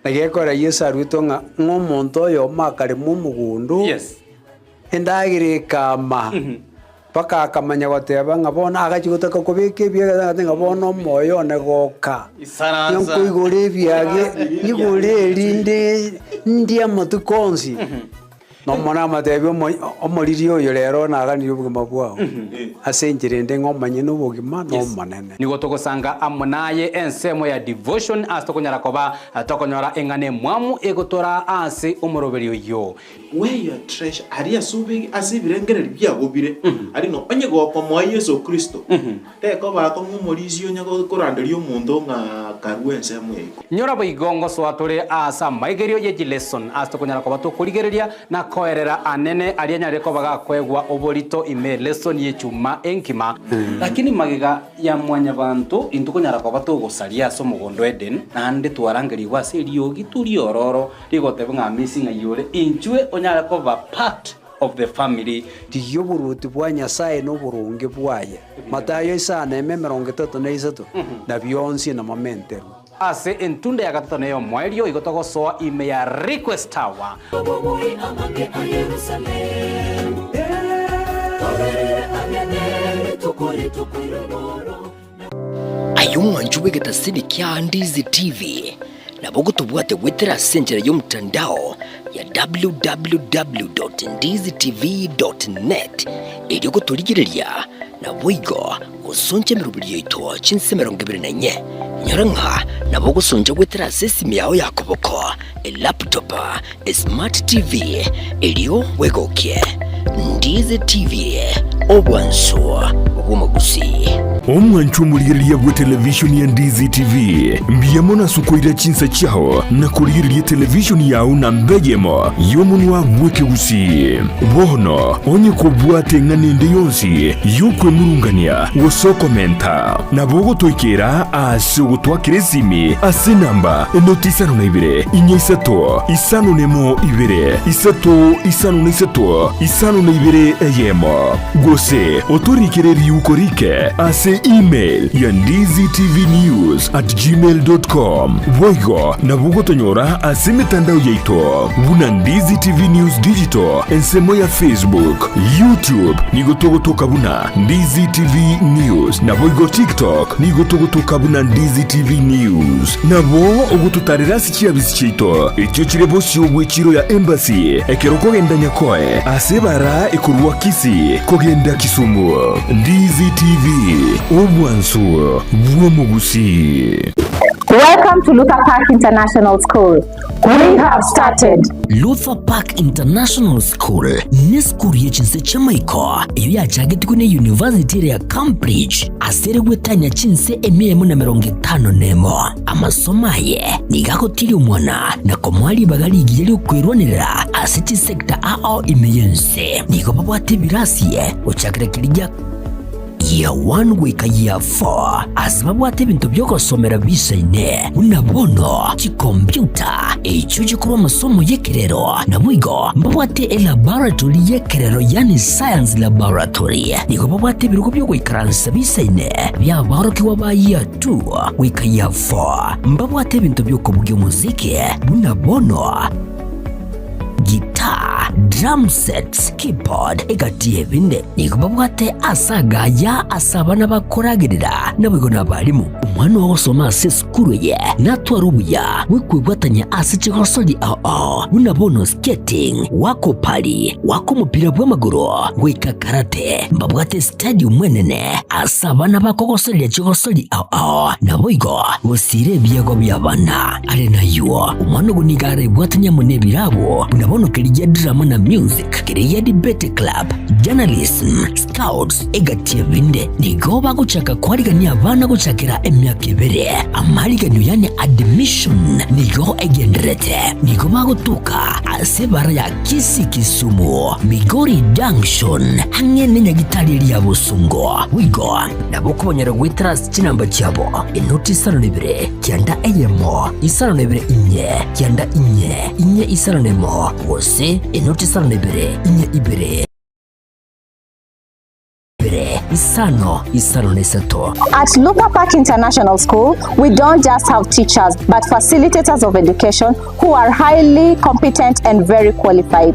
nagekora Yesu arwitonga ngomonto yo makare mumugundu endagire kama paka akamanya goteba ngabona agachigotaka kubike bya ngabona moyo negoka yanko igore byage igore linde ndia matukonzi no mona matebyo omoririo yo rero naganire ubugima bwao asenjirende ngomanye n'ubugima no manene nigo togosanga amonaye ensemo ya devotion astokonyara koba atokonyora engane mwamu egotora ase omoroberio yo where your treasure ari asubi asibirengereri byagobire ari no onye goko mwa Yesu Kristo teko bako ngumorisi nyago koranderio omundu nga karuense mweko nyora boigongo swatore asa maigerio ye lesson astokonyara koba tokorigereria na koerera anene alianyare ko baga kwegwa oborito ime lesson ye chuma enkima lakini magiga ya mwanya bantu intukonyara ko batogosaria so mugondo Eden nande twarangeri wase riogi turi ororo rigotebe nga missing ayore inchwe onyara ko ba part of the family tiyo buruti bwa Nyasaye no burunge bwaye Matayo 6:33 na byonsi na momentero ase entunda ya gatatu nayo mwario igotogosoa ime ya request tower ayumwanju wegetasini kya Ndizi TV nabo gutubwate gwetera senjera yo mtandao ya www.ndizitv.net iri guturigireria na boigo gusonje mirubiri yito chinse 24 nyaranka nabo gusonje gwetera sesimi yawe yakoboko laptop smart TV iriyo wegokie Ndizi TV obwanso obumagusi omwanchu muliriria bwa television ya Ndizi TV mbiyamona sukoira chinsa chao na kuliriria television yao na mbegemo yomunwa mweke gusi bono onye kubwate nganende yonsi yukwe murungania woso komenta na bogo toikera ase gutwakirezimi ase namba notisano na ibere inyesato isano nemo ibere isato isano na isato isano na ibere eyemo gose otorikireri yukorike ase email ya ndiztvnews@gmail.com voigo na bugotonyora ase mitandao yaito buna Ndizi TV News Digital ensemo ya Facebook YouTube nigotogotoka buna Ndizi TV News na voigo TikTok nigotogotoka buna Ndizi TV News na bo ogututarira sikiabisi chito ekyo kirebo cyobwe kiro ya embassy ekeroko gendanya koe ase bara ekurwa kisi kogenda Kisumu Ndizi TV obwanso bwomugusi. Welcome to Luther Park International School. We have started. Luther Park International School ni skuru yechinse chamaiko iyo yachagetikwe ne University ya Cambridge asere gwetanya chinse 150 nemo amasomaye nigakotiri umwana na komwali bagali igiyeli kwirwanira asiti sector ao imeyense niko babwate birasiye uchagerekirija year 1 wika year 4 asibabwate bintu byokosomera bisaine unabono chikompyuta echo chikuru masomo yekerero na mwigo mbabwate laboratory yekerero yani science laboratory niko babwate biruko byo kwikaransa bisaine bya baroki waba year 2 wika year 4 mbabwate bintu byokobugyo muziki unabono guitar, drum sets, keyboard, egatie binde nikubabwate asagaya asabana bakoragirira nabwo nabalimu umwana wosoma ase skuru ye natwarubuya wikwibwatanya ase chikosoli unabono skating wako pali wako mupira bw'amaguru wika karate mbabwate stadium mwenene asabana bakokosoli chikosoli naboigo bosire byego byabana ale nayo umwana gunigare bwatanya munebirabo unabono kelija drama na music kelija debate club journalism scouts egatie binde nigoba guchaka kwarigania abana guchakira emyaka ibere amaliganyo yani admission nigo egenderete nigoba gutuka asebara ya Kisumu Migori Junction hamwe n'inyagitari ya Busungo wigo nabokubonyera gwitras kinamba cyabo inoti 72 cyanda eyemo 72 cyanda inye isaranemo wose inoti 72 inye ibere isano neseto. At Lupa Park International School, we don't just have teachers, but facilitators of education who are highly competent and very qualified.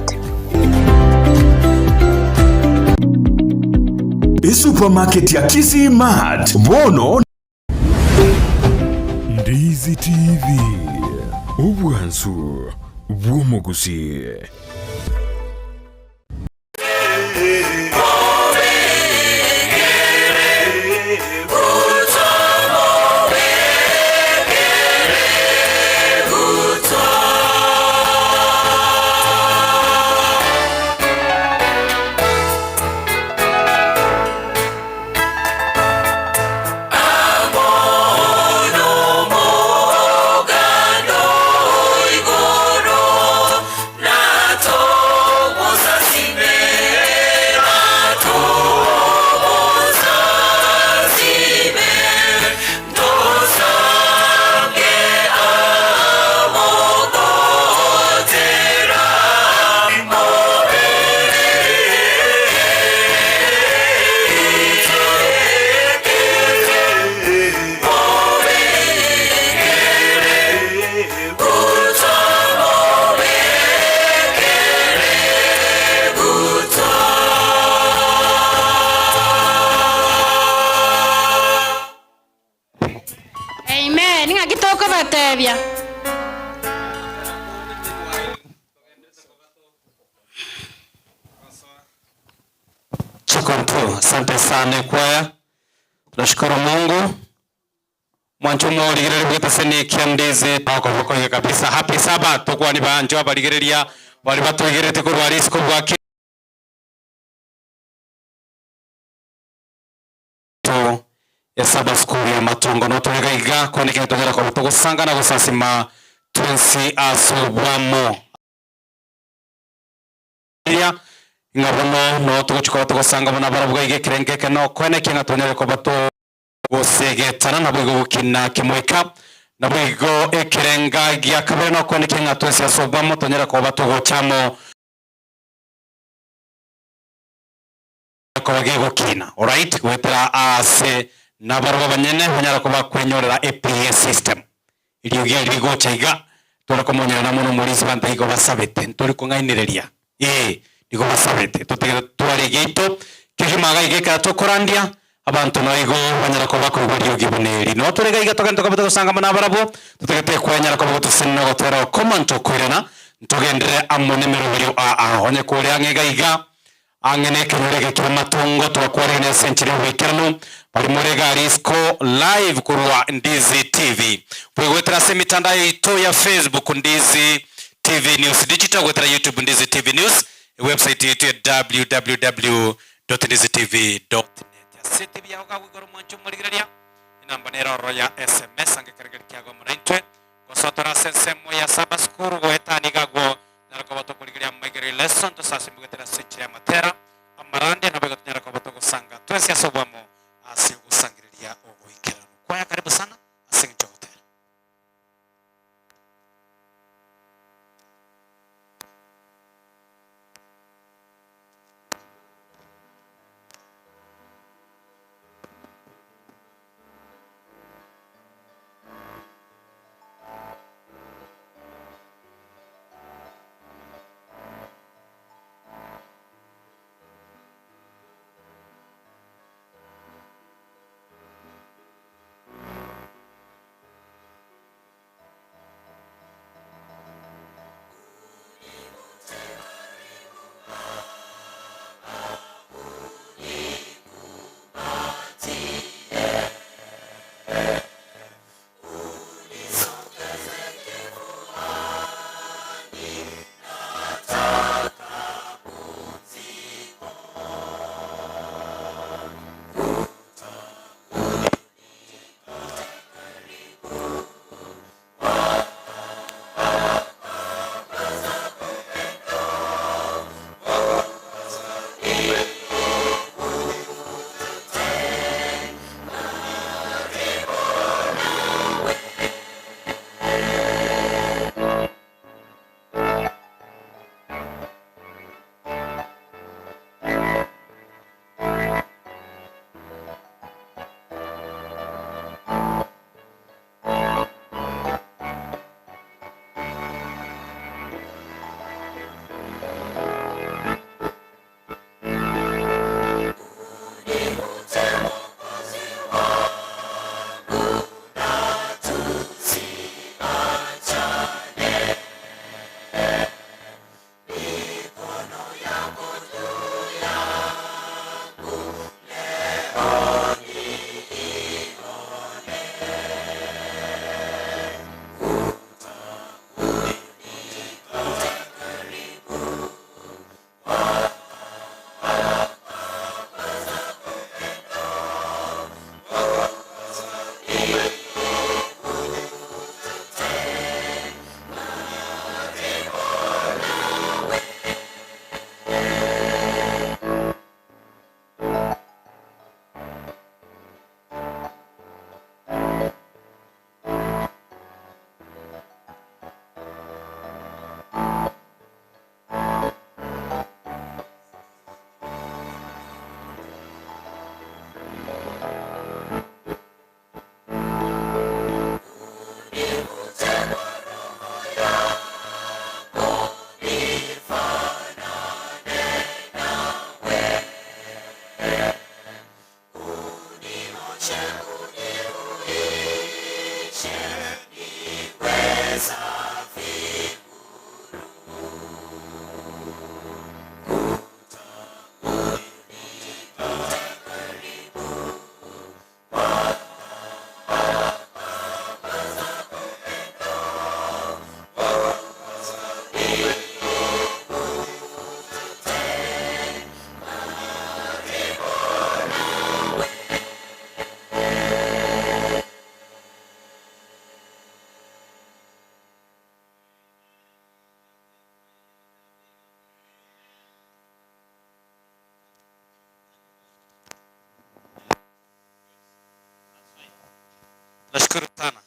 Supermarket ya Kisii Mart, Bono. Ndizi TV, ubwansu bw'omuguzi. Asante sana kwaya. Tunashukuru Mungu. Mwanchumo ligereri bwita seni kiandizi kwa kabisa. Happy Sabbath tukwa ni banjo abaligereria bali batugerete ko barisiko bwaki to ya Sabbath school ya matongo no tulega iga kwa nikene togera ko tugusanga na gusasima twensi asubwamo ya ngabono no tugochikora tugusanga bona barabwa ige kirengeke no kwene kinga tonyere ko bato gosegetana na bwigo gukina kimweka na bwigo ekirenga gya kabere no kwene kinga twensi asubwamo tonyere ko bato gochamo ko bagego kina. Alright, gwetera ase na barabwa banyene banyara ko bakwenyorera APS system iliyogia ligo chaiga tore ko monyana na muno mulisi bantayigo basabete tore ko ngainireria digo basabete tutegera twari gito kihimaga igeka tokorandia abantu naigo banyara ko bakuburiyo giboneri no turega igato kanto kabato sanga mana barabo tutegete kwanyara ko butusinno gotera comment okwirana ntugendere amone merobiro honye kuri angega iga angene kenurege kimatongo twakwari ne century weekend bari murega risco live kurwa Ndizi TV bwegwetera se mitandao ito ya Facebook Ndizi TV News digital gwetera YouTube Ndizi TV News website yetu ya www.ndizitv.net site bya hoga wigoro mwancho muligereria inamba nero ya SMS angekarigari kyago muraintwe gosotora sensemo ya Sabbath school gwetani gago narako bato kuligeria maigeri lesson to sasa mbugetera switch ya matera amarande na bego nyarako bato gusanga twese asobwamo asi gusangiriria ogoikera kwa karibu sana asinjo hotel. Nashukuru sana.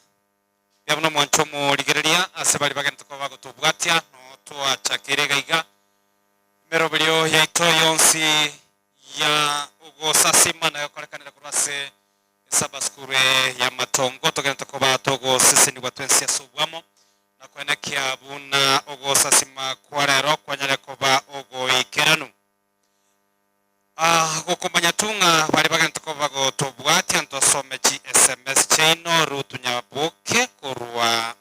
Yabona mwancho mu ligereria asebali bagenda ko bagotubwatia no twachakire gaiga merobelio yaito yonsi ya ugosasima na yokorekanira kurase sabaskure ya matongo togenda ko batogo sisi ni watwensi asubwamo na kwenekia buna ugosasima kwarero kwanyare ko ba ogo ikeranu gukumanya tunga bari bagenda ko bagotubwatia ndosome SMS chaino rutunya boke kurwa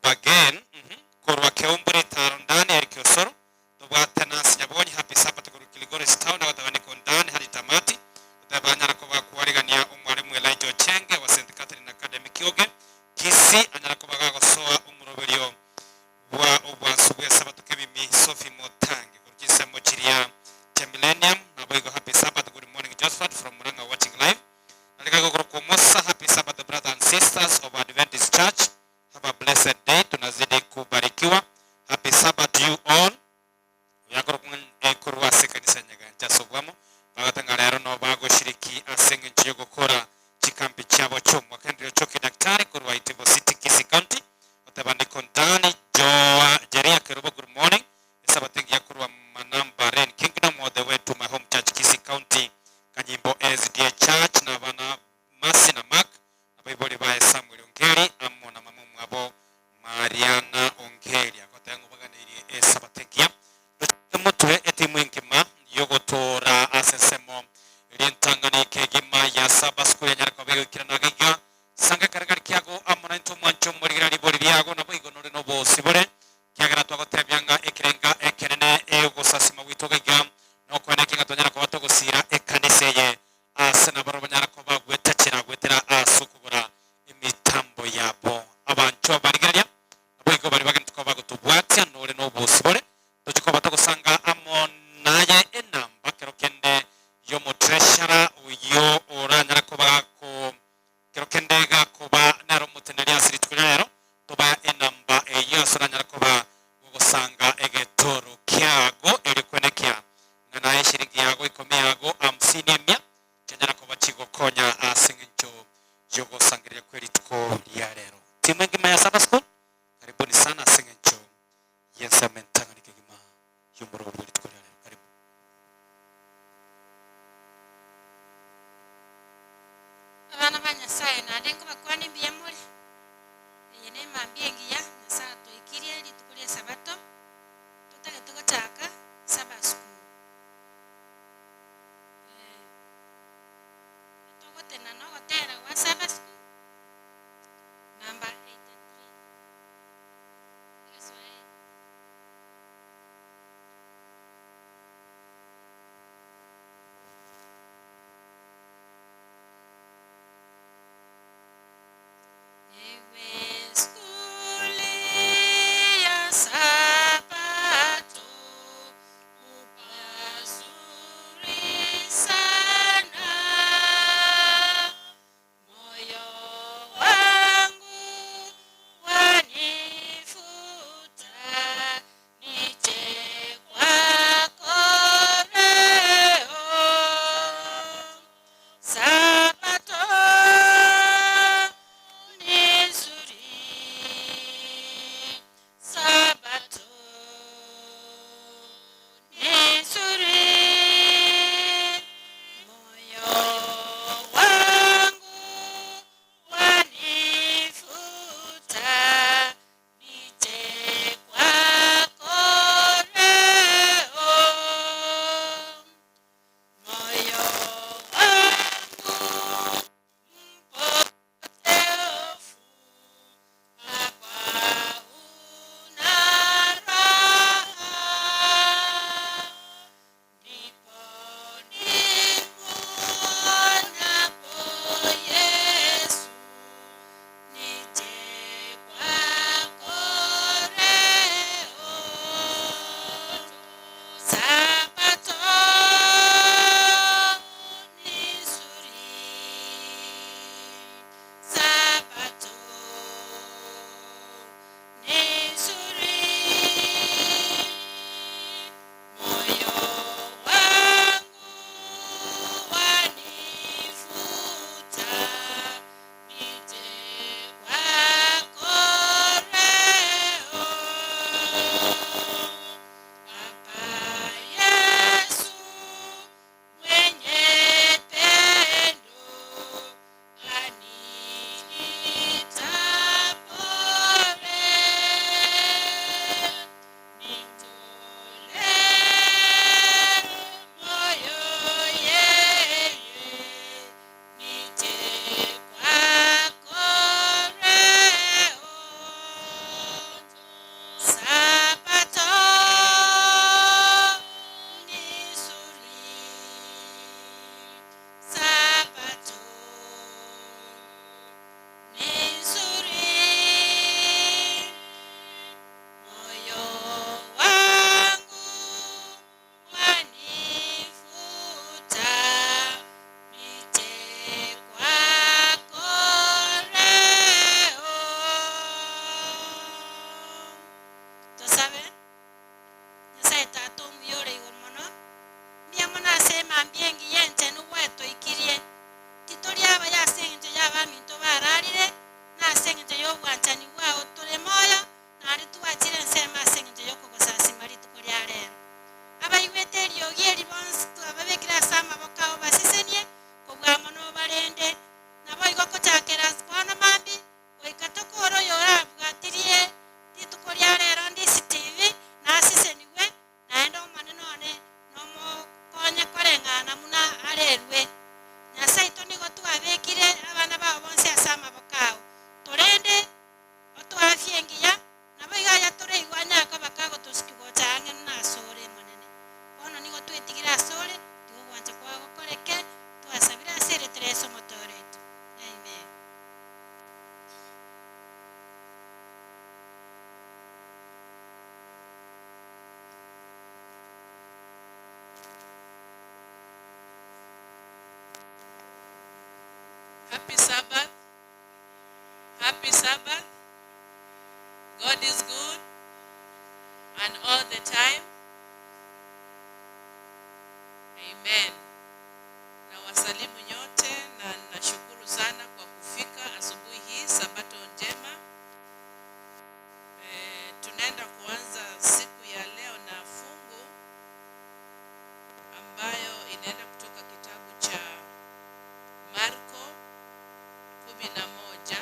bagen kurwa keumburi tarondani erikosoro tubwate nasi nyabonye happy sabbath kuru Kilgoris town na wadawani kondani hadi tamati utabanyara ko bakuwarigania umwalimu Elijah Ochenge wa St. Catherine Academy Kioge kisi anyara ko bagagosoa umuroberio wa ubwasubwe sabbath kebimi Sophie Motangi kurukisa mochiria Millennium naboigo happy sabbath. Good morning Josephat from Muranga watching live. Happy Sabbath brothers and sisters of Adventist Church. Have a blessed day. Tunazidi kubarikiwa. Happy Sabbath to you all. Yakuruwa kanisa nyaganja sobwamo. Bagatangara no bago shiriki asenge nchiyo gukora chikambi chabo chomo. Kendrio choki daktari kuruwa Itibo City Kisii County. Otabandi kondani Joa Jeria Kerubo. Good morning. Sabatingi yakuruwa Manamba Rain Kingdom all the way to my home church Kisii County. Kanyimbo SDA Church na bana Masi na Mark na Bible bae Samuel Ongeri amo na mamu mwabo Mariana Ongeri akote yangu baga niri sabatengia mutwe etimu inkima yogotora asesemo rientangani kegima ya saba skuli ya nyarako bego kiranagaga sanga karagari kiago amona into mwancho murigira libori biago na boigo nore no bosibore kiagara twagote byanga ekirenga ekerene ego sasima witogaga no kwene kingatonyara ko batogosira ekaniseye asena barabanyara ko bagwetachira gwetera asukubura imitambo yabo abancho barigaria boigo bari bagenda ko bagotubwatia nore no bosibore tuko batogosanga amonaye enamba kerokende yo motreshara uyo oranyara ko bako kerokende ga ko ba naro mutenderia siri tukunero to ba enamba eyo soranyara ko ba gosanga egetoro kiago erikwenekia ngana shiringi yago ikome yago amsinemia cyanyara ko bachigo konya asengencho yogo sangiria kweri tuko ya rero timu ngima ya Sabbath school Happy Sabbath. Happy Sabbath. God is good and all the time. Amen. Na wasalimu nyote na nashukuru sana kwa kufika asubuhi hii, sabato njema. Tunaenda kuanza siku ya leo na fungu ambayo inaenda kutoka kitabu cha Marko 11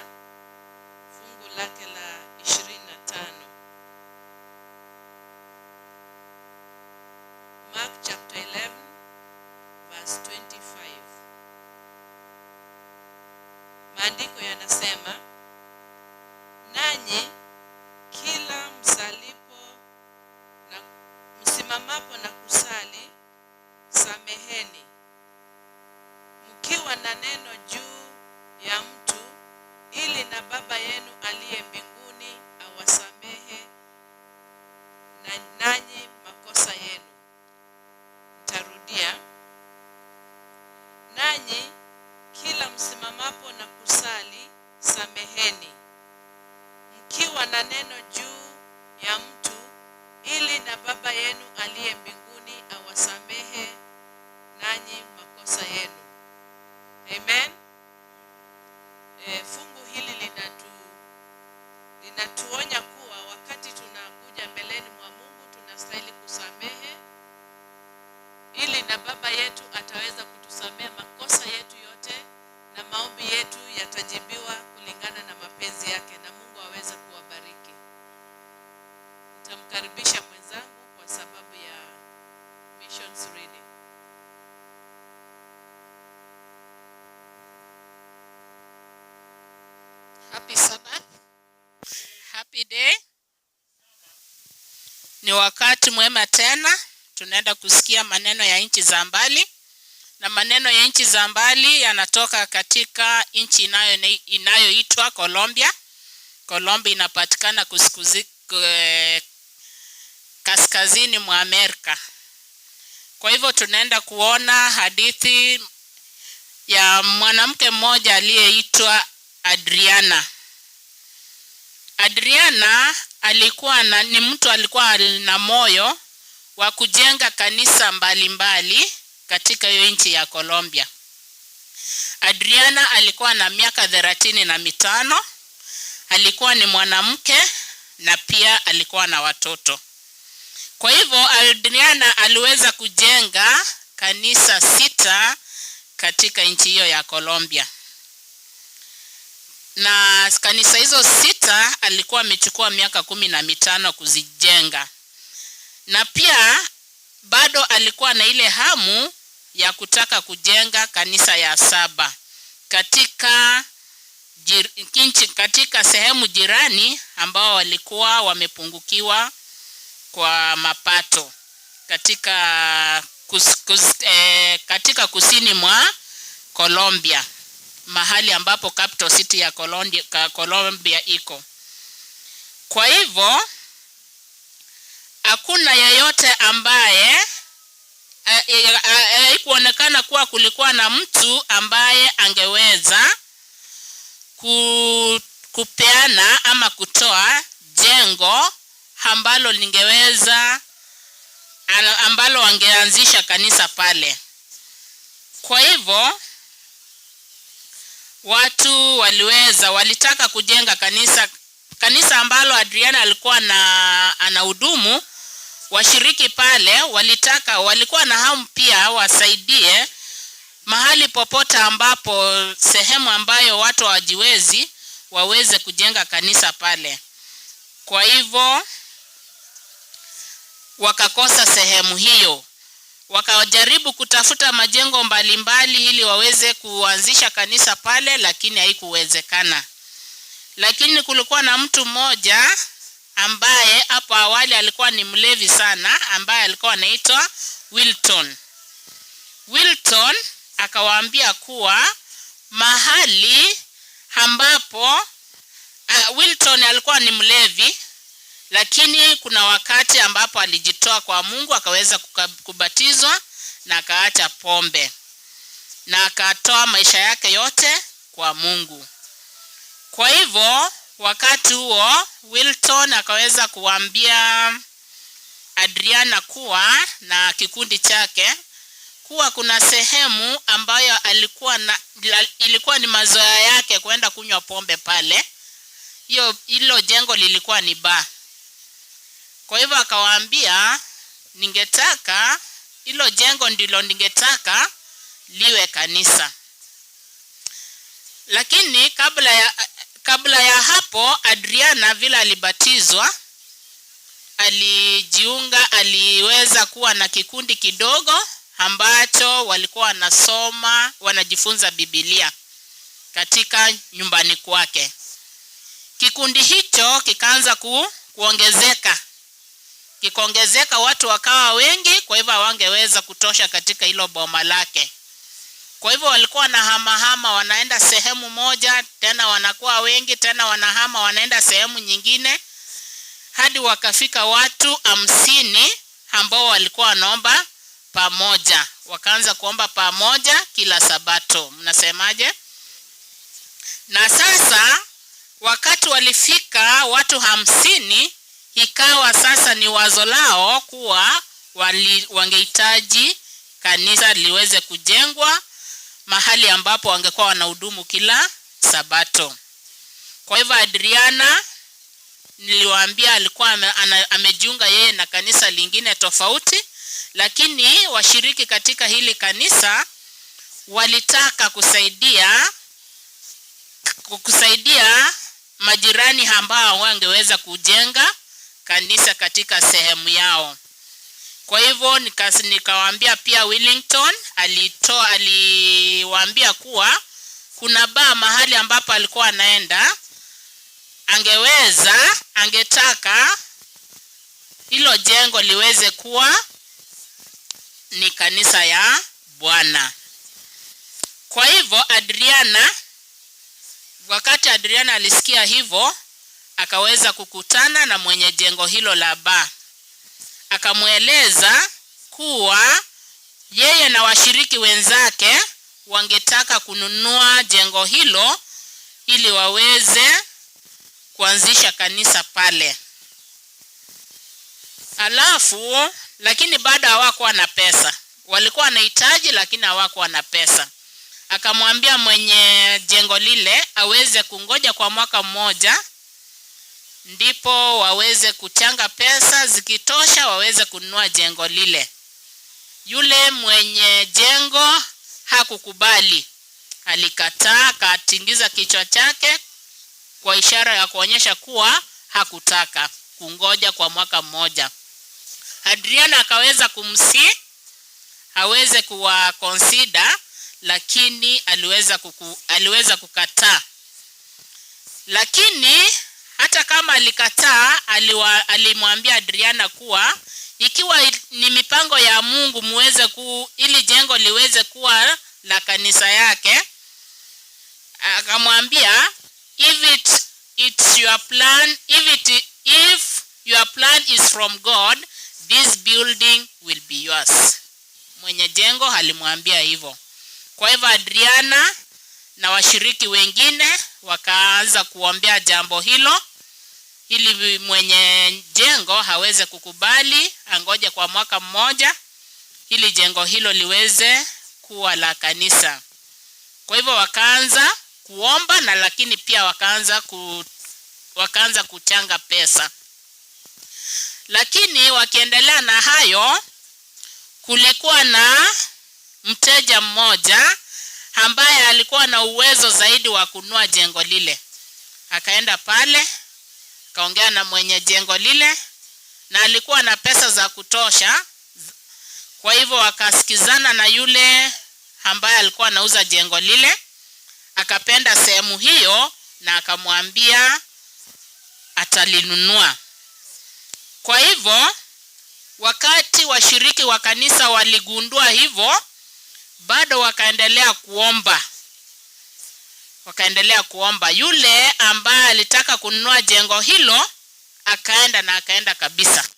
fungu lake la 25. Mark chapter 11 verse 25. Maandiko yanasema, nanyi kila msimamapo na kusali, sameheni, mkiwa na neno juu ya mtu, ili na Baba yenu aliye mbinguni awasamehe nanyi makosa yenu. Nitarudia. Nanyi kila msimamapo na kusali, sameheni, mkiwa na neno juu ya mtu, ili na Baba yenu aliye mbinguni awasamehe nanyi makosa yenu. Amen. Fungu hili linatuonya kuwa wakati tunakuja mbeleni mwa Mungu tunastahili kusamehe, ili na Baba yetu ataweza kutusamehe makosa yetu yote na maombi yetu yatajibiwa kulingana na mapenzi yake, na Mungu aweze kuwabariki. Nitamkaribisha mwenzangu kwa sababu ya missions reading. Happy Sabbath. Happy day. Ni wakati mwema tena. Tunaenda kusikia maneno ya nchi za mbali. Na maneno ya nchi za mbali yanatoka katika nchi inayoitwa Colombia. Colombia inapatikana kaskazini mwa Amerika. Kwa hivyo tunaenda kuona hadithi ya mwanamke mmoja aliyeitwa Adriana. Adriana ni mtu alikuwa na moyo wa kujenga kanisa mbalimbali katika hiyo nchi ya Colombia. Adriana alikuwa na miaka 35. Alikuwa ni mwanamke na pia alikuwa na watoto. Kwa hivyo Adriana aliweza kujenga kanisa 6 katika nchi hiyo ya Colombia. Na kanisa hizo 6 alikuwa amechukua miaka 15 kuzijenga. Na pia bado alikuwa na ile hamu ya kutaka kujenga kanisa ya 7 katika sehemu jirani ambao walikuwa wamepungukiwa kwa mapato katika kusini mwa Colombia, mahali ambapo capital city ya Colombia iko. Kwa hivyo hakuna yeyote ambaye haikuonekana kuwa kulikuwa na mtu ambaye angeweza kupeana ama kutoa jengo ambalo wangeanzisha kanisa pale. Kwa hivyo watu walitaka kujenga kanisa ambalo Adriana alikuwa anahudumu. Washiriki pale walikuwa na hamu pia wasaidie mahali popote ambapo sehemu ambayo watu hawajiwezi waweze kujenga kanisa pale. Kwa hivyo wakakosa sehemu hiyo. Wakajaribu kutafuta majengo mbalimbali ili waweze kuanzisha kanisa pale, lakini haikuwezekana. Lakini kulikuwa na mtu mmoja ambaye hapo awali alikuwa ni mlevi sana, ambaye alikuwa anaitwa Wilton. Wilton akawaambia kuwa mahali ambapo Wilton alikuwa ni mlevi, lakini kuna wakati ambapo alijitoa kwa Mungu, akaweza kubatizwa na akaacha pombe na akatoa maisha yake yote kwa Mungu. Kwa hivyo wakati huo Wilton akaweza kuambia Adriana kuwa na kikundi chake kuwa kuna sehemu ambayo ilikuwa ni mazoea yake kwenda kunywa pombe pale. Hilo jengo lilikuwa ni bar. Kwa hivyo akawaambia, ningetaka hilo jengo ndilo ningetaka liwe kanisa. Lakini kabla ya hapo Adriana vile alibatizwa, aliweza kuwa na kikundi kidogo ambacho walikuwa wanajifunza Biblia katika nyumbani kwake. Kikundi hicho kikaanza kuongezeka. Kikaongezeka, watu wakawa wengi, kwa hivyo hawangeweza kutosha katika hilo boma lake. Kwa hivyo walikuwa na hama wanaenda sehemu moja, tena wanakuwa wengi, tena wanahama wanaenda sehemu nyingine, hadi wakafika watu 50 ambao walikuwa wanaomba pamoja. Wakaanza kuomba pamoja kila Sabato. Mnasemaje? Na sasa wakati walifika watu 50, ikawa sasa ni wazo lao kuwa wangehitaji kanisa liweze kujengwa mahali ambapo wangekuwa wanahudumu kila Sabato. Kwa hivyo Adriana, niliwaambia, alikuwa amejiunga yeye na kanisa lingine tofauti, lakini washiriki katika hili kanisa walitaka kusaidia majirani ambao wangeweza kujenga kanisa katika sehemu yao. Kwa hivyo nikawaambia pia Wellington aliwaambia kuwa kuna baa mahali ambapo alikuwa anaenda, angetaka hilo jengo liweze kuwa ni kanisa ya Bwana. Kwa hivyo wakati Adriana alisikia hivyo, akaweza kukutana na mwenye jengo hilo la baa. Akamueleza kuwa yeye na washiriki wenzake wangetaka kununua jengo hilo ili waweze kuanzisha kanisa pale. Lakini bado hawakuwa na pesa. Walikuwa wanahitaji lakini hawakuwa na pesa. Akamwambia mwenye jengo lile aweze kungoja kwa mwaka mmoja, ndipo waweze kuchanga pesa, zikitosha waweze kununua jengo lile. Yule mwenye jengo hakukubali. Alikataa, akatingiza kichwa chake kwa ishara ya kuonyesha kuwa hakutaka kungoja kwa mwaka mmoja. Adriana akaweza kumsi aweze kuwa consider, lakini aliweza kukataa. Lakini hata kama alikataa, alimwambia Adriana kuwa ikiwa ni mipango ya Mungu ili jengo liweze kuwa la kanisa yake, akamwambia if your plan is from God, this building will be yours. Mwenye jengo alimwambia hivyo. Kwa hivyo Adriana na washiriki wengine wakaanza kuombea jambo hilo ili mwenye jengo haweze kukubali, angoje kwa mwaka mmoja ili jengo hilo liweze kuwa la kanisa. Kwa hivyo wakaanza kuomba, na lakini pia wakaanza kuchanga pesa. Lakini wakiendelea na hayo, kulikuwa na mteja mmoja ambaye alikuwa na uwezo zaidi wa kununua jengo lile. Akaenda pale, kaongea na mwenye jengo lile, na alikuwa na pesa za kutosha. Kwa hivyo wakasikizana na yule ambaye alikuwa anauza jengo lile. Akapenda sehemu hiyo na akamwambia atalinunua. Kwa hivyo wakati washiriki wa kanisa waligundua hivyo, bado wakaendelea kuomba. Yule ambaye alitaka kununua jengo hilo akaenda kabisa.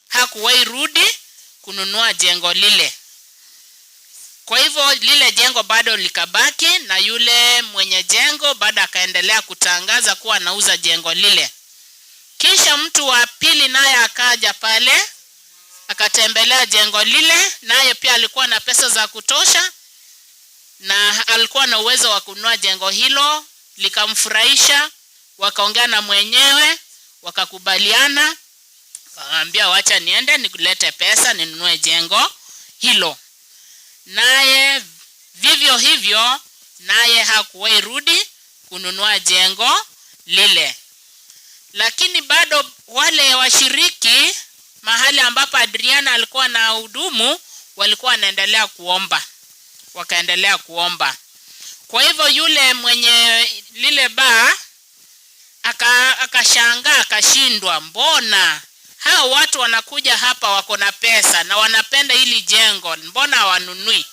Hakuwahi rudi kununua jengo lile. Kwa hivyo lile jengo bado likabaki, na yule mwenye jengo bado akaendelea kutangaza kuwa anauza jengo lile. Kisha mtu wa pili naye akaja pale, akatembelea jengo lile, naye pia alikuwa na pesa za kutosha na alikuwa na uwezo wa kununua jengo hilo. Likamfurahisha, wakaongea na mwenyewe, wakakubaliana, akamwambia wacha niende nikulete pesa ninunue jengo hilo. Naye vivyo hivyo, naye hakuwahi rudi kununua jengo lile. Lakini bado wale washiriki mahali ambapo Adriana alikuwa na hudumu walikuwa wanaendelea kuomba, wakaendelea kuomba. Kwa hivyo yule mwenye lile baa akashangaa, akashindwa, mbona hao watu wanakuja hapa wako na pesa na wanapenda hili jengo, mbona hawanunui?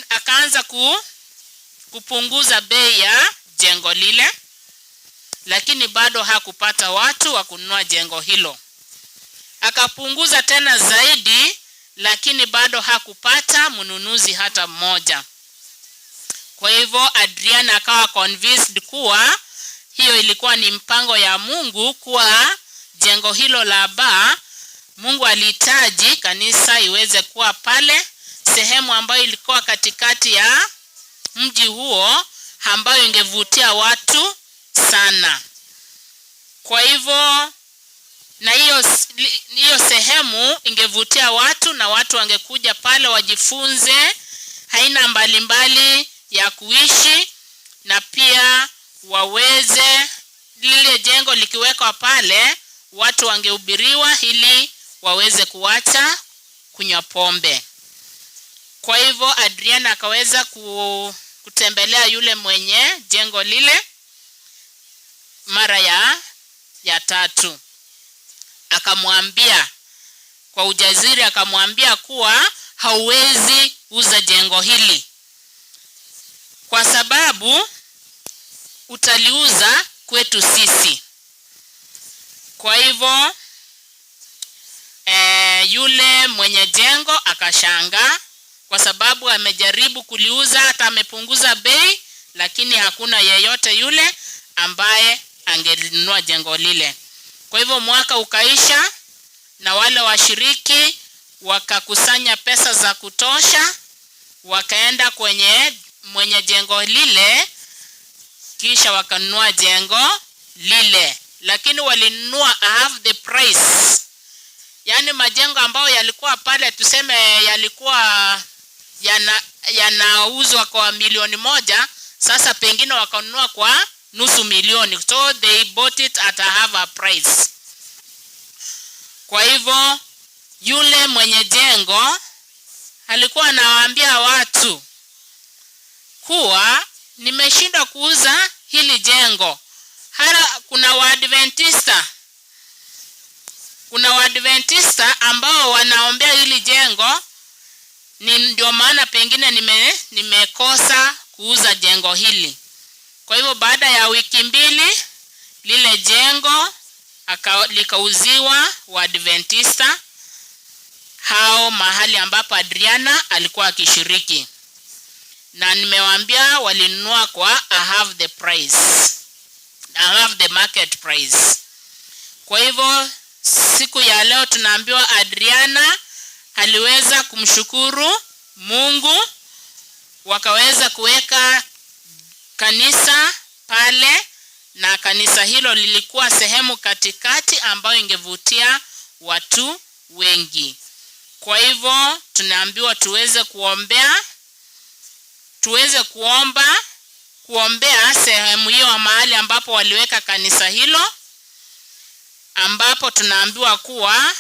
Akaanza kupunguza bei ya jengo lile, lakini bado hakupata watu wa kununua jengo hilo. Akapunguza tena zaidi, lakini bado hakupata mnunuzi hata mmoja. Kwa hivyo Adriana akawa convinced kuwa hiyo ilikuwa ni mpango ya Mungu, kuwa jengo hilo la baa Mungu alihitaji kanisa iweze kuwa pale, sehemu ambayo ilikuwa katikati ya mji huo, ambayo ingevutia watu sana. Kwa hivyo na hiyo sehemu ingevutia watu, na watu wangekuja pale wajifunze aina mbalimbali ya kuishi, na pia waweze, lile jengo likiwekwa pale, watu wangehubiriwa ili waweze kuacha kunywa pombe. Kwa hivyo Adriana akaweza kutembelea yule mwenye jengo lile mara ya tatu. Akamwambia kwa ujasiri, akamwambia kuwa hauwezi uza jengo hili kwa sababu utaliuza kwetu sisi. Kwa hivyo yule mwenye jengo akashangaa, kwa sababu amejaribu kuliuza, hata amepunguza bei, lakini hakuna yeyote yule ambaye angelinunua jengo lile. Kwa hivyo mwaka ukaisha, na wale washiriki wakakusanya pesa za kutosha, wakaenda kwenye mwenye jengo lile, kisha wakanunua jengo lile. Lakini walinunua half the price. Yani majengo ambayo yalikuwa pale, tuseme yalikuwa yanauzwa kwa 1,000,000, sasa pengine wakanunua kwa nusu milioni. So they bought it at a half a price. Kwa hivyo yule mwenye jengo alikuwa anawaambia watu kuwa nimeshindwa kuuza hili jengo. Kuna Waadventista ambao wanaombea hili jengo, ndio maana pengine nimekosa kuuza jengo hili. Kwa hivyo baada ya wiki 2 lile jengo likauziwa Waadventista hao mahali ambapo Adriana alikuwa akishiriki, na nimewaambia walinunua kwa half the price, half the market price. Kwa hivyo siku ya leo tunaambiwa Adriana aliweza kumshukuru Mungu, wakaweza kuweka kanisa pale, na kanisa hilo lilikuwa sehemu katikati ambayo ingevutia watu wengi. Kwa hivyo tunaambiwa tuweze kuombea sehemu hiyo mahali ambapo waliweka kanisa hilo, ambapo tunaambiwa kuwa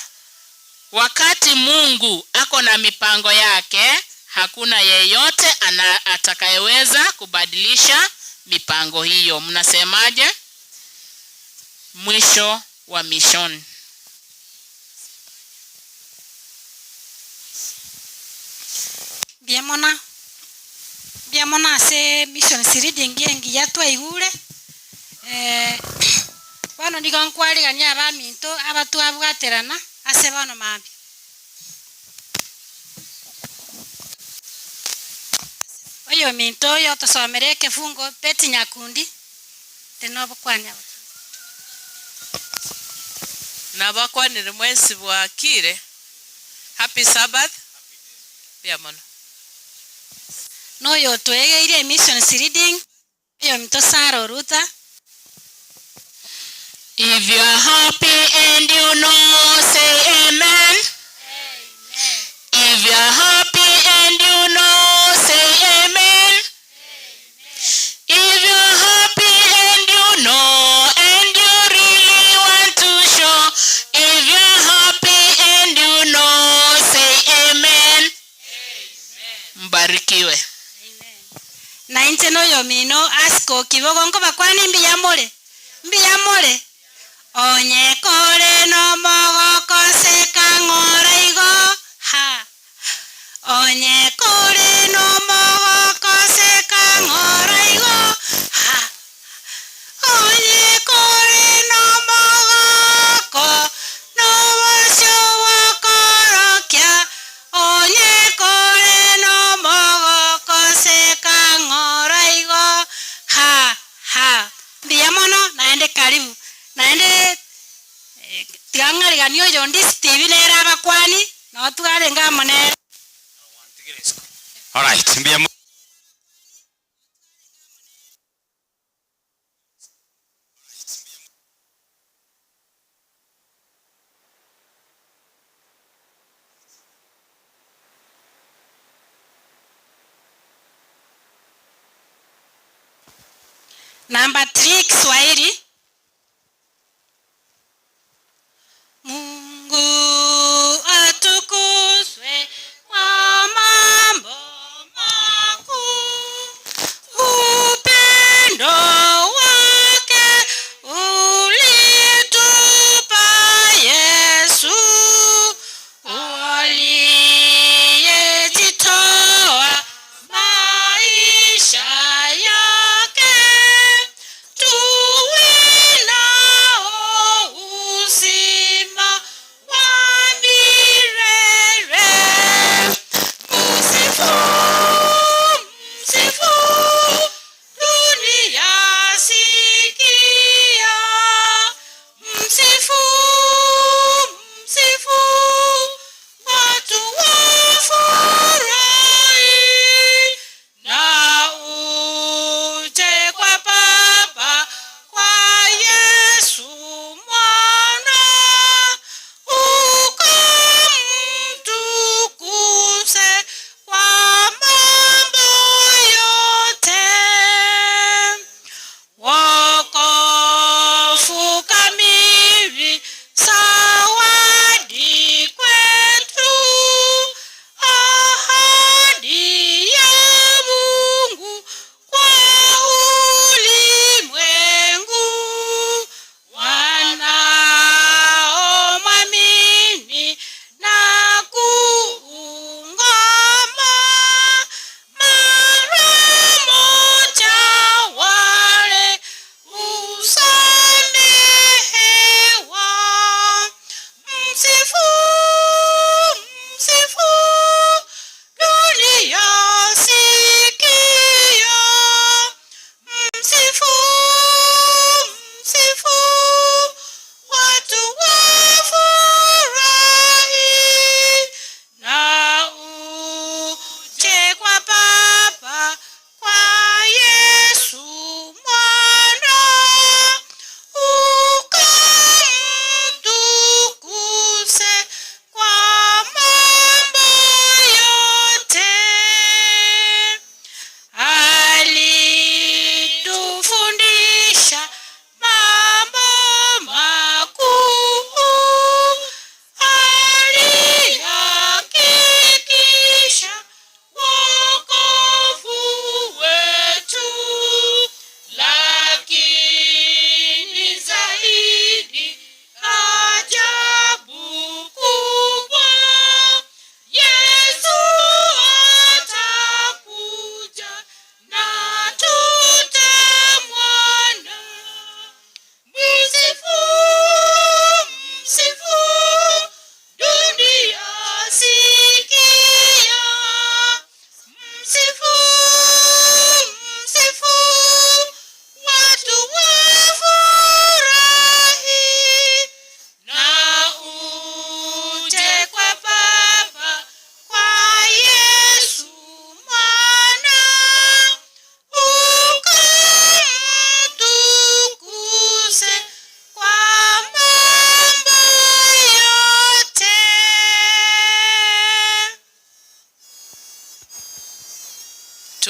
wakati Mungu ako na mipango yake, hakuna yeyote atakayeweza kubadilisha mipango hiyo. Mnasemaje? Mwisho wa mission. Biamona se mission siridi ngengi yatwa igure bano ndigonkwali ganya abaminto abatu abwaterana ase bano mambi. Oyo minto yo tosomere kifungo Beti Nyakundi. Tenobo kwanya. Nabakwanire mwezi bwakire. Happy Sabbath. Bia mono. No yo twegeire mission reading. Yo minto Saro Ruta. If you are happy and you know, say amen. Amen. If you are happy and you know, say amen. Amen. If you are happy and you know and you really want to show, if you are happy and you know, say amen. Amen. Mbarikiwe. Amen. Na inche no yo mino asko kibogo nko bakwani mbiyamole. Mbiyamole. Onye kore no mogoko seka ngoraigo ha. Onye kore no mogoko seka ngoraigo ha. Onye kore no mogoko no washo korokia. Onye kore no mogoko seka ngoraigo ha ha. Ndiyamono naende karibu. Naende tiangari ganyo jondi Steve nera bakwani no tugare ngamone. All right, mbia Number 3 Kiswahili. Mungu atukuzwe kwa mambo makuu. Upendo wake ulitupa Yesu, aliyejitoa maisha yake tuwe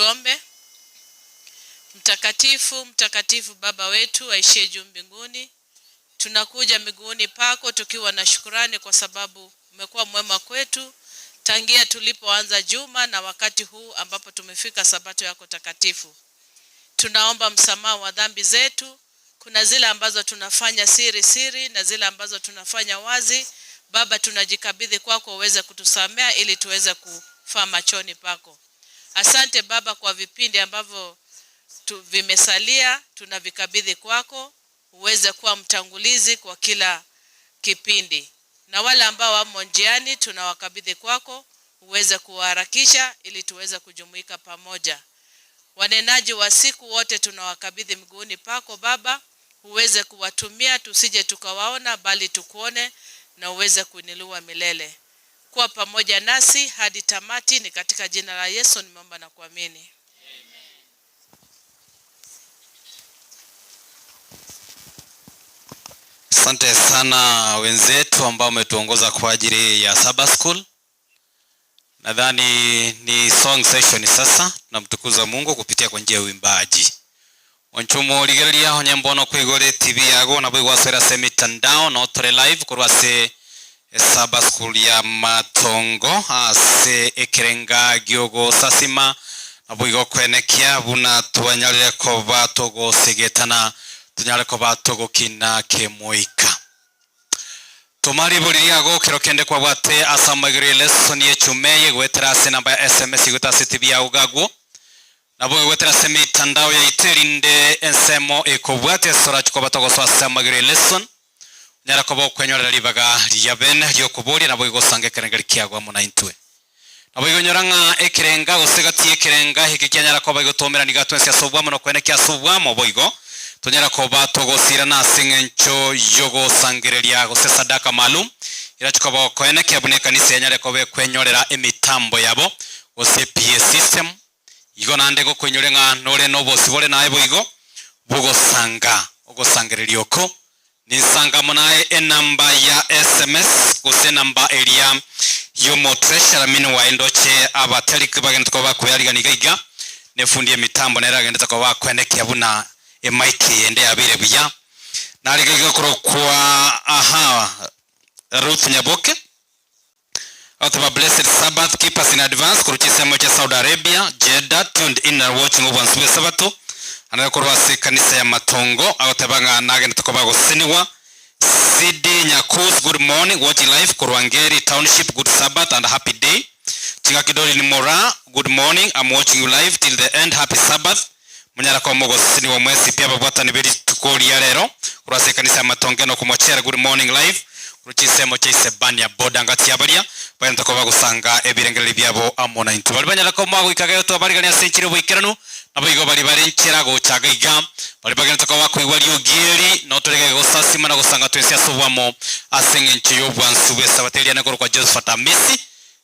Tuombe. Mtakatifu, mtakatifu Baba wetu aishiye juu mbinguni, tunakuja miguuni pako tukiwa na shukrani kwa sababu umekuwa mwema kwetu tangia tulipoanza juma na wakati huu ambapo tumefika sabato yako takatifu. Tunaomba msamaha wa dhambi zetu. Kuna zile ambazo tunafanya siri na zile ambazo tunafanya wazi. Baba, tunajikabidhi kwako uweze kutusamea ili tuweze kufaa machoni pako. Asante Baba kwa vipindi ambavyo vimesalia, tunavikabidhi kwako uweze kuwa mtangulizi kwa kila kipindi. Na wale ambao wamo njiani tunawakabidhi kwako uweze kuharakisha ili tuweze kujumuika pamoja. Wanenaji wa siku wote tunawakabidhi miguuni pako Baba, uweze kuwatumia tusije tukawaona bali tukuone na uweze kuinuliwa milele. Kuwa pamoja nasi hadi tamati, ni katika jina la Yesu nimeomba na kuamini. Asante sana wenzetu ambao umetuongoza kwa ajili ya Sabbath School. Nadhani ni song session sasa. Tunamtukuza Mungu kupitia kwa njia ya uimbaji. Onchumo ligeria honyambono kwigore TV yago na bwigwa sera semitandao no tore live kurwase Sabbath School ya Matongo ase ekerenga gyogo sasima na bwigwa kwenekia buna tuanyalire ko batogo segetana tunyare ko batogo kina kemoika. Tomari buriya go kirokende kwa bwate asamagire lesson yechumeye gwetera se namba ya SMS gutase TV ya ugago nabo gwetera se mitandao ya iterinde ensemo ekobwate sora chiko batogo so asamagire lesson nyara ko bokwenyorera libaga lya ben lyo kuburi nabo gosange kerenga kiagwa muna intwe nabo gonyoranga ekirenga gosegati ekirenga hikikyanyara ko bagotomera ni gatwense asobwamo no kwene kya sobwamo boigo tunyara ko batogosira na singencho yogo sangereria gose sadaka malum irachiko bokwene kyabune kanisa yanyare ko bekwenyorera emitambo yabo gose PS system igo nande go kwenyorenga nore no bosibole nae boigo bugosanga ogosangereria oko nisanga munae enamba ya SMS gose namba area yomo treasure minu wa endoche abateli kibagenda ko bakuyariga niga nefundie mitambo nera genda ko bakwene kyabuna emaiki ende abire buya naligega kwa Ruth Nyaboke out of a blessed Sabbath, keep us in advance kuruchisemo cha Saudi Arabia Jeddah tuned in and watching over Nsube Sabato anakorwa se kanisa ya Matongo abatabanga nage ntukobago siniwa CD Nyakus, good morning, watching live Kurwangeri Township, good Sabbath and happy day. Chingakidori ni Mora, good morning, I'm watching you live till the end, happy Sabbath. Munyara kwa mogo sini wa mwesi pia babwata nibiri tukoli ya lero kurase kanisa Matongeno kumochera, good morning live kuruchisemo chaise banya boda ngati yabalia baya ntakoba gusanga ebirengere byabo amona intu bali banyala ko mago ikagayo to bali ganya senchire bwikirano nabo igo bali bari nchira go chagaiga bali bagenda takoba kwigwa lyo gieri no torege go sasima na gusanga twese asubwamo asenge nchiyo bwansubwe sabateli na kwa Joseph Amisi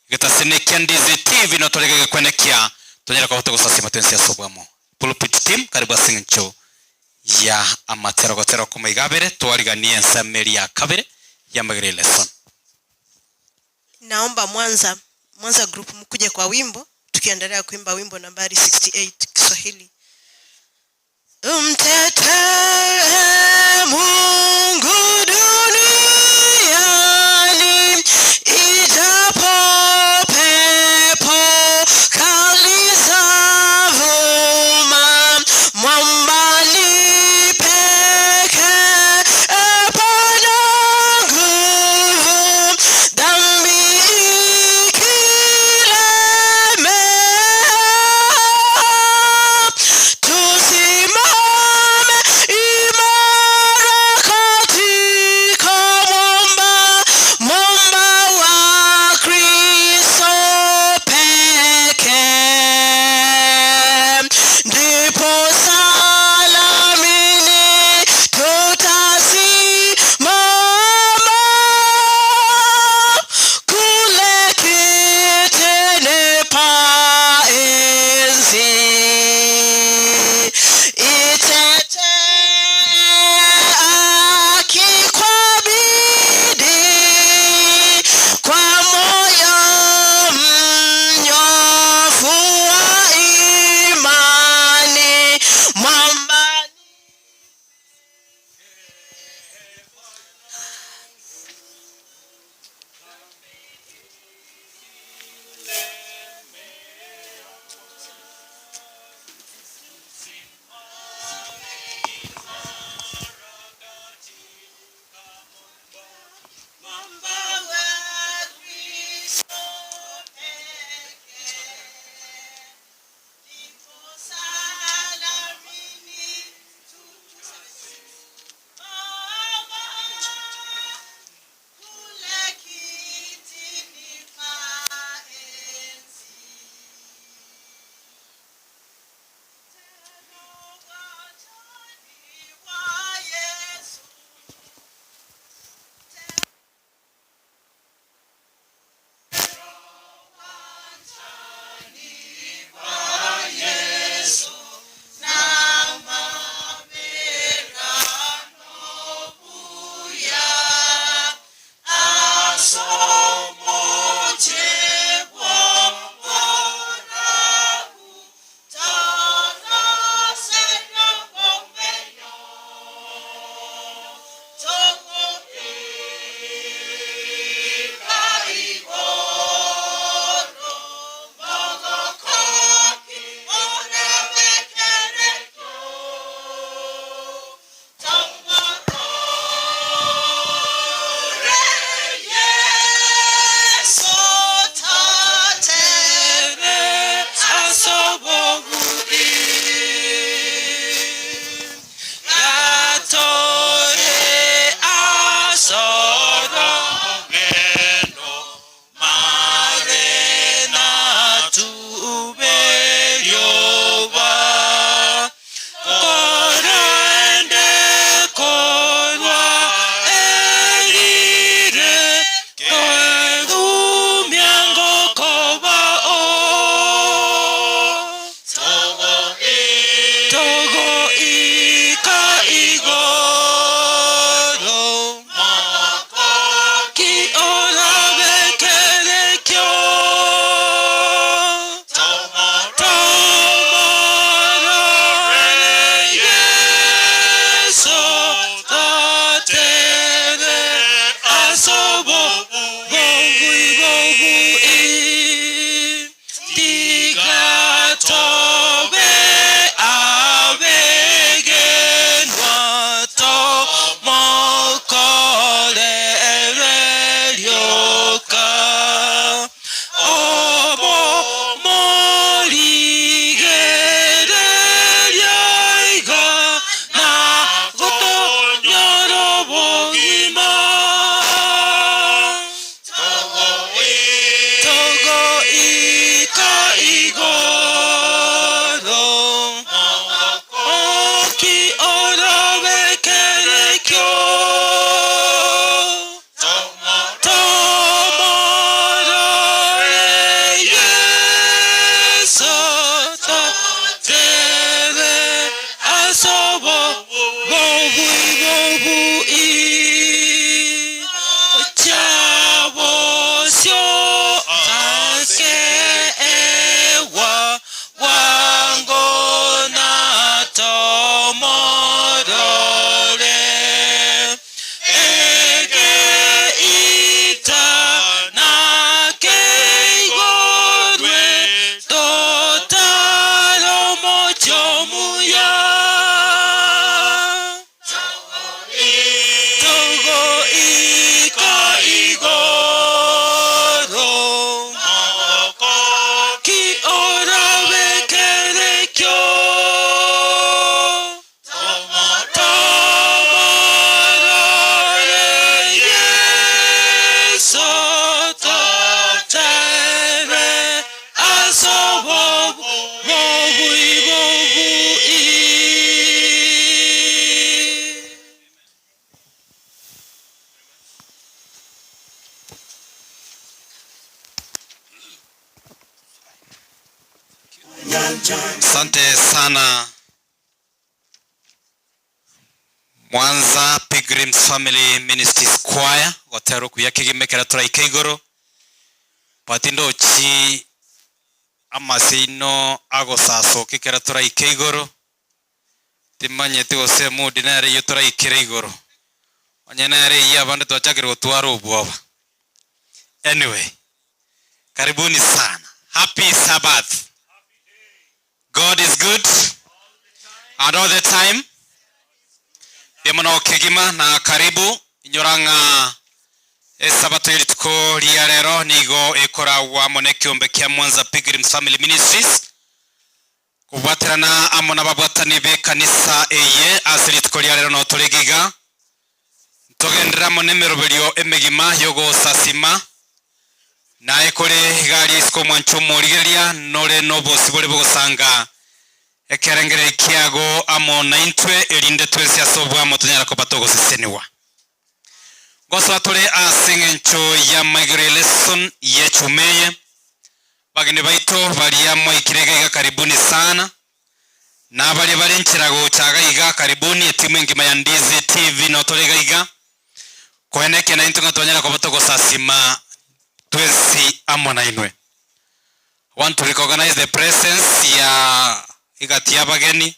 geta senekya ndize TV no torege kwenekia tonyera ko to sasima twese asubwamo. Pulpit team karibu asincho ya amatero gotero kumaigabere tuariganie nsameli ya kabere ya magere lesson. Naomba Mwanza group mkuje kwa wimbo tukiendelea kuimba wimbo nambari 68 Kiswahili. Umtete Mungu duniani ijapo pepo kali mwambali peke epana nguvu dhambi ikilemea tusimame imara kati Asante sana Mwanza Pilgrims Family Ministries Choir gotero kuya kigimekera turaike igoro patindo chi amasino agosaso kikera turaike igoro timanye tigose mudi nare yo turaikire igoro onyenare ya abandi twachakire gutwara ubwoba. Anyway, karibuni sana. Happy Sabbath. God is good and all the time. Demono kegima na karibu inyoranga Sabato yitiko liarero nigo ekora wa monekiombe kya Mwanza Pilgrims Family Ministries kubaterana amona babwatani be kanisa eye asitiko liarero no tolegiga togendera monemero belio emegima yogo sasima na ekole gali isko mwancho morigeria nore nobo sibole bogosanga ekerengere kiago amona intwe elinde twese asobwa motonyara ko batogo seseniwa goso atore asengencho ya Maigere lesson yechumeye bagine baito bali amwe ikirege karibuni sana na bali balenchirago chaga iga karibuni etimu ngima ya Ndizi TV no tolega iga koeneke na intunga tonyara ko batogo sasima twesi amona inwe. Want to recognize the presence ya igatia bageni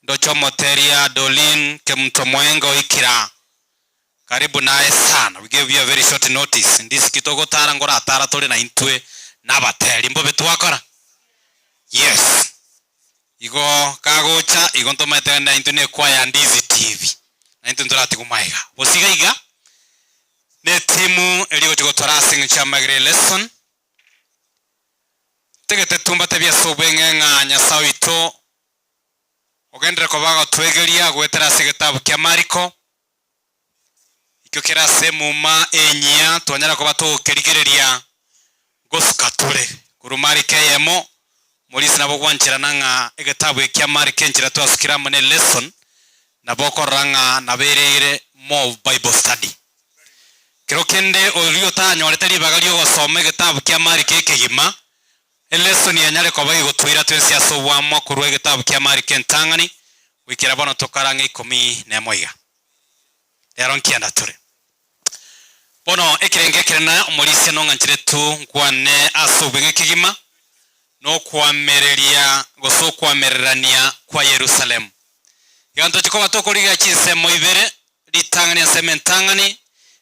Ndocho Moteria Dolin Kemtomwengo ikira karibu nae sana. We gave you a very short notice ndisi kitogo tara ngora atara tole na intwe nabateri mbobe twakora. Yes, igo kagocha igo ntomete na intune kwa ya Ndizi TV na intundura tikumaiga bosiga iga ne timu eligo tigotora singicha Maigere lesson tegete tumba tebya sobenge nga nyasawito ogendere ko baga twegeria gwetera segetabu kya Mariko ikyo kera semu ma enya twanyara ko bato kerigereria gosukatule kurumari kayemo mulisi nabo gwanchira nanga egetabu kya Mariko enchira twasukira mone lesson naboko ranga naberere mo Bible study kirokende olio tanyo leteri bagalio gosome egetabu kya Mariko ekegima lesson yanyare ko bayi gutwira twese asobwa makuru egetabu kya Mariko entangani wikira bono tokaranga 11 yaron kianda tore bono ekirenge kirena umulisi no nganchire tu nkwane asobwe kigima no kwamereria goso kwamererania kwa Yerusalemu yanto chiko batokoriga chisemo ibere litangani sementangani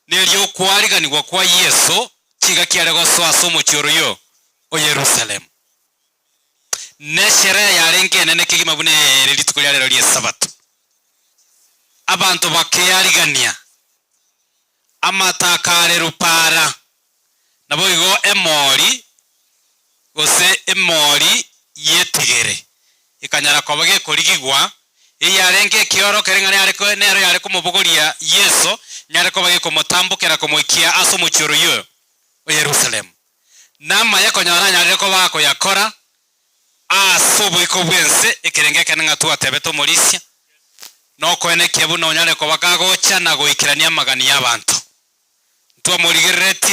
nelyo kwariganirwa kwa Yesu kiga kiare goso asomo cyoroyo o Yerusalemu neshere yarenge nene kigima bune litukolya lero lye Sabato abantu bakeyarigania amatakare rupara nabo igo emori gose emori yetigere ikanyara ko bage korigigwa iyarenge kioro kerengane ariko nero yare ko mubogoria Yesu nyare ko bage ko mutambukera ko moikia aso muchoro yo o Yerusalemu nama yako nyara nyare ko bako yakora asobo iko bwense ekerenge kananga tu atebeto molisia no koene kebu no nyare ko bakagocha na goikirania magani y'abantu ntwa murigereti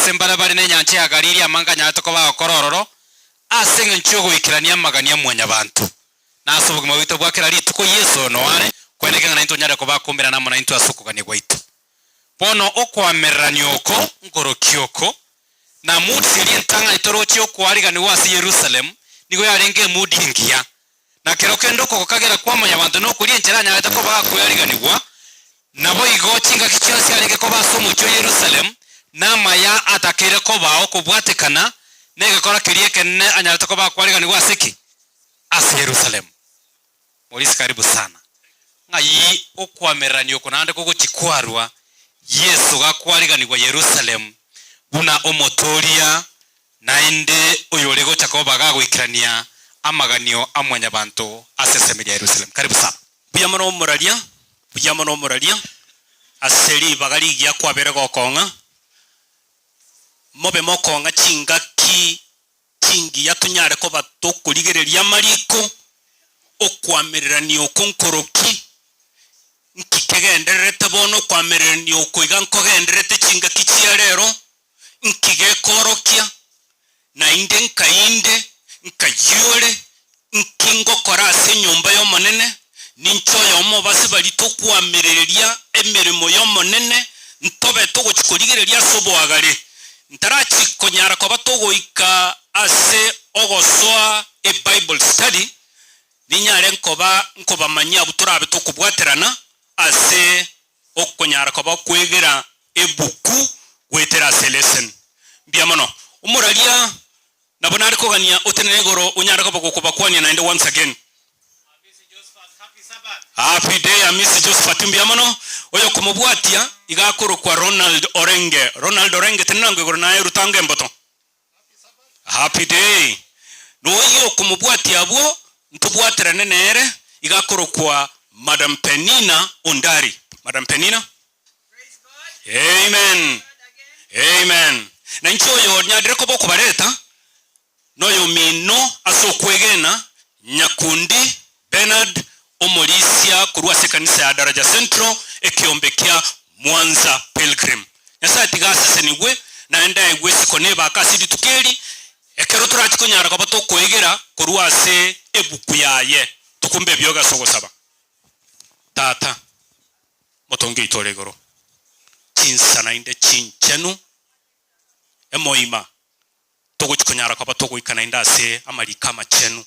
sembara bari ne nyanche ya Galili amanga nyato ko bakorororo asenga nchogo ikirania magani ya mwanya abantu na asobo gimawito bwakera lituko Yesu no wale koene kenga into nyare ko bakumbira namo na into asukugani gwaito bono okwameranioko ngorokioko na mutsi lientanga itorochi okwarigani wasi Yerusalemu nigo yarenge mudingia na kerokendo ko kagera kwa manya bantu no kuri encheranya leta ko baga kuyariganirwa nabo igochinga kichose yarenge ko basomo cyo Yerusalemu na maya atakire ko bawo kubwatekana nege kora kiriye kenne anyaleta ko baga kwariganirwa siki as Yerusalemu mulisi karibu sana ngai okwamerani okonande ko gukikwarwa Yesu gakwariganirwa Yerusalemu buna omotoria nainde oyolego chako baga gwikirania amaganio amwanya bantu asesemira Yerusalemu karibu sana buyamano moralia aseri bagali gya kwabere gokonga mobe mokonga chingaki chingi yatunyare ko batokurigereria Mariko okwamererani okonkoroki nkikegenderete bono kwamererani okoiga nkogenderete chingaki chiarero nkige korokia na inde nkainde nkayore nkingo korase nyumba yo monene nincho yo mobase bali tukwamereria emirimo yo monene ntobe tugochikorigereria sobwagare ntarachi konyara ko batogoika ase ogosoa e Bible study ninyare nkoba manya buturabe tukubwaterana ase okonyara ko bakwegera ebuku gwetera lesson biamono umuralia nabona ariko gania otenegoro unyara ko bakwanya na once again happy day Miss Josephat mbiamono oyo kumubwatia igakoro kwa Ronald Orenge tenango goro naye rutange mboto happy day no kumubwatia abo ntubwatira nenere igakoro kwa Madam Penina Ondari. Madam Penina, praise God. Amen na ncho yo nyadire ko boko bareta no yo mino asokwegena Nyakundi Bernard Omolisia kurwase kanisa ya Daraja Central ekiombekea Mwanza Pilgrim nyasa tigasa senigwe naenda egwe sikoneba akasidi tukeli ekero turachikonyara ko batokwegera kurwase ebuku yaye tukumbe byoga sogosaba tata motonge itoregoro chinsana inde chinchenu emoima togochikonyara ko batogoikana indase amalika machenu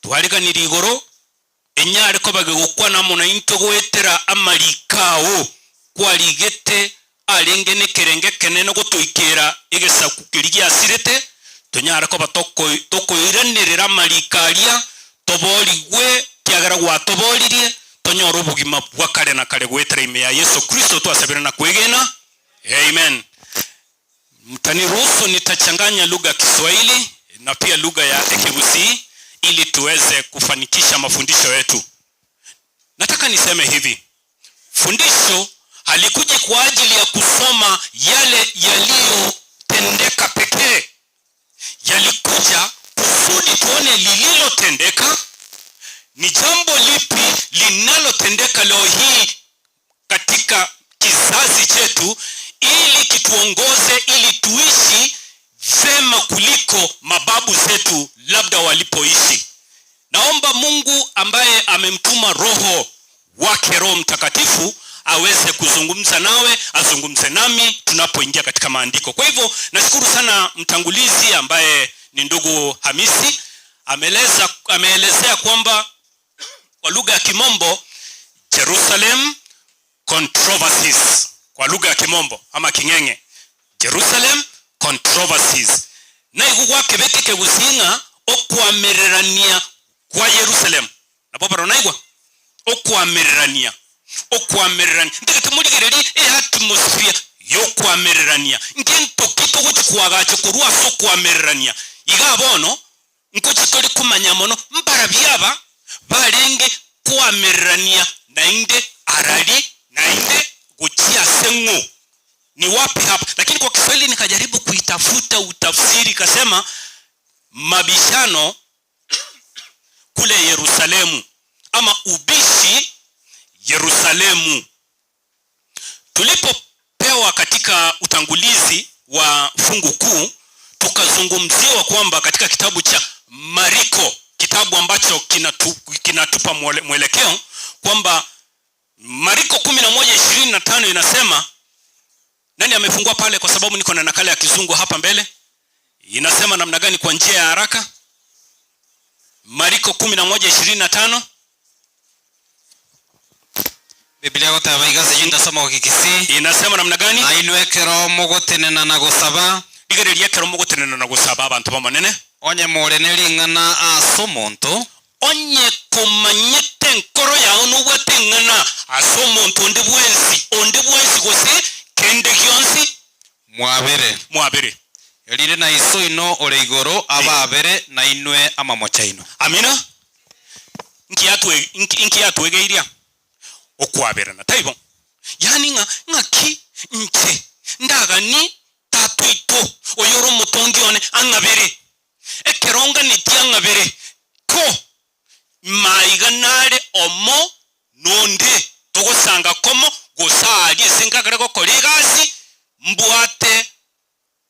twaliga nirigoro enyare ko bagegokwa namona intogwetera amarikao kwaligete alengene kerenge kenene gotoikera egesakukirigia asirete tonyara ko tokoiranirira amarikaria toboligwe tiagara gwa tobolirie tonyoro bugima bwakare na kare gwetera ime ya Yesu Kristo twasabira na kwegena. Amen. Mtaniruhusu nitachanganya lugha Kiswahili na pia lugha ya Kirusi ili tuweze kufanikisha mafundisho yetu. Nataka niseme hivi. Fundisho halikuji kwa ajili ya kusoma yale yaliyotendeka pekee. Yalikuja kusudi tuone lililotendeka ni jambo lipi linalotendeka leo hii katika kizazi chetu ili kituongoze ili tuishi vema kuliko mababu zetu labda walipoishi. Naomba Mungu ambaye amemtuma roho wake Roho Mtakatifu aweze kuzungumza nawe, azungumze nami tunapoingia katika maandiko. Kwa hivyo nashukuru sana mtangulizi ambaye ni ndugu Hamisi ameelezea kwamba kwa lugha ya Kimombo Jerusalem controversies, kwa lugha ya Kimombo ama Kingenge Jerusalem controversies na igugwa kebeke kegusinga okwamererania kwa Jerusalem na baba ronaigwa okwamererania ndikete muligereri atmosphere yokwamererania ngento kito guchikwaga kurwa sokwamererania igabono nkochitori kumanya mono mbara byaba barenge kwamererania nainde arali nainde guchia sengo ni wapi hapa. Lakini kwa Kiswahili nikajaribu kuitafuta utafsiri, kasema mabishano kule Yerusalemu ama ubishi Yerusalemu. Tulipopewa katika utangulizi wa fungu kuu tukazungumziwa kwamba katika kitabu cha Mariko, kitabu ambacho kinatupa mwelekeo kwamba Mariko 11:25 inasema, nani amefungua pale kwa sababu niko na nakala ya Kizungu hapa mbele. Inasema namna gani kwa njia ya haraka? Mariko 11:25. Biblia gota baigaze jinda soma kwa Kikisi. Inasema namna gani? Ainwekero mogotenena na gusaba. Igereria kero mogotenena na gusaba abantu bamanene. Onye moreneri ngana asomonto. Onye kumanyete nkoro ya onubwate ngana asomonto ondibwensi gose kende gyonsi mwabere. Elire na iso ino ore igoro ababere na inwe amamochaino. Amina. Nki atwegeiria okwabera na taibo. Yani ngaki nche ndagani tatuito oyoro mutongi one angabere. Ekeronga nitia ngabere ko maiganare omo nonde togosanga komo gosali singakare ko kolegasi mbwate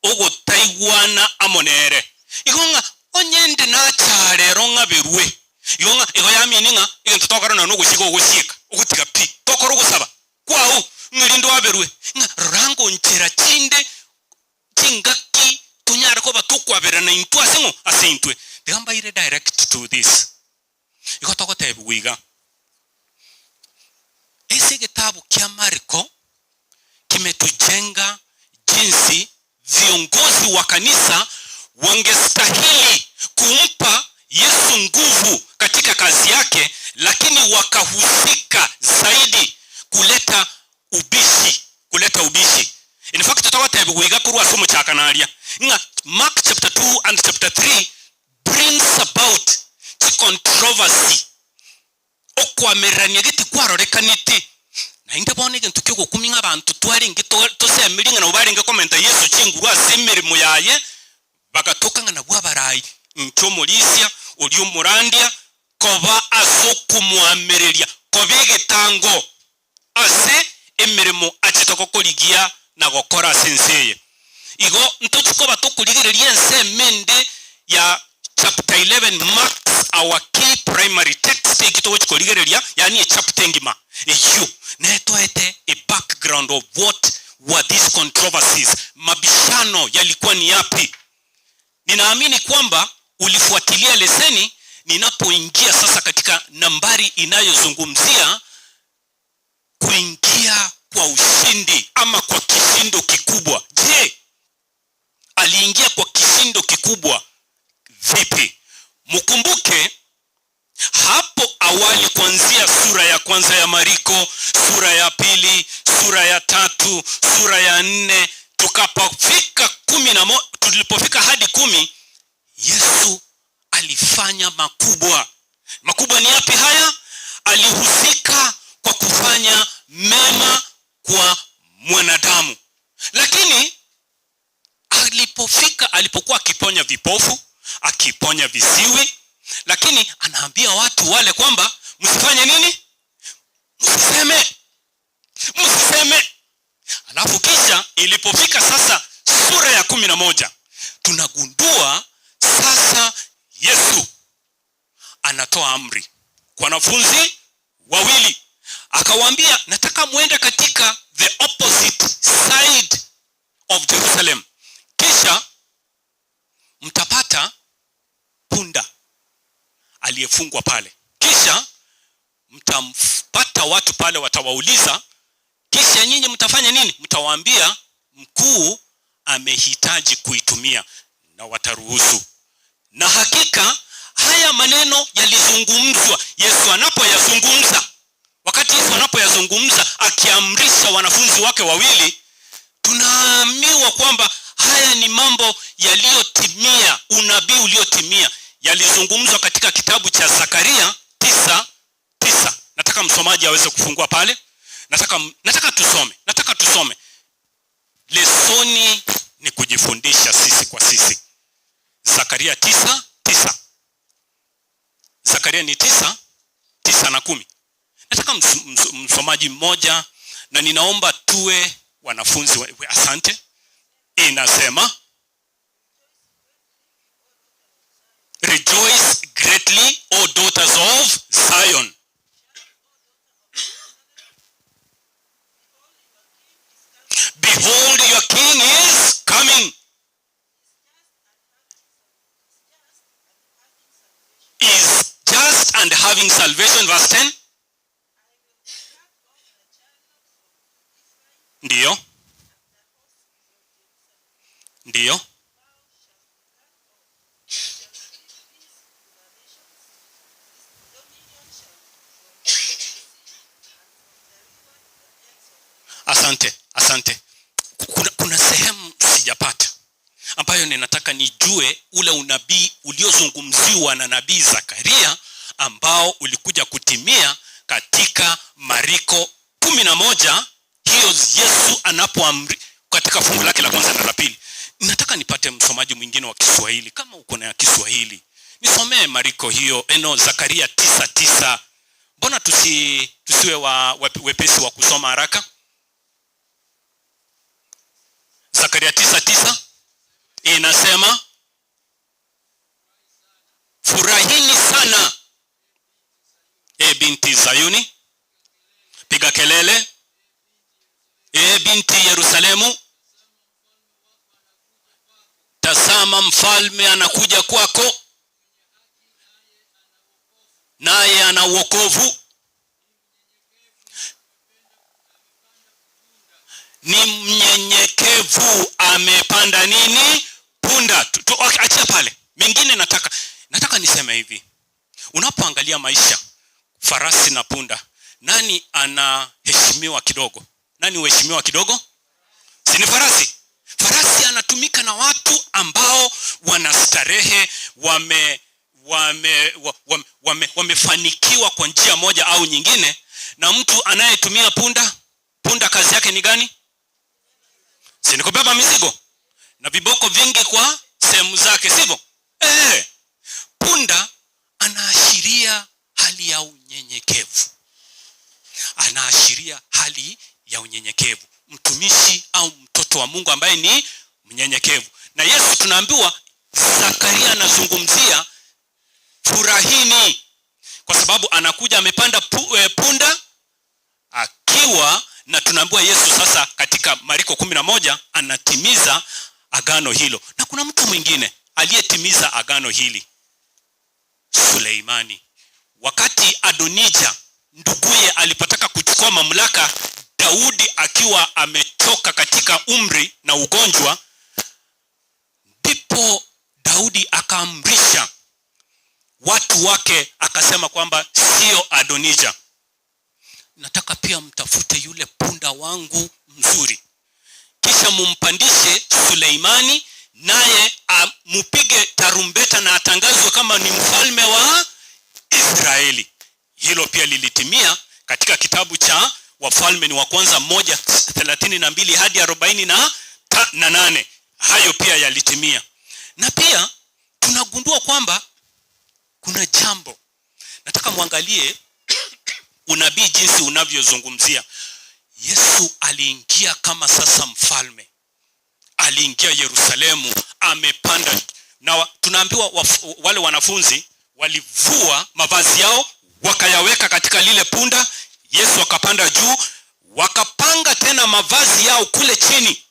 ogotaigwana amonere igonga onyende na charero ngaberwe yonga ego yamininga igento tokorana no gushika ogusika ogutiga pi tokoro gusaba kwao ngirindo waberwe rango nchera chinde chingaki tunyara ko batukwabera na intu asengo asintwe digamba ire direct to this iko tokotebu wiga ese kitabu kia Marko kimetujenga jinsi viongozi wa kanisa wangestahili kumpa Yesu nguvu katika kazi yake, lakini wakahusika zaidi kuleta ubishi. In fact tutawatebuiga kurwa somo cha kanaria nga Mark chapter 2 and chapter 3 brings about the controversy okwamerania giti kwarorekanite na inde bonege ntukyo gukuminga abantu twaringe tosemiringa na baringe komenta Yesu chingurwa semirimo yaye bagatokanga na bwabarayi nchomolisia olio murandia koba asokumwamereria kobege tango ase emirimo achitoko koligia na gokora senseye igo ntochikoba tokuligereria ensemende ya chapter 11 marks our key primary text ikito chikoligereria yani chapter ngima iyo netoete a background of what were these controversies, mabishano yalikuwa ni yapi. Ninaamini kwamba ulifuatilia leseni ninapoingia sasa katika nambari inayozungumzia kuingia kwa ushindi ama kwa kishindo kikubwa. Je, aliingia kwa kishindo kikubwa vipi? Mkumbuke hapo awali kuanzia sura ya kwanza ya Marko, sura ya pili, sura ya tatu, sura ya 4, tukapofika 11, tulipofika hadi 10, Yesu alifanya makubwa. Makubwa ni yapi haya? Alihusika kwa kufanya mema kwa mwanadamu. Lakini alipokuwa akiponya vipofu, akiponya visiwi, lakini anaambia watu wale kwamba msifanye nini? Msiseme. Alafu kisha ilipofika sasa sura ya 11, tunagundua sasa Yesu anatoa amri kwa wanafunzi wawili. Akawaambia, nataka muende katika the opposite side of Jerusalem. Kisha mtapata punda aliyefungwa pale. Kisha mtampata watu pale, watawauliza. Kisha nyinyi mtafanya nini? Mtawaambia mkuu amehitaji kuitumia, na wataruhusu. Na hakika haya maneno yalizungumzwa Yesu anapoyazungumza. Wakati Yesu anapoyazungumza akiamrisha wanafunzi wake wawili, tunaambiwa kwamba haya ni mambo yaliyotimia, unabii uliotimia. Yalizungumzwa katika kitabu cha Zakaria 9:9. Nataka msomaji aweze kufungua pale. Nataka tusome. Lesoni ni kujifundisha sisi kwa sisi. Zakaria 9:9. Zakaria ni 9:9 na 10. Nataka msomaji mmoja, na ninaomba tuwe wanafunzi. Asante. Inasema, rejoice greatly, O daughters of Zion. Behold, your king is coming. Is just and having salvation. Verse 10. Ndiyo. Asante. Kuna sehemu sijapata ambayo ninataka nijue ule unabii uliozungumziwa na nabii Zakaria ambao ulikuja kutimia katika Marko 11. Hiyo Yesu anapoamri katika fungu lake la kwanza na la pili. Nataka nipate msomaji mwingine wa Kiswahili. Kama uko na Kiswahili, nisomee Marko hiyo, Zakaria 9:9. Mbona tusiwe wepesi wa kusoma haraka? Zakaria 9:9 inasema, binti Zayuni, piga kelele. Binti Yerusalemu, tazama mfalme anakuja kwako, naye ana wokovu, ni mnyenyekevu, amepanda nini? Punda. Achia pale. Mengine nataka niseme hivi. Unapoangalia maisha, farasi na punda, nani anaheshimiwa kidogo? Nani uheshimiwa kidogo? Si ni farasi? Farasi anatumika na watu ambao wanastarehe, wamefanikiwa kwa njia moja au nyingine. Na mtu anayetumia punda kazi yake ni gani? Si ni kubeba mizigo na viboko vingi kwa sehemu zake, sivyo? Punda anaashiria hali ya unyenyekevu. Anaashiria hali ya unyenyekevu. Mtumishi au mtoto wa Mungu ambaye ni mnyenyekevu. Na Yesu tunaambiwa, Zakaria anazungumzia furahini, kwa sababu anakuja amepanda punda akiwa, na tunaambiwa Yesu sasa katika Marko 11 anatimiza agano hilo. Na kuna mtu mwingine aliyetimiza agano hili, Suleimani. Wakati Adonija nduguye alipotaka kuchukua mamlaka, Daudi akiwa ametoka katika umri na ugonjwa, ndipo Daudi akaamrisha watu wake, akasema kwamba sio Adonija, nataka pia mtafute yule punda wangu mzuri, kisha mumpandishe Suleimani, naye mupige tarumbeta na atangazwe kama ni mfalme wa Israeli. Hilo pia lilitimia katika kitabu cha Wafalme ni wa kwanza 1:32 hadi 48. Hayo pia yalitimia. Na pia tunagundua kwamba kuna jambo nataka muangalie unabii jinsi unavyozungumzia. Yesu aliingia kama sasa mfalme, aliingia Yerusalemu, amepanda. Na tunaambiwa wale wanafunzi walivua mavazi yao wakayaweka katika lile punda. Yesu akapanda juu, wakapanga tena mavazi yao kule chini.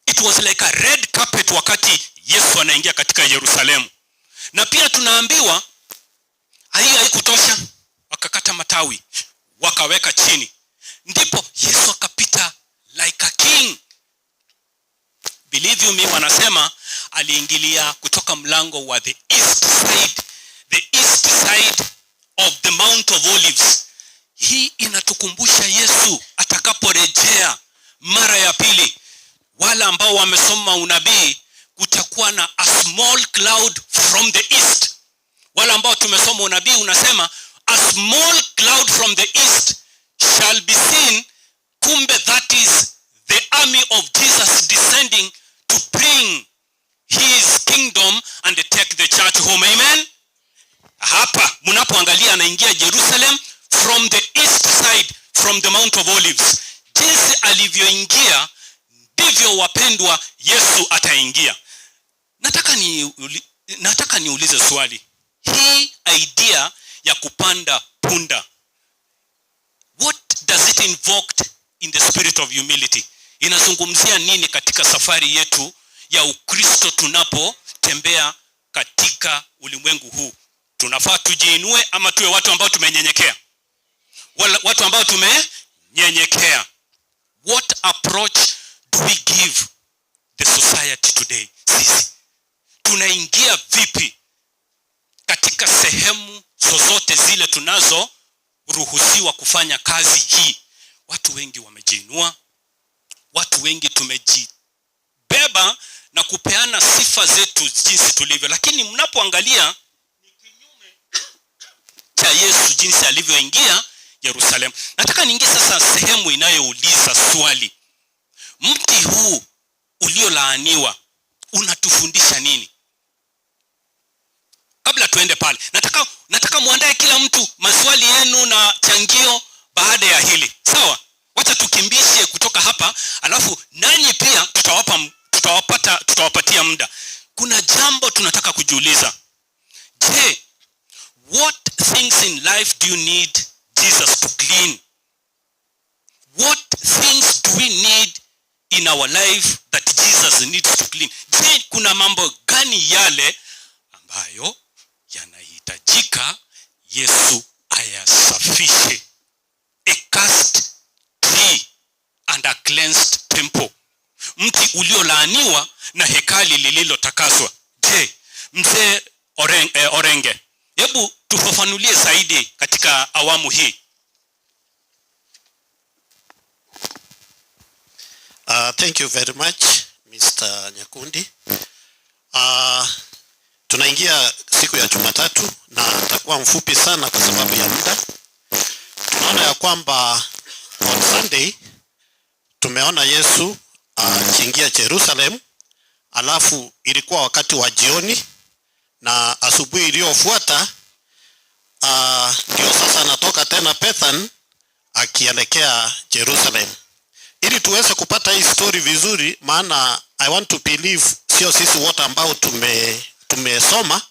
It was like a red carpet wakati Yesu anaingia katika Yerusalemu. Na pia tunaambiwa hiyo haikutosha, wakakata matawi wakaweka chini, ndipo Yesu akapita like a king. Believe you me, wanasema aliingilia kutoka mlango wa the east side of the Mount of Olives. Hii inatukumbusha Yesu atakaporejea mara ya pili. Wale ambao wamesoma unabii, kutakuwa na a small cloud from the east. Wale ambao tumesoma unabii unasema a small cloud from the east shall be seen. Kumbe that is the army of Jesus descending to bring his kingdom and take the church home. Amen. Hapa mnapoangalia anaingia Jerusalem from the east side, from the Mount of Olives. Jinsi alivyoingia ndivyo wapendwa Yesu ataingia. Nataka niulize swali. Hii idea ya kupanda punda, what does it invoke in the spirit of humility? Inazungumzia nini katika safari yetu ya Ukristo tunapotembea katika ulimwengu huu? Tunafaa tujiinue ama tuwe watu ambao tumenyenyekea? Watu ambao tumenyenyekea. What approach do we give the society today? Sisi tunaingia vipi katika sehemu zozote zile tunazo ruhusiwa kufanya kazi hii? Watu wengi wamejiinua, watu wengi tumejibeba na kupeana sifa zetu jinsi tulivyo, lakini mnapoangalia ni kinyume cha Yesu jinsi alivyoingia Yerusalemu. Nataka niingie sasa sehemu inayouliza swali. Mti huu uliolaaniwa unatufundisha nini? Kabla tuende pale, nataka muandae kila mtu maswali yenu na changio baada ya hili. Sawa? Wacha tukimbishe kutoka hapa, alafu nanyi pia tutawapatia muda. Kuna jambo tunataka kujiuliza. Je, what things in life do you need Jesus to clean. What things do we need in our life that Jesus needs to clean? Je, kuna mambo gani yale ambayo yanahitajika Yesu ayasafishe? A cursed tree and a cleansed temple. Mti uliolaaniwa na hekali lililotakaswa. Je, mzee Orenge, hebu tufafanulie zaidi katika awamu hii. Thank you very much, Mr. Nyakundi. Tunaingia siku ya Jumatatu na nitakuwa mfupi sana kwa sababu ya muda. Tunaona ya kwamba on Sunday tumeona Yesu akiingia Jerusalem, alafu ilikuwa wakati wa jioni, na asubuhi iliyofuata ndio sasa anatoka tena Bethany akielekea Jerusalem. Ili tuweze kupata hii story vizuri, maana I want to believe sio sisi wote ambao tumesoma.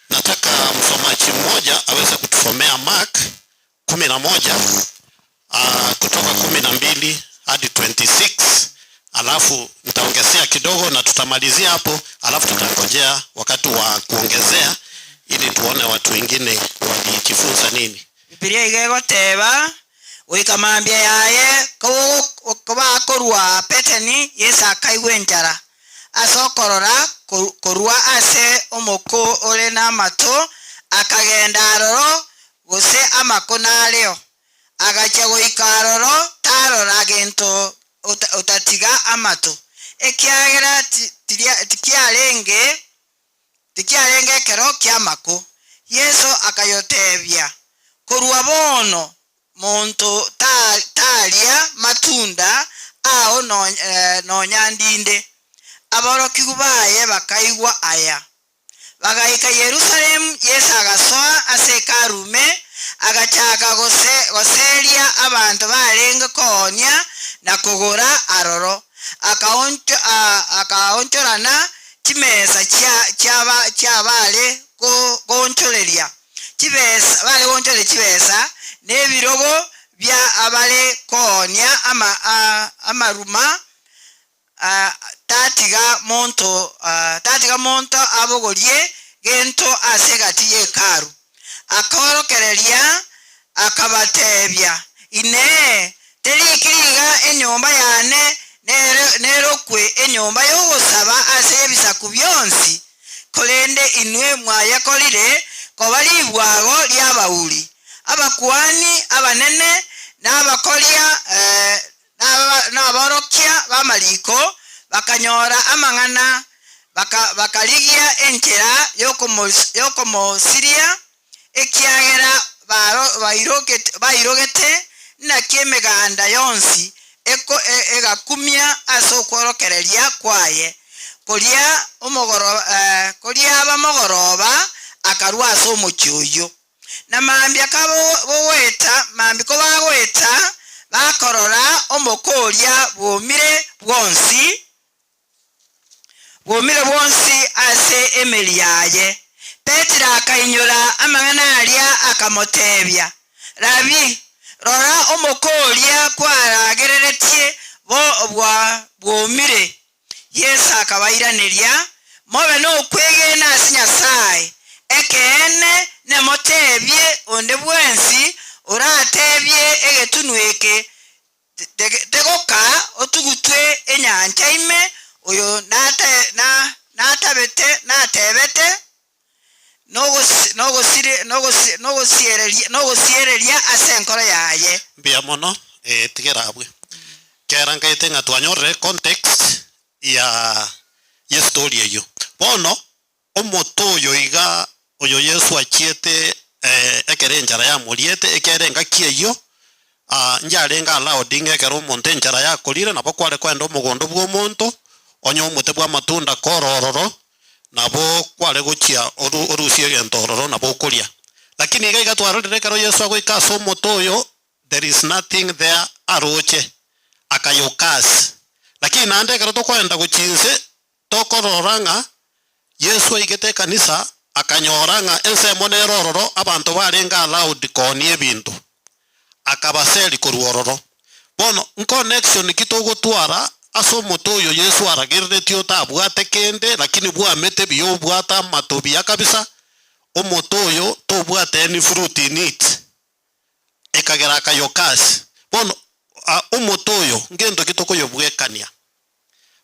Nataka msomaji mmoja aweze kutusomea Mark 11 kutoka 12 hadi 26, alafu nitaongezea kidogo na tutamalizia hapo, alafu tutangojea wakati wa kuongezea ili tuone watu wengine walijifunza nini. Biblia igegoteba wikamambia yaye kuba korwa Bethany Yesu akaigwe njara asokorora korwa ase omoko ole na mato akagenda roro gose amakonareo agacha goikaroro tarora gento utatiga amato ekiagera tikiarenge kero kiamako. Yesu akayotebya korwa bono muntu talia matunda ao no nyandinde. Aboroki gubaye bakaigwa aya bagaika Yerusalemu. Yesu agasoa ase karume agachaka goseria abantu barenga konya na kugura aroro akaonchorana chimesa chabale goncholeria chibesa bale gonchole chibesa nebirogo bya abale konya amaruma tatiga monto abogorie gento asegati yekaru akorokereria akabatebya ine terikiriga enyomba yane nerokwe enyomba yogosaba ase ebisaku byonsi kolende inwe mwayakolire kobalibwago lyabawuli abakuani abanene n'abakolia n'aborokia bamaliko bakanyora amangana bakaligia enchera yokomosiria ekiagera bairogete na kiemeganda yonsi egakumia asokworokereria kwaye kolia abamogoroba akarwa aso omochioyo na mambi akaboweta mambi ko bagweta bakorora omokoria bwomire bwonsi ase emeri yaye. Petero akainyora amang'ana aria akamotebya Rabi rora omokoria kwaragereretie bwomire. Yesu akabairaniria mobe no kwegena ase Nyasaye ekene nemotebye onde bwensi oratebye egetunweke tegoka otugutwe enyanja ime oyo natebete nogosiereria ase enkoro yaye. Mbia mono tigerabwe kerangaite nga twanyorre context ya story eyo bono omotoyo iga oyo Yesu achiete ekere njara ya muriete ekerenga kieyo njarenga alaodinga ekero omonte njara ya kolire nabo kware kwenda omogondo bwo omonto onyo omote bwa matunda korororo nabo kware gochia orusie gentororo nabo koria. Lakini iga igatwarorere ekero Yesu agoika ase omotoyo there is nothing there aroche akayokasi. Lakini nande ekero tokwenda gochinse tokororanga Yesu aigete kanisa akanyoranga ensemo nerororo abantu barenga allowed konie bintu akabaseri koruororo bono connection kitogotwara aso motoyo Yesu aragerete otabwate kende lakini bwamete biyo bwata matobia kabisa omotoyo tobwate ni fruit in it ekagera kayokasi bono omotoyo ngendo kitoko bwekania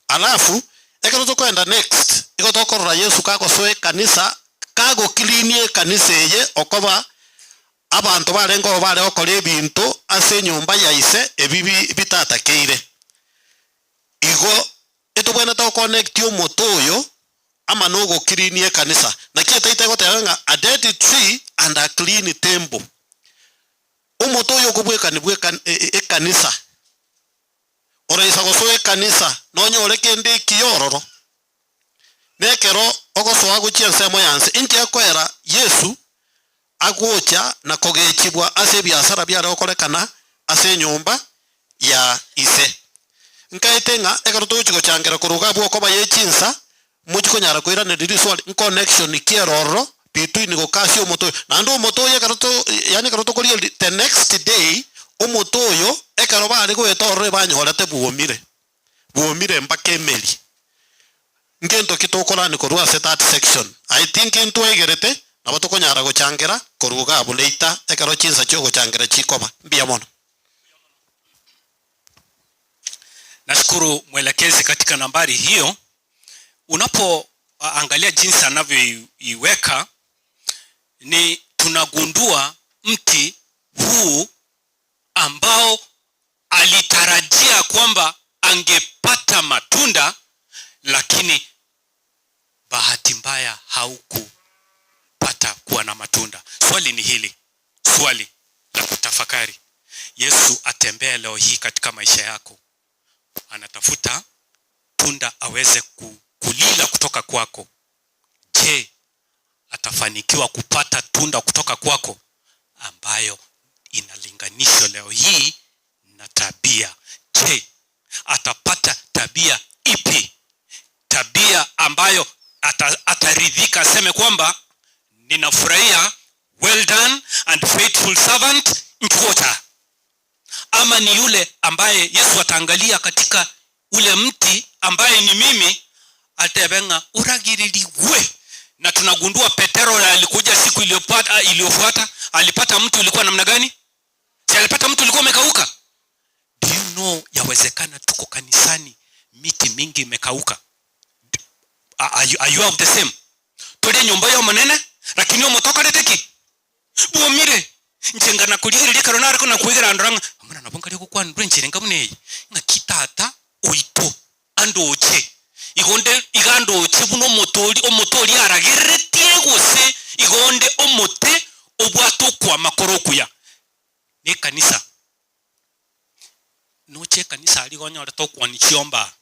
alafu ekero tokwenda next ikotokorora Yesu kagosoe kanisa kago klinie kanisa eye okoba abantu barengo bare okora ebinto ase nyumba yaise ebibi bitatakeire igo etobwena to connect yo motoyo ama nogo klinie kanisa na kietaite gotanga a dead tree and a clean temple omotoyo kubwekani kanisa oraisa gosoe kanisa nonyore kende kiyororo nekero ogosoa guchiensemo yanse inje akwera Yesu agocha na kogechibwa ase biasara byare okorekana ase nyumba ya ise nkaitenga ekero tuchiko changera kuruga bwo koba yechinsa muchiko nyara koira ne diriswali connection kieroro between gokasi omotoyo na ndo omotoyo karoto yani karoto kori the next day omotoyo ekero bari gwetorre banyorete buomire mpaka emeli ngento kitokorani korwa se that section I think into egerete nabatokonyara gochangera koruga buleita ekero chinsa cyo gochangera chikoba mbia mono. Nashukuru mwelekezi katika nambari hiyo. Unapoangalia jinsi anavyoiweka ni tunagundua mti huu ambao alitarajia kwamba angepata matunda lakini bahati mbaya haukupata kuwa na matunda. Swali ni hili, swali la kutafakari. Yesu atembea leo hii katika maisha yako, anatafuta tunda aweze kulila kutoka kwako. Je, atafanikiwa kupata tunda kutoka kwako ambayo inalinganishwa leo hii na tabia? Je, atapata tabia ipi? Tabia ambayo ataridhika aseme kwamba ninafurahia, well done and faithful servant, mtuota? Ama ni yule ambaye Yesu ataangalia katika ule mti ambaye ni mimi, atabenga uragiririwe? Na tunagundua Petero alikuja siku iliyofuata alipata mtu ulikuwa namna gani? Si alipata mtu ulikuwa umekauka? Do you know yawezekana tuko kanisani miti mingi imekauka? Are you of the same? Tole nyumba yo manene lakini omotoka leteki buomire njengana kuligirira karona ariko nakwigera ndoranga amana nabonga liko kwa ndwenchire ngamune ngakitata oito andoche igonde igandoche buno omotori arageretie gose igonde omote obwato kwa makorokuya ne kanisa noche kanisa ali gonyore to kwani chiomba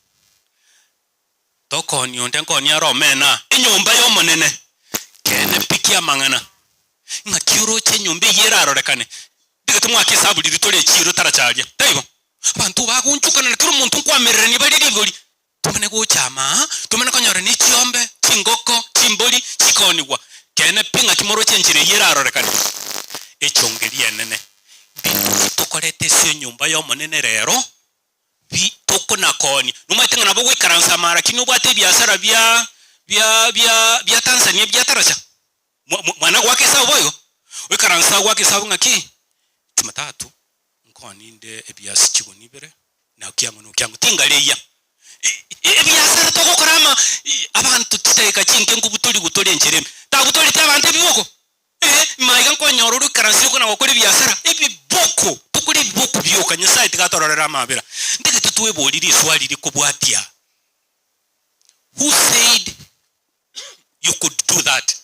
toko ni onde ko ni aromena inyumba yo monene kene pikia mangana ngakiro che nyumba yerarorekane digatumwa kisabu litole chiro tarachaje taibo abantu bagunchukana na kiro muntu kwamerera ni bali liboli tumene go chama tumene konyore ni chiombe chingoko chimboli chikoniwa kene pinga kimoro chenjire yerarorekane echongeria nene bintu tokorete se nyumba yo monene rero bitoko nakoni numaitenga nabo gwikaransa mara kino bwate biasara bya Tanzania bya taracha mwana wake sawa boyo wikaransa wake sawa ngaki timatatu nkoni nde ebiasi chibonibere na kyangu tingaleya ebiasara toko korama abantu tuteka chinke ngubutuli gutoli enchereme tabutoli tabantu biboko maiga nkonyoruru karansi ko na gukora biasara ebiboko tukuri ebiboko byoka nyasaye tigatororera amabera ndege tutuwe boliri swali likubwatia. Who said you could do that?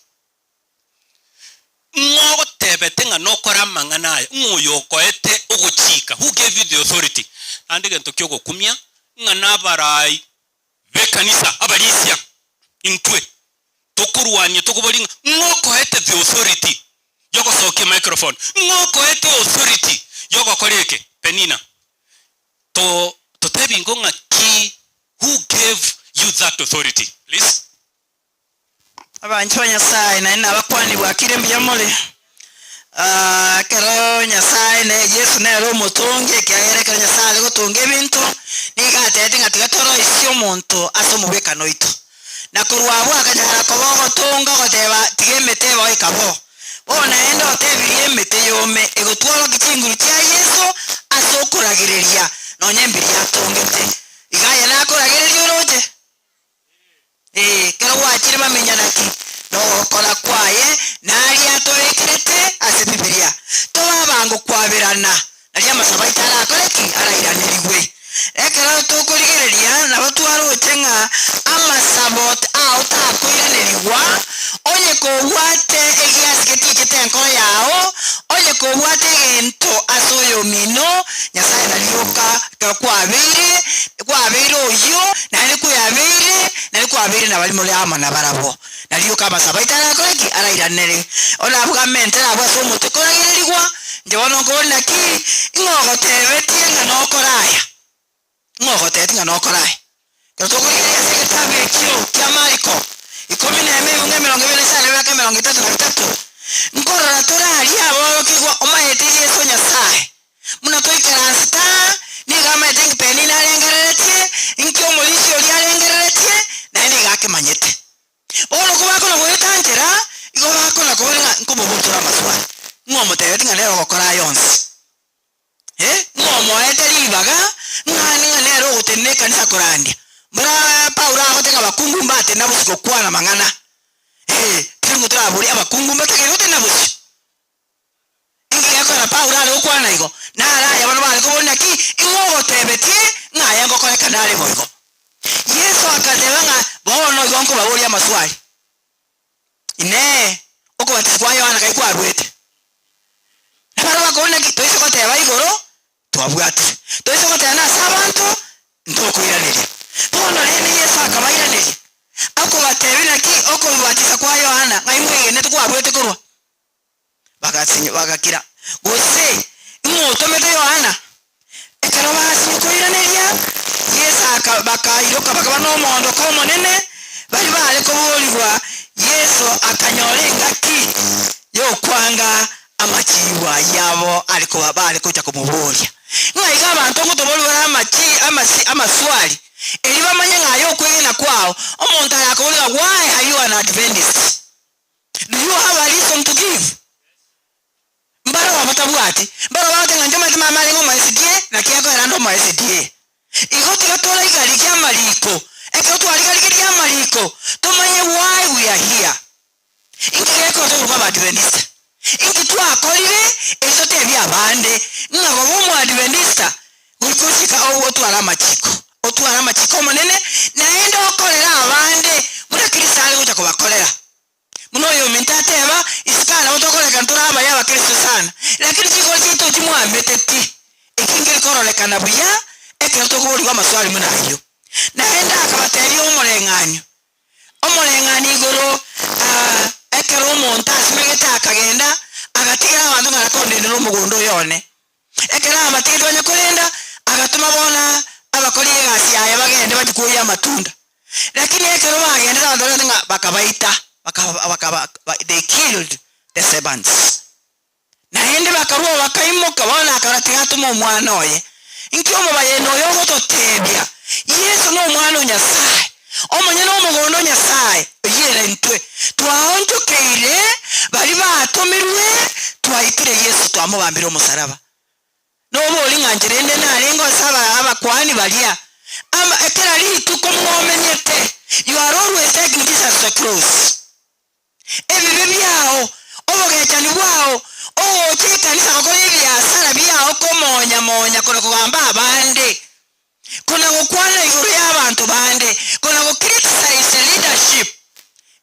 Ngo tebetenga nokora mangana nguyo koete ogochika. Who gave you the authority? Andege ntokyo gokumya ngana barai bekanisa abalisia intwe tokurwanye tokubolinga ngo koete the authority yoko soke microphone ngo koete authority yoko koleke Penina to tebingo ngaki. Who gave you that authority, please? Abanchwa nyasaye na ina bakwani bwa kirembe yamole kero nyasaye ne Yesu ne ro mutunge kiagere kero nyasaye gutunge bintu nigatete ngatiga toro isio muntu asomubeka noito na kurwabo akanyara kobogo tunga goteba tigemete boy kabo bona endo tebirie mete yome egotwaro gikinguru kya Yesu asokuragireria no nyembiri atongete igaya na kuragireria uroje kero wachire bamenya naki no kora kwaye nari atorekirete ase Biblia to abango kwabirana nari amasaba itara akoreki arairanirigwe ekero tukurigereria na batwaro tenga amasabot out akuiranirigwa onye ko wate egiasketi kitenko yao onye ko wate gento asoyo mino nyasaye nalioka kwabiri oyo nali kwabiri na bali muri amana barabo nalioka amasaba itara akoreki arairaniri ona avuga mente abo somo tukoragiririgwa ndibona ngona ki ingogotebetie ngano koraya ngogotete ngano korai katokuligeria sekitabu ekio kya Mariko 10:23 nkorora torari abo kigwa omahete Yesu nyasaye muna toikaransta niga mahete ngipeni na rengereretie nkyo molisio lia rengereretie na ni gake manyete ono kubako na goetanjera igo bako na korenga nkobobutura maswali ngomotete ngane gokora yonse ngomo etelibaga ngani nero utene kanisa Korandi mbara Paulo agotenga bakungu mbate na busiko kwana mangana kingu turaburi abakungu mbate kerote na busi ingi yako na Paulo ari ukwana igo na ara yabano bali kubona ki ingogo tebetie ngaya ngokore kanale boigo Yesu akatebanga bono igo nko baburi amaswali ine uko batiswa Yohana kaikwa arwete nabaro bakona ki toise koteba igoro twabwate toise kotena sabantu ntokuiranire bono rene Yesu akabayiranire ako batebina ki oko batisa kwa Yohana ngaimwe ne twabwete kurwa bagakira gose imotomete Yohana ekero basi kuiraniria Yesu akabakairoka bakabano mondo ko monene bali bale ko bolirwa Yesu akanyolenga ki yo kwanga amachiwa yabo aliko babale kucha kumubolia ngaiga abantu ngotobolwa amaswali eli bamanye ngayo kwena kwao omuntu ayakobolwa why are you an Adventist, do you have a reason to give mbaro wabatabwati mbaro batenga njoma tima malengo maSDA na kiako erando maSDA igoti gatola igali kya Mariko ekoto aligali kya Mariko tumanye why we are here ingeko to kwa Adventist ingi twakolire esote bya bande ngabo bomu Adventista gukusika owo otwala amachiko monene naenda okolera abande muri Kristo kuja kubakolera muno yo mentateba isikala otokoleka nturaba yaba Kristo sana lakini chiko chito chimwameteti ekingere korolekana buya ekero kubuliwa amaswali munayo naenda akabateri omulengani igoro ekero omuntu asimegeta akagenda agatira abantu ngarakondenera omugondo yone ekero amatiri banyakolenda agatuma bona abakoliye gasi aya bagende batikuya amatunda lakini ekero bagenda abantu nga bakabaita they killed the servants naende bakaruwa bakaimoka bona akaratiga tuma omwana oye nkyo mubayeno yogo totebya Yesu no mwana Nyasaye omonye no mugondo Nyasaye yere ntwe twaonjokeire bali batomirwe twaitire Yesu twamubambira omusaraba no boli nganjirende nalengo saba abakwani balia ama ekera litu komuomenyete you are always taking Jesus to the cross ebibe byao obogechani bwao ochikanisa kokole byasara byao komonya kono kugamba abande kuna gukwana iguru y'abantu bande kuna go criticize leadership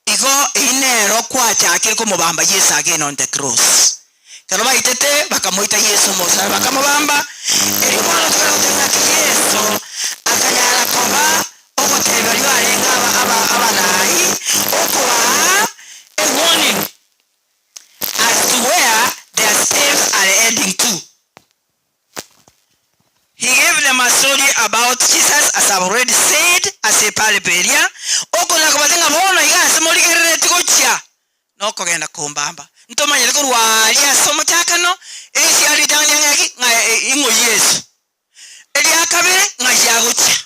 igo inero kwacha ko mubamba Yesu again on the cross kano baitete bakamuita Yesu mosa bakamubamba eri mwana tukarotenga Yesu akanyara koba okoteba lyalenga abanayi okuba a warning as to where their steps are ending to. He gave them a story about Jesus, as I've already said, as a parable. Okona kubatenga bono igase muri gerere tikocha no kogenda kumbamba ntomanyire ko rwaria somo chakano esi ali dani ngaki ingo Yesu eli akabere ngayagucha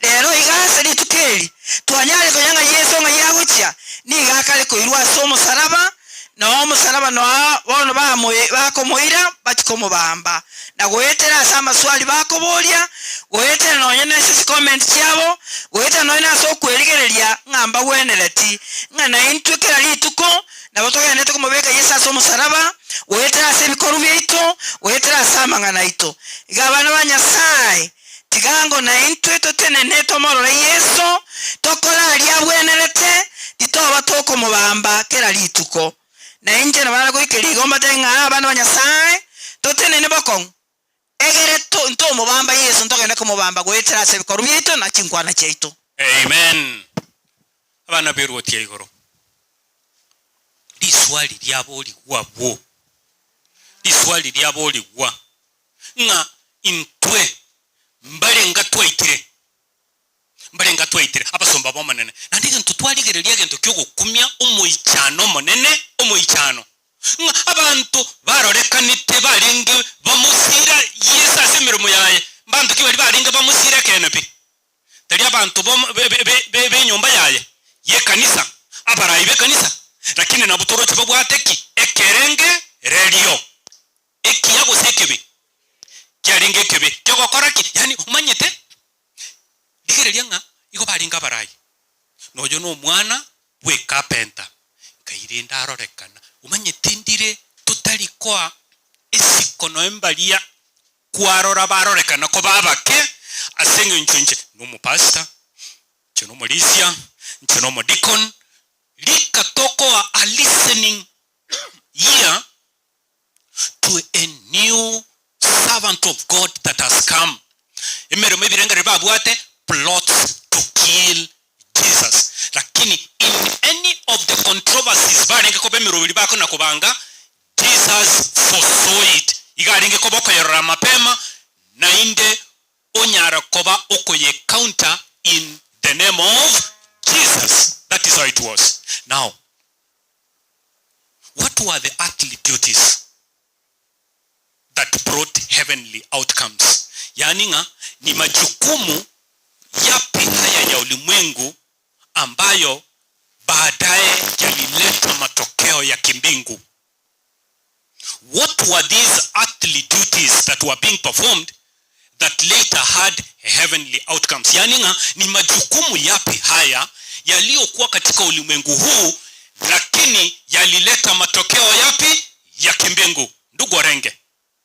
lero igase litukeli twanyale ko yanga Yesu ngayagucha ni gakale ko irwa somo saraba no musaraba no bono bakomoira batikomubamba na goetera sama swali bakobolia goetera no nyene sisi comment cyabo goetera no nyene so kweligereria ngamba weneleti ngana intwekera lituko na botoka nete kumubeka Yesu aso musaraba goetera se bikoru byeito goetera sama ngana ito igabana banyasai tigango na intweto tenene tomoro Yesu tokola lya wenelete ditoba toko mubamba kera lituko na inje na bana goikeli gomba tenga abana banyasai totenene bokong egere to nto mubamba Yesu ntogenda kumubamba goetera se bikoru byeito na chinkwana cheito. Amen. Abana beru otie igoro diswali lyaboli gwabo diswali lyaboli gwa nga intwe mbalenga twaitire abasomba bomanene nandike ntutwaligereria gento kyogukumya omoichano monene omoichano nga abantu barorekanite balenge bamusira Yesu asemirimo yaye bantu kibali balenge bamusira kenepi tali abantu be nyumba yaye ye kanisa abarayi be kanisa lakini na butoro chibo bwateki ekerenge radio ekiyago sekebe kyalenge kebe kyogokoraki yani umanyete digereria nga iko balinga barayi nojo no mwana we carpenter kairenda arorekana umanyete ndire tutali kwa esikono embalia kwarora barorekana ko babake asenge nchunje no mupasta chono molisia chono modicon likatoko a listening ear to a new servant of God that has come. Emero mebirenga babwate plots to kill Jesus. Lakini in any of the controversies barenge ko bemero bako na kubanga Jesus foresaw it. Igarenge ko boko yorora mapema na inde onyara koba okoye counter in the name of Jesus. That is how it was. Now, what were the earthly duties that brought heavenly outcomes? Yaninga ni majukumu yapi haya ya ulimwengu ambayo baadaye yalileta matokeo ya kimbingu? What were these earthly duties that were being performed that later had heavenly outcomes? Yaninga ni majukumu yapi haya yaliyokuwa katika ulimwengu huu lakini yalileta matokeo yapi ya kimbingu? Ndugu Orenge,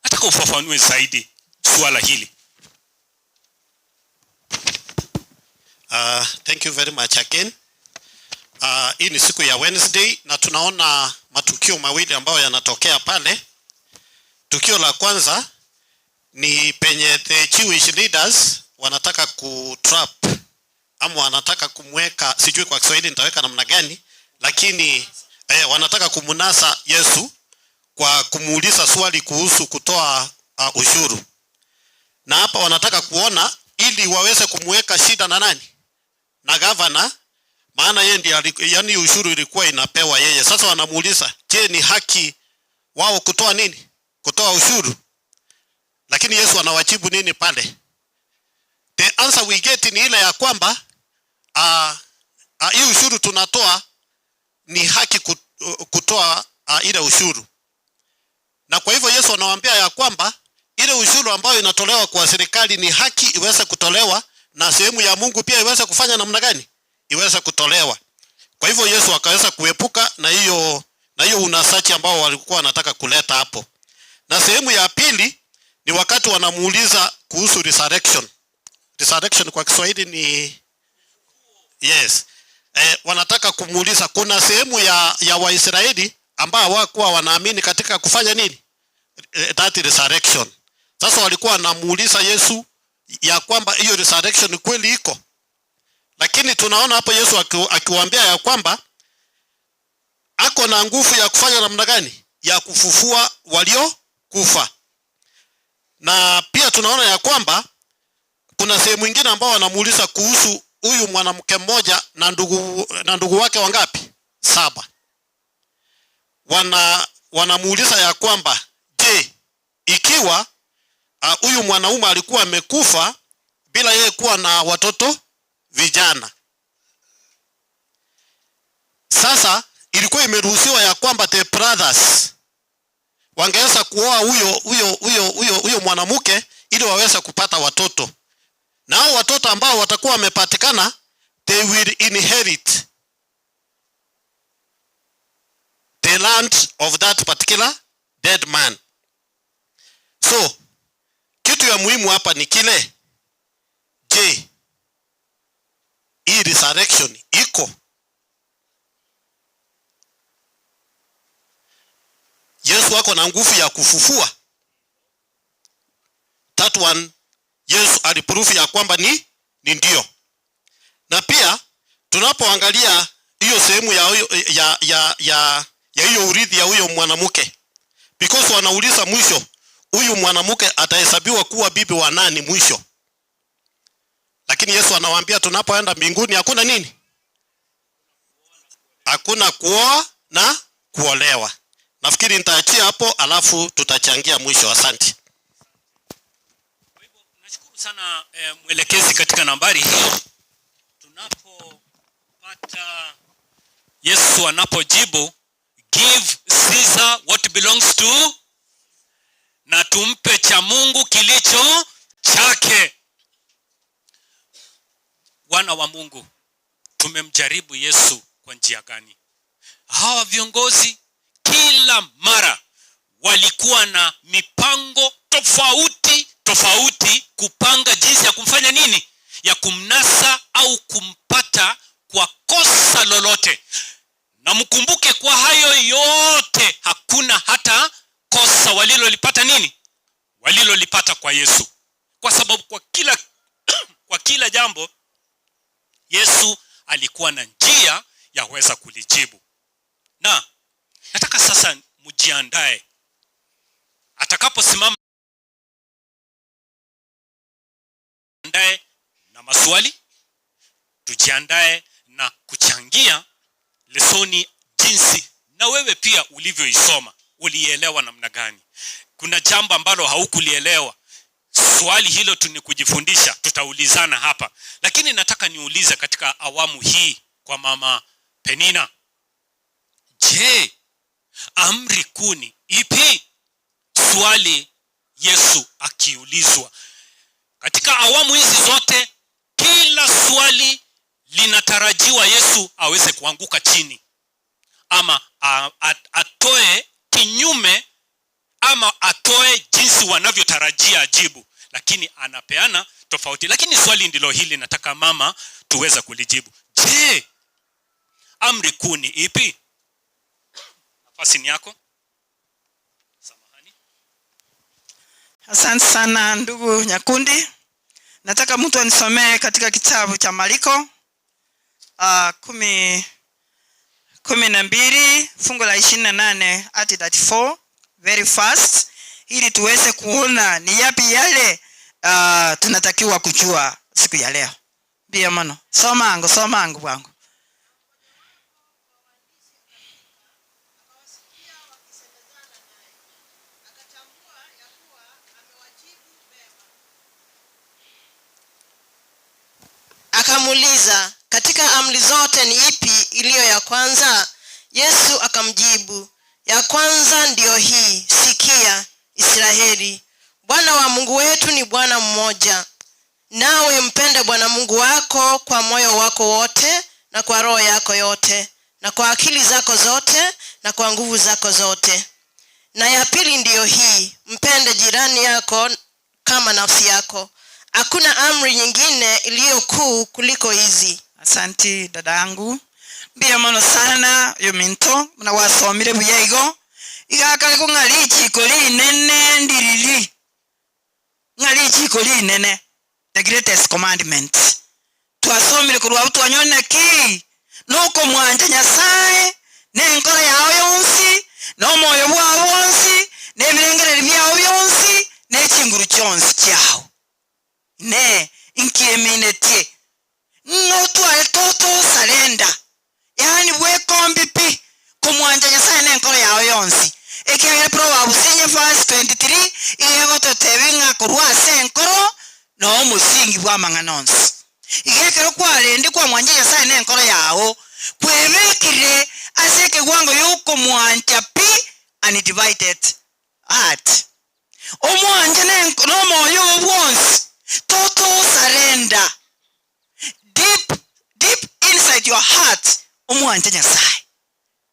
nataka ufafanue zaidi swala hili. Thank you very much again. Hii ni siku ya Wednesday na tunaona matukio mawili ambayo yanatokea pale. Tukio la kwanza ni penye the Jewish leaders wanataka kutrap ama wanataka kumweka, sijui kwa Kiswahili nitaweka namna gani, lakini wanataka kumunasa Yesu kwa kumuuliza swali kuhusu kutoa ushuru. Na hapa wanataka kuona ili waweze kumweka shida na nani? Na governor, maana yeye ndiye yani ushuru ilikuwa inapewa yeye. Sasa wanamuuliza, je, ni haki wao kutoa nini? Kutoa ushuru? Lakini Yesu anawajibu nini pale? The answer we get ni ile ya kwamba hii ushuru tunatoa ni haki kutoa ile ushuru. Na kwa hivyo Yesu anawaambia ya kwamba ile ushuru ambayo inatolewa kwa serikali ni haki iweze kutolewa, na sehemu ya Mungu pia iweze kufanya namna gani? Iweze kutolewa. Kwa hivyo Yesu akaweza kuepuka na hiyo unasachi ambao walikuwa wanataka kuleta hapo. Na sehemu ya pili ni wakati wanamuuliza kuhusu resurrection. Resurrection kwa Kiswahili ni yes. Wanataka kumuuliza, kuna sehemu ya Waisraeli ambao hawakuwa wanaamini katika kufanya nini? That resurrection. Sasa walikuwa wanamuuliza Yesu ya kwamba hiyo resurrection kweli iko. Lakini tunaona hapo Yesu akiwaambia ya kwamba ako na nguvu ya kufanya namna gani? Ya kufufua walio kufa. Na pia tunaona ya kwamba kuna sehemu nyingine ambao wanamuuliza kuhusu huyu mwanamke mmoja na ndugu wake wangapi? 7. wanamuuliza ya kwamba, je, ikiwa huyu mwanaume alikuwa amekufa bila yeye kuwa na watoto vijana, sasa ilikuwa imeruhusiwa ya kwamba the brothers wangeweza kuoa huyo mwanamke ili waweze kupata watoto, na hao watoto ambao watakuwa wamepatikana, they will inherit the land of that particular dead man. So kitu ya muhimu hapa ni kile, je, hii resurrection iko? Yesu wako na nguvu ya kufufua? That one, Yesu aliprove ya kwamba ni ndio. Na pia tunapoangalia hiyo sehemu ya hiyo urithi ya huyo mwanamke, because wanauliza mwisho, huyu mwanamke atahesabiwa kuwa bibi wa nani mwisho? Lakini Yesu anawaambia tunapoenda mbinguni hakuna nini? Hakuna kuoa na kuolewa. Nafikiri nitaachia hapo, alafu tutachangia mwisho. Asante. Nashukuru sana mwelekezi katika nambari hiyo. Tunapopata Yesu anapojibu give Caesar what belongs to, na tumpe cha Mungu kilicho chake. Wana wa Mungu, tumemjaribu Yesu kwa njia gani? Hawa viongozi kila mara walikuwa na mipango tofauti kupanga jinsi ya kumfanya nini, ya kumnasa au kumpata kwa kosa lolote. Na mkumbuke kwa hayo yote hakuna hata kosa walilolipata nini, walilolipata kwa Yesu, kwa sababu kwa kila jambo Yesu alikuwa na njia ya kuweza kulijibu. Na nataka sasa mjiandae atakaposimama na maswali, tujiandae na kuchangia lesoni jinsi na wewe pia ulivyoisoma, ulielewa namna gani. Kuna jambo ambalo haukulielewa, swali hilo tunikujifundisha, tutaulizana hapa. Lakini nataka niulize katika awamu hii kwa Mama Penina, je, amri kuu ni ipi? Swali Yesu akiulizwa katika awamu hizi zote, kila swali linatarajiwa Yesu aweze kuanguka chini, ama atoe kinyume, ama atoe jinsi wanavyotarajia ajibu, lakini anapeana tofauti. Lakini swali ndilo hili, nataka mama tuweza kulijibu. Je, amri kuu ni ipi? Nafasi ni yako. Samahani. Asante sana ndugu Nyakundi. Nataka mtu anisomee katika kitabu cha Marko 12 fungu la 28 hadi 34 very fast, ili tuweze kuona ni yapi yale tunatakiwa kujua siku ya leo. Bia mano, somangu wangu. Akamuuliza, katika amri zote ni ipi iliyo ya kwanza? Yesu akamjibu, ya kwanza ndiyo hii, sikia Israeli, Bwana wa Mungu wetu ni Bwana mmoja. Nawe mpende Bwana Mungu wako kwa moyo wako wote, na kwa roho yako yote, na kwa akili zako zote, na kwa nguvu zako zote. Na ya pili ndiyo hii, mpende jirani yako kama nafsi yako. Hakuna amri nyingine iliyo kuu kuliko hizi. Asante dada yangu. Bia mano sana yominto mna wasomire buyego. Igakale ko ngalichi koli nene ndirili. Ngalichi koli nene. The greatest commandment. Twasomire ku rwabu twanyone ki. Nuko mwanje Nyasaye n'enkora yawe yonsi, n'omwoyo bwawe wonsi, n'ebirengere byawe byonsi, n'ekinguru kyonsi kyawe. Ne inkieminete no twa toto salenda, yani bwe kombipi kumwanja Nyasaye n'enkoro yawe yonsi ekiagere Proverbs 23 igego totebenga kurwa senkoro no musingi bwa manganonsi igekero kwalendi kwa mwanja Nyasaye n'enkoro yawo kwebekire aseke gwango yuko mwanja pi undivided heart omwanja n'enkoro moyo wonsi total surrender deep inside your heart omwanja Nyasaye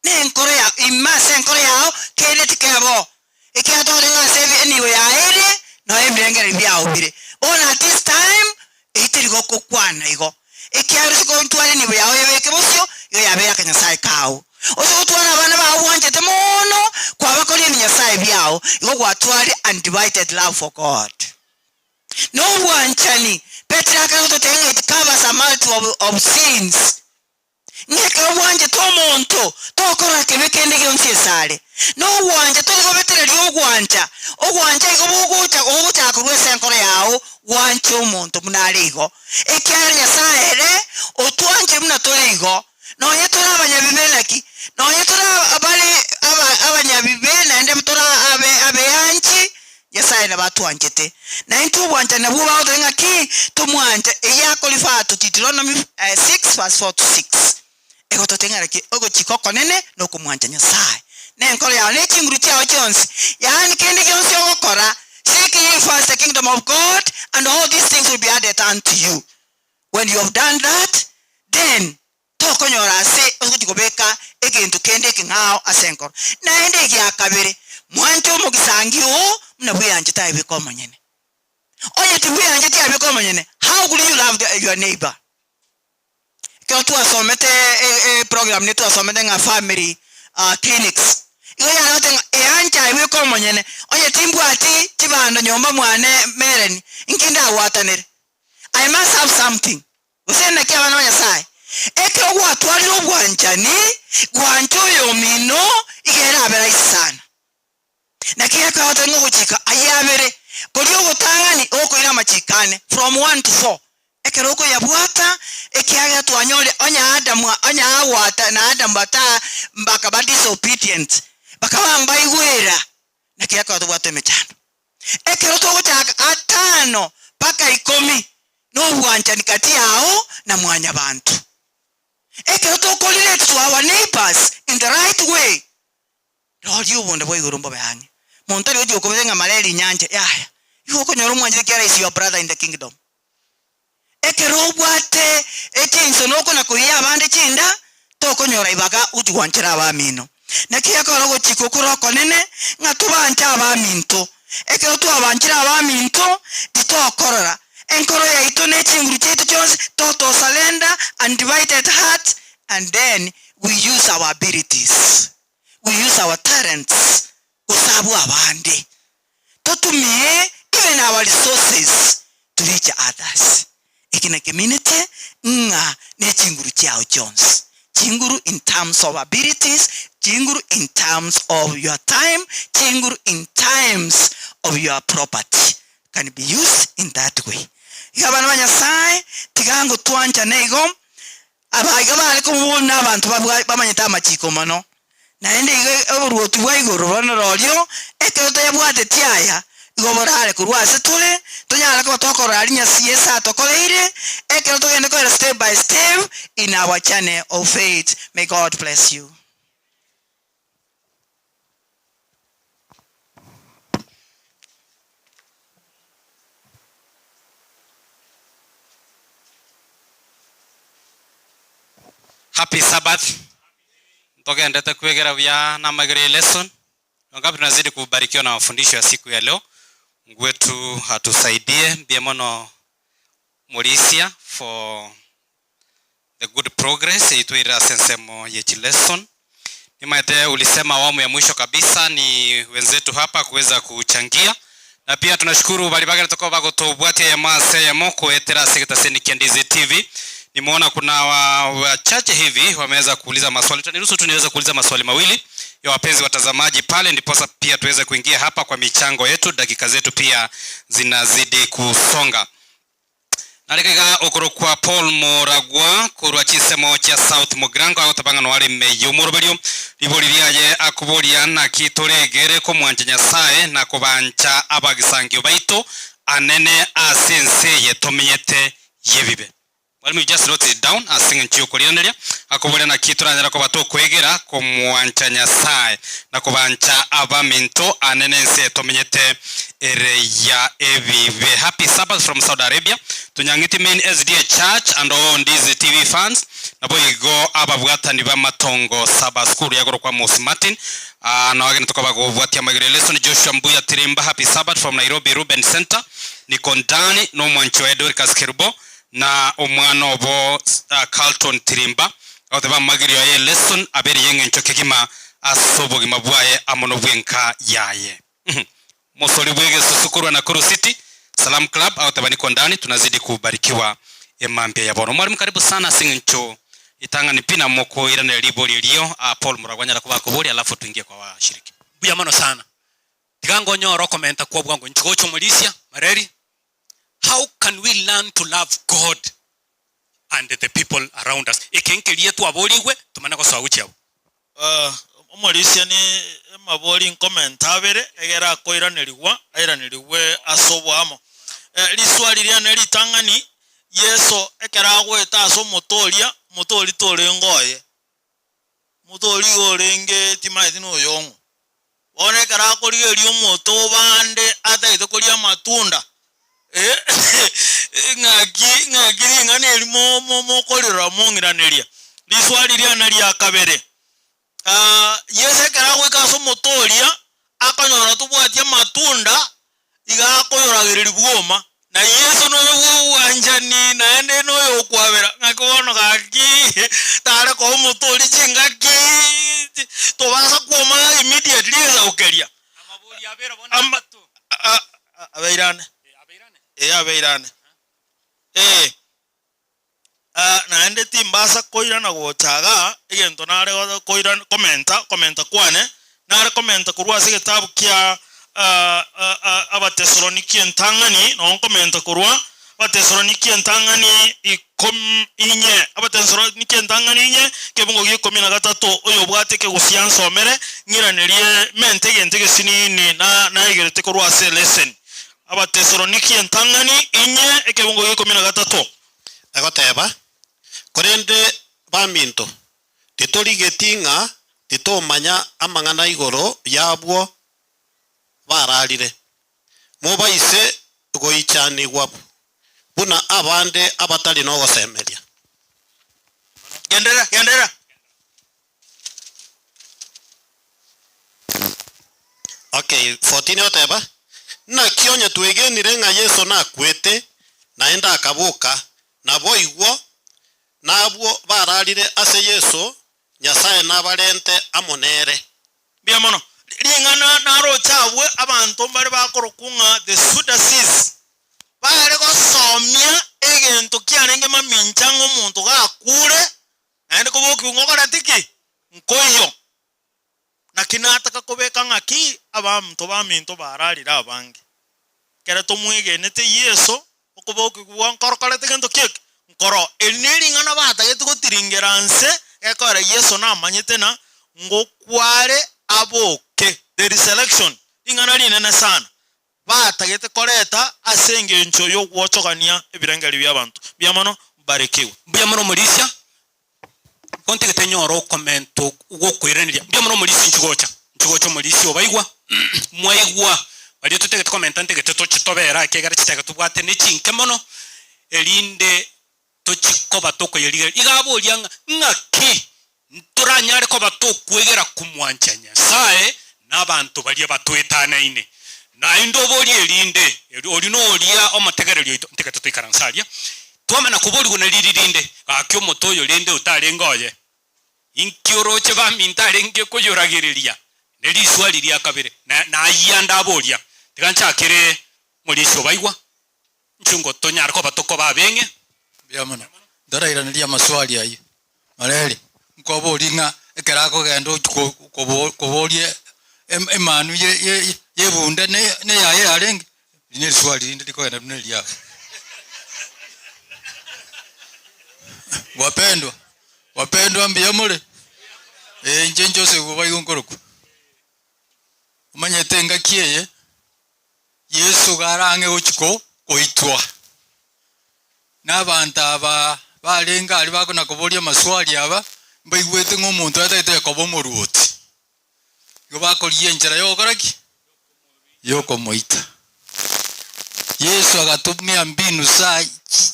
n'enkoro ya imase enkoro yawo kene tikebo ekiatore ngasebi eniwe ya ere no emirengere byao bire bona at this time itirigo kokwana igo ekiari ko ntwale niwe yawo yebeke bosyo yo yabera Nyasaye kawo oso twana abana bawo wanje temono kwa bakoli Nyasaye byao igo gwatwale undivided love for God no wanchani Petra kato tenga it covers a multitude of sins ngeke wanje tomonto tokora kebekende gyonsesale no wanje toliko betere lyogwanja ogwanja igobugucha ogucha kurwese enkoro yawo wanje omonto munaligo ekyari Nyasaye re otwanje muna toligo no yetora abanyabibelaki no yetora abali abanyabibena ende mutora abeyanchi Nyasaye na batwanjete na into wanja na buba otenga ki tumwanja eyakolifaa to Deuteronomy 6:4-6 ego totenga ki ogo chikoko nene no kumwanja Nyasaye n'enkoro yawe n'ekinguru kyawe kyonsi yani kindi kyonsi okokora seek ye first the kingdom of God and all these things will be added unto you. When you have done that, then tokonyora se okutiko ekintu kende kingao asenkoro naende kyakabiri mwancho mugisangio mnabuyanje taibiko manyene oye tibuyanje taibiko manyene. How will you love your neighbor? Kwa tuwasomete program ni tuwasomete nga family clinics iyo yanote eanja ibiko manyene oye timbu ati tibando nyomba mwane mereni inkinda watanere I must have something usene kia wana Nyasaye eke watwali obwanjani gwancho yomino igera abera isana na kia kwa wata nguchika ayabere kuli ogutangani okoira machikane from 1 to 4 eke roko yabuata eke aga tuanyole onya Adamu onya awata na Adamu bata mbaka ba disobedient baka wamba igwera na kia kwa watu mechano eke roto ogutaka atano paka 10 no bwanjani kati yao na mwanya bantu eke roto relate to our neighbors in the right way. Lord, you wonder boy gurumba bahangi montari odi okobenga maleli nyanje yaya yuko nyoro mwanje kera is your brother in the kingdom eke robwate ekinso noko nakuya abande kinda toko nyora ibaga utwanchira abamino nakiya ko rogo chikokuro konene ngatubanja abaminto eke otu abanchira abaminto ditokorora enkoro ya ito nechinguru chetu chose toto surrender undivided heart, and then we use our abilities, we use our talents kusabu abande totumie even our resources to reach others ikina community nga nechinguru chao Jones chinguru in terms of abilities, chinguru in terms of your time, chinguru in terms of your property can be used in that way. Yabana Nyasaye tigango twanja nego abagabale kumubona abantu bamanyita amachiko mano naende oburuotu bwaigoro bano rolyo eketo yabwate tiaya igoborale kurwase tule tonyala ko tokora alinya siesa tokoleire eketo togende ko step by step in our channel of faith. May God bless you. Happy Sabbath. Tokendete kuegera vya na magere lesson. Ngapi tunazidi kubarikiwa na mafundisho ya siku ya leo. Mungu wetu atusaidie biemono Mauricia for the good progress ituira sensemo yechi lesson. Nimaete ulisema awamu ya mwisho kabisa ni wenzetu hapa kuweza kuchangia. Na pia tunashukuru balibagara toko bagotobwate ya mase ya moko etera sekta Senikia Ndizi TV. Nimeona kuna wachache hivi wameweza kuuliza maswali. Tuniruhusu tu niweze kuuliza maswali mawili ya wapenzi watazamaji pale, ndiposa pia tuweze kuingia hapa kwa michango yetu. Dakika zetu pia zinazidi kusonga. narikaiga ukuru kwa Paul Moragwa kurwa chisemo cha South Mugrango agotabanga no ari meyo muruberio riboririe akuboria na kituregere ko mwanje Nyasaye na kubancha abagisangio baito anene asense yetomyete yebibe. Well, we just wrote it down as singing chukurianeria akuboria na kituranyira ko batokwegera ko mwanja Nyasaye na kubancha abaminto anene nse yetomyete ereya ebibe. Happy Sabbath from Saudi Arabia. Tunyangiti main SDA Church and all these TV fans. Nabo igo ababwatani ba matongo Sabbath school yagoro kwa Mosi Martin. Na wageni tukabago bwatia magire lesson Joshua Mbuya Tirimba. Happy Sabbath from Nairobi Ruben Center. Niko ndani no mwancho Edward Kaskerubo na omwana obo Carlton Tirimba. Oteba magire ya lesson aberi yenge nchoke kima asobo gimabwaye amono bwenka yaye. Mosoli bwege susukurwa na Kuru City Salam Club au tabaniko ndani tunazidi kubarikiwa emambia ya bono. Mwalimu karibu sana singincho itanga nipina moko irane libori ilio Paul Muragwanya kuba kubori alafu tuingie kwa washiriki. Buya mano sana. Tigango nyoro komenta kwa bwango nchocho mulisia mareri. How can we learn to love God and the people around us? Ekenkelie tu aboriwe tumana ko sawuchi abo. Omulisia ni mabori nkomentabere egera koiranirwa airanirwe asobwamo liswali lyane litangani Yesu ekera gweta aso mutori tore ngoye mutori orenge timaiti no yongo one kara koriye lyo moto bande ataite koria matunda ngaki ngane limo korira mongiraneria liswali lyane lyakabere Yesu kera gweka aso mutoria akanyora tubwatia matunda igakoyoragirira bwoma na Yesu no wanjani naende no yokwabera ngakono gaki tare ko mutori chingaki tobasa kuoma immediately za ukeria amaburi abera bona tu abeirane abeirane naende timbasa koira na gochaga egento nare koira komenta kwane nare komenta kurwa se kitabu kia abatesaloniki entangani no komenta kurwa abatesaloniki entangani inye abatesaloniki entangani inye kebungo gi 13 oyo bwate ke gusiansomere ngiranerie mente gente sinini na igerete kurwa se lesson abatesaloniki entangani inye ekebungo gi 13 agoteba korende baminto titorigetinga titomanya amangana igoro yabwo bararire mubaise goichanigwa buna abande abatali no gosemeria gendera okay 14 oteba na kionye twegenire nga Yesu na kwete naenda akabuka nabo igwo nabwo bararire ase Yesu Nyasaye nabarente amonere biamono lingana naro chabwe abantu bari bakorokunga the Sudasis bare ko somya egento kianenge maminchango muntu gakure naende kuboki ngokora tiki nkoyo na kinataka kubeka ngaki abantu baminto bararira abange kera tomwegenete Yesu okuboki kuwankorokora tegento kike nkoro elnelingana batagete gotiringeranse ekora Yesu na amanyete na ngokware aboke there is selection ingana linene sana batagete koreta asenge ncho yo gwochogania ebirengeri by'abantu byamano barikiwe byamano mulisia konte ketenyoro komento gwokwiraniria byamano mulisia nchigocha mulisia obaigwa mwaigwa bali tuteke komenta teke tochitobera kegara chitaka tubwate nechinke mono elinde tochikoba toko yeliga igabo lyanga ngaki turanyare ko batokwegera kumwanja Nyasaye nabantu bali batwetanaine na indobo lyelinde olino olya omategerero nteke tutikaransalia twamana kuboli guna lilinde akyo motoyo linde utalengoye inkyoroche bamintale nge koyoragiriria neliswali lya kabere na ayanda abolya tikanchakire mulisho baigwa nchungo tonyara ko batoko babenge byamana ndarairaniria maswali ayi mareri nkobolinga ekerako gendo kobolie emanu yebunda ne yaye alenge ni swali ndi ko na nelia Wapendwa mbia mure. Nje njose kubai ngonkoroku. Umanye tenga kieye. Yesu garange uchiko koitwa. N'abantu aba barenga ali bakona kubolia maswali aba mbaigwete nk'umuntu atayite kobo muruoti. Yo bakoliye njera yo koraki? Yoko moita. Yesu agatumia mbinu saa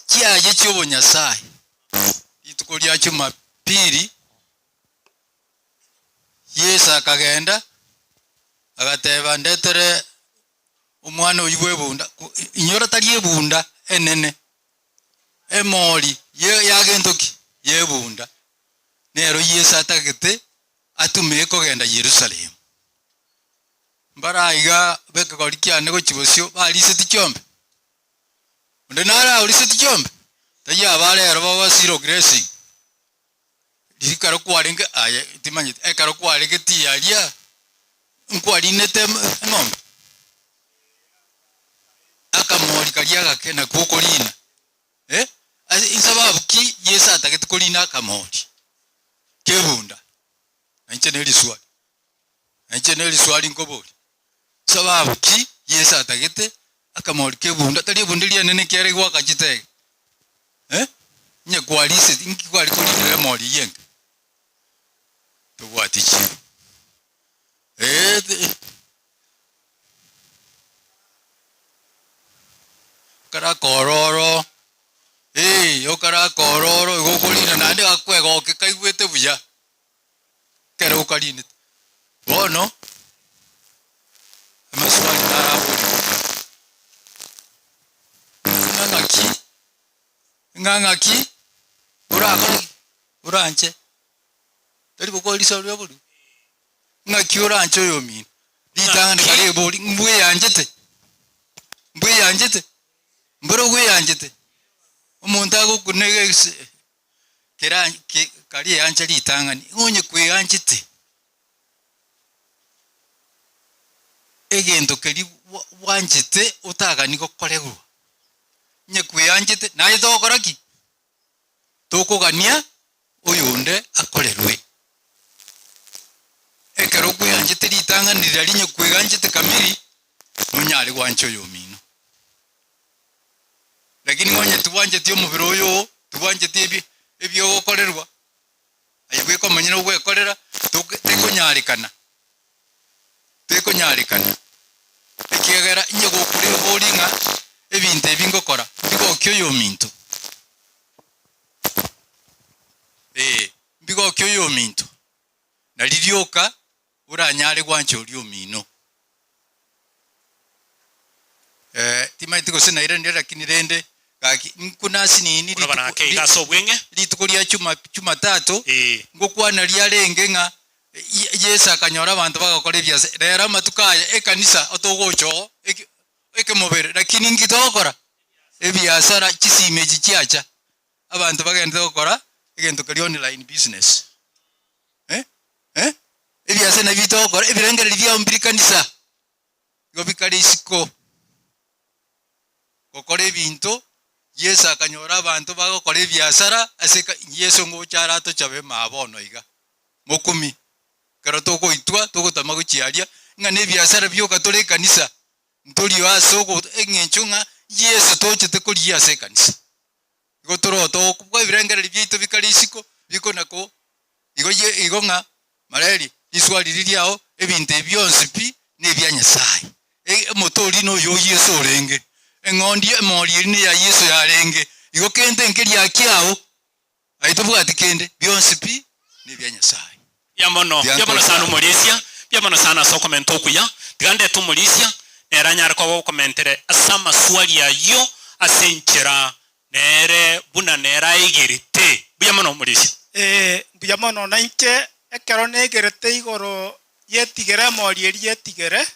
kiaje cyobo Nyasaye. Itukolia cyuma piri. Yesu akagenda agateba ndetere umwana uyibwe bunda inyora taliye bunda enene emoli yagendoki yebunda nero Yesu atagete atumeko genda Yerusalemu mbarayiga beka kolikyane ko kibosyo balise tikyombe unde nara ulise tikyombe taya abalero baba siro gracing dikaro kwalinge aye timanye ekaro kwalinge tialia nkwalinete ngombe akamoli kaliaga kena kukolina isababu ki Yesu atagete kolina akamoli kebunda anche neli swali nkoboli sababu ki Yesu atagete akamoli kebunda tali bundilia nene kere kwa kachitege nye kwalise inki kwali kolina moli yenga to watichi kara kororo yokara kororo gokolina nande akwego okikaigwete buya kere ukaline bono amaswali narabuli ngangaki urakoli uranje tari bokolisa urabulu ngaki uranje yomin ditanga kare boli mbwe yanjete mboro gwe yanjete umuntu agukunege kera kari yanje litangani unye kwe yanjete egendo keri wanjete utagani gokoregwa nye kwe yanjete naye tokoraki tokogania uyunde akorerwe ekero kwe yanjete litangani lali nye kwe yanjete kamili nunyari wancho yomino lakini mwenye tuwanje tiyo mubiro uyo tuwanje tibi ebyo okorerwa ayibwe ko manyina ugwe korera teko nyarikana ekigera inyego kuri bolinga ebintu ebingokora bigo kyo mintu bigo kyo mintu naliryoka uranyare gwancho lyo mino timaiti ko sena irende lakini rende kaki nkunasi nini bana ke gaso bwenge litukolia chuma tato ngokwana lyalenge nga Yesu akanyora abantu bagakora byase rero matukaya ekanisa otogocho ekemobere lakini ngitokora ebyasara kisime kikiacha abantu bagenda gukora egento kali online business ebyase na bitokora ebirengere bya mbirikanisa gobikali isiko gukora ebintu Yesu akanyora abantu bagakora ebyasara aseka Yesu ngochara atochabe mabono iga mukumi karo toko itwa toko tamago chialia ngane byasara byoka tole kanisa ntoli wasoko engenchunga Yesu tochete kulia se kanisa gotoro to kwa birengere byito bikalisiko biko nako igonga mareli iswali liliao ebinte byonse pi nebya Nyasaye motori no yo Yesu renge engondi emoli ni ya Yesu yarenge igokende nkeli yakiao aitubuga tikende byonse pi nebya Nyasaye yamono sana umulisia yamono sana so komento kuya tigande tumulisia neranyara ko komentere asama swali yayo asenchera nere buna nera igirite buyamono umulisia buyamono nainche ekero negerete igoro yetigere mori yetigere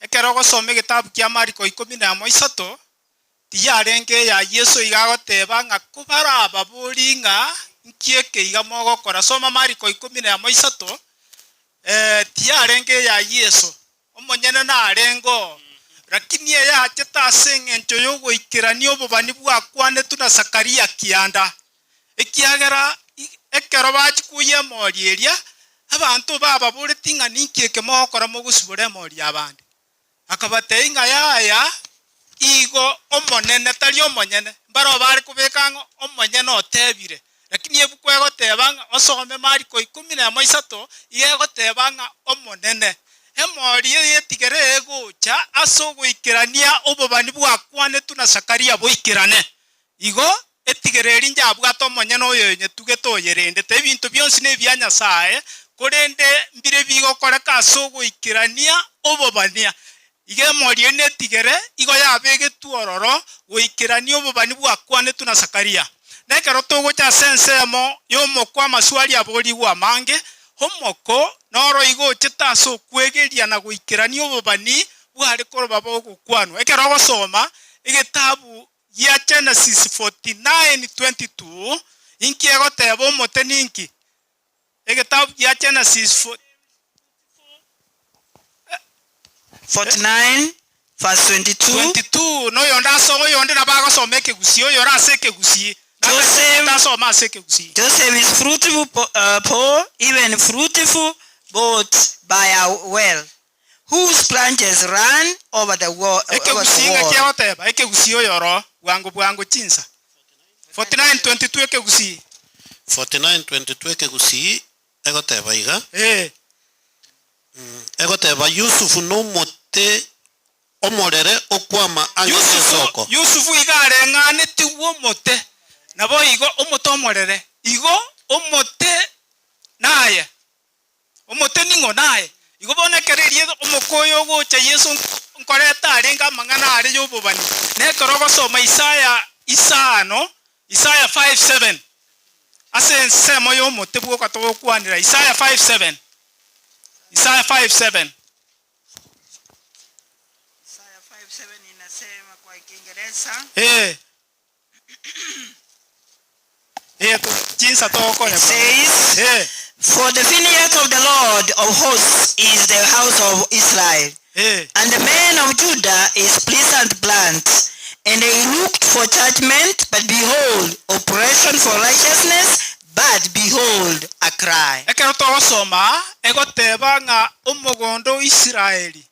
ekero gosome gitabu kya Mariko 13 tiyarenge ya Yesu igagoteba ngakubara ababuri nga nkieke igamo gokora soma Mariko 13 tiyarenge ya Yesu omonyene na arengo lakini ya acheta sengencho yogo ikirani obubani bwa kwane tuna Zakaria kianda ekiagera ekero bachikuye mori eria abantu baba bure tinga ninkeke mokora mogusibure mori abandi akabate inga yaya igo omonene tari omonyene baro bari kubeka omonyene otebire lakini ebukwego tebanga osome Mariko 11:3 yego tebanga omonene emori yetigere egocha asogoikirania obobani bwakwane tuna Sakaria boikirane igo etigereri njabwato omonyene oyo nyetugeto oyerendete ebintu byonsi nebya Nyasaye korende mbire bigokoreka asogoikirania obobania ige mori netigere igo yabegetu ororo goikirania obobani bwakwane tuna Sakaria nekero togocha sensemo yomokwa amaswali aboriwa amange homoko noro igo chetaso kwegeria na goikirania obobani bwari koroba bogokwanwa ekero gosoma egetabu ya Genesis 49:22 inki egoteba omote ninki egetabu ya Genesis 49:22 no yonda sogo yonde na bagosoma ekegusi oyo rase ekegusi Joseph is fruitful, poor, even fruitful, but by a well, whose branches run over the wall. Ekegusi oyoro bwangu chinsa 49:22 ekegusi 49:22 ekegusi egoteba iga egoteba Yusufu n'omote omorere okwama anyesoko Yusufu igare ngane tiwo mote nabo igo omote omorere igo omote naye omote ningo naye igo bonekererie omokoyo gocha Yesu nkoreta arenga mangana are yobobani nekorogo soma Isaya 5:7 ase nsemo yomote bwo katokwanira Isaya 5:7 Isaya 5:7 inasema kwa Kiingereza says, for the vineyard of the Lord of hosts is the house of Israel, and the man of Judah is pleasant plant. And they looked for judgment, but behold, oppression for righteousness, but behold, a cry. Ekeroto soma egoteba nga omogondo Israeli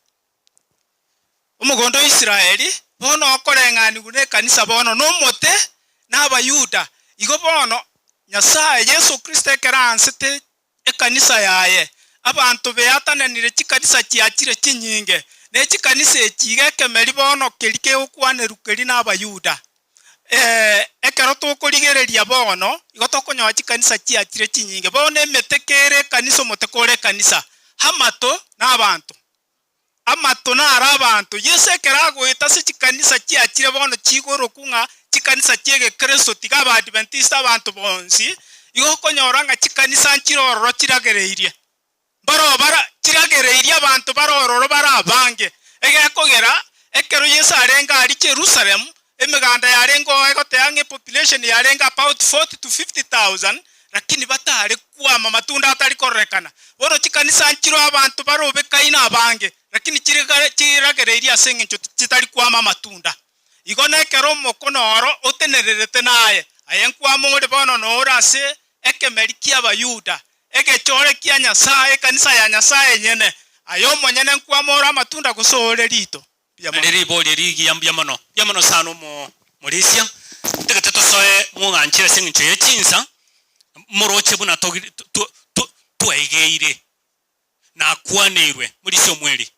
bono okoreng'ani gune kanisa bono nomote n'abayuda igo bono Nyasaye Yesu Kristo ekeransete ekanisa yaye abantu beatananire chikanisa chiachire chinyinge ne chikanisa echiga ekemeri bono kerike okwanerukeri n'abayuda ekero tokorigereria bono igo tokonyoa chikanisa chiachire chinyinge bono emetekere kanisa omotekore kanisa hamato n'abantu amato nara abantu Yesu ekeragoeta se chikanisa chiachire bono chigoro kunga chikanisa chiege Kristo tigaba Adventista abantu bonsi igo konyoranga chikanisa nchirororo chiragereirie bara chiragereirie abantu barororo barabange egekogera ekero Yesu arenga ari Jerusalem emiganda yarengo egoteange population yarenga about 40 to 50,000 lakini batare kuama matunda atari korekana bono chikanisa nchiro abantu barobe kaina abange lakini chiragereirie asengencho chitari kuama matunda igone kero mokonoro otenererete naye ayenkwa mongode bono norase ekemeri kia bayuda egechore kia Nyasaye kanisa ya Nyasaye nyene ayo monyene nkwa mora matunda gusore rito riri boli rigi yamono sano mulisia tegete tosoe munganchira singincho yechinsa muroche buna tuaigeire na kwanirwe mulisio mweli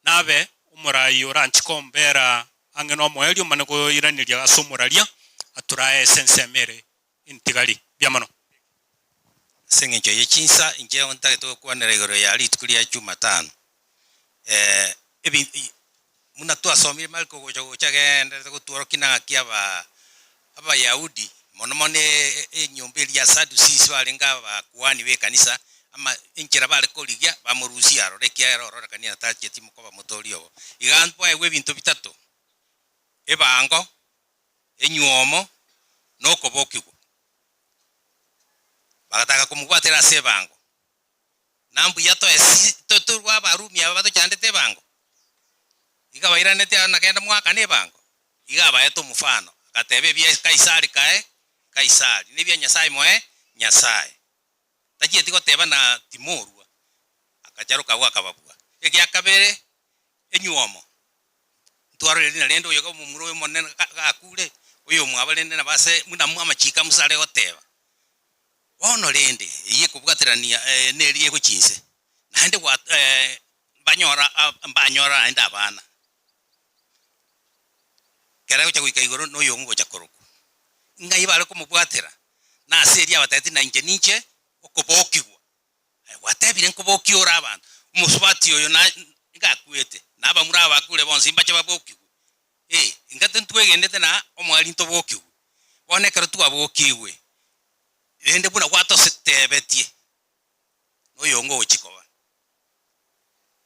nabe umurayi oranchikombera ange no mweli umaneko iraniria gasomuraria aturae sensemere intigali byamano sengencho yechinsa inje ontake to kwanira igoro ya litukulia Jumatano ebi muna tu asomire Marko gocha genda gutworokina kiaba Yahudi monomone enyombeli ya Sadducees balenga bakuani be kanisa ama injira bale koligia bamurusia rorekia rorora kanina tache timuko bamutorio iganpo ewe bintu bitatu ebango enyuomo nokobokigo bagataka kumugwatira sebango nambu yato esi toturwa barumi abato chandete bango igabaira nete anagenda mwaka ne bango igaba yeto mufano katebe bya Kaisari kae Kaisari ni bya Nyasaye moe Nyasaye tagiye tigoteba na Timorwa akacharuka gwa kababwa egya kabere enyuomo twaro lina lendo yoga mumuro we monene akule uyo mwabalende na base muna mwamachika musale goteba ono lende iye kubugatirania neri yego chinse nande wa banyora enda bana kera gocha kuika igoro no yongo cha koroku ngai bale ko mubwatira na seria batati na inje ninche okobokigwa watebire nkobokiora abantu umusubati oyo na ngakwete naba muri abakule bonse imbache babokigwa ingate ntwegendete na omwali ntobokigwa bonekera twabokigwe rende buna gwato setebetie no yongo ochikoba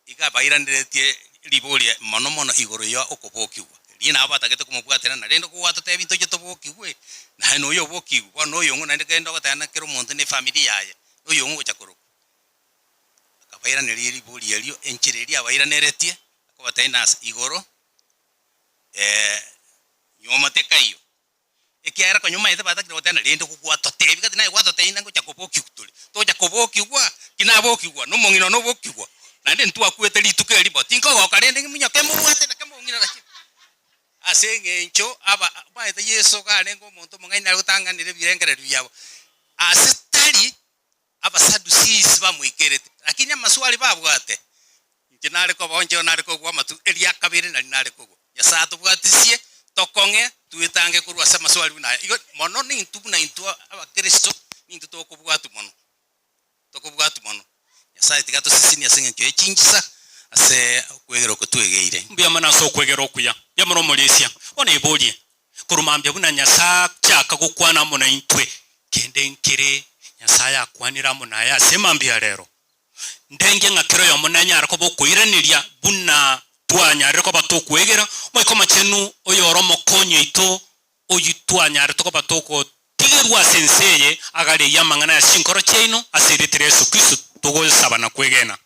iga bairandetie libolia mono igoro yo okobokigwa lina abatagete kumubwatira na rende ko gwato tebinto je tobokigwe na no yo bokigwa no yongo na ndekendo gotana kero muntu ne familia yaye no yongo chakoro akabairane libolia lio enchireria abairanderetie akobataina igoro nyoma tekayo ekiara ko nyuma ite batakira gotana rende ko gwato tebi kati na gwato teina ngo chakobokigwa tuli to chakobokigwa kinabokigwa no mongino no bokigwa nande ntu akwete lituke libo tinko gokarende ngimunya kemubwate na kemungira raki asenge ncho aba baite Yesu kale ngo muntu mungaina gutanganire birengereru yabo asitali aba sadusis bamwikerete lakini amaswali babwate ntinare ko bonje onare ko gwa matu elia kabire na linare ko ya satu bwatisie tokonge tuitange kurwa sama swali na mono ni ntu na ntu aba Kristo ni ntu to kubwatu mono ya sai tigato sisi ni asenge ncho echinjisa ase kwegero ko twegeire mbya mana so kwegero kuya ya muno mulisia ona ibolie kurumambya buna Nyasa chaka gukwana muna intwe kende nkire Nyasaya akwanira muna ya semambya rero ndenge ngakiro yo munanya ariko bokuiraniria buna twanya ariko batokwegera moiko machenu oyoro mokonye ito oyitwanya ariko batoko tigerwa senseye agale yamangana ya shinkoro cheino asiritire Yesu Kristo togo sabana kwegena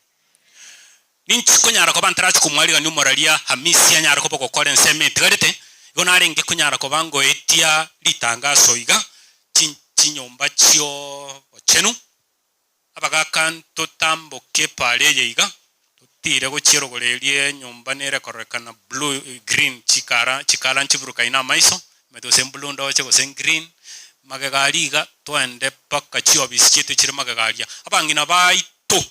ninchi kunyara ko bantarachi kumwali ganyu moralia Hamisi anyara ko boko kore nseme tigarete yonare nge kunyara ko bango etia litangazo iga chinyomba chio chenu abaga kanto tambo kepale yiga tire go chiro golelie nyomba nere korekana blue green chikara nchiburuka ina maiso medo sembulundo che go sen green magagaliga twende paka chio biskete chire magagalia abangina baito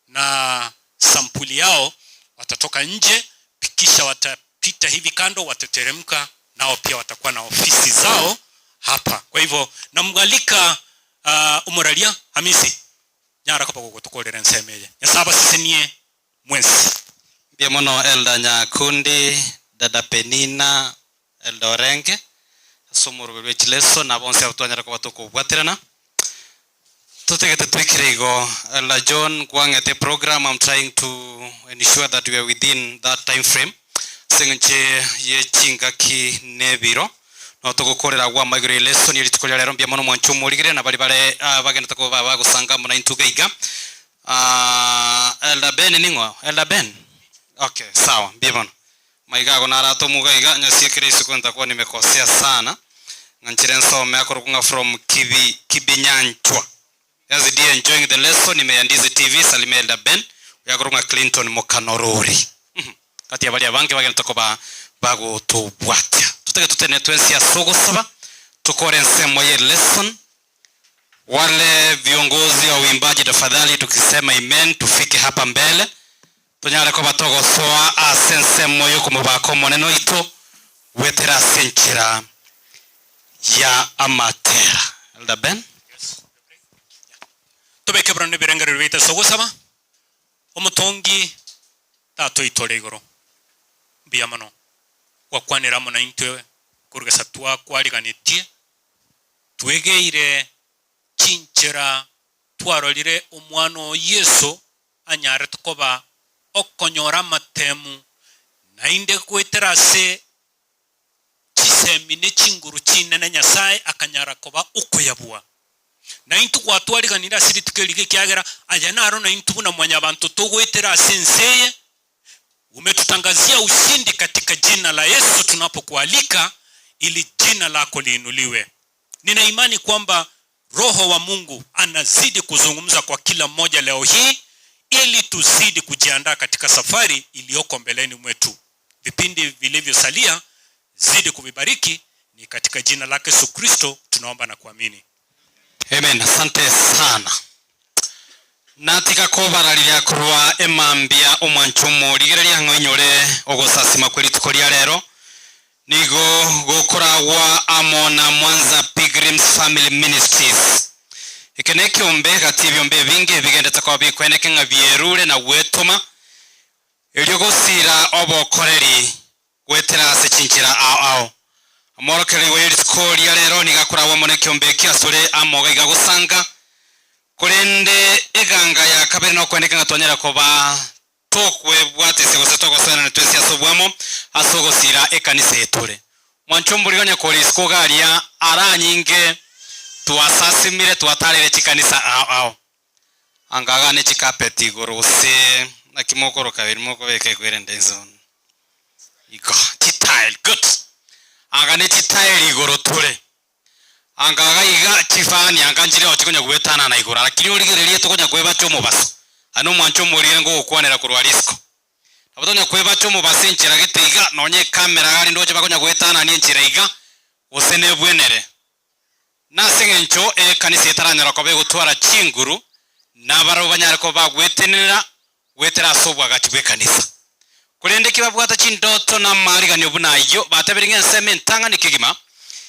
na sampuli yao watatoka nje pikisha watapita hivi kando watateremka nao pia watakuwa na ofisi zao hapa kwa hivyo namgalika umoralia Hamisi nyara ko pako tukolera nsemeje nyasaba sisenie mwensi bia mono elda Nyakundi dada Penina elda Orenge somoro bebe chileso na bonse atwanyara ko batoko bwaterana tutegete twikirigo elda John kwangete program. I'm trying to ensure that we are within that time frame sengenche ye chinga ki nebiro no tugukorera gwa magire lesson iri tukolera rero mbya mono mwanchu murigire na bali bale bagenda tako baba gusanga muna intugaiga elda Ben ningo elda Ben okay sawa mbya mono maiga gona rato mugaiga nyasie Kristo kwenda kwa nimekosea sana nganchire nsome akorukunga from Kibinyanchwa as they enjoying the lesson imeandizi TV Salime elda Ben yakorunga Clinton Mokanorori kati ya bali abange bagenda tako bago tubwatya tutake tutene twensi ya sogo saba tukore nsemo ye lesson. Wale viongozi wa uimbaji tafadhali tukisema amen tufike hapa mbele tunyare ko batogo soa asense moyo kumubako moneno ito wetera senchira ya amatera elda Ben tubeke brande birengere rwita sogo saba omutongi tato itolegoro biyamano wakwanira muna intwe kurugesa twa kwaliganitie twegeire chinchera twarolire omwano Yesu anyare tukoba okonyora matemu nainde kweterase chisemine chinguru chinene Nyasaye akanyara koba ukuyabua na intu kwatwaliganira siri tukelige kyagera ajanaro na intu na mwanya abantu togweterase nseye umetutangazia ushindi katika jina la Yesu tunapokualika ili jina lako liinuliwe. Nina imani kwamba Roho wa Mungu anazidi kuzungumza kwa kila mmoja leo hii, ili tuzidi kujiandaa katika safari iliyoko mbeleni mwetu. Vipindi vilivyosalia zidi kuvibariki, ni katika jina lake Yesu Kristo tunaomba na kuamini. Amen. Asante sana. Natika kobararira kurwa emambia omwanchumo ligereria ngonyore ogosasima kweli tukoria rero nigo gokoragwa Amona Mwanza Pilgrims Family Ministries. Ikene kiombe gati byombe binge bigendeta kwa bikweneke ngabierure na gwetoma elyo gosira obokoreri gwetera se chinchira ao amorokeri we school ya rero nigakoragwa mone kiombe kiasore amoga igagusanga kurende eganga ya kabere no kwendeka ngatonyera koba tokwe bwate segose tokosana na twesi asobwamo asogosira ekanisa etore mwanchomburigonya kolisko garia aranyinge tuasasimire tuatarire chikanisa ao angaga ne chikapeti gorose na kimokoro kabiri moko beke kwerende zone iko tile good angane tile igoro tore angaga iga chifani anganjire ochikonya gwetana na igora lakini oligererie tokonya kweba chomo baso ano mwancho murire ngo ukwanera kurwa risko abadonya kweba chomo basenchira giteiga nonye kamera gari ndoche bakonya gwetana ni enchira iga usene bwenere nasengencho kanisa itaranyara ko begutwara chinguru nabaro banyara ko bagwetenera wetera sobwa gatibwe kanisa kurende kibabwata chindoto na marigani obunayo batebiringe sementanga nikigima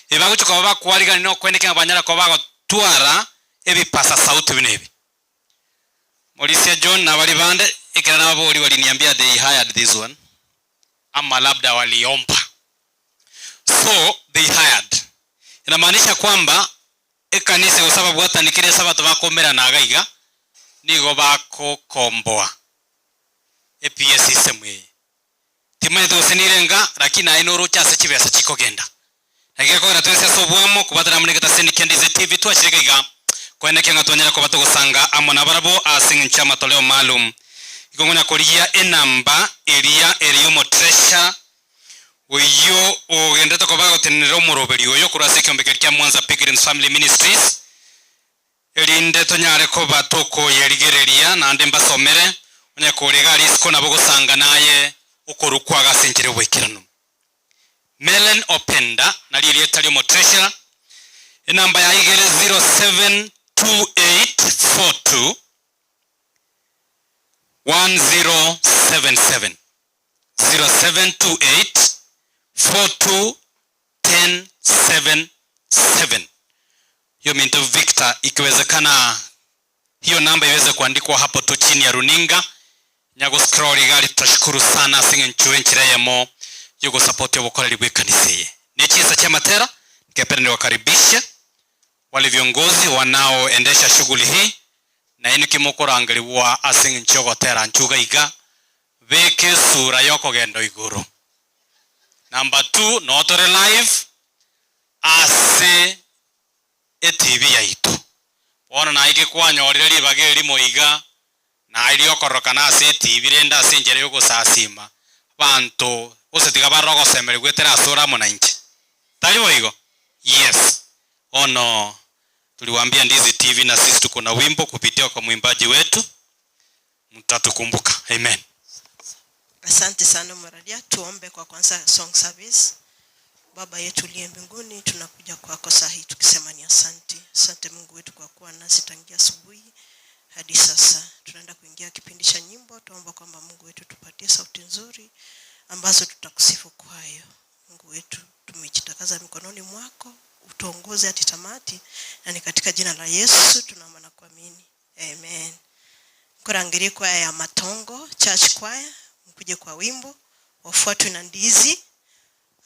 ebaguchuka bakwariga no kwendeka abanyara ko bagotwara ebipasa sauti binebi Molisia John na wali bande ikana wabori waliniambia they hired this one ama labda waliomba so they hired inamaanisha kwamba ekanise usababu hata nikire sabato bakomera na agaiga nigo bako komboa EPS system ye timwe dosenirenga lakini ainoro cyase kibesa kikogenda Nageko na twese asobwamo kubatara muri gataseni Kendize TV twashirika kweneke ngatonyera ko batogosanga Amona barabo asinga matoleo maalum igongona koria enamba eria eriyo treasure oyo ogendeta ko bagotenera omuroberi oyo kurase kyombeke kya Mwanza Pilgrims Family Ministries erinde tonyare ko batoko yerigereria nande mbasomere onya korega risko nabogosanga naye okorukwa gasenkere wekirano Melen Openda nali lietali mo treasure enamba ya igere 072842 1077 0728421077 hiyo minto Victor. Ikiwezekana hiyo namba iweze kuandikwa hapo tu chini ya runinga nyago scroll gali. Tutashukuru sana singenchuwe nchireyemo yugo support ya wakoreli bwekaniseye nechisa cha matera. Nikependa niwakaribishe wale viongozi wanaoendesha shughuli hii na inu kimokora angaliwa asingenchogo tera nchuga iga veke sura yoko gendo iguru. Number 2 notore live ase TV ya ito ona na ike kwanyorire libage limo iga na ili okoroka na ase TV renda ase njere yugo sasima bantu usetiga barogo semere gwetera sura mo na inchi taliwo igo. Yes ono tuliwaambia Ndizi TV na sisi tuko na wimbo kupitia kwa mwimbaji wetu mtatukumbuka. Amen. Asante sana Maradia. Tuombe kwa kwanza song service. Baba yetu uliye mbinguni, tunakuja kwako saa hii tukisema ni asante. Asante Mungu wetu kwa kuwa nasi tangia asubuhi hadi sasa. Tunaenda kuingia kipindi cha nyimbo. Tuomba kwamba Mungu wetu tupatie sauti nzuri ambazo tutakusifu kwayo. Mungu wetu tumejitakaza mikononi mwako, utuongoze hadi tamati, na ni katika jina la Yesu tunaomba na kuamini. Amen. Kurangirie kwaya ya Matongo Church Choir, mkuje kwa wimbo, wafuatwe na Ndizi,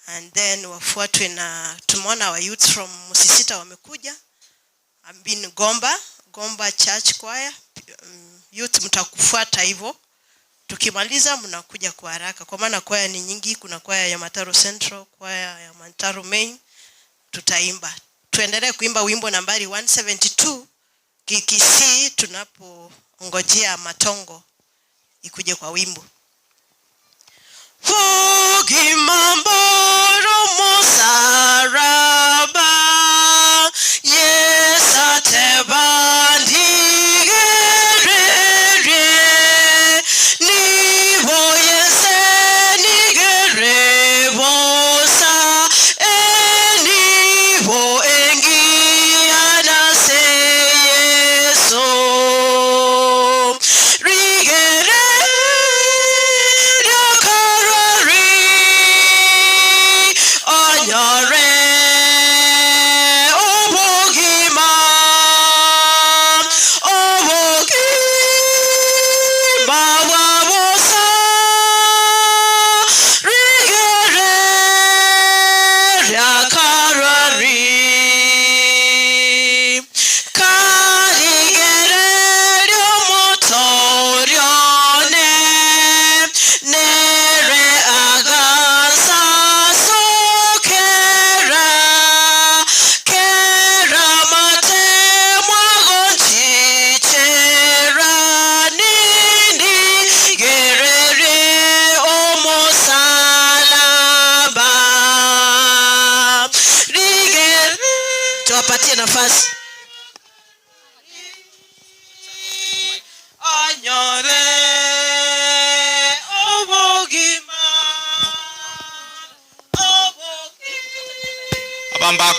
and then wafuatwe na tumeona wa youth from Musisita wamekuja, ambini Gomba Church Choir, youth mtakufuata hivyo. Tukimaliza mnakuja kwa haraka kwa maana kwaya ni nyingi. Kuna kwaya ya Mataro Central, kwaya ya Mataro Main, tutaimba. Tuendelee kuimba wimbo nambari 172 KKC tunapongojea Matongo ikuje kwa wimbo. Fugi mamboro mosaraba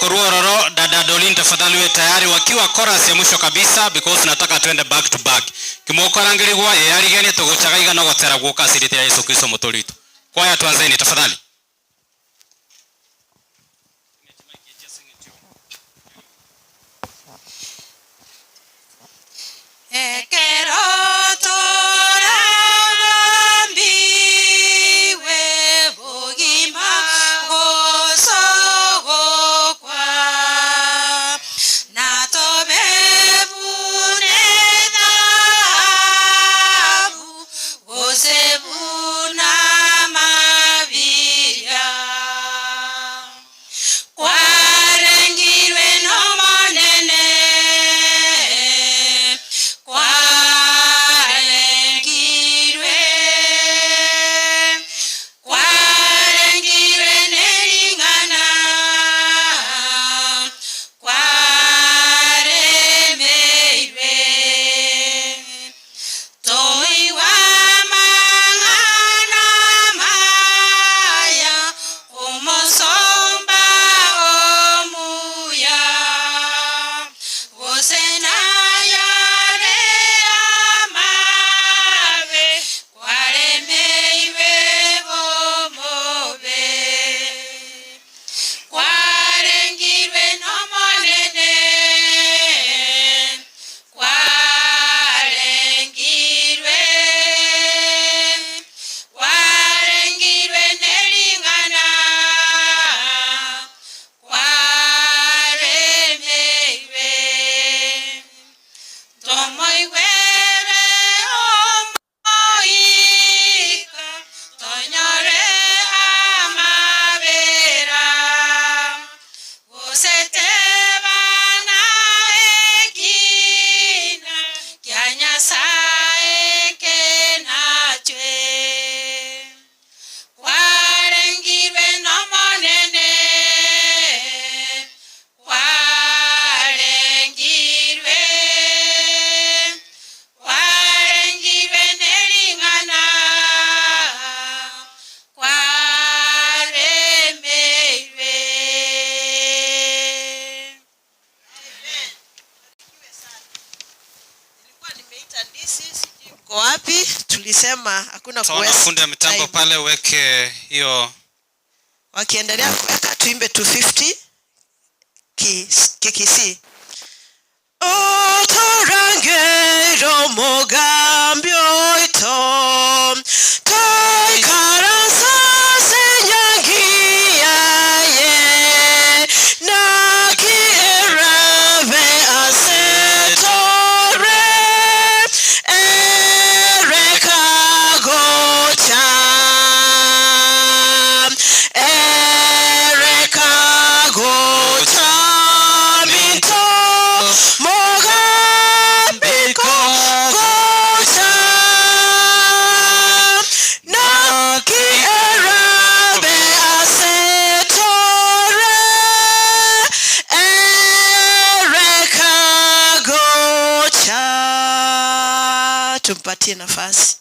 Koruororo, dada Dolin tafadhali we tayari wakiwa chorus ya mwisho kabisa because nataka tuende back to back. Kimoko rangirigwa yari gani tugucaga igana gotera guka asirite ya Yesu Kristo muturitu. Kwaya tuanzeni tafadhali. Hakuna kuweza. Fundi ya mitambo pale weke hiyo. Wakiendelea kuweka tuimbe 250 kikisi. Otorangero mogambyo ito toikarasa senyangia ye nakierave asetore tumpatie nafasi.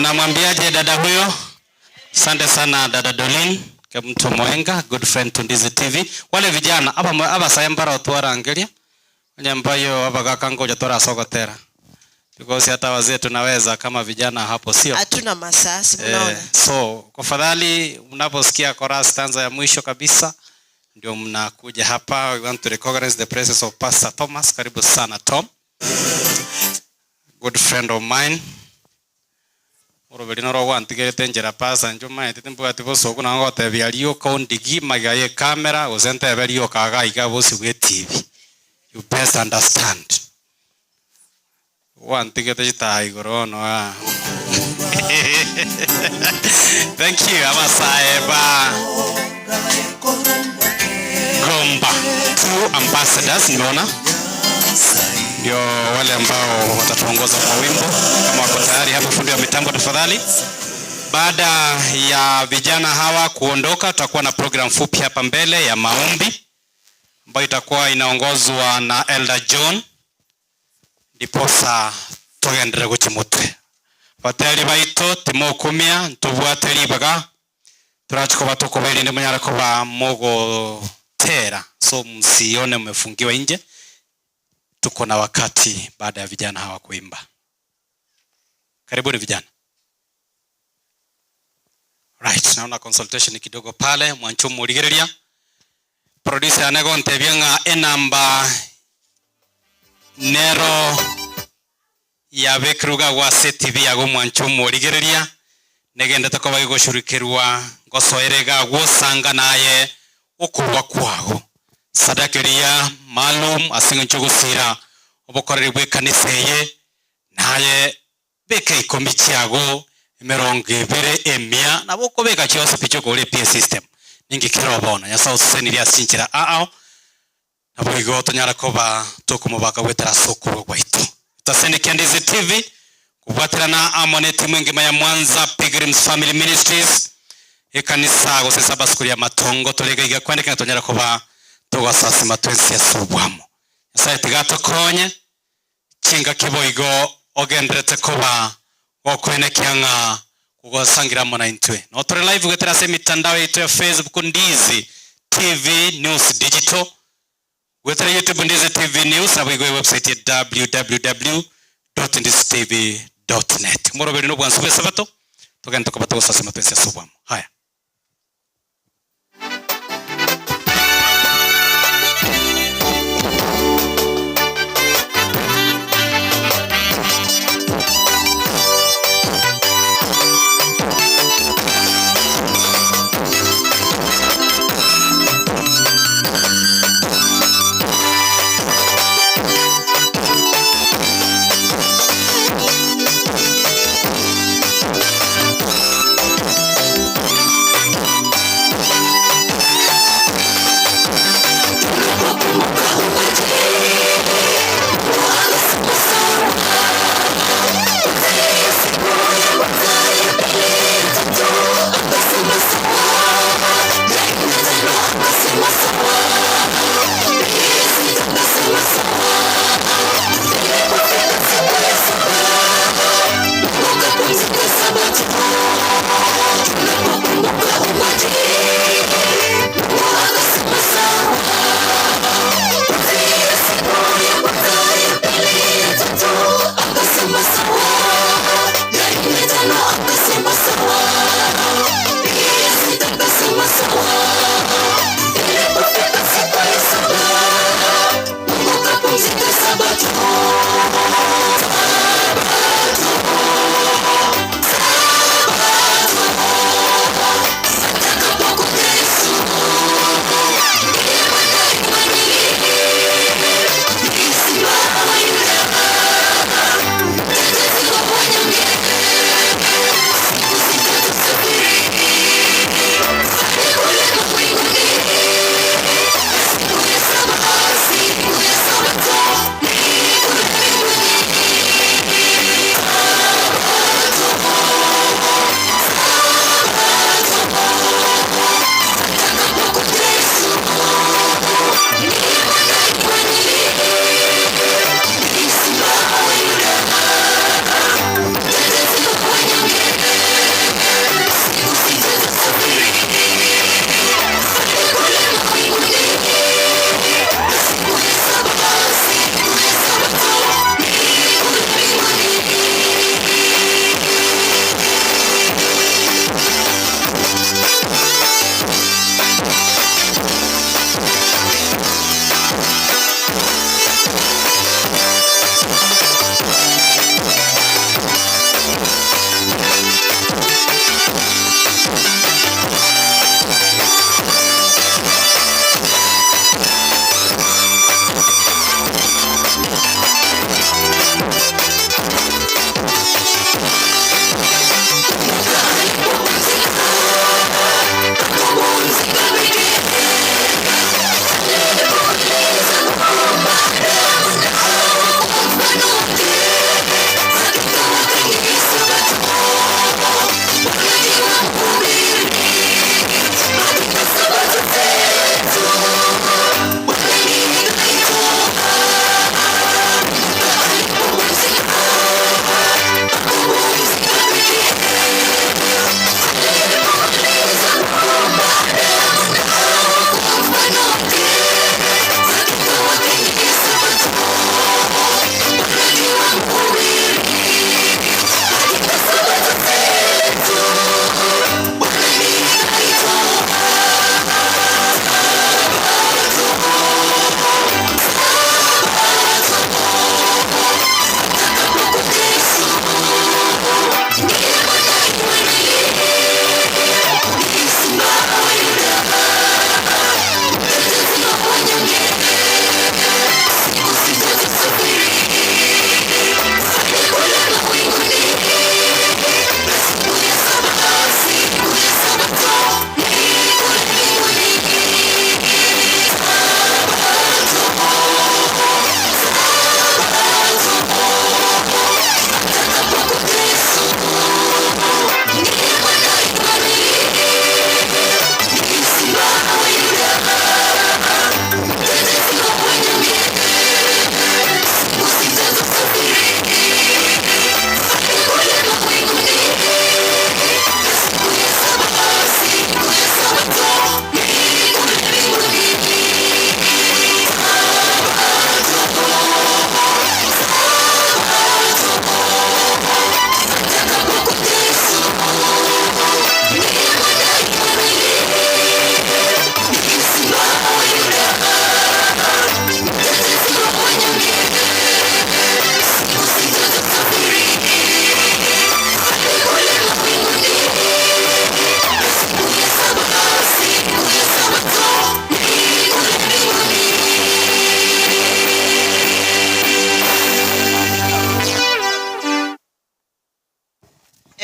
Unamwambiaje dada huyo? Asante sana dada Dolin, mtu mwenga, good friend to Ndizi TV. Wale vijana aba sayambara otwara angelia. Nyambayo aba kakango jatora sokotera. Because hata wazee tunaweza kama vijana hapo sio? Hatuna masasi mnaona. So, kufadhali mnaposikia chorus stanza ya mwisho kabisa ndio mnakuja hapa. We want to recognize the presence of Pastor Thomas. Karibu sana Tom. Good friend of mine. Orobelino ro wantige tenjera pasa njuma etembo atibo soku na ngote bialio kondigi magaye camera uzente belio kaga igabosi bwe TV. You best understand. Wantige tejita igorono. Thank you Amasaeba. Gomba. Two ambassadors nimeona. Ndio wale ambao watatuongoza kwa wimbo. Kama wako tayari hapo fundi wa mitambo tafadhali. Baada ya vijana hawa kuondoka tutakuwa na program fupi hapa mbele ya maombi ambayo itakuwa inaongozwa na Elder John. Ndiposa tugendere gukimutwe. Bateri baito timokumia ntubwateri baga. Turachikoba tukobeli ndi munyarako ba mogo tera. So msione mmefungiwa nje. Tuko na wakati baada ya vijana hawa kuimba. Karibuni vijana. Right, naona consultation kidogo pale Mwanchumu Ligereria. Producer anego ntebianga enamba nero ya bekruga wa CTV yago Mwanchumu Ligereria. Negenda takoba goshurikirwa gosoerega gosanga naye okubwa kwago. Sadakeria malum asinga nchugusira obokoreri bwe kaniseye naye beke ikomichi yago emeronge bere emia naboko beka cyose picho ko le system ningi kirobona ya South Seniri asinchira nabo igoto nyara koba tokumubaka wetara sokuru gwaitu tasene Ndizi TV kubatirana amoneti mwingima ya Mwanza Pilgrims Family Ministries ekanisa gosesa basukuri ya matongo tolega iga kwandika tonyara koba toga sasa matwensi ya subwamo yasa etigato konye chinga kiboigo ogendrete koba okwene kyanga kugosangira mona intwe no tore live gutera se mitandao yetu ya Facebook Ndizi TV News Digital gutera YouTube Ndizi TV News na bwigo website ya www.ndizitv.net moroberi no bwansu sabato tugenda koba toga sasa matwensi ya subwamo haya.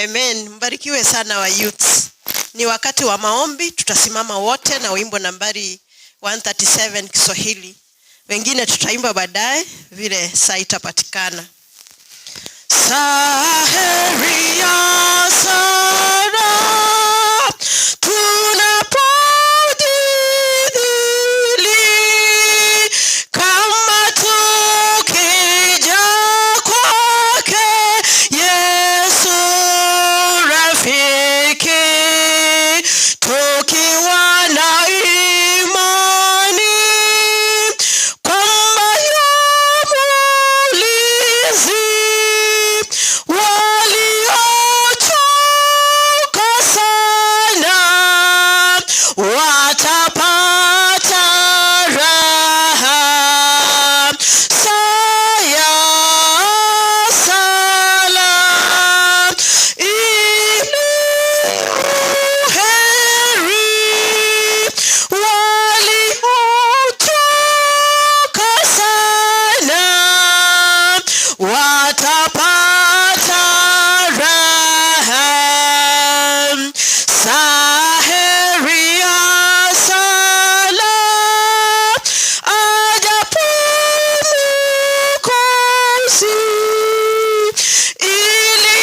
Amen. Mbarikiwe sana wa youths. Ni wakati wa maombi, tutasimama wote na wimbo nambari 137 Kiswahili. Wengine tutaimba baadaye vile saa itapatikana. Saheri ya Sara tunapojidhili kama tukija kwake Yesu rafiki, tukiwa na imani kwamba yumulizi waliochoka sana watapata raha. Saya salam ili heri waliochoka sana watapata raha. Saheri ya salam ajapo Mwokozi ili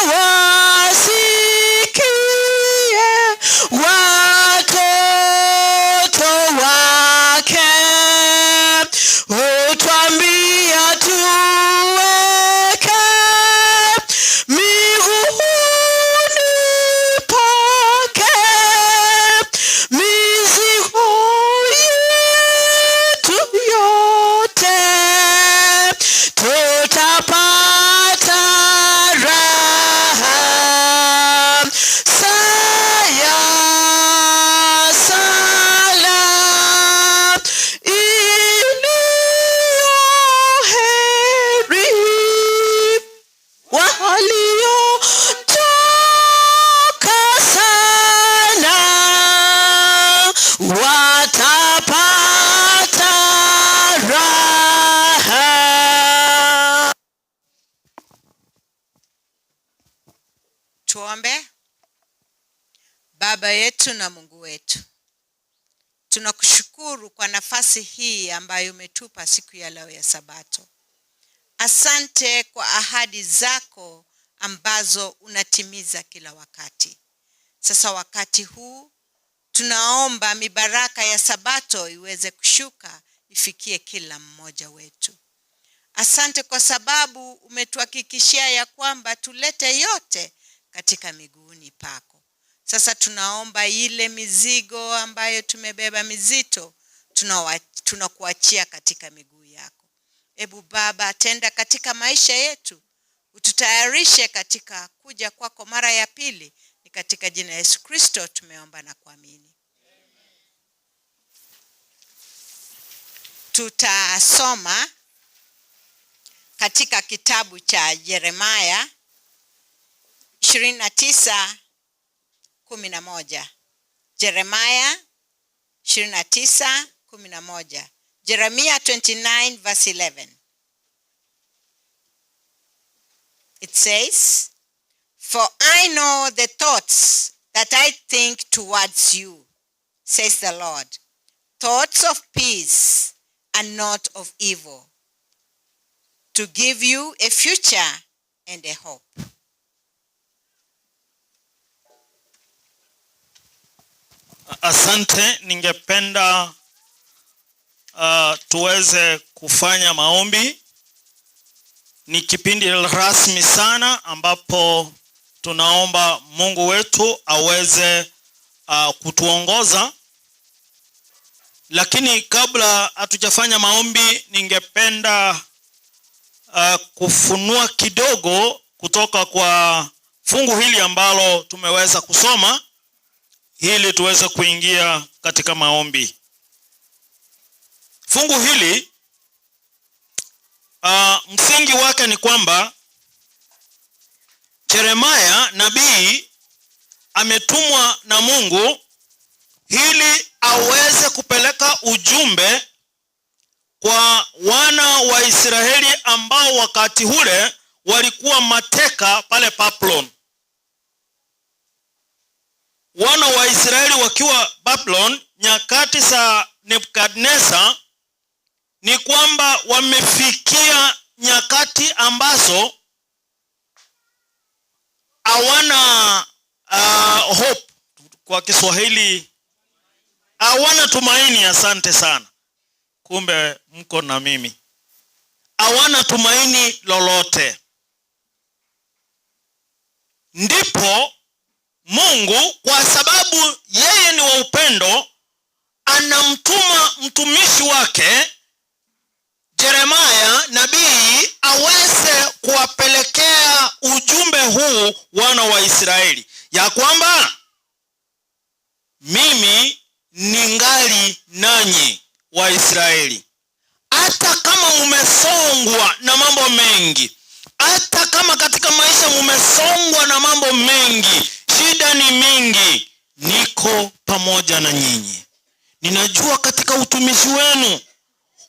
awasikie watoto wake. Utwambia tuweke miguuni pake mizigo yetu yote, tutapata raha. Saya salam iliyo heri waliochoka sana watapata raha. Tuombe. Baba yetu na Mungu wetu, tunakushukuru kwa nafasi hii ambayo umetupa siku ya leo ya Sabato. Asante kwa ahadi zako ambazo unatimiza kila wakati. Sasa wakati huu tunaomba mibaraka ya Sabato iweze kushuka ifikie kila mmoja wetu. Asante kwa sababu umetuhakikishia ya kwamba tulete yote katika miguuni pako. Sasa tunaomba ile mizigo ambayo tumebeba mizito, tunakuachia katika miguu yako. Ebu Baba, tenda katika maisha yetu, ututayarishe katika kuja kwako mara ya pili. Ni katika jina la Yesu Kristo tumeomba na kuamini. Tutasoma katika kitabu cha Yeremia 29:11. Jeremiah 29:11. Jeremiah 29 verse 11. It says, "For I know the thoughts that I think towards you, says the Lord, thoughts of peace and not of evil, to give you a future and a hope." Asante, ningependa tuweze kufanya maombi. Ni kipindi rasmi sana ambapo tunaomba Mungu wetu aweze kutuongoza. Lakini kabla hatujafanya maombi, ningependa kufunua kidogo kutoka kwa fungu hili ambalo tumeweza kusoma ili tuweze kuingia katika maombi. Fungu hili msingi wake ni kwamba Yeremia nabii ametumwa na Mungu ili aweze kupeleka ujumbe kwa wana wa Israeli ambao wakati ule walikuwa mateka pale Babylon. wana wa Israeli wakiwa Babylon nyakati za Nebukadneza ni kwamba wamefikia nyakati ambazo hawana hope, kwa Kiswahili hawana tumaini. Asante sana, kumbe mko na mimi. Hawana tumaini lolote. Ndipo Mungu, kwa sababu yeye ni wa upendo, anamtuma mtumishi wake Yeremia nabii aweze kuwapelekea ujumbe huu wana wa Israeli, ya kwamba mimi ningali nanyi wa Israeli. Hata kama mumesongwa na mambo mengi, hata kama katika maisha mumesongwa na mambo mengi, shida ni mingi, niko pamoja na nyinyi. Ninajua katika utumishi wenu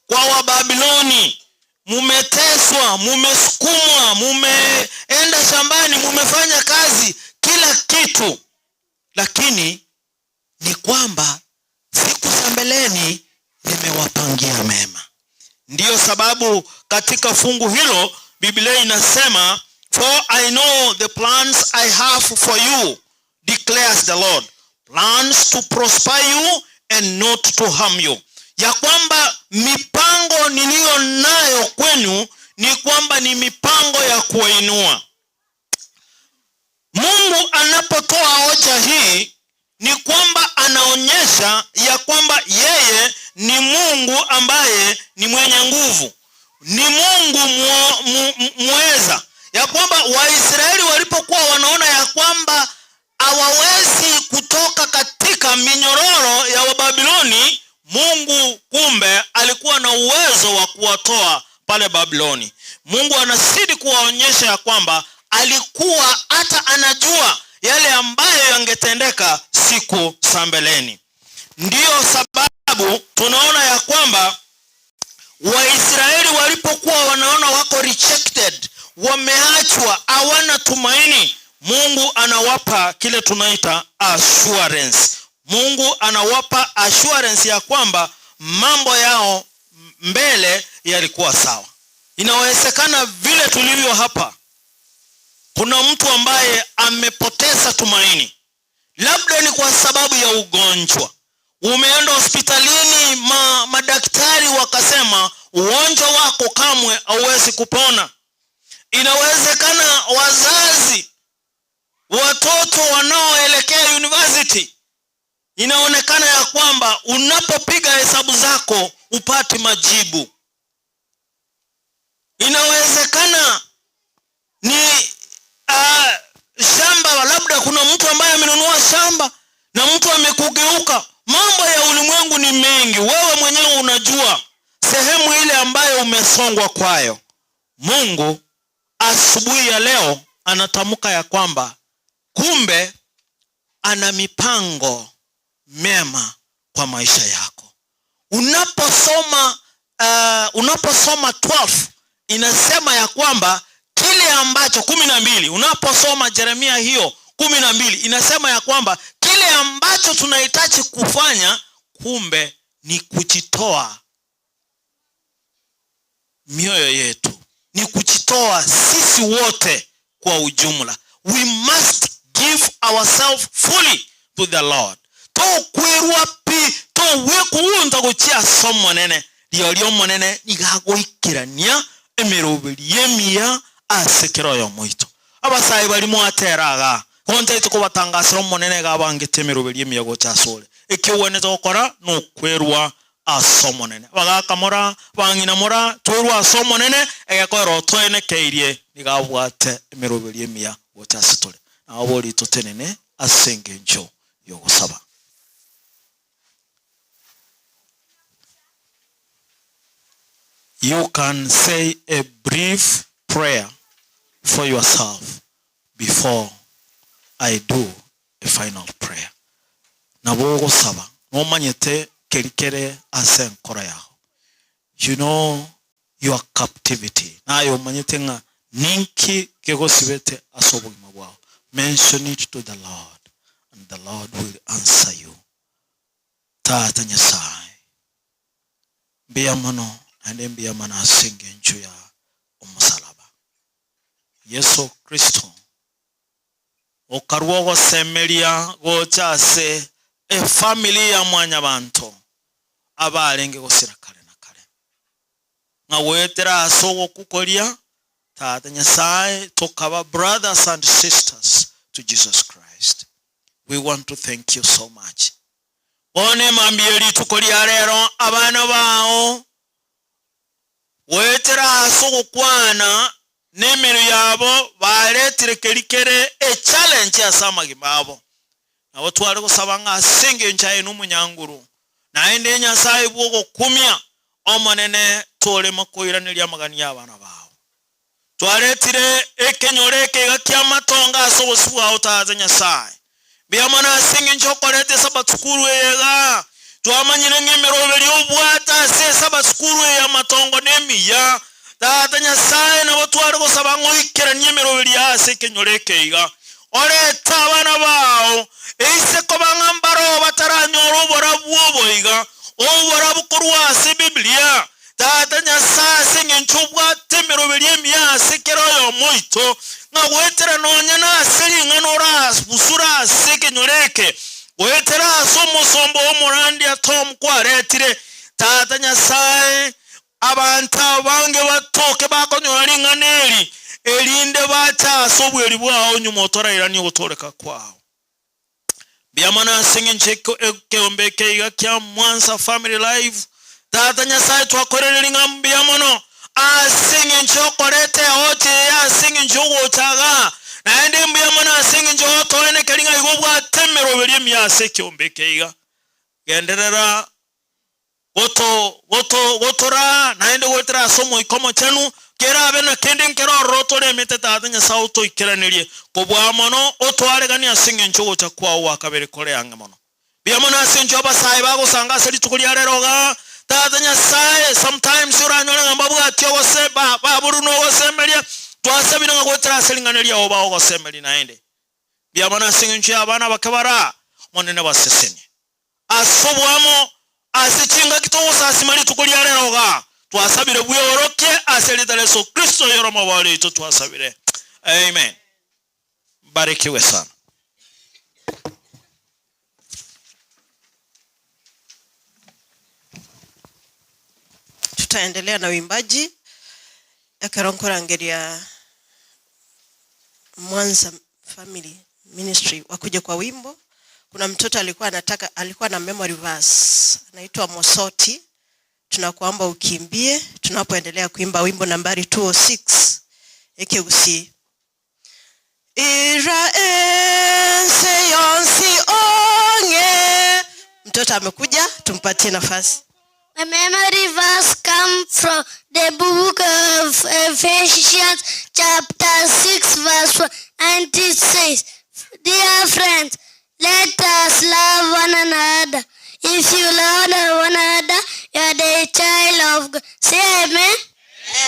kwa Wababiloni mumeteswa, mumesukumwa, mumeenda shambani, mumefanya kazi, kila kitu, lakini ni kwamba siku za mbeleni nimewapangia mema. Ndiyo sababu katika fungu hilo Biblia inasema, for I know the plans I have for you, declares the Lord, plans to prosper you and not to harm you. Ya kwamba mipango niliyo nayo kwenu ni kwamba ni mipango ya kuwainua. Mungu anapotoa hoja hii ni kwamba anaonyesha ya kwamba yeye ni Mungu ambaye ni mwenye nguvu, ni Mungu mweza. Ya kwamba Waisraeli walipokuwa wanaona ya kwamba hawawezi kutoka katika minyororo ya Wababiloni, Mungu kumbe alikuwa na uwezo wa kuwatoa pale Babiloni. Mungu anazidi kuwaonyesha ya kwamba alikuwa hata anajua yale ambayo yangetendeka siku za mbeleni. Ndiyo sababu tunaona ya kwamba Waisraeli walipokuwa wanaona wako rejected, wameachwa, hawana tumaini, Mungu anawapa kile tunaita assurance. Mungu anawapa assurance ya kwamba mambo yao mbele yalikuwa sawa. Inawezekana vile tulivyo hapa, kuna mtu ambaye amepoteza tumaini, labda ni kwa sababu ya ugonjwa. Umeenda hospitalini, madaktari wakasema ugonjwa wako kamwe hauwezi kupona. Inawezekana wazazi, watoto wanaoelekea university, inaonekana ya kwamba unapopiga hesabu zako upati majibu. Inawezekana ni shamba, labda kuna mtu ambaye amenunua shamba na mtu amekugeuka. Mambo ya ulimwengu ni mengi, wewe mwenyewe unajua sehemu ile ambayo umesongwa kwayo. Mungu asubuhi ya leo anatamka ya kwamba kumbe ana mipango mema kwa maisha yako. Unaposoma 12 inasema ya kwamba kile ambacho 12, unaposoma Yeremia hiyo 12 inasema ya kwamba kile ambacho tunahitaji kufanya kumbe ni kujitoa mioyo yetu, ni kujitoa sisi wote kwa ujumla. We must give ourselves fully to the Lord. To kwirwa pi to wekuunda guchia somo nene lyo monene nigagoikirania emeroberi yemia asekero yo moito. Abasayi bali mwateraga konte ito kubatangasira monene gabangete emeroberi yemia gochasole. Ekiwoneza gukora no kwirwa asomo nene. Bagakamora bangina mora twirwa asomo nene egekoro twene keirie nigabwate emeroberi yemia gochasitole. Na abori totenene asenge njo yogosaba. You can say a brief prayer for yourself before I do a final prayer. Nabogo saba. No manyete kerikere ase nkora yaho. You know your captivity. Na yo manyete nga ninki kego sibete asobogima bwao. Mention it to the Lord and the Lord will answer you. Tata Nyasaye mbia mano ande mbia mana asinge nju ya umusalaba. Yesu Kristo okarwo gosemeria gochase family ya mwanya bantu abalenge gosira kale na kale nga wetera asogo kukolia Tata Nyasaye tokaba brothers and sisters to Jesus Christ. We want to thank you so much. One mambieli tukolia rero abana bao wetera asogo kwana nemero yabo baletire kerikere challenge asamagi babo na watu wale kusaba nga senge nchaye n'umunyanguru naende Nyasaye bwo kumya omonene tole makoiranira magani y'abana bawo twaletire ekenyoreke gakya matonga asobosubwa utaza Nyasaye biyamana senge nchokolete sabatukuru yega twamanyire ngemero byobwata se sabatukuru ya matongo nemiya Tata Nyasaye na watu wale kusaba ngoikera nyemero bya se kenyoreke iga oreta abana bawo eise ko bangambaro bataranyoro borabwo iga obora bukorwa se Biblia Tata Nyasaye senge nchubwa temero byemya se kero yo moito nga wetera nonya na seri nganora busura se kenyoreke wetera somo sombo omorandi atom kwaretire Tata Nyasaye abantu bange batoke bakonyora nganeri elinde bacha sobweri bwao nyumotora irani gutoleka kwao biamana singe ncheko ekeombeke igakya Mwansa family life Tata Nyasaye twakorera ngambia mono asinge nchokorete ote asinge njogo chaga naende biamana asinge njogo toene kelinga igobwa temero beli myase kyombeke iga genderera gotora naende wetera somo ikomo chanu kera abena kenden kero rotore mete Tata Nyasaye to ikeranirie kobwa mono otware gani asinge nchogo cha kwao akabere kore yange mono biamana asinge abasai bago sanga seri tukuri areroga Tata Nyasaye sometimes uranyora ngambabu atyo seba baburu no gosemeria twasabira ngo wetera selinganeria oba ogosemeri naende biamana asinge nchi abana bakabara monene basesene asobwamo asichinga kitosa asimali tukulia leroga twasabire bworoke aselita Yesu Kristo yoroma wale twasabire amen. Barikiwe sana. Tutaendelea na uimbaji akaronkora ngeria Mwanza family ministry wakuja kwa wimbo. Kuna mtoto alikuwa na memory verse anaitwa Mosoti. Tunakuomba ukimbie tunapoendelea kuimba wimbo nambari 206 ekeusi Iraense yonsi onge. Mtoto amekuja tumpatie nafasi. My memory verse come from the book of Ephesians chapter 6 verse 1 and it says, dear friends, let us love one another. If you love one another, you are the child of God. Say amen.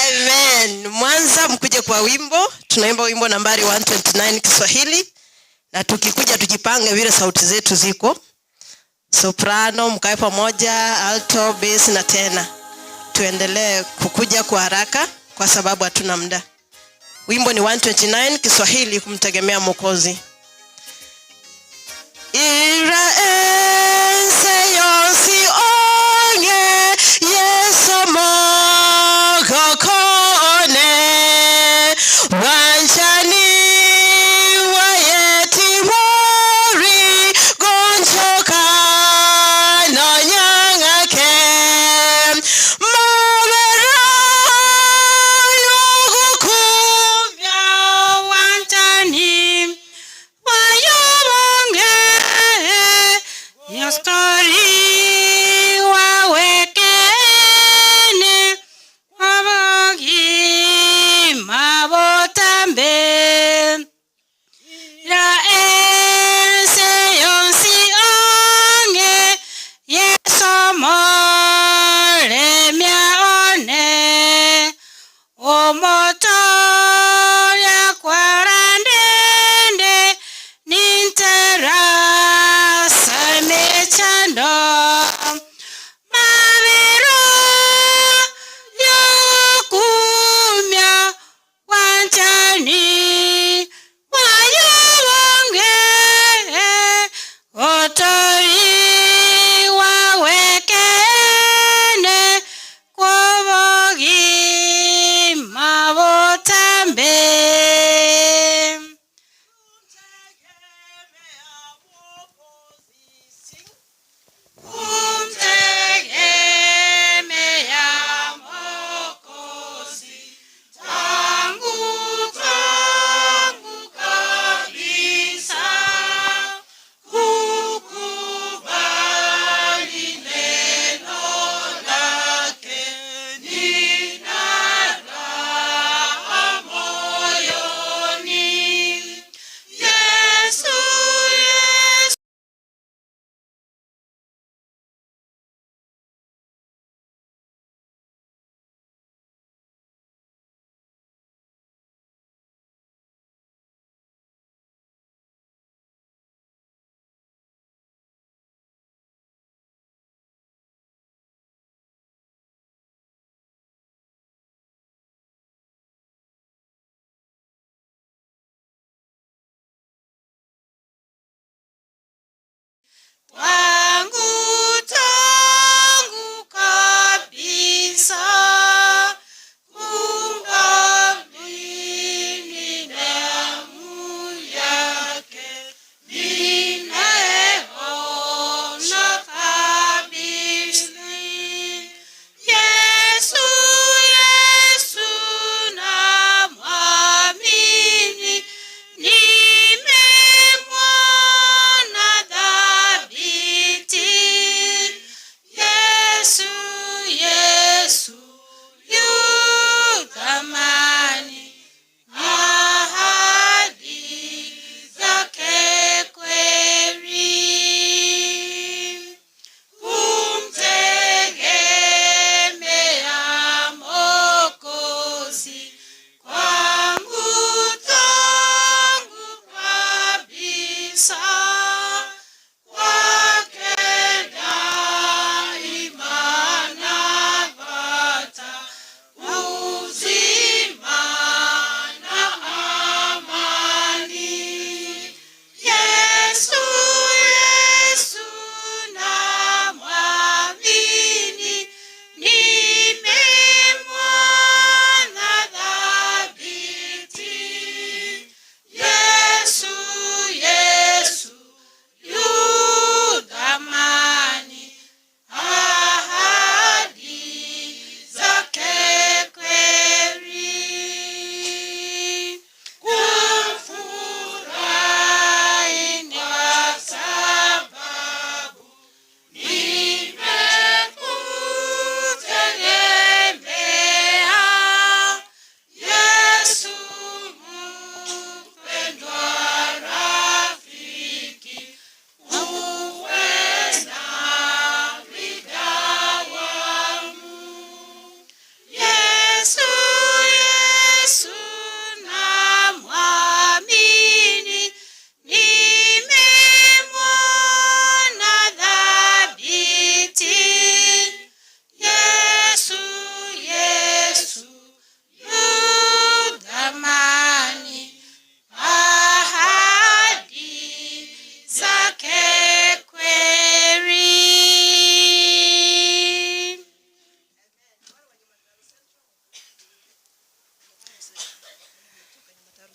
Amen. Mwanza mkuje kwa wimbo. Tunaimba wimbo nambari 129 Kiswahili. Na tukikuja tujipange vile sauti zetu ziko. Soprano mkae pamoja, alto, bass na tena. Tuendelee kukuja kwa haraka kwa sababu hatuna muda. Wimbo ni 129 Kiswahili kumtegemea Mwokozi. Iraense yosi onge Yesu mogo kone wanchani wayeti mori gonchoka no nyangake mawera yugu kumya wanchani wayobonge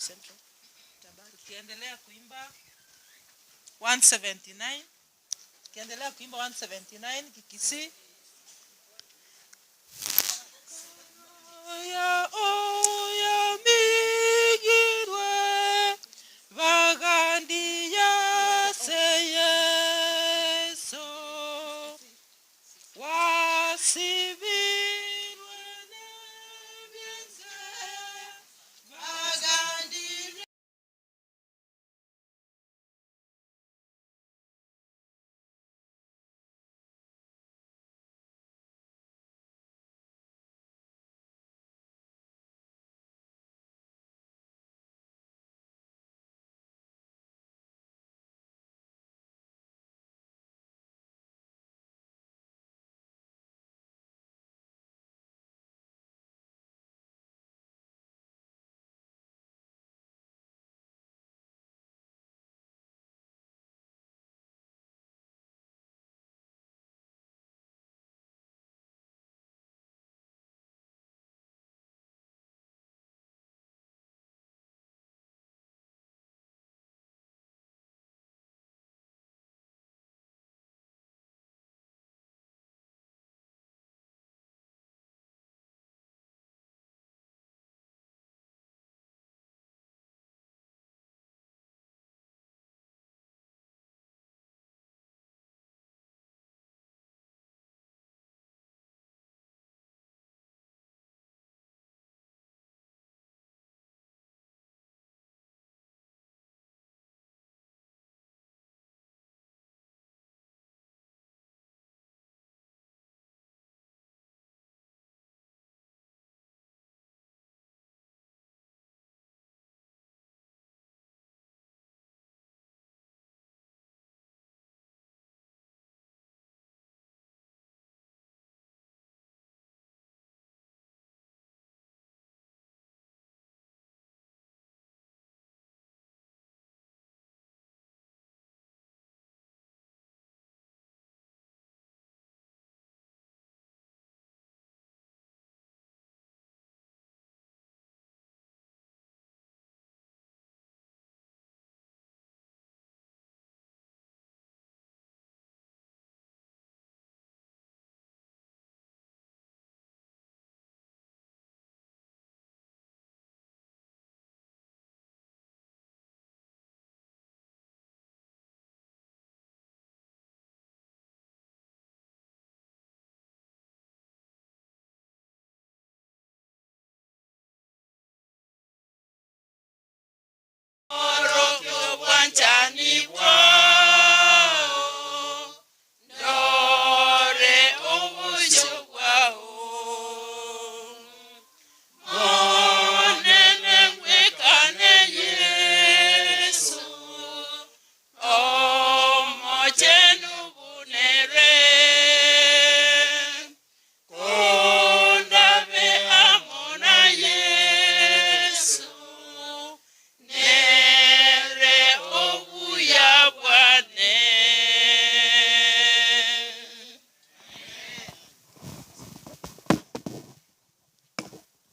Central. Tukiendelea kuimba 179. Tukiendelea kuimba 179 kikisi. Oya oya migirwe vagandi ya seyeso wasivirwe nebiense vagandi.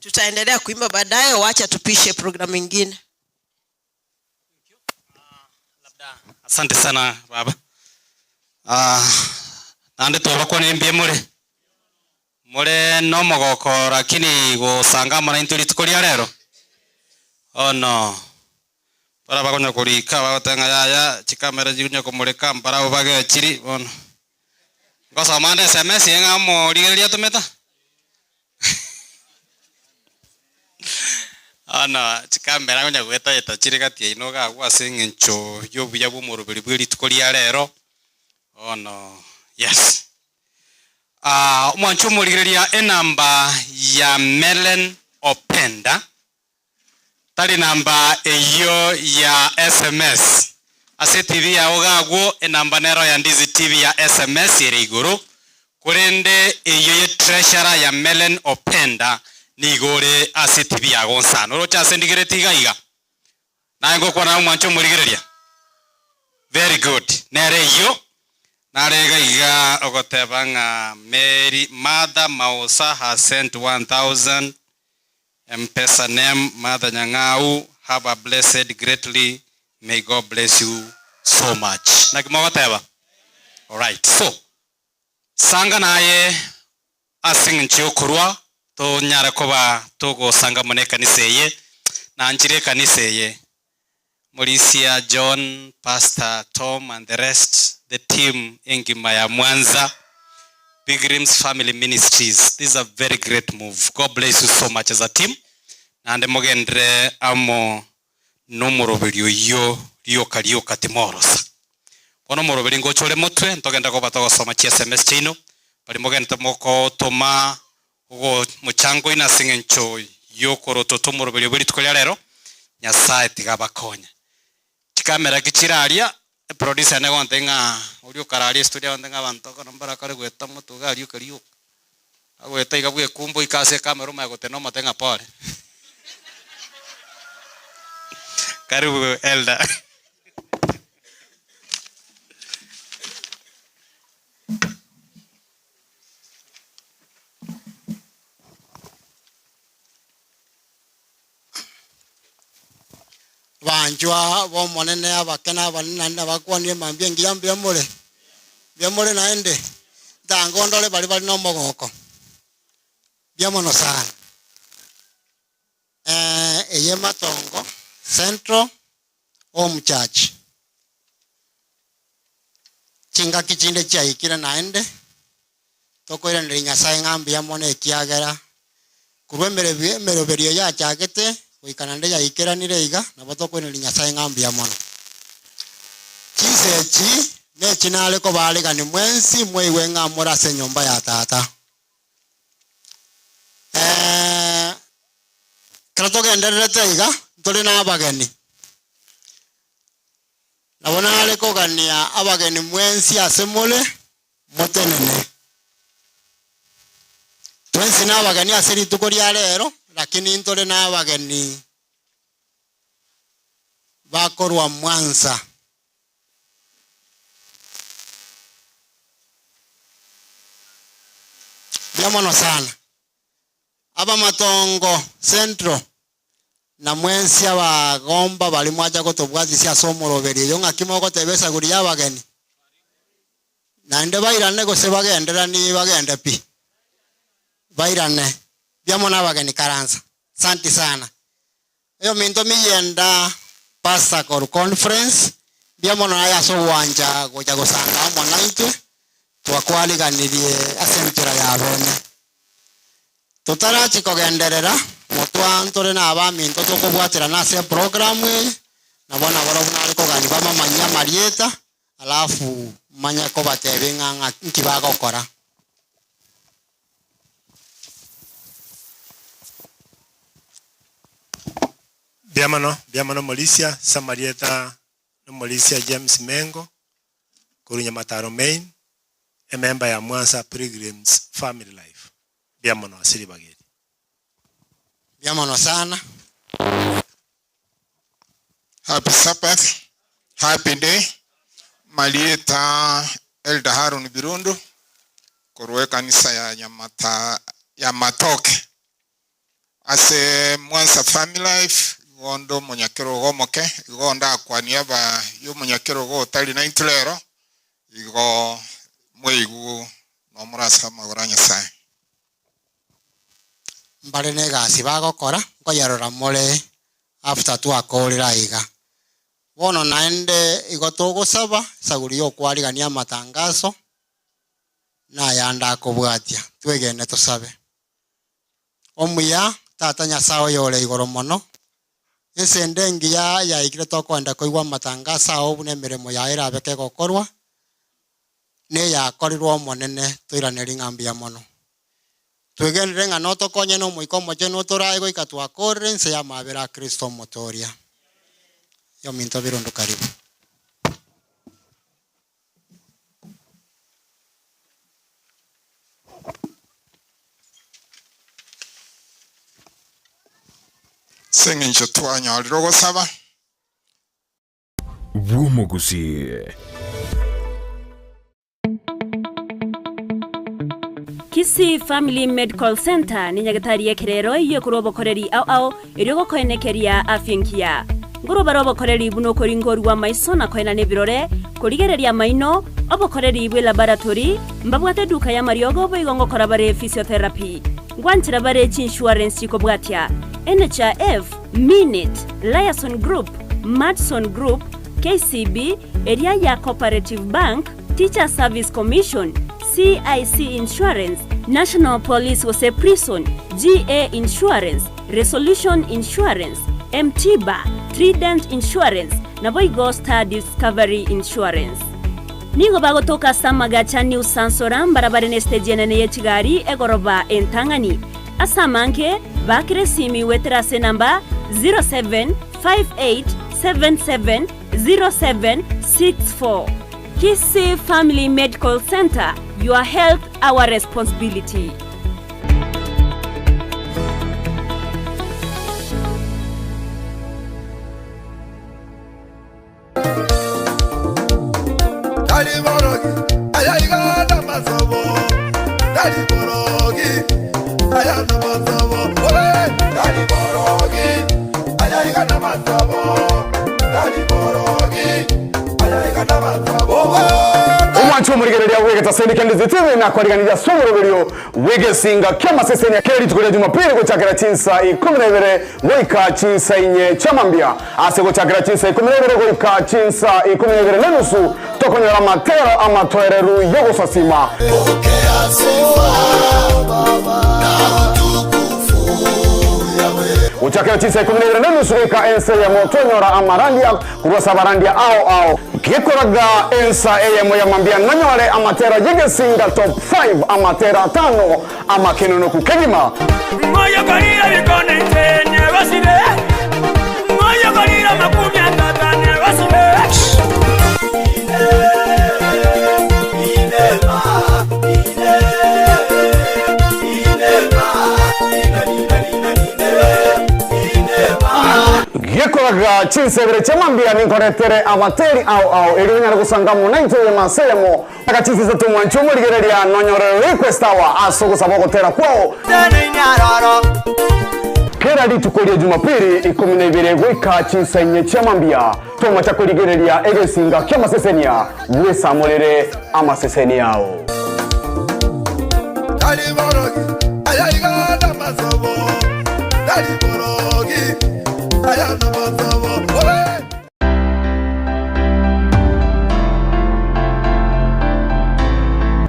Tutaendelea kuimba baadaye, wacha tupishe programu nyingine. Asante sana baba. Nande twabako nembie mure no mogoko lakini gusanga mara inturi tukoria rero. Oh no. Para bagonya kurika bagotenga ya chikamera jigunyo kumurika mpara ubage chiri ono. Ngosa mande SMS yenga mo rigeria tumeta. Ana chikamera gonya gweta eta chiri gatie inoga gwa singincho yobuya bumurubiri bwiri tukoria rero. Oh no. Yes. Mwancho murigeria enamba ya Melen Openda. Tari namba eyo ya SMS. Ase TV ya ogagwo enamba nero ya Ndizi TV ya SMS iri iguru. Kurende eyo ya treasurer ya Melen Openda ni igore ase TV ya Gonzano. Orocha sendigere tigaiga. Na ngo kwa na mwancho murigeria. Very good. Nere eyo narega iga ogotebanga Mary Mother Mausa has sent 1000. M-Pesa name Mother Nyang'au have a blessed greatly. May God bless you so much. Nakimawateba. All right. So, sanga naye asing'nchio kurwa to nyara koba togo sanga mone kaniseye na anjire kaniseye. Mauricia, John, Pastor Tom and the rest, the team Ngima ya Mwanza, Pilgrims Family Ministries. This is a very great move. God bless you so much as a team. And mogendre amo no moroberio yo kariyo katimoros. Ono moroberi ngochole motwe ntogenda ko batogo soma chi SMS chino. Bali mogenda moko toma ugo muchango ina singencho yo koroto to moroberio beri tukolya lero. Nyasaye tigabakonya. Chikamera kichiralia producer ne gontenga uri ukarali studio gontenga banto ko nambara kare gweta mutuga ari ukariyo. Agweta igabwe kumbo ikase kamera magoteno matenga pole. Karibu Elda. Banjwa bo monene abakena banana bakwanie mambye ngiyambye mole. Byamole naende. Dangondole bali no mogoko. Byamono sana. Eyema tongo Central Home Church. Chinga kichinde chaikira naende. Toko ira ndi Nyasaye ngambya mone kiagera. Kurwemere meroberio ya chagete. Wikanande ya ikera nireiga na batoko ni Nyasaye ngambya mono. Chisechi ne chinale ko balega ni mwensi mwewe ngamura se nyomba ya tata. Kratoke enderere teiga ntole na abageni. Nabona ale ko gania abageni mwensi asemole motenene. Twensi na abageni aseri tukori alero. Lakini ntole na abageni bakorwa Mwanza. Byamono sana. Aba matongo Central na mwensi abagomba bali mwaja kotobwazi sia somoroberie yo ngakimoko tebesa guri abageni. Nande bairane go se bagendera ni bagende pi. Bairane. Byamona abageni Karanza. Santi sana. Yo minto miyenda Pastor Cor Conference. Byamona ya so wanja goja gosanga mwananchi. Twakwali ganirie asentura ya bone. Tutara chiko genderera. Motwa ntore na abaminto tokobwatira na se program na bona barobuna aliko gani bama manya marieta alafu manya ko batebe nganga nkibaga okora. Biamano Mauricia, Samarieta no Mauricia James Mengo, Kurunya Mataro Main, a member ya Mwanza Pilgrims Family Life. Biamano asili bageri. Biamano sana. Happy Sabbath, happy day. Marieta Elda Harun Birundo, Kuruwe kanisa ya Matoke. Ase Mwanza Family Life, gondo monyakero gomoke, gonda kwa niaba yo monyakero go tali na intlero, igo mwigu no murasa magoranya sai. Mbale nega sibago kora, ko yarora mole after tu akolira iga. Wono naende igotogo saba, saguri yo kwaligania matangazo na yanda kobwatia. Twegene tusabe. Omuya tata Nyasaye yole igoro mono. Ese ngia ya ikire tokwenda koigwa matangazo aho bune mirimo ya ira beke gokorwa. Ne ya korirwo monene tuiraneri ngambia mono. Twegenere ngano tokonye no muiko moje no torae go ikatwa korre nse ya mabera Kristo motoria. Yo minto birondo karibu. Singing Chotwanya Rogo Saba. Wumogusi. Kisii Family Medical Center ni nyagatari yekerero iyo kurobo koreri au iryo koenekeria afyenkia ngoro barobo koreri buno koringorwa maiso na koena nebirore kurigereria maino obokoreri ibwe laboratory mbabwate duka ya mariogo boigongo korabare physiotherapy ngwanchira bare insurance chikobwatia NHIF Minute Liason Group Madson Group KCB area ya Cooperative Bank Teacher Service Commission CIC Insurance National Police Wase Prison GA Insurance Resolution Insurance MTBA Trident Insurance na Boygo Star Discovery Insurance. Nigo bago toka Samagacha New Sansoram barabara nesteje nene yechigari egoroba entangani. Asamanke bakire simi weterase namba 0758770764. Kisii Family Medical Center, your health our responsibility. Umwancho murigereria wege taseni kandi zitime na kwariganira somoroberio wege singa kama seseni ya keri tukulia Jumapili go chakira chinsa 12 goika chinsa inye chamambia ase go chakira chinsa 12 goika chinsa 12 nenusu tokonyora matero amatoereru yogo sasima pokea sifa baba na utukufu yawe uchakira chinsa 12 nenusu goika ense ya motonyora amarandia kurosa barandia ao Kikoraga ensa eyemo ya mambia nanyore amatera yegesinga top 5 amatera 5 amakenono kukegima Moyo gorira bikone tenye basire Moyo gorira makumi atatane basire Yekoraga chinsebere chamambia ninkoretere amateri au irinyara gusangamu naito ye masemo akachisiza tumwancho murigereria nonyorero request awa asogo saboko tera kwao kera litukolia Jumapili 12 gwika chinsenye chamambia toma chakurigereria egesinga kama sesenia wesa molere ama seseni yao Daliborogi ayayiga namasobo Daliborogi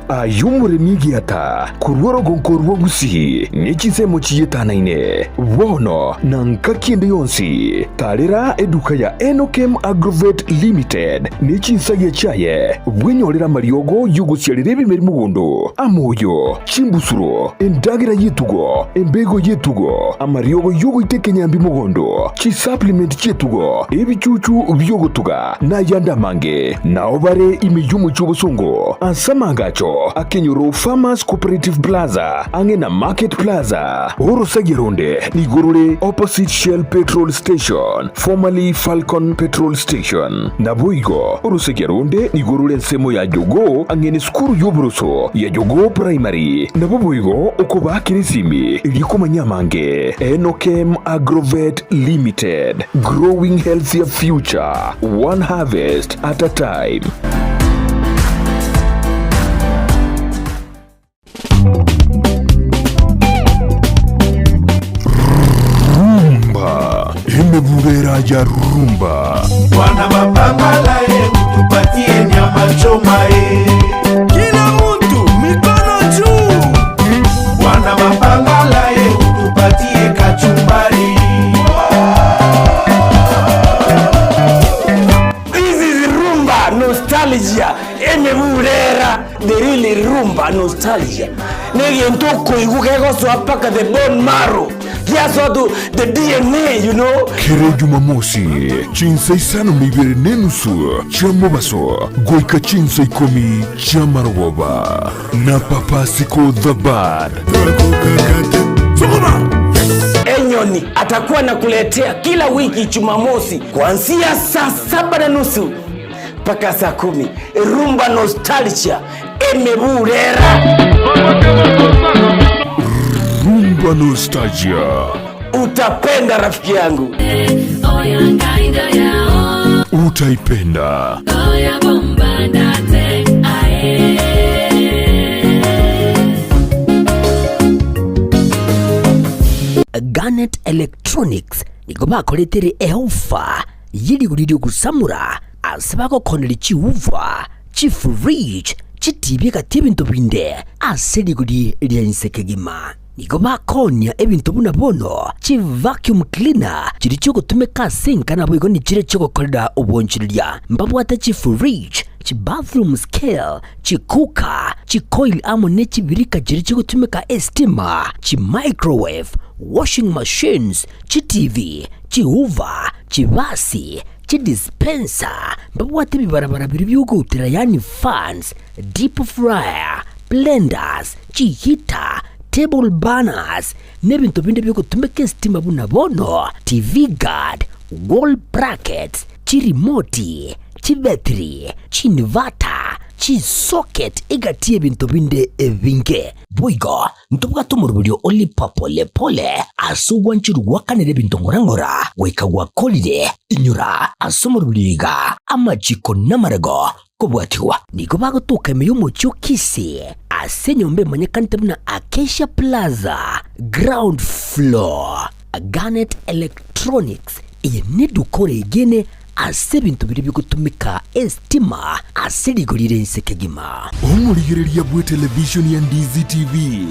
ayumure migiata kurworo gonkorwo gusi nichisemo chiyetanaine wono nanka kiende yonsi tarira eduka ya Enokem Agrovet Limited nichinsagia chaye bwenyorera mariogo yugusiarire bimeri mugondo amoyo chimbusuro endagira yetugo embego yetugo amariogo yugo itekenyambi mugondo chi supplement chetugo ebichuchu byogotuga na yandamange naobare imiyumu chobosongo ansamangacho Akenyoro Farmers Cooperative Plaza Angena Market Plaza Orosagironde Nigorore opposite Shell Petrol Station formerly Falcon Petrol Station Naboigo Orosagironde Nigorore nsemo ya Jogo Angene skuru yobroso ya Jogo Primary Naboigo okoba kirisimi iliko manyamange Enokem Agrovet Limited growing healthier future one harvest at a time. Imeburera ya rumba Bwana mapangala tupatie nyama choma kila mtu mikono juu Bwana mapangala tupatie kachumbari This is rumba nostalgia Imeburera the really rumba nostalgia Negi ntoko igukego swapaka the bone marrow Yes, what do the DNA, you know? Kere Jumamosi, chinsa isano mibere nenusu, chamobaso, goika chinsa ikomi, chamaroboba, na papasiko the bad. Enyoni atakuwa nakuletea kila wiki Jumamosi kuanzia saa 7:30 mpaka saa 10. Rumba nostalgia emeburera. Rumba Nostalgia. Utapenda rafiki yangu. Utaipenda. Garnet Electronics niko bakoletere eofa yiriguririo gusamura asabako koneri chiuva chifridge chitibye ebintu binde aseriguri ryansekegima niko bakonya ebintu buna bono chi vacuum cleaner chiri cyo gutumeka sinka nabo igo ni chire cyo gukorera ubonjiriria mbabwata chifridge chi bathroom scale chi cooker chi coil amo ne chibirika chiri cyo gutumeka estima chi microwave washing machines chi TV chi hoover chi basi chi dispenser mbabwata bibarabara biri byugutira yani fans deep fryer blenders chi heater table banners n'ebintu bindi byo gutumeka estima buna bono TV guard wall brackets chi remote chi battery chi inverter chi socket igati ebintu binde ebinge boiga ntubuga tumurubyo oli papole pole asugwa nchiru wakanere bintu ngorangora wekagwa kolide inyura asumurubyiga amajiko n'amarago kubwatiwa niko bagutuka emiyumo cyokisi asenyombe manyakantabuna Acacia Plaza ground floor Garnet Electronics iyi nidukore igene ase bintu biri bigutumika estima aserigurire nsekegima omurigereria bwe television ya Ndizi TV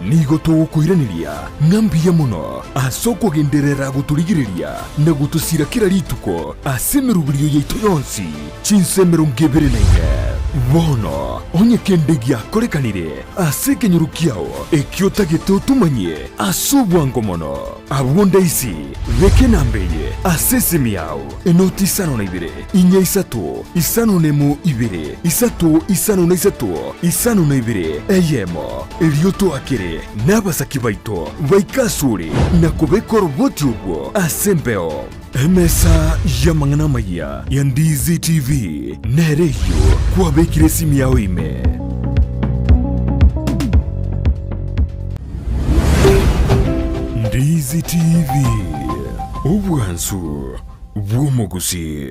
nigo tugukwiraniria ngambiya muno asoko genderera guturigireria na gutusira kira rituko asemerubirio yaitu yonsi chinsemero ngebere naine bono onye kendegia korekanire asekenyurukiao ekiota getutumanye asubwango mono abonda isi reke nambeye asesimiao enoti isano na ibere inya isatu isano nemu ibere isatu isano na isatu isano na ibere eyemo elioto akere n'abasaki baito baikasure nakubekora roboti ubwo asembeo emesa yamangana maya ya Ndizi TV nereyo kwabekire simu yawe ime Ndizi TV ubwansu bw'umuguzi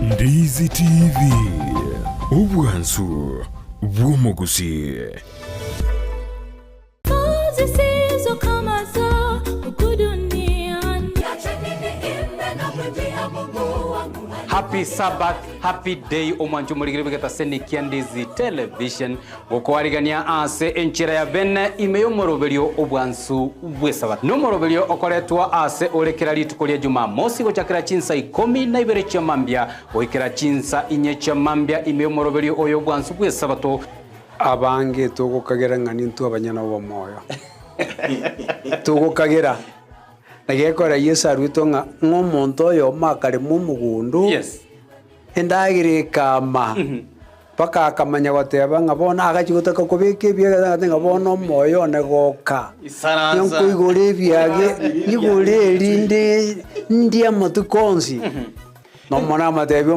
Ndizi TV ubwansu bw'umuguzi Happy Sabbath, happy day omwanju muligire bigata senikia Ndizi television gukwarigania ase enchira ya bene imeyo moroberio obwansu bwe Sabbath no moroberio okoretwa ase orekera litukolia Jumamosi gochakira chinsa 12 cha mambia oikera chinsa 4 cha mambia imeyo moroberio oyo bwansu bwe Sabbath abange tugukagera ngani ntu abanyana bo moyo tugukagera nagekora Yesu arwito ng'omuntu oyo makare mu mugundu yes endagire kama paka akamanya goteba ngabona agachigotaka kubike bya ngabona moyo negoka isaranza yonkugure byage yigure rinde ndia matukonsi no mona matebyo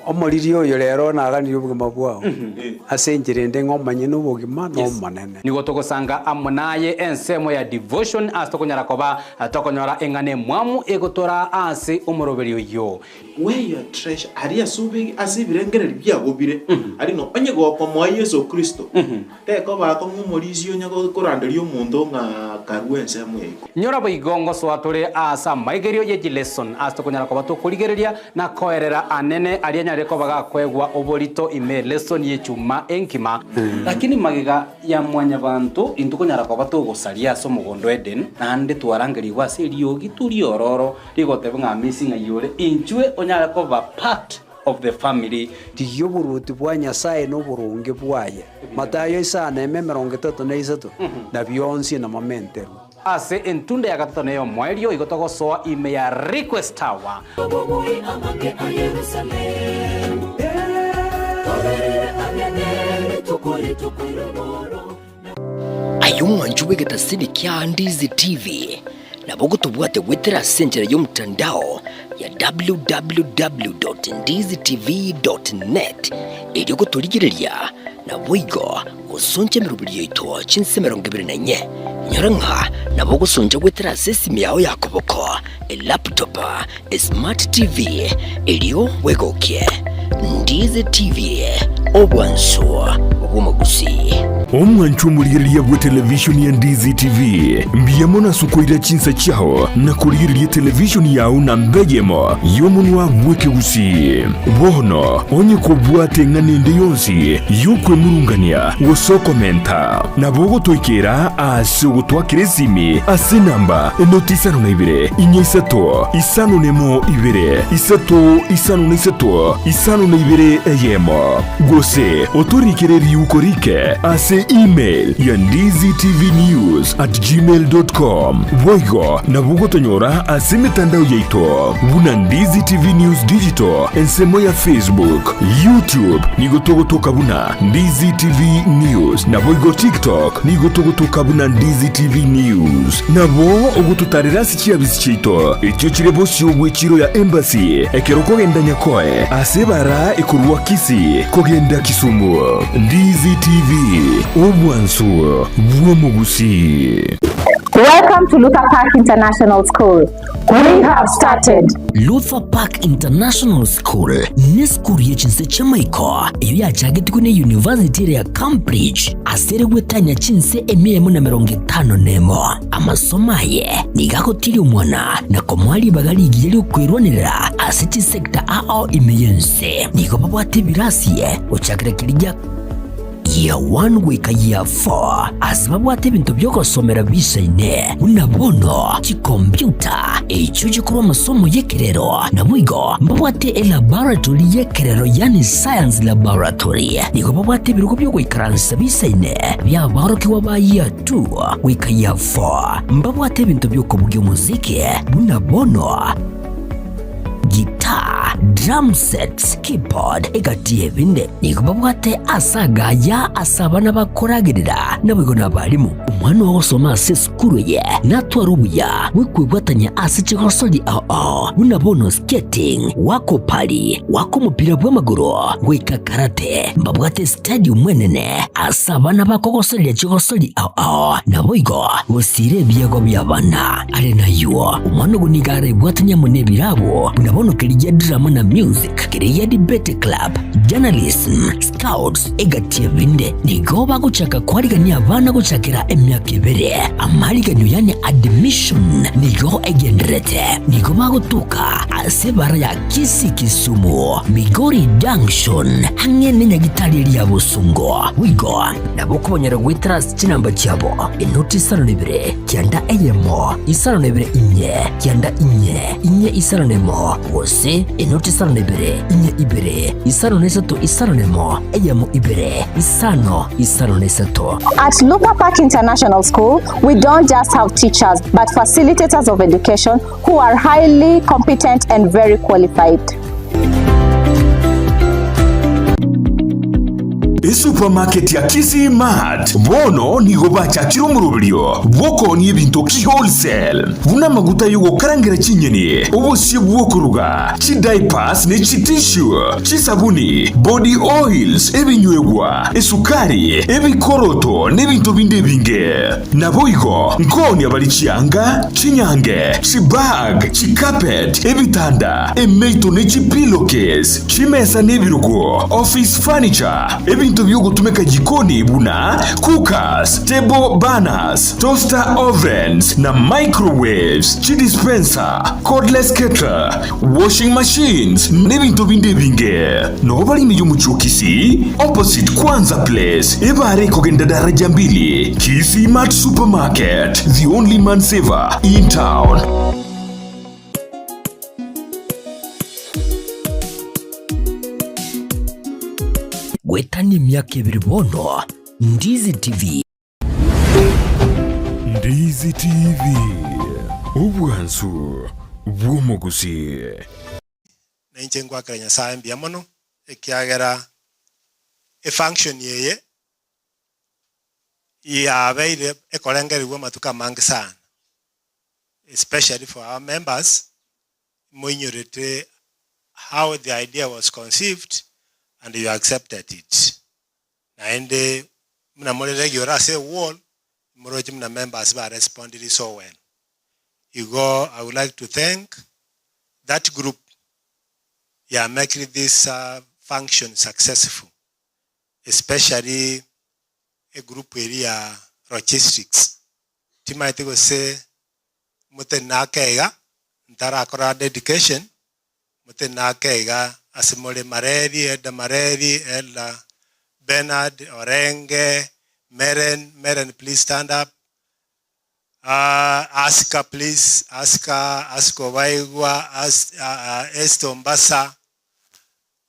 omoririo yo rero nagani ubugima bwao asenjire nde ngomanye n'ubugima no manene nigo togosanga amunaye ensemo ya devotion astokonyara koba atokonyora engane mwamu egotora ase omoroberio yo where your treasure ari asubi asibirengereri byagobire ari no onye gopa mwa Yesu Kristo teko bako ngumurizio nyago koranderio omuntu nga karwense mweko nyora boigongo swatore asa maigerio ye lesson astokonyara koba tokurigereria na koerera anene alianyare ko bagakwegwa oborito ime lesson yechuma enkima lakini magiga ya mwanya bantu intukonyara ko batogosaria so mugondo Eden nande twarangeri wase riogi turi ororo rigotebunga missing ayore inchwe onyara ko ba part of the family tiyoburuti bwa Nyasaye no burunge bwaye Matayo 5:33 na byonsi na momenteru ase entunde ya gatatu neyo mwerio igotogosoa ime ya request tower ayumwanju wegeta sinikia Ndizi TV nabo gutubwate gwitira senjera y'omutandao ya www.ndizitv.net iri gutuligireria na bwigo usonje mirubiri yitwa chinse 24 nyaranka nabo gusonja gwitira sesimi yawe yakoboko laptop smart tv iriyo wegokie Ndizi TV obwanso obumagusi omwanchu muligireria bwa televishoni ya Ndizi TV mbiyamona sukoira chinsa chao na kuligireria televishoni yao na mbegemo yomunwa bweke gusi bono onye kubwate nganende yonsi yukwe murungania wosokomenta na bogo toikera asugo twakiresimi asinamba notisano na ibire inyisato isano nemo ibire isato isano na isato isano na ibire eyemo gose otorikere ukorike ase email ya ndiztvnews@gmail.com voigo na bugo tonyora ase mitandao yaito buna Ndizi TV News Digital ensemo ya Facebook YouTube nigotogotoka buna Ndizi TV News na voigo TikTok nigotogotoka buna Ndizi TV News nabo ogututarira sikia bisichito ekyo kirebo cyobwe kiro ya embassy ekero kogenda nyakoe ase bara ekurwa kisi kogenda Kisumu Ndizi TV obwanso bwomugusi. Welcome to Luther Park International School. We have started. Luther Park International School ni skuru y'echinse chamaiko iyo yachagitwe ne University ya Cambridge asere gwetanya chinse 150 amasomo aye nigakotiri umwana na komwali bagaligiye likwirwanira asiti sector ao imeyense niko babwate birasiye uchakira kirija year 1 wika year 4 asibabwate ibintu byo gusomera bisaine unabono chikompyuta echo chikuru amasomo yekerero na mwigo mbabwate laboratory yekerero yani science laboratory niko babwate birugo byo kwikaransa bisaine byabaroki waba year 2 wika year 4 mbabwate ibintu byo kubuga muziki unabono guitar, drum sets, keyboard, egatie binde nikubabwate asaga ya asabana bakoragirira nabwo nabalimu umwana wo gusoma ase skuru ye natwarubuya wikwibwatanya ase chigosoli unabono skating wako pali wako mupira bw'amaguru wika karate mbabwate stadium mwenene asabana bakogosolya chigosoli naboigo usire byego byabana ale nayo umwana gunigare bwatanya munebirabo unabono kirija drama na music kirija debate club journalism scouts egatie binde nigoba guchaka kwarigania abana guchakira emyaka ibere amaliganyo yani admission nigo egenderete nigo bagutuka asebara ya Kisumu Migori Junction hamwe n'inyagitari ya Busungo wigo nabo kubonyera gwitras kinamba cyabo inoti 72 cyanda eyemo 72 cyanda inye isanemo wose inoti 72 inye ibere isanemo eyemo ibere isanone. At Luther Park International School, we don't just have teachers, but facilitators of education who are highly competent and very qualified. Supermarket ya Kisi Mart bono nigo bachakira umurubiryo bwoko ni ibintu ki wholesale buna maguta yugo karangira kinyeni ubusi bwokuruga ki diapers ne ki tissue ki sabuni body oils ebinywegwa esukari ebikoroto n'ebintu binde binge naboigo nkoni abalikianga kinyange ki bag ki carpet ebitanda emeito ne ki pillowcase kimesa n'ebirugo office furniture ebintu byo gutumeka jikoni buna cookers, table burners, toaster ovens na microwaves, chi dispenser, cordless kettle, washing machines n'ebintu binde binge no bali mu Kisi opposite Kwanza Place ebare kogenda daraja mbili Kisi Mart Supermarket, the only man saver in town. Wetani myaka ibiri bono Ndizi TV. Ndizi TV obwansu bwomugusi nenje ngwakaranya saimbi amono ekiagera function yeye yabeire ekolengerwa matuka mangi sana especially for our members, moinyorete how the idea was conceived and you accepted it. And mna molele yora say wall, moroji mna members ba responded so well. I would like to thank that group. Yeah, making this function successful, especially a group area logistics. Timothy go say, "Mute na kega, ntara akora dedication. Mute na kega asimole Mareri, Ella Bernard, Orenge, Meren, please stand up. Aska, please. Asko Waigwa,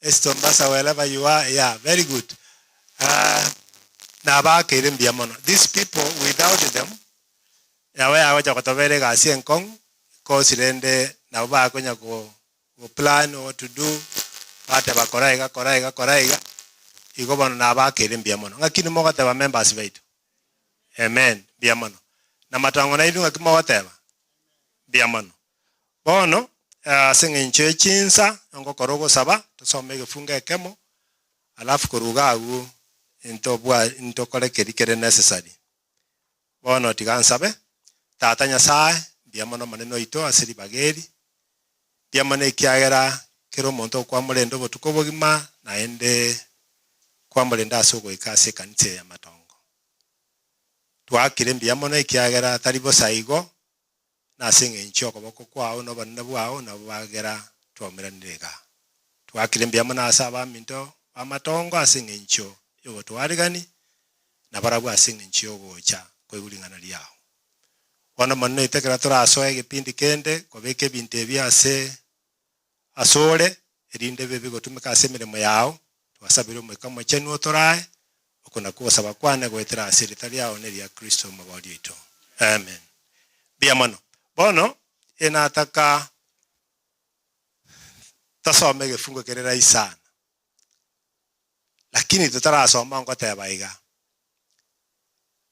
Estombasa, wherever you are. Yeah, very good. These people, without them, plan what to do, members wait. Amen. Biamono. Na matango na idunga kima wateba. Biamono. Bono, singe nche chinsa, ngo korogo saba, tusomege funga kemo, alafu kuruga agu, into kole kere necessary. Bono tigansabe, tatanya sae, biamono maneno ito, asiri bageri, biamono ikiagera, kero monto kwa mulendo botukobo gima, na ende kwa mulenda asogo ikase kanite ya matango. Twakire mbiamono ikiagera taribo saigo na singe nchoko boko kwao no banna bwao na bagera twomeranirega. Twakire mbiamono asaba minto amatongo asinge ncho yobo twarigani na barabu asinge ncho gocha kwegulingana lyao. Wana manne itekera turasoe gipindi kende kobeke binte byase asole erinde bebe gotumika asemiremo yao twasabire mu kamwe chenu otorae kuna kusaba kwane gwetera asirita lyao ne lya Kristo mabodi ito. Amen. Biamono. Bono inataka tasome gefungo kerera isana. Lakini tutarasoma ngo tebaiga.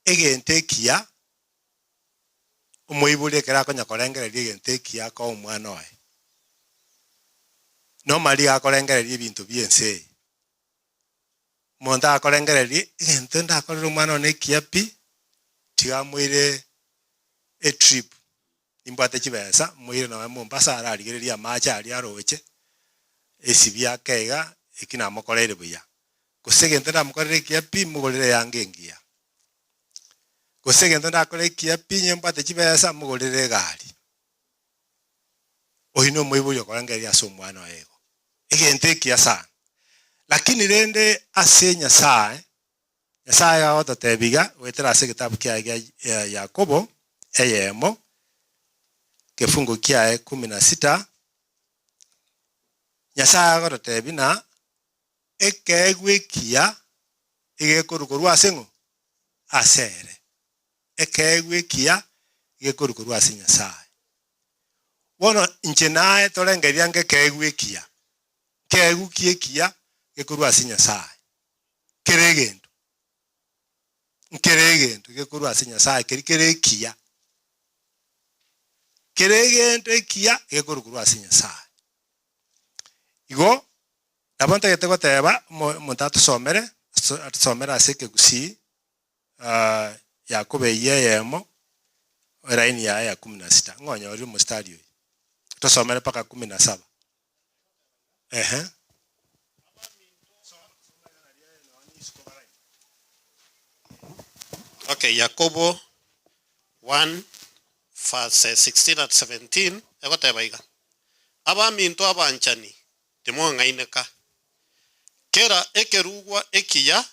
Egentekia umuibule kera konya kolengereria egentekia ko omwana oe. No mali akolengereria ebintu byense. Monta akolengereria entenda akorera omwana ne kiapi tiga mwire a trip imbate kibesa mwire na Mombasa ararigereria macha ali aroche esibia kega ikina mokorere buya kusegentenda mokorere kiapi mugorere yangengia kusegentenda akorere kiapi nyembate kibesa mugorere gari oino mwibuyo kolengereria so mwana wego igente kiasa. Lakini rende asenya sae Nyasaye ototebiga wetera ase kitabu kia Yakobo eyemo kefungo kia 16 Nyasaye ototebina ekegwekia igekorukorwa asengo asere ekegwekia igekorukorwa ase Nyasaye wono nchenae tolengeria ngekegwekia kegukiekia gekurwa ase Nyasaye keregendo gekurwa ase Nyasaye kerekia keregendo ekia gekurwa ase Nyasaye igo nabonta getego teba montatu somere ase kegusi Yakobo yeyemo raini ya 16 ngonya ori mustari oyi tusomere paka 17. Okay, Yakobo 1 verse 16 and 17 egotebaiga abaminto abanchani timwangaineka kera ekerugwa ekiya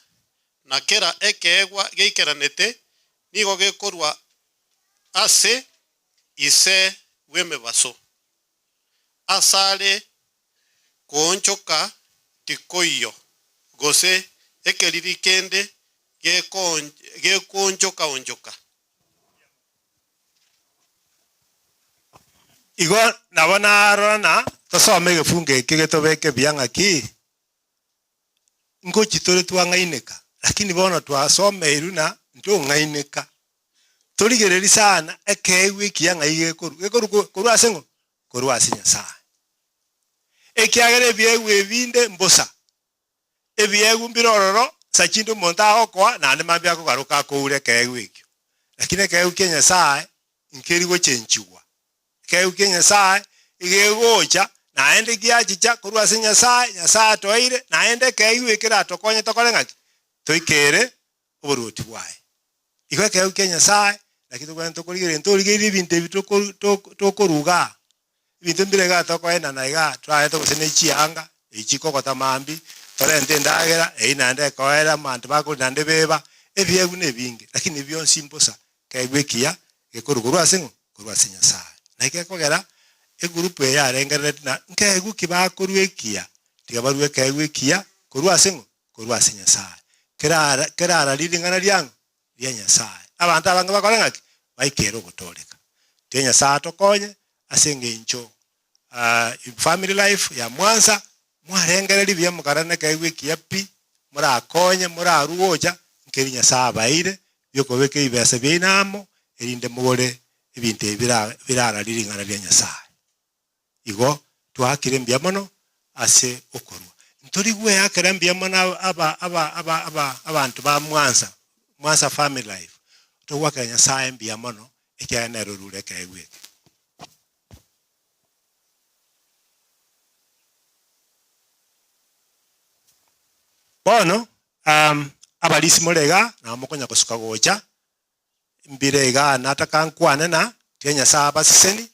na kera ekeegwa geikeranete nigo gekorwa ase ise wemebaso asale konchoka tikoyo gose ekeriri kende gekonchoka onchoka igo nabona arona tosome gefunge kigetobeke byanga ki ngochi tore twang'aineka lakini bono twasome iruna ndo ng'aineka Torigereri sana ekewe kiyanga koru asengo koru asinya sa. Ekiagere biewe binde mbosa. Ebiewe mbirororo sachindo monta okwa na mambia ko garuka ko ure kewe kyo. Lakini kewe Kenya sa nkeri go chenchiwa. Kewe Kenya sa igegocha na ende giachicha koru asinya sa toire na ende kewe kira tokonye tokole ngaki. Toikere oboruti bwae. Ikwa kewe Kenya sa lakini kwento kuligere ntorigeri binte bitokoruga bintu mbirega tokoena naiga twaye tokosene chianga ichiko kotamambi tore ndendagera einande koera mantu bako nande beba ebyegu nebinge lakini byo simposa kaigwekia gekoruguru asengo kuru asenya sa naike kogera e group ya rengerete na nkegu kibakorwekia tigabarwe kaigwekia kuru asengo kuru asenya sa kerara lilingana lyang lyanya sa abantu abanga bakora ngaki baikero gutoleka tenya saa tokonye asenge incho family life ya Mwanza mwarengereri bya mukarane kaigwe kiapi murakonye muraruoja nkerinya saa baire byokobeke ibese byinamo erinde mugore ibinte birara liringana lya Nyasaye igo twakire mbya mono ase okorwa ntori gwe yakera mbya mono abantu ba Mwanza family life to waka Nyasaye mbya mono ekyana rurure kaigwe bono abalisi mulega na mukonya kusuka gocha mbirega nataka nkwane na Kenya saba siseni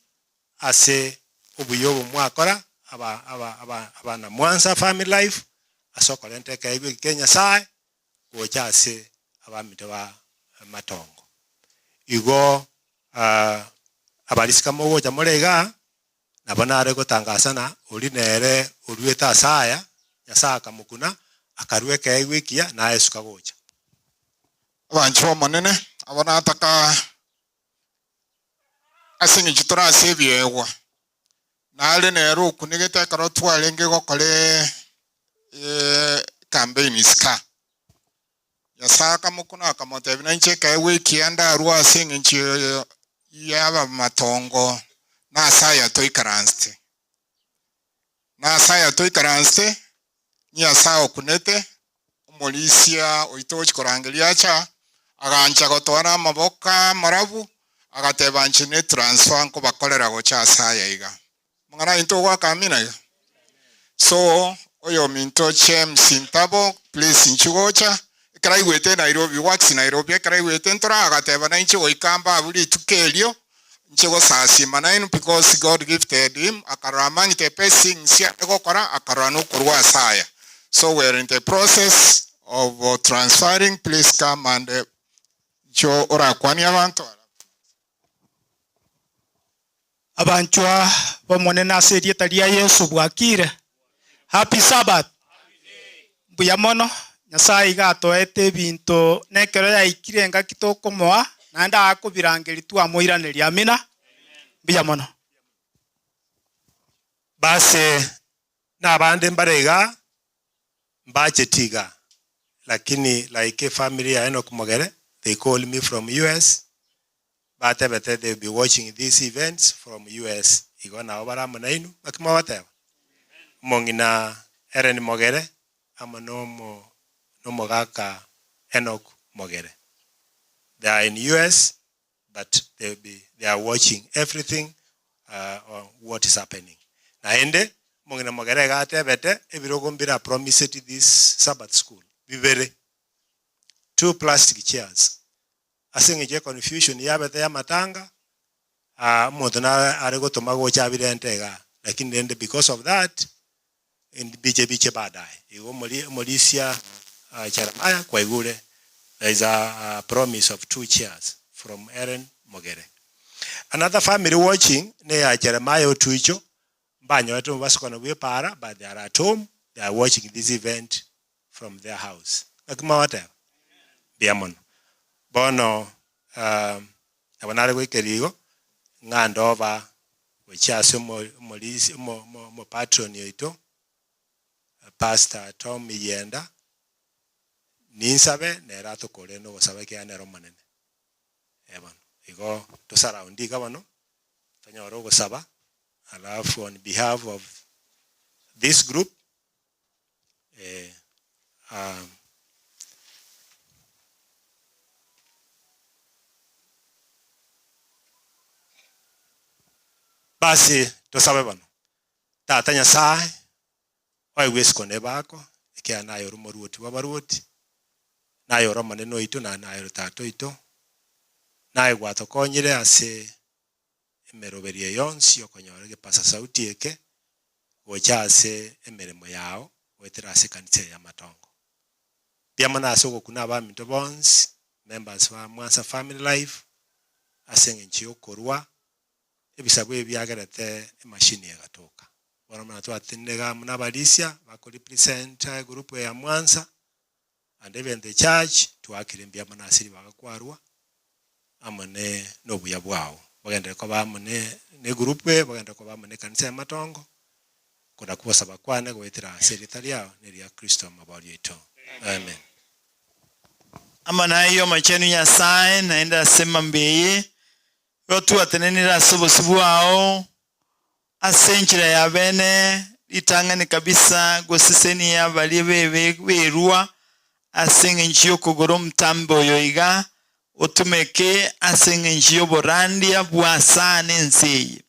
ase obuyobo mwakora abana Mwanza family life asokole nteka igwe Kenya sai gocha ase abamite ba matongo igo abalisi kama gocha mulega nabona are gutangasa na uri nere urweta saya Nyasaka mukuna akarweka igwikia na esuka gocha abancho monene abona ataka asingi chitora sebyewa nale nero kunigeta karotwa lenge gokole campaign ska Nyasaka mukuna akamote binanche kaigwikia nda ruwa asingi nchi yaba matongo na saya toikaranste Nyasao kunete omolisia oitochi korangelia cha agancha gotwara maboka marabu agatebanchi ne transfer nko bakolera gocha saya iga mangana into kwa kamina so oyo minto chem sintabo place inchugocha kraiwete Nairobi wax Nairobi kraiwete ntora agatebana incho ikamba abuli tukelio nchego sasi manainu because God gifted him akaramani te passing sia egokora akarano kurwa saya. So we're in the process of transferring. Please come and jo ora kwani abantu abanchwa bamone na serie talia Yesu bwakire. Happy Sabbath. Buyamono Nyasaye gatoete binto nekero ya ikirenga kitoko moa nanda akubirangeri tu amoiraneri amina. Buyamono. Base na bande mbarega mbachetiga lakini like family ya Enoch Mogere they call me from US but they'll be watching these events from US igona obara munainu akima wateba mongina Eren Mogere amanomo nomogaka Enoch Mogere they are in US but they are watching everything on what is happening naende mongina Mogere gatebete ebirogombira promised this Sabbath school bibere 2 plastic chairs asingeje confusion yabete ya matanga modona aregotoma gocha birentega lakini ende because of that in biche badai iwo molisia Jeremiah kwa igure there is a promise of 2 chairs from Eren Mogere. Another family watching ne Jeremiah otuicho banyo wetu basikona bwepara but they are at home they are watching this event from their house akima wata biamono bono abanare kwekerigo ngandova wechaso molisi mo patron yoito Pastor Tom Yenda ninsabe nerato kole no sabe ke anero manene ebon Igo to surround gabano. Tanyoro go saba. Alafu on behalf of this group, basi tosabe bano tata Nyasaye waiwesi kone bako ikia nayo rumoruoti wabaruoti nayo romaneno ito na nayo tato ito nayo gwatokonyire ase emeroberie yonsi okonyore gepasa sauti eke gocha ase emeremo yao wetera ase kanisa ya Matongo biamana ase gokuna abaminto bonsi members wa Mwansa Family Life ase ngenchi okorwa ebisabwe ebyagerete emashini egatoka bono twatinega muna balisia bakorepresent group ya Mwansa and even the church twakirimbia mana asiri bagakwarwa amane nobuya bwao bagende ko bamune ne group bagende ko bamune kanisa ya Matongo kuna kubasaba kwane gwetira secretary yao ne ya Kristo mabali ito amen. Amana iyo machenu Nyasaye naenda sema mbeye yotu atenenira sobosubu wao asenchira ya bene itangane kabisa gosiseni ya bali berua asenge nchiyo kugoro mtambo yoiga otumeke asenge nchiyo borandia buasane nseye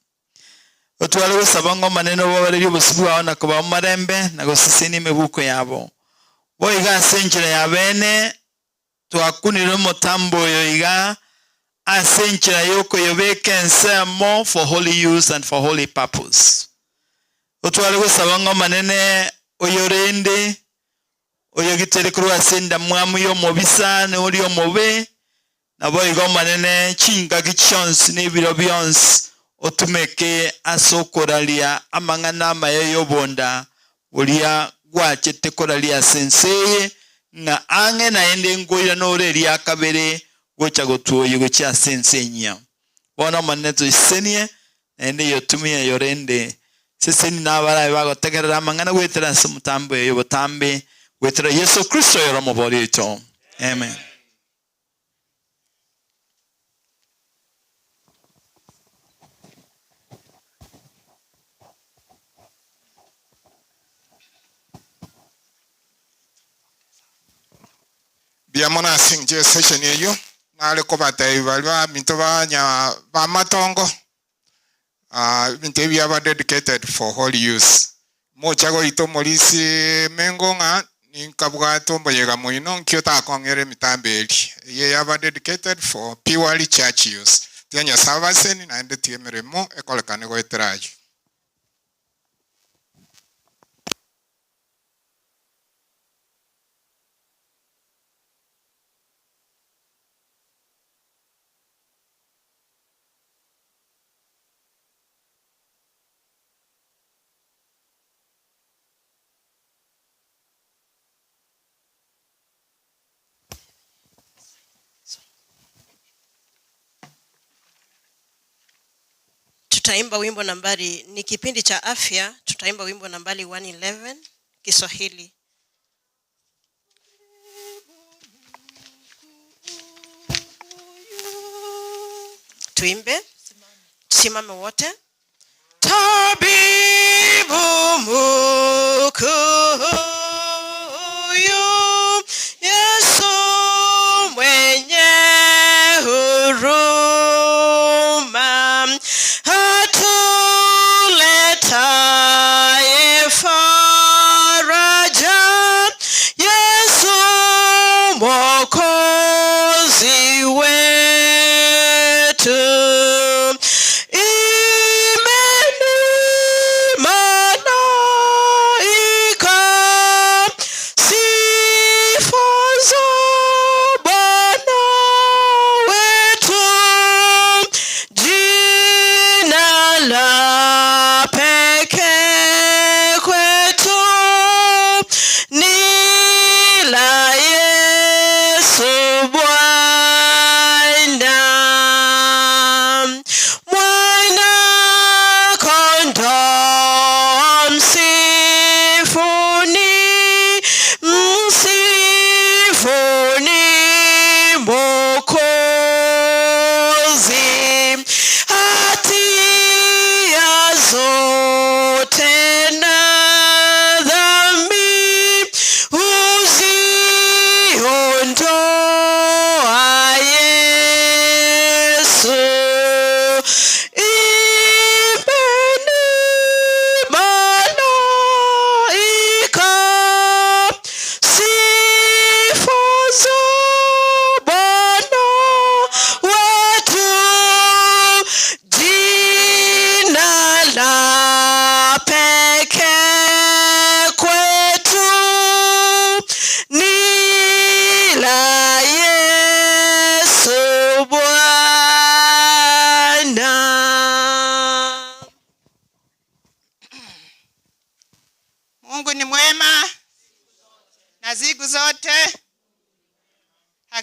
otwale gusaba maneno babareri obusubu wao nakoba marembe na gosiseni mebuko yabo boiga asenchira ya bene twakunire mutambo yoiga asenchira yoko yobeke nsemo for holy use and for holy purpose. Otwale gusaba manene oyorende oyogitere kuru asenda mwamu yo mobisa ne oli omobe na boiga manene chinga gichons ne biro byons otumeke asokoralia amangana mayo bonda olia gwachete koralia senseye na ange naende ngoira noreri akabere gocha gotuoyo gocha sensenya bona maneto isenie naende yotumia yorende seseni nabara bagotegerera amangana gwetera mutambo yo botambe gwetera Yesu Kristo yoromo bolito amen. Biamona singje session yeyo nale ko batai balwa minto banya ba Matongo mintebi aba dedicated for holy use mo chago ito molisi mengonga ninkabwa tombo yega moino nkiota kongere mitambeli ye aba dedicated for purely church use tianya savaseni na ende tiemeremo ekolekane go eteraji. Tutaimba wimbo nambari, ni kipindi cha afya, tutaimba wimbo nambari 111 Kiswahili. Tuimbe, simame wote. Tabibu mkuu Yesu mwenye huruma atuletaye faraja Yesu Mwokozi wetu. Imeni malaika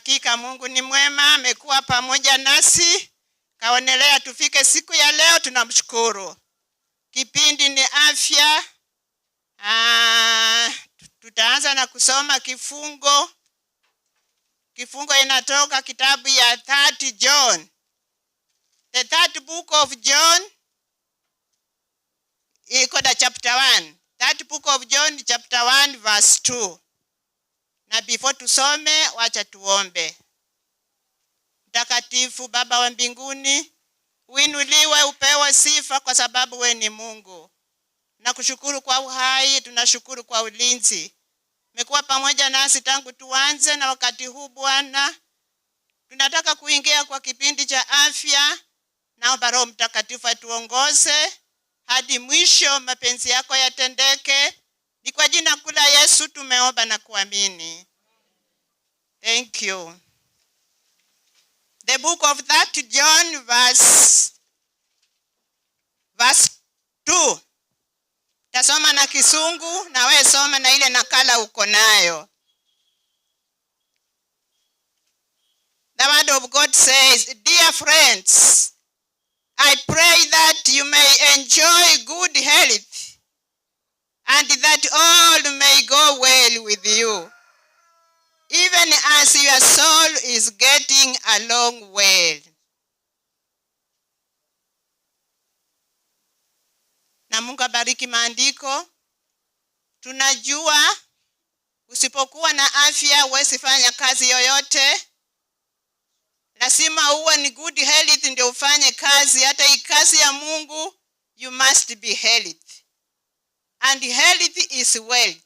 Hakika Mungu ni mwema, amekuwa pamoja nasi, kaonelea tufike siku ya leo, tunamshukuru. Kipindi ni afya. Tutaanza na kusoma kifungo. Kifungo inatoka kitabu ya 3 John. The 3rd book of John, iko na chapter 1. 3rd book of John, chapter 1, verse 2. Na before tusome, wacha tuombe. Mtakatifu Baba wa mbinguni, uinuliwe, upewe sifa kwa sababu we ni Mungu. Nakushukuru kwa uhai, tunashukuru kwa ulinzi. Umekuwa pamoja nasi tangu tuanze, na wakati huu Bwana tunataka kuingia kwa kipindi cha afya. Naomba Roho Mtakatifu atuongoze hadi mwisho, mapenzi yako yatendeke. Ni kwa jina kula Yesu tumeomba na kuamini. Thank you. The book of 3 John, verse 2. Tasoma na Kisungu, na wewe soma na ile nakala uko nayo. The word of God says, "Dear friends, I pray that you may enjoy good health, and that all may go well with you, even as your soul is getting along well." Na Mungu abariki maandiko. Tunajua usipokuwa na afya huwezi fanya kazi yoyote. Lazima uwe ni good health ndio ufanye kazi. Hata hii kazi ya Mungu, you must be healthy. And health is wealth.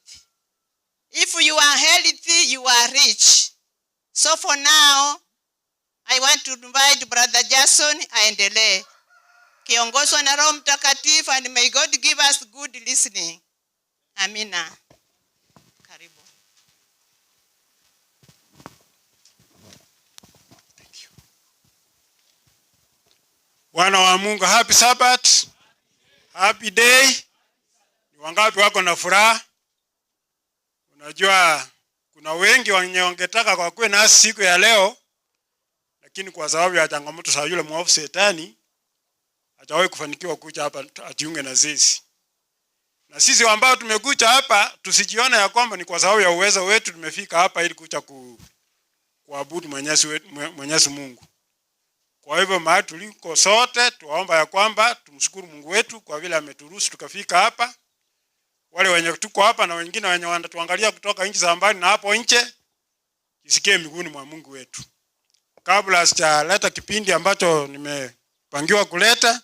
If you are healthy, you are rich. So for now, I want to invite Brother Jason aendelee. Kiongozwa na Roho Mtakatifu, and may God give us good listening. Amina. Karibu. Wana wa Mungu, happy Sabbath. Happy day. Ni wangapi wako na furaha? Unajua kuna wengi wangetaka kwa kuwe nasi siku ya leo, lakini kwa sababu ya changamoto za yule mwovu Shetani hajawahi kufanikiwa kuja hapa ajiunge na sisi. Na sisi ambao tumekuja hapa tusijione ya kwamba ni kwa sababu ya uwezo wetu tumefika hapa ili kuja kuabudu Mwenyezi Mungu. Kwa hivyo mahali tuliko sote tuomba ya kwamba tumshukuru Mungu wetu kwa vile ameturuhusu tukafika hapa. Wale wenye tuko hapa na wengine wenye wanatuangalia kutoka nchi za mbali na hapo nje, isikie miguuni mwa Mungu wetu. Kabla sijaleta kipindi ambacho nimepangiwa kuleta,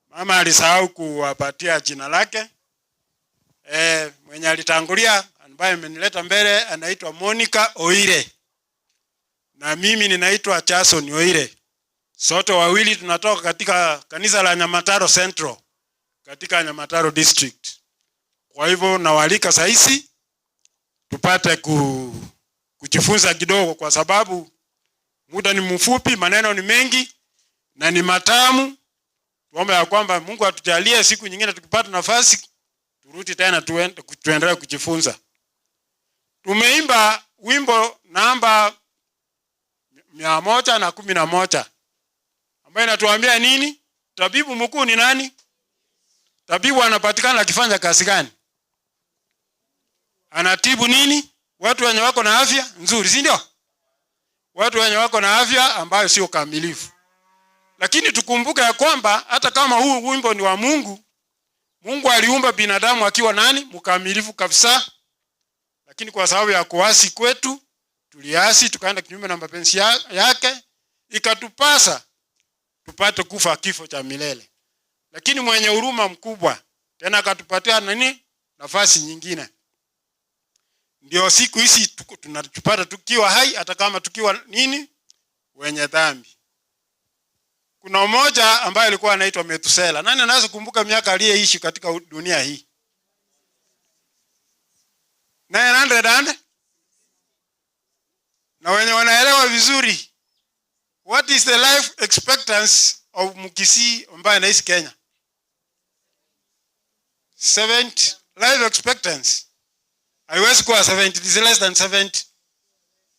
mama alisahau kuwapatia jina lake. Mwenye alitangulia ambaye amenileta mbele anaitwa Monica Oire. Na mimi ninaitwa Jason Oire. Sote wawili tunatoka katika kanisa la Nyamataro Central katika Nyamataro District. Kwa hivyo nawaalika saisi tupate kujifunza kidogo, kwa sababu muda ni mfupi, maneno ni mengi na ni matamu. Tuombe ya kwamba Mungu atujalie siku nyingine tukipata nafasi turudi tena tuendelee kujifunza. Tumeimba wimbo namba 111 ambaye inatuambia nini? Tabibu mkuu ni nani? Tabibu anapatikana akifanya kazi gani? Anatibu nini? Watu wenye wako na afya nzuri, si ndio? Watu wenye wako na afya ambayo sio kamilifu. Lakini tukumbuke ya kwamba hata kama huu wimbo ni wa Mungu, Mungu aliumba binadamu akiwa nani? Mkamilifu kabisa. Lakini kwa sababu ya kuasi kwetu, tuliasi tukaenda kinyume na mapenzi yake, ikatupasa tupate kufa kifo cha milele. Lakini mwenye huruma mkubwa tena akatupatia nini? Nafasi nyingine. Ndio siku hizi tunatupata tukiwa hai, hata kama tukiwa nini? Wenye dhambi. Kuna mmoja ambaye alikuwa anaitwa Metusela. Nani anaweza kumbuka miaka aliyeishi katika dunia hii? 900. Na wenye wanaelewa vizuri, what is the life expectancy of Mukisi ambaye anaishi Kenya? 70 life expectancy. Haiwezi kuwa 70, it is less than 70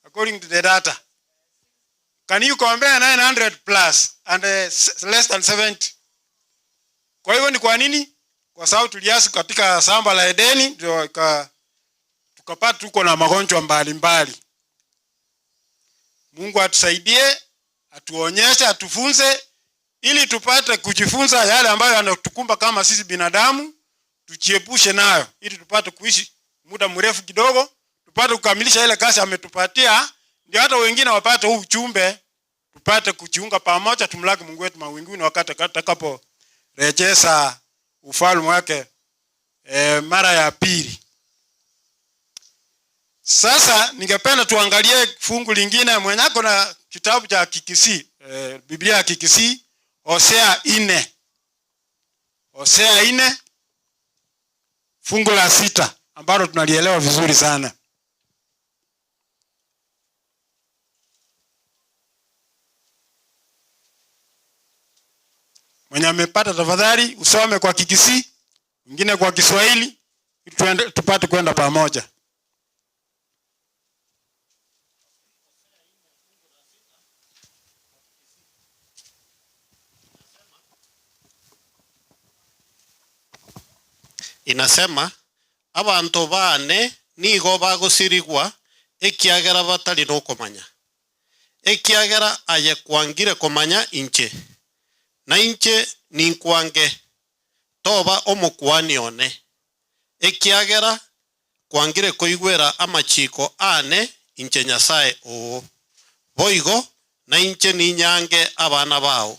according to the data. Can you compare 900 plus and less than 70? Kwa hivyo ni kwa nini? Kwa sababu tuliasi katika shamba la Edeni ndio tukapata tuko na magonjwa mbalimbali. Mungu atusaidie, atuonyeshe, atufunze ili tupate kujifunza yale ambayo yanatukumba kama sisi binadamu, tujiepushe nayo ili tupate kuishi muda mrefu kidogo, tupate kukamilisha ile kazi ametupatia, ndio hata wengine wapate huu ujumbe, tupate kujiunga pamoja, tumlaki Mungu wetu mawinguni wakati atakapo rejeza ufalme wake mara ya pili. Sasa ningependa tuangalie fungu lingine mwenyako na kitabu cha Kikisii, Biblia ya Kikisii, Hosea 4. Hosea 4 fungu la 6 ambalo tunalielewa vizuri sana. Mwenye amepata tafadhali usome kwa Kikisii, mwingine kwa Kiswahili, tupate kwenda pamoja. Inasema abantu bane nigo bagusirigwa ekiagera batari no komanya. Ekiagera aye kwangire komanya inche. Na inche ni kwange toba omukwani one. Ekiagera kwangire koigwera amachiko ane inche Nyasaye o. Boigo na inche ni nyange abana bao.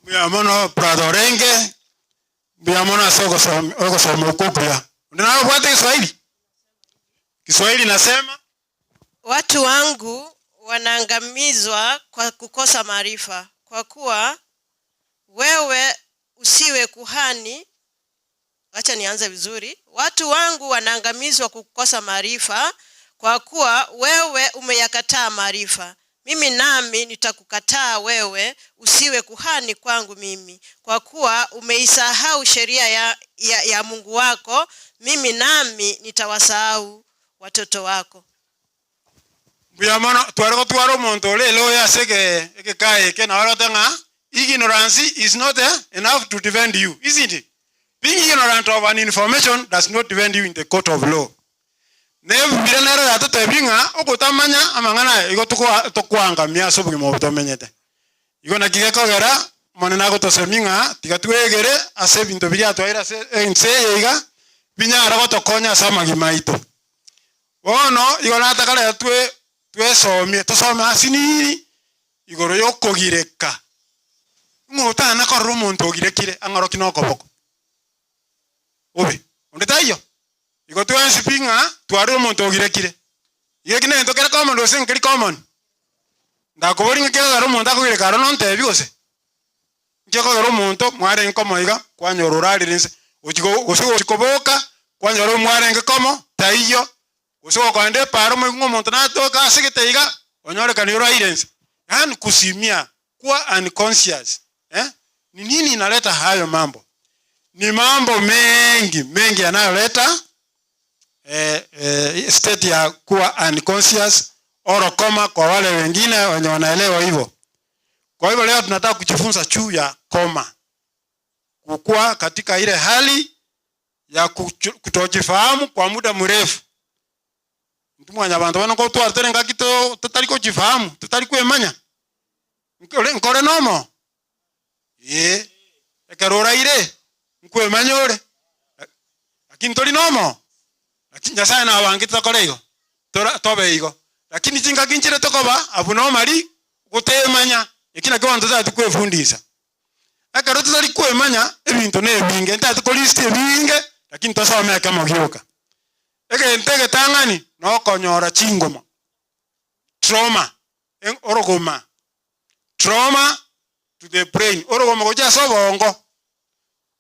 Muyamono pradorenge Biamona soko somo kokya. Ndio bwate Kiswahili. Kiswahili nasema watu wangu wanaangamizwa kwa kukosa maarifa. Kwa kuwa wewe usiwe kuhani. Acha nianze vizuri. Watu wangu wanaangamizwa kukosa maarifa, kwa kuwa wewe umeyakataa maarifa. Mimi nami nitakukataa wewe usiwe kuhani kwangu mimi. Kwa kuwa umeisahau sheria ya Mungu wako, mimi nami nitawasahau watoto wako. Buyamana tuareko tuaro montole lo ya sege ekekae ke na warotanga. Ignorance is not enough to defend you, isn't it? Being ignorant of an information does not defend you in the court of law. Nevu biranero ya totebinga okutamanya amangana igo tokwanga miaso bugimo butomenyete. Igo nakigeko gera monena gotoseminga tigatwegere ase bintu bya twaira se ense yiga binyara gotokonya sama gimaito. Wono igo natakala twesomie tosoma asini igoro yokogireka. Ngota na korro muntu ogirekire angaro kinoko boko. Obe ondetayo igo twensipinga twari omuntu ogirekire. Igo kine ntokera common ose nkeri common. Ndakoboringa kera garo omuntu akogireka aro nontebi ose. Njeko garo omuntu mware nkomoiga kwanyorora ririnse. Ochigo ose ochikoboka kwanyoro mware nkomo taiyo. Ose kwande paro mwe omuntu natoka asigiteiga onyore kaniro irense. Yani kusimia kuwa unconscious. Ni nini inaleta hayo mambo? Ni mambo mengi yanayoleta state ya kuwa unconscious oro koma kwa wale wengine wenye wanaelewa hivyo. Kwa hivyo leo tunataka kujifunza juu ya koma. Kukua katika ile hali ya kutojifahamu kwa muda mrefu. Mtu mwanya bantu bana ko twarte ngakito tutari ko jifahamu, tutari kwemanya. Nkore nomo. Ekarora ire nkwemanyore. Lakini tori nomo. Lakini Nyasaye na wangita korego. Tobe igo. Lakini jinga kinchire tokoba abuno mari gutemanya. Ekina kwanza za tukwefundisa. Akaro tutari kwemanya ebintu ne binge ntatu ko list ebinge lakini tosome kama gyoka. Ege ntege tangani no konyora chingoma. Trauma orogoma. Trauma to the brain. Orogoma goja sobongo.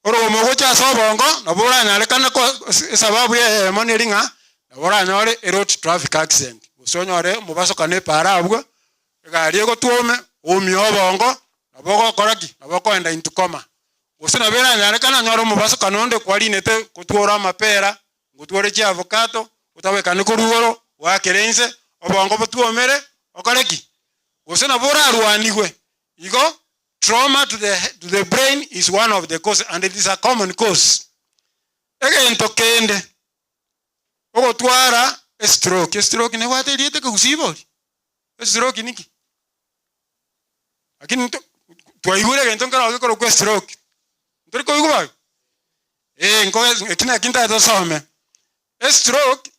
Orogoma goja sobongo nabura nyalekana ko sababu ye moneringa nabura nyore road traffic accident. Usonyore mubaso kane para abwo gari go tuome omyo bongo naboko koraki naboko enda into coma. Usina bera nyalekana nyoro mubaso kanonde kwalinete kutwora mapera ngutwore chi avocado utawe kaniko ruoro wa kerense obongo butuomere okoreki gosena bora arwanigwe igo trauma to the brain is one of the causes, and it is a common cause. Egento kende ogotwara stroke ne wateriete kusibori stroke niki lakini twaigure gento ngara gikoro kwa stroke ntori ko iguba ngo kina kinta dosome stroke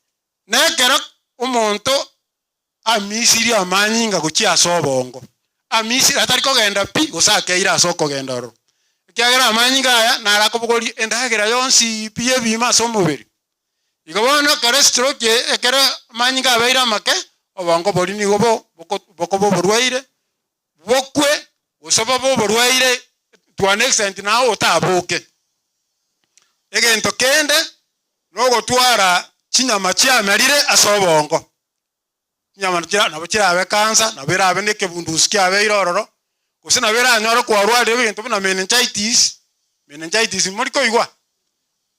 nekera umuntu amisiri amanyinga gukia sobongo amisiri atari kogenda pi gusake ira soko gendoro kiagera amanyinga aya narakobogori endagera yonsi piye bima somubiri igobona kare stroke ekera amanyinga abeira make obongo bori ni gobo bokobo borwaire bokwe usoba bo borwaire to an extent now otabuke egento kende no gotwara chinyama chia merire asobongo nyama kira nabo kirabe kansa nabo irabe ne kebundusi kyabe irororo kusina bera nyoro kwa rwale bintu bina meningitis muri ko igwa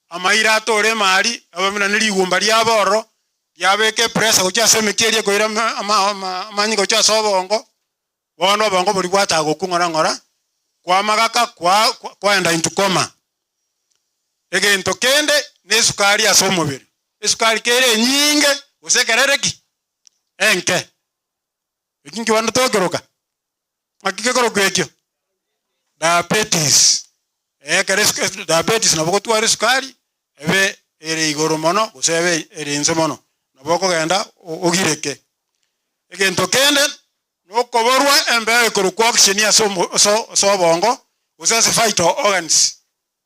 amaira atore mari abamina nirigumba lyaboro yabeke pressure kucha semekerie ko ira amanyi ko cha sobongo bono bongo buri gwata gukungora ngora kwa magaka kwa enda into coma egento kende ne sukari asomubiri esukari kere nyinge usekerereki enke ikingi wanda togeroka makike koro kwekyo diabetes kere diabetes naboko tware sukari ebe ere igoro mono usebe ere inze mono naboko genda ogireke egento kende nokoborwa embe koro kwa action ya so bongo usase vital organs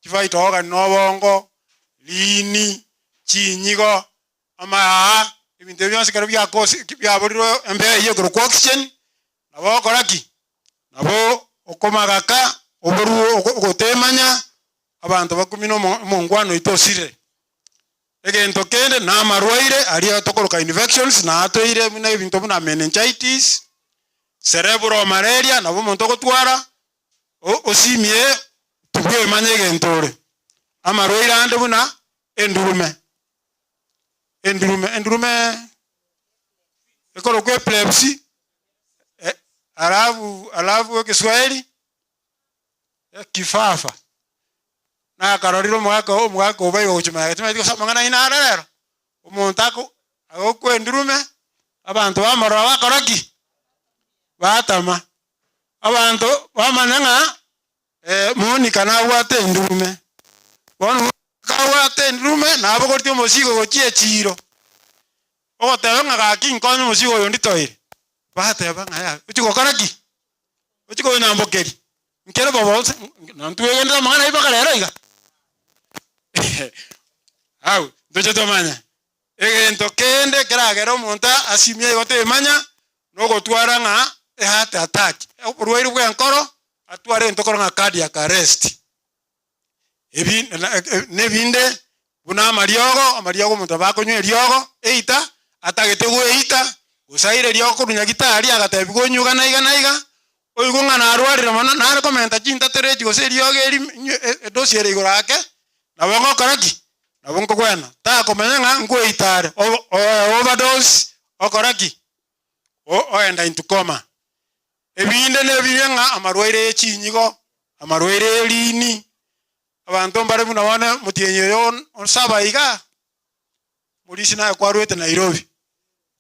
vital organ no bongo lini chinyigo ama ibintu byose kare byakosi byaboriro embe ye koro kwa action nabo koraki nabo okomagaka oboru ogotemanya abantu bakumino mongwano itosire egento kende na marwaire ari atokoroka infections na atoire muna ibintu buna meningitis cerebral malaria nabo muntu gotwara osimie tubwe manye gentore amarwaire ande buna endurume ekoro kwa epilepsy alafu Kiswahili kifafa na karoriro mwaka obayo ochuma tima diko samangana ina rero umuntu agokwe ndurume abantu bamara bakoraki batama abantu bamananga munika na wate ndurume bono kawate ndurume na abogorti omosigo gochie chiro ogotebanga gaki nkonyo mosigo yo nditoire bateba ngaya uchiko karaki uchiko nambokeri nkere babo nantuegenda mangana ibaka lero iga au doje tomanya egento kende keragero monta asimie gote manya no gotwara nga heart attack oburwaire bwa nkoro atware ntokoro nga cardiac arrest ebi nebinde buna amariogo monta bakonywe eriogo eita atagete go eita usaire eriogo kunya gitari agatebi gonyuga na iga oigunga na arwarira mono na komenta chinta tereji goseriogo eri dosiere igorake na bongo karaki na bongo kwena ta komenya nga ngweitare overdose okoraki enda into coma ebinde nebirenga amarwaire echinyigo amarwaire lini abantu mbare buna wana mutienyeyo onsaba iga mulisi na kwarwete Nairobi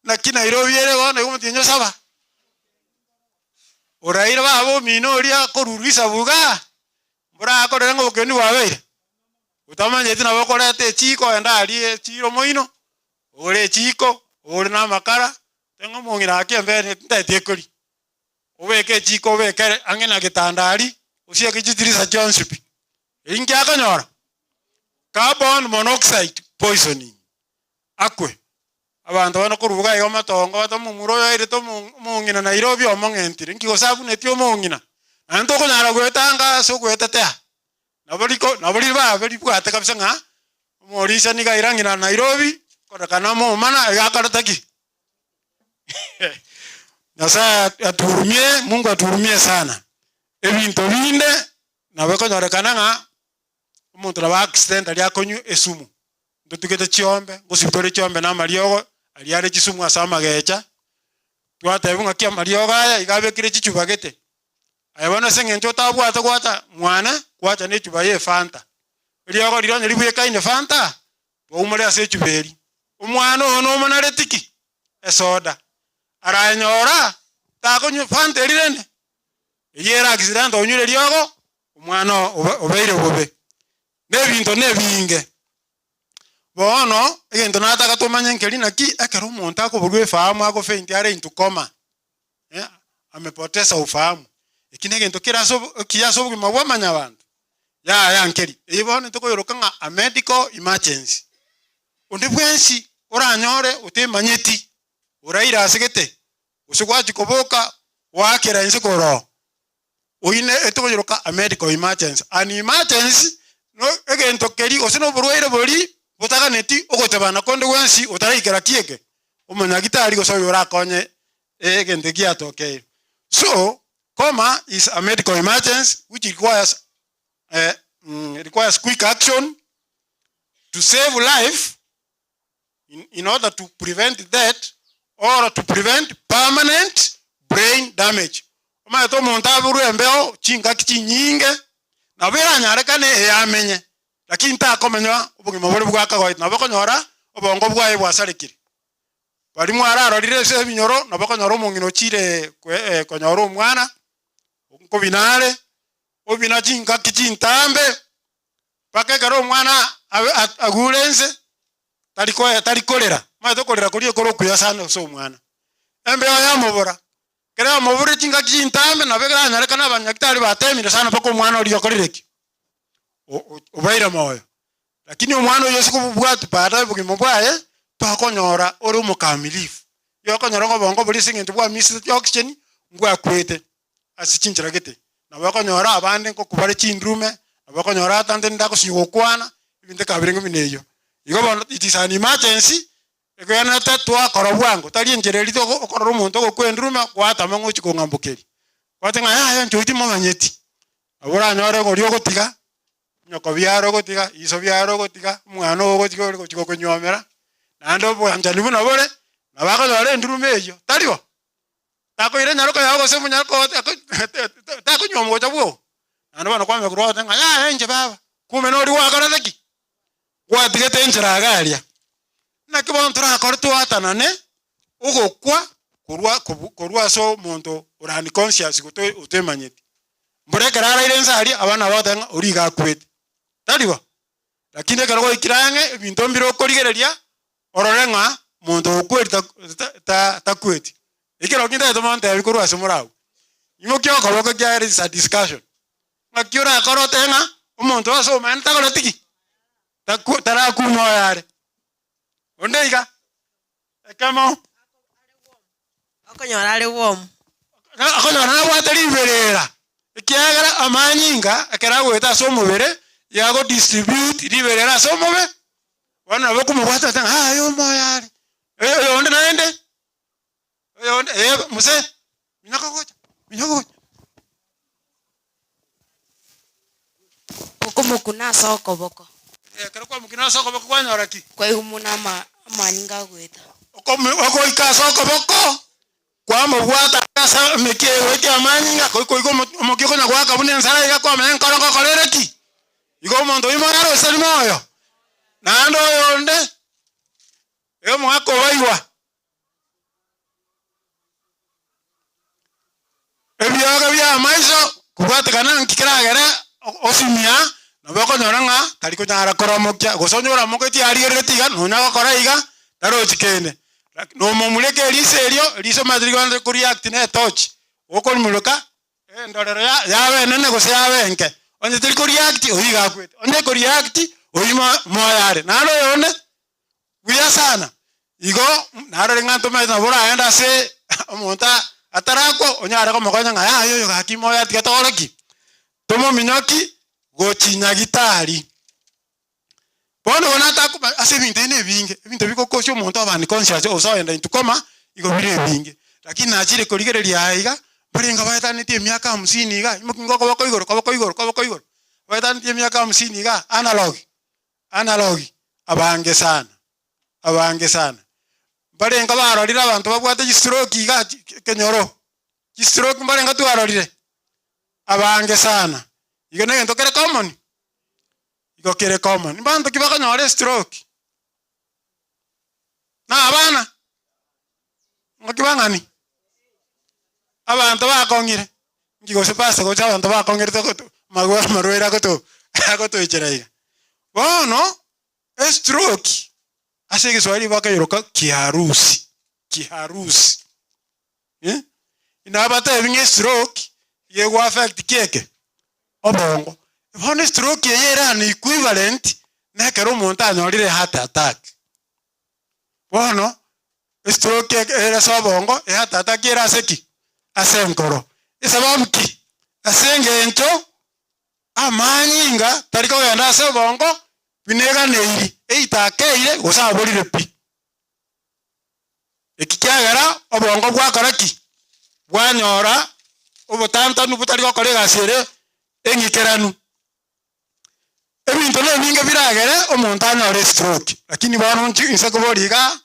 na Nairobi ere bona mutienyo saba oraira babo minoria korurisa buga mbura akorera ngo keni wabeire utamanye tina bokorete chiko enda ali chiro moino ore chiko ore na makara tengo mongira akembe ntetekori ubeke chiko ubeke angena gitandari usie kijitirisa Johnship ingi akanyora carbon monoxide poisoning akwe abantu bana kurubuga yo matongo batamumuro yaire to mungina Nairobi omongentire ngigo sabu netio mungina anto kunyara gwetanga so gwetetea nabori bari bwate kabisa nga morisa ni gairangina Nairobi kora kana mo mana yakarataki nasa aturumie Mungu aturumie sana ebintu binde nabeko nyorekana nga umuntu na accident ali akonyu esumu ndutukete chiombe ngusitore chiombe na mariogo ali are chisumu asama gecha twatebunga kia mario gaya igabekire chichuba gete ayabona seng'encho tabwata gwata mwana kwacha ne chuba ye fanta riogo rironye ribweka ine fanta twaumare ase chuberi omwana ono omonare tiki esoda aranyora takonyo fanta erirene yera accident onyure riogo omwana obeire bobe nebinto nebinge bono egento nataka tumanye nkeri naki ekero omonto akoburwa efahamu agofeint are into coma amepoteza ufahamu ekine egento kiaso obogima bwamanya bantu ya nkeri ibono tokoyoroka ng'a a medical emergency onde bwensi oranyore utemanyeti uraira asegete usigwachi koboka wakera inse koro oine etokoyoroka a medical emergency an emergency no egento keri osino burwaire bori butaganeti ogotebana konde wensi utaraikera kieke omonyagitari gosoyo rakonye egente giatokei. So coma is a medical emergency which requires quick action to save life in order to prevent death or to prevent permanent brain damage. Oma to montaburu embeo chinga kichinyinge na bera nyarekane yamenye lakini takomenya obugima bori bwakagoit na bakonyora obongo bwaye bwasarikire bari mwararo rirese binyoro na bakonyora omongino chire konyora omwana nko binare obina chinga kichintambe pakegaro omwana agulense talikolera mato kolera kuri ekoro kuyasana so omwana embe ya mobora kera mobure chinga kichintambe na begara nyarekana abanyakitari batemire sana pako omwana ori okorereki obaira moyo lakini omwana oyo sikubwatu para bugimo bwaye twakonyora ori omokamilifu yokonyora ngo bongo buri singente bwa misi oxygen ngwa kwete asichinjira gete na bakonyora abande nko kubare chindrume na bakonyora atande ndako sigokwana ibinde kabirengo bineyo igo bono it is an emergency egana tatwa korobwango tali enjereri to okororo omonto gokwendrume kwata mango chikongambukeri kwatenga ya njoiti momanyeti abura nyore gorio gotiga nyoko byaro gotiga iso byaro gotiga mwana ogotiga ori gochiko konyomera nando bwanjani buno bore nabako dore ndrume eyo taliwo tako ire nyaroko yago se munyaroko tako nyomo chabwo nando bano kwame kurota nga ya enje baba kume nori wakarataki watige tenjera garia nakibon tura korto atanane ugokwa kurwa so muntu urani conscious goto utemanyeti mbure karara ile nsari abana batanga uri gakwete taliwa lakini karago ikirange ebinto mbiro korigereria ororenga muntu okweta takweti ikiro kinda tomonte abikuru asimurao imo kyo koboko kyari sa discussion ngakyura korotenga umuntu aso manta korotiki tara kuno yare ondeiga ekamo akonyora ari wom akonyora watari berera ikiagara amanyinga akera gweta so mubere yago distribute riberera so mube wana bokumubwata tanga ayo moyari onde naende onde muse minako okomokuna soko boko kero kwa mukina soko boko kwanyora ki kwa ihumuna amanyinga gweta oko ikasoko boko kwa mubwata kasa mekewe ki amanyinga ko mokiko na gwaka bune nsara iga kwa men korongo korereki igo mondo imoraro salimoyo nando yonde mwako baiwa ebyaga bya maiso kubatakana nkikiragera osimia nabako nyoranga taliko nyara koromokya gosonyora moketi arigeretiga nonya gokora iga taro chikene no momuleke liserio liso madrigo ko react ne touch okol muluka ndorero ya benene gose ya benke onye tiliko react oiga kwete onye ko react oima moyare nalo yone buya sana igo naro nganto me na bora enda se omonta atarako onyara ko mokonya nga ayo gaki moya tigatoroki tomo minyoki gochinya gitari bono onata ko ase binte ne binge binte biko ko syo monto abani conscious oso enda into coma igo bire binge lakini nachire korigereria aiga barenga baetanite miaka 50 iga imokingo ko igoro baetanite miaka 50 iga analog abange sana barenga barorira abantu babwate stroke iga kenyoro stroke barenga tu arorire abange sana igo negento kere common igo kere common bantu kibakanyore stroke na abana ngokibangani abantu bakongire ngigo se pasa go abantu bakongire to magwa marwera goto icheraga bono stroke ase Kiswahili bakayiroka kiharusi inabata ebinge stroke yego affect keke obongo bono stroke yera ni equivalent na kero umuntu anyorire heart attack bono stroke era sobongo heart attack era seki asenkoro isabamki asengento amanyinga tariko yanda sobongo binega neiri eitakeire gosaborire pi ekikyagara obongo bwakoraki bwanyora obutantanu butari gokore gasere engikeranu ebintu nebinge biragere omuntu anyore stroke lakini bono nse kuboriga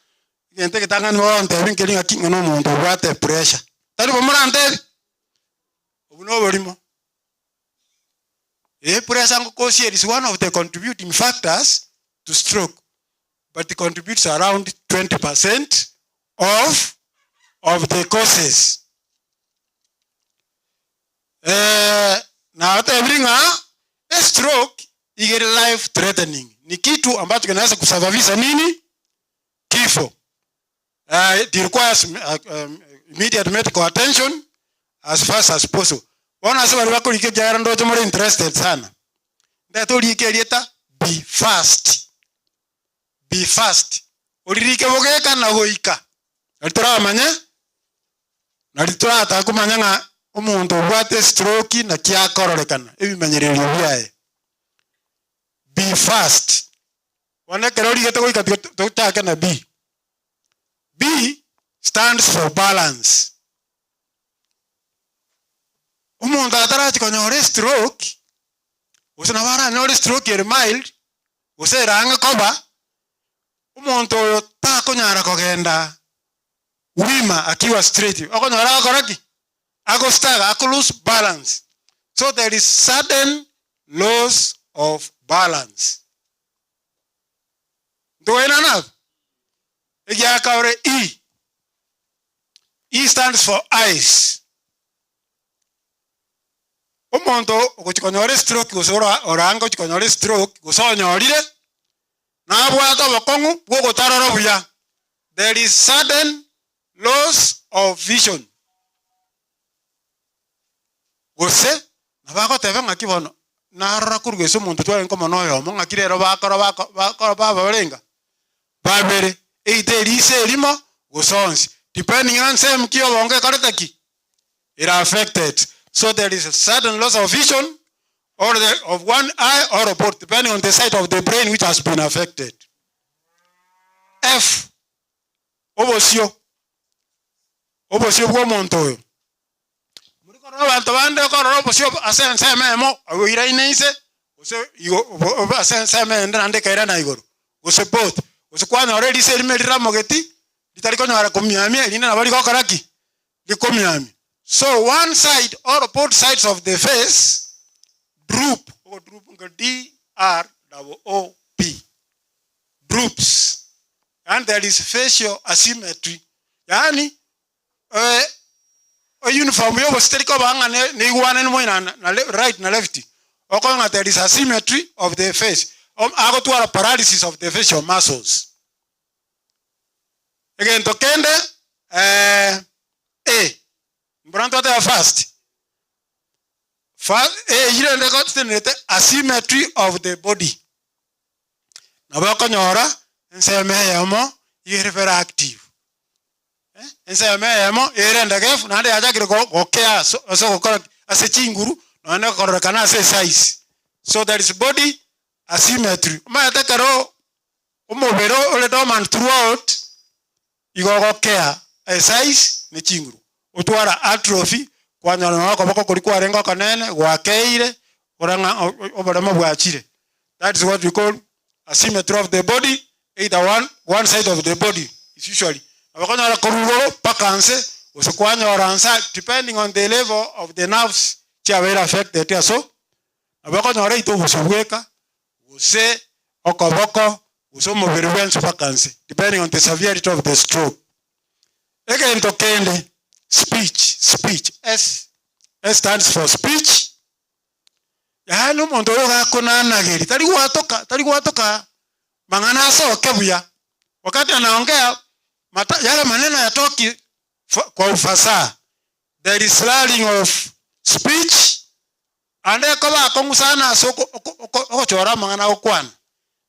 gente kitangani bonte binkeri ngakinga no muntu bwate pressure tari bomurante obuno borimo pressure ngokosiri is one of the contributing factors to stroke, but it contributes around 20% of the causes. Now a stroke is life threatening. Ni kitu ambacho kinaweza kusababisha nini? Kifo. It requires immediate medical attention as fast as possible. Wana sema wako likejara ndoto more interested sana. Ndato likelieta be fast. Be fast. Olirike bogeka na goika. Alitora manya? Nalitora atakumanya nga umuntu bwate stroke na kyakorolekana. Ebimenyerero byaye. Be fast. Wana keroli geto goika tutaka na B. B stands for balance. Umuntu atarachi konyore stroke usina bara nyore stroke ere mild useranga koba umuntu oyo takonyara kogenda wima akiwa straight okonyora akoraki agostaga akulose balance, so there is sudden loss of balance. Ndoena na egiakaure E stands for eyes. Umuntu ukikonyore stroke gusora orango ukikonyore stroke gusonyorire na bwata bokongu bwogotaroro buya. There is sudden loss of vision. Gose nabako tebe ngakibono narora kurugese umuntu tware nko monoyo mo ngakirero bakora babarenga babere eite rise limo gusonsi depending on same kiyo bonge karetaki it affected. So there is a sudden loss of vision or of one eye or both, depending on the side of the brain which has been affected. F. Obosio bwo monto. Muriko abantu bande ko obosio asense memo awira inense ose igo asense mende nande kaira na igoro. Ose both. Ose kwana already se limerira mogeti litariko nyara kumyamia lina na bali ko karaki likomyami. So one side or both sides of the face droop, or droop, D-R-O-O-P, droops, and there is facial asymmetry. Yani, a uniform yo was still banga ne one and right and lefty. Okonga there is asymmetry of the face. Ago to a paralysis of the facial muscles. Again, to kende A. Branto te fast. Asymmetry of the body. Nabako nyora nseme yamo yere active. Nseme yamo yere ndagef na ande aja go care so go as a chinguru no na korokana as size. So there is body asymmetry. Ma ta karo umobero ole doman throughout igo care a size ni chinguru. Utwara atrophy kwanyana wako bako kulikuwa rengo kanene gwakeire oranga obarama bwachire. That is what we call asymmetry of the body. Either one side of the body is usually abakonyora korugoro pakanse usikwanyora ansa depending on the level of the nerves chiawera affected so abakonyora ito busubweka use okoboko use mubiri wensu pakanse depending on the severity of the stroke. Again to kende speech S stands for speech. Yaani umuntu oyo kunanagiri tari gwatoka mangana soke buya wakati anaongea yale maneno yatoki kwa ufasaha. There is slurring of speech ande ko ba kongusana soko ochora mangana okwana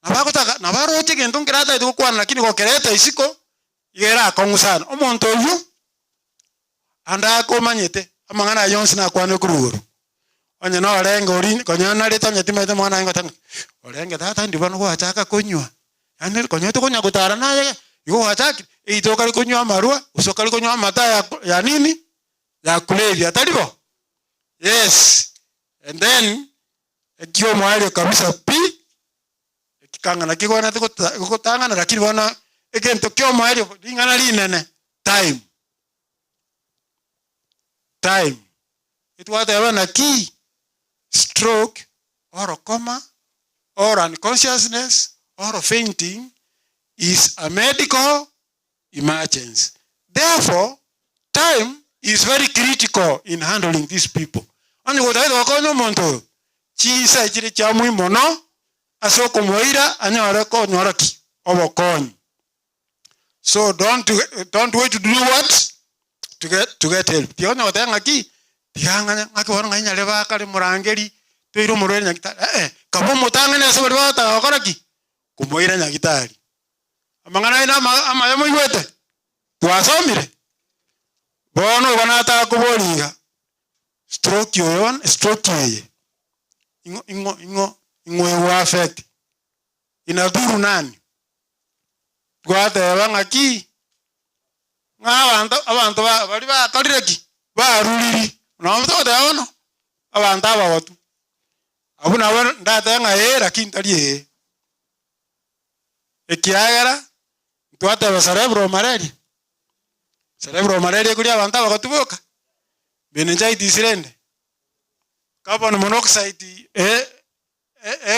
nabakotaka nabaroche gento ngirata idukwana lakini kokereta isiko yera kongusana omuntu oyu anda komanyete amangana yonsi na kwane kuruguru onye no orenga ori konyana leta nyatimete mwana ngo tanga orenga tata ndibano kwa chaka konywa yani konyote konya gutara naye yuko hataki itoka likonywa marua usoka likonywa mata ya nini ya kulevya talibo. Yes, and then ekio mwali kabisa pi kikanga na kigona tukotanga na lakini wana egento kio mwali lingana linene time it was a key stroke or a coma or unconsciousness or fainting is a medical emergency. Therefore, time is very critical in handling these people. And what I do monto chi sa chiri cha mui mono asoko moira anyara ko nyoraki obokon. So don't wait to do what to get help. Tiona otanga ki tianga ngaki wona nganya leba kali murangeri toiro murwe nyakita kabo mutanga ne so leba ta okoraki kumoira nyakitari. Amangana ina amayomo iwete twasomire bono banata kuboliga stroke ye ingo affect inadhuru nani gwate bangaki abantu bali bakalireki baruliri nomto daono abantu abawatu abuna ndata nga lakini tali ekiagera twate cerebral malaria kuri abantu abakatuboka meningitis rende carbon monoxide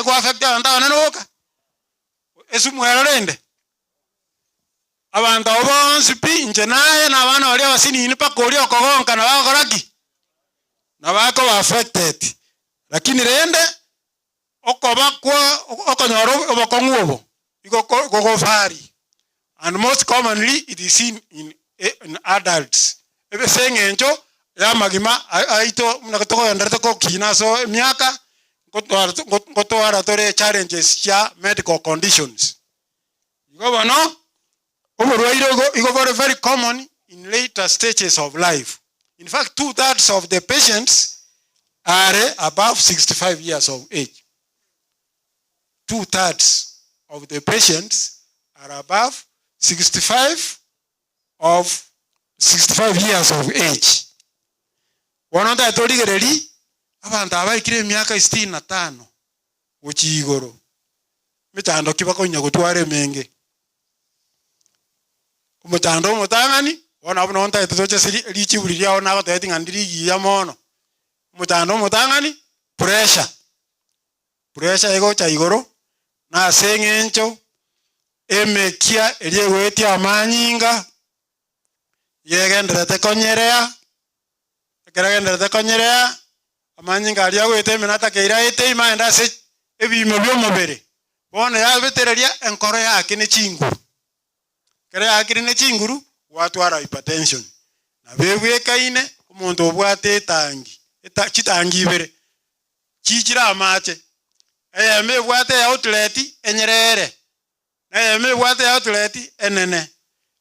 kwa affect abantu abananoka esumwera rende abantu bonsi pinje naye nabana bali abasini ni pakori okogonka na bakoraki na bako affected lakini rende okobakwa okonyoro obokonguobo iko fari and most commonly it is seen in adults. Ebe sengencho ya magima aito mnakotoko yandarete ko kina so miaka ngotwara tore challenges ya medical conditions. Iko bano umurwairo iko very common in later stages of life. In fact, 2/3 of the patients are above 65 years of age. 2/3 of the patients are above 65 years of age. Wanonda torigereri abantu abaikire miaka 65 uchigoro mitando kibako nyagotware menge umutando mutangani wana abunonda etoche lichibuliria ona abateti ngandiri ya mono umutando mutangani pressure ego cha igoro na sengencho emekia eliegweti amanyinga yegenderete konyerea amanyinga aliagwete menata keira ete imaenda se ebimo byomubere bona yabetereria enkoro yake ne chinguru kere yake ne chinguru watwara hypertension na bebwekaine umuntu obwate tangi chitangi ibere chichira amache mebwate outlet enyerere mebwate outlet enene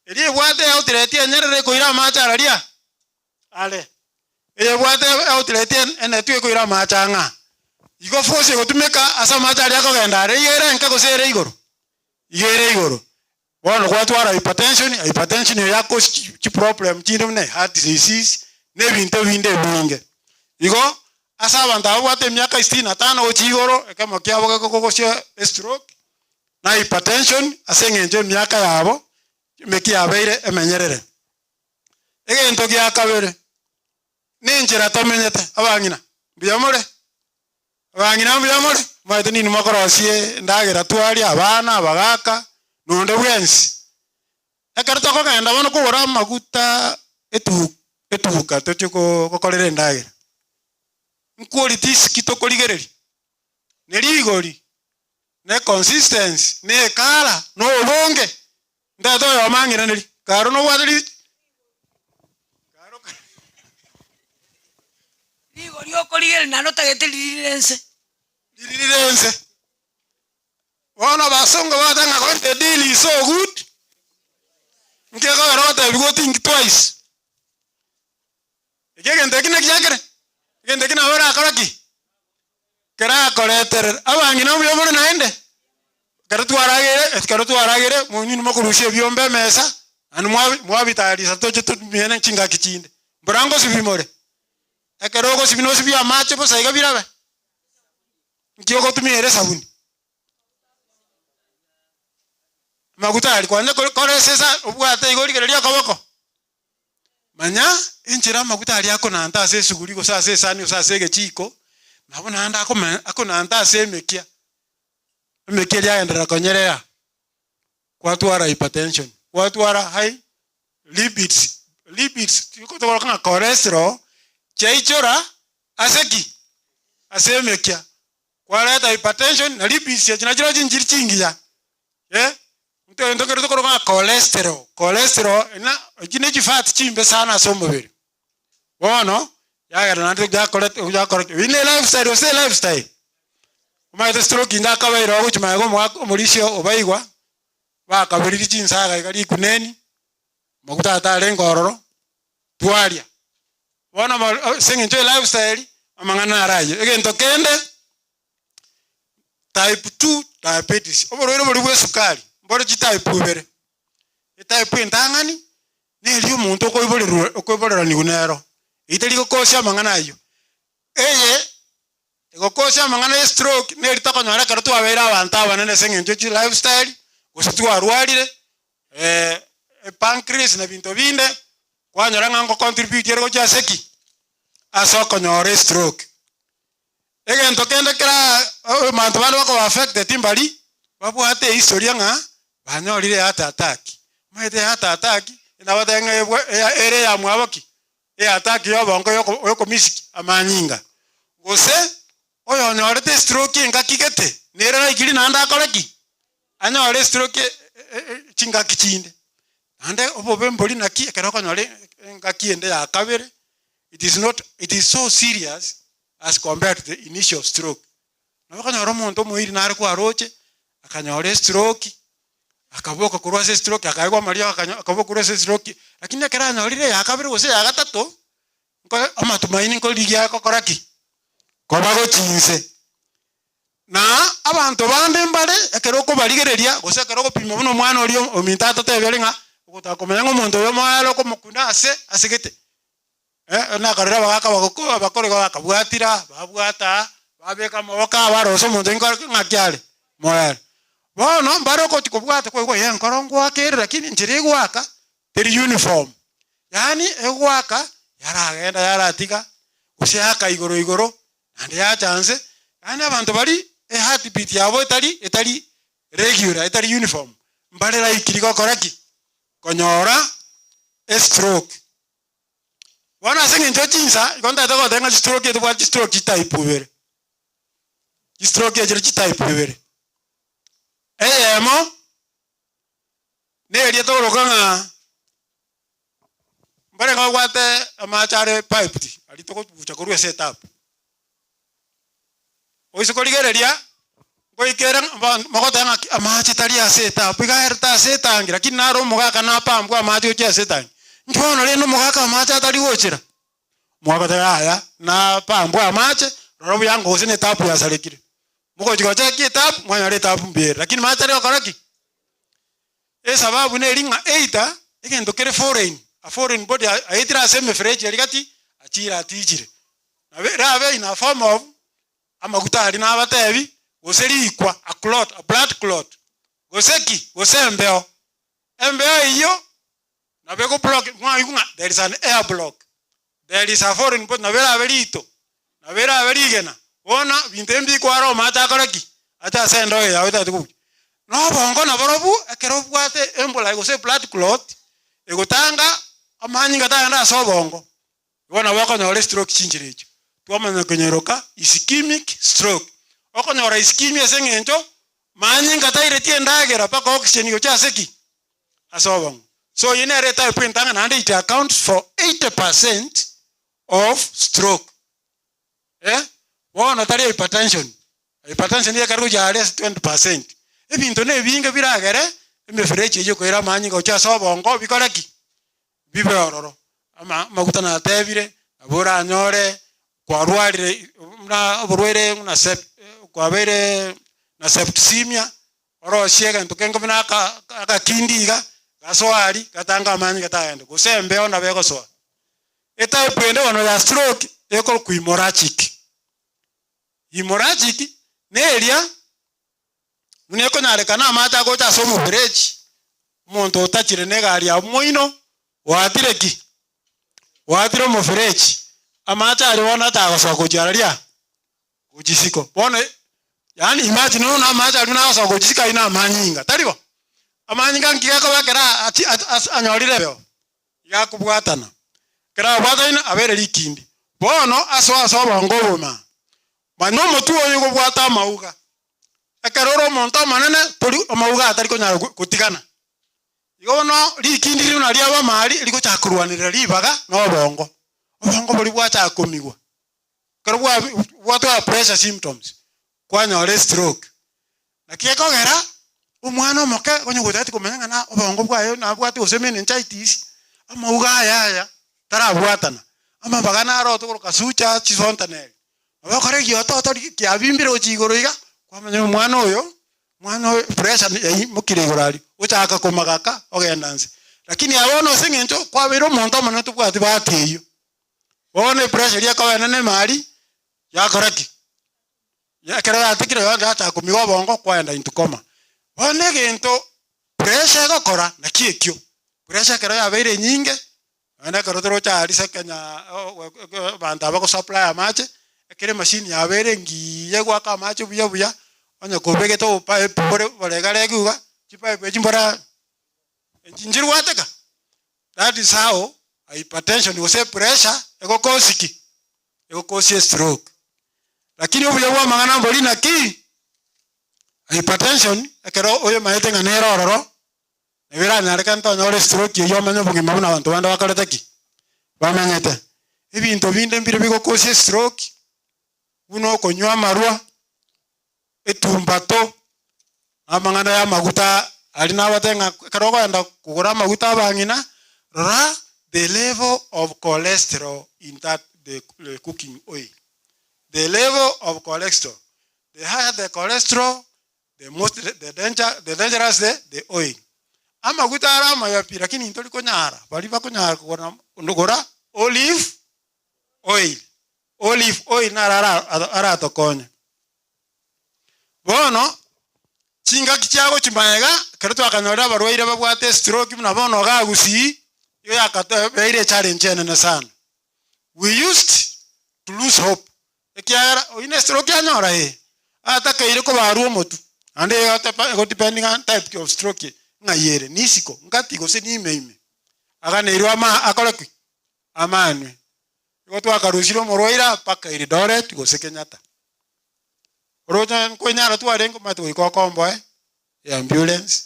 eri bwate outlet enyerere koira macha araria ale bwate outlet enetwe koira macha nga igo force gotumeka asa macha ari akogenda ari yere nka gosere igoro bono gwatwara hypertension yako chi problem chino ne heart disease ne binte binge igo asa abantu abwate myaka 65 ochigoro kama kyabo kokosya stroke na hypertension asengenje myaka yabo meki abeire emenyerere egento gya kabere ninjira tamenyete abangina biyamore abangina biyamore maite nini makorosie ndagira twari abana abagaka nonde bwensi ekarto ko genda bono kugura maguta etuka tochiko kokorere ndagira quality skito koligereri ne rigori ne consistency ne kala no bonge ndato yo mangira neri karo no wadri rigori okoligere nano tagete lirirense wana basonga batanga ko the deal is so good ngeka werota we think twice egende kina kyakere egende kina wera akaraki kera koleter abangina mu yomore naende karutu aragere munyini makurushe byombe mesa anu mwabitari satoje tumiene chinga kichinde brango sibimore ekerogo sibino sibya mache bo saiga birabe nkioko tumiere sabuni maguta ali kwanje kore sesa ubwate igori gereria kaboko manya injira maguta ali ako na anta se suguri go sase sani usase gechiko nabona anda ako na anta se mekia yaendera konyerea watu ara hypertension watu ara high lipids tiko to kana cholesterol chaichora asemekia kwaleta hypertension na lipids ya chinachira chinjiri chingia ndo kero kana cholesterol na chinechi fat chimbe sana so mubiri wono yaga na ndo ya correct wine lifestyle umaite stroke inda kabairo guchima go murisho obaigwa bakabiriri chinsaga ikari kuneni maguta atale ngororo twaria wona singing to lifestyle amangana araje egento kende type 2 diabetes oborero bori bwe sukari mboro chi type 2 type ndangani neli umuntu okoiborera ni gunero itali gukosha mangana ayo eye egokosha mangana stroke neli takonyora karatu abera abantu abanene singing to lifestyle gusitu arwarire pancreas na binto binde kwanyora ngango contribute yero jaseki asokonyore stroke egento kende kera mantu bano bako affected timbali babu ate historia nga banyorire attack maite attack na batenga ere ya mwaboki attack yo bongo yoko misiki amanyinga gose oyo nyorete stroke ngakigete nera ikiri nanda akoreki anyore stroke chinga kichinde ande obobe mboli naki ekeroko nyore ngakiende ya kabere it is so serious as compared to the initial stroke nabakanyora muntu muiri nari kwa roche akanyore stroke akaboka kurwase stroke akaigwa maria akaboka kurwase stroke lakini akeranyorire ya kabere gose ya gatatu ngo amatumaini ngo ligia kokoraki kobago chinse na abantu bande mbale ekeroko baligereria gose ekeroko pima buno mwana oli omintata tebelinga ukutakomenya omuntu yo mwalo ko mukunda asegete na karera bagaka bagoko bakore bakabwatira babwata babeka moka baroso muntu ngakyale moyale bono mbaro ko tikobwata ko yenkorongo akere lakini njire gwaka teri uniform yani egwaka yaragenda yaratika ushaka igoro ande ya chance yani abantu bali heartbeat yabo etali regular etali uniform mbalera ikiriko koraki konyora stroke wana singe njo chinsa ikonda to tenga stroke eto bwa stroke type ubere stroke ya type ubere emo ne eri to rokanga mbare ngo kwate amachare pipe ti ali to kucha kurwe setup oiso koligereria ngoikera magotanga amache tali aseta pigaerta setangira kinaro mugaka na pambwa amache uche setangi njono leno mugaka amache tali wochira mwagota aya na pambwa amache robo yango usine tapu ya sarekire muko chikocha ki tapu mwanya le tapu mbere lakini mache tali okoraki sababu ne ringa 8 egendo kere foreign body aitira seme fresh alikati achira atijire na rave ina form of amaguta ali na batebi goseri ikwa a blood clot goseki gosembeo Embe hiyo na beko block mwa ikunga there is an air block. There is a foreign port na vera verito. Na vera verigena. Ona bintembi kwaro mata koraki. Ata sendo ya weta tuku. No bongo na borobu ekero bwate embola go se blood clot. Egotanga amanyi ngata anda so bongo. Wana wako na stroke chinjirejo. Tuamanya konyeroka ischemic stroke. Oko nyora ischemia sengento manyi ngata ireti endagera paka oxygen go chaseki. Asobong. So you need to print and it accounts for 80% of stroke. Eh? One notary hypertension. Hypertension ya karu ya 20%. Ebi intone binga biragere me freche yo ko era manyi go cha sobongo bikoraki. Bibe ororo. Ama magutana tebire abura nyore kwa ruarire na burwere na kwa bere na septicemia oro shega ntokengo bina ka kindiga gaswari katanga manyi kataenda kusembe ona beko so eta pende ono ya stroke eko ku hemorrhagic neria muneko nyale kana mata go ta somo bridge muntu otachire ne gari ya moino watireki watiro mo bridge amata ari ona ta go so kujararia kujisiko bone yani imagine una mata ari na so kujisika ina manyinga tariwa amanyinga ngiyako bakera anyorire byo yakubwatana kera bwataina abere likindi bono aso bongo boma mano mutu oyo kubwata mauga ekeroro monto manene turi mauga atari konya kutigana yono likindi rino ria ba mari liko chakurwanira ribaga no bongo boli bwacha komigwa kero bwa pressure symptoms kwanyore stroke nakiyeko gera umwana moke konyo gutati kumenya na obongo bwayo na bwati osemene nchaitis ama ugaya tarabwatana ama bagana ro to kasucha chisontanel abakore giyoto to kiabimbire ochigoroiga kwamenya umwana oyo pressure mukire gorari uchaka komagaka ogendanse lakini abono singento kwabiro monto mano tubwati bateyo one pressure ya kwa nene mari ya koraki ya kera atikire wanga ata kumiwa bongo kwenda into coma one gento pressure gokora na kiekyo pressure kera ya beire nyinge ana karotoro cha alisa kenya banda bako supply amache ekere machine ya beire ngiye kwa kamache buya onya kobege to pa pore bolegare guga chipa ejimbora enjinjiru wateka. That is how hypertension was a pressure ego cause stroke. Lakini ubuya bwa mangana mboli na ki hypertension ekero oyo maete nganero ororo ebira nareka ntonyo stroke yo manyo bugima buna abantu banda bakareta ki bamenyete ebinto binde mbire bigo cause stroke uno konywa marwa etumbato amangana ya maguta alina batenga karogo enda kugura maguta bangina ra the level of cholesterol in that the cooking oil. The level of cholesterol. The higher the cholesterol, the dangerous the oil. Ama gutara mayapi lakini ntori konyara. Bali bakonyara kugura olive oil. Olive oil na ara tokonya. Bono chinga kichago chimayega kereto akanyora barwaire babwate stroke muna bono gagusi yo yakata beire challenge na sana. We used to lose hope. Ekiara ine stroke anyora ata kaire ko baru motu ande go depending on type of stroke ngayere nisiko ngati go se ni meime aga ne irwa akoleki amani go to akarusiro morwaira paka iri doret go se Kenyatta roja ko nyara tu arengo matu ko convoy ambulance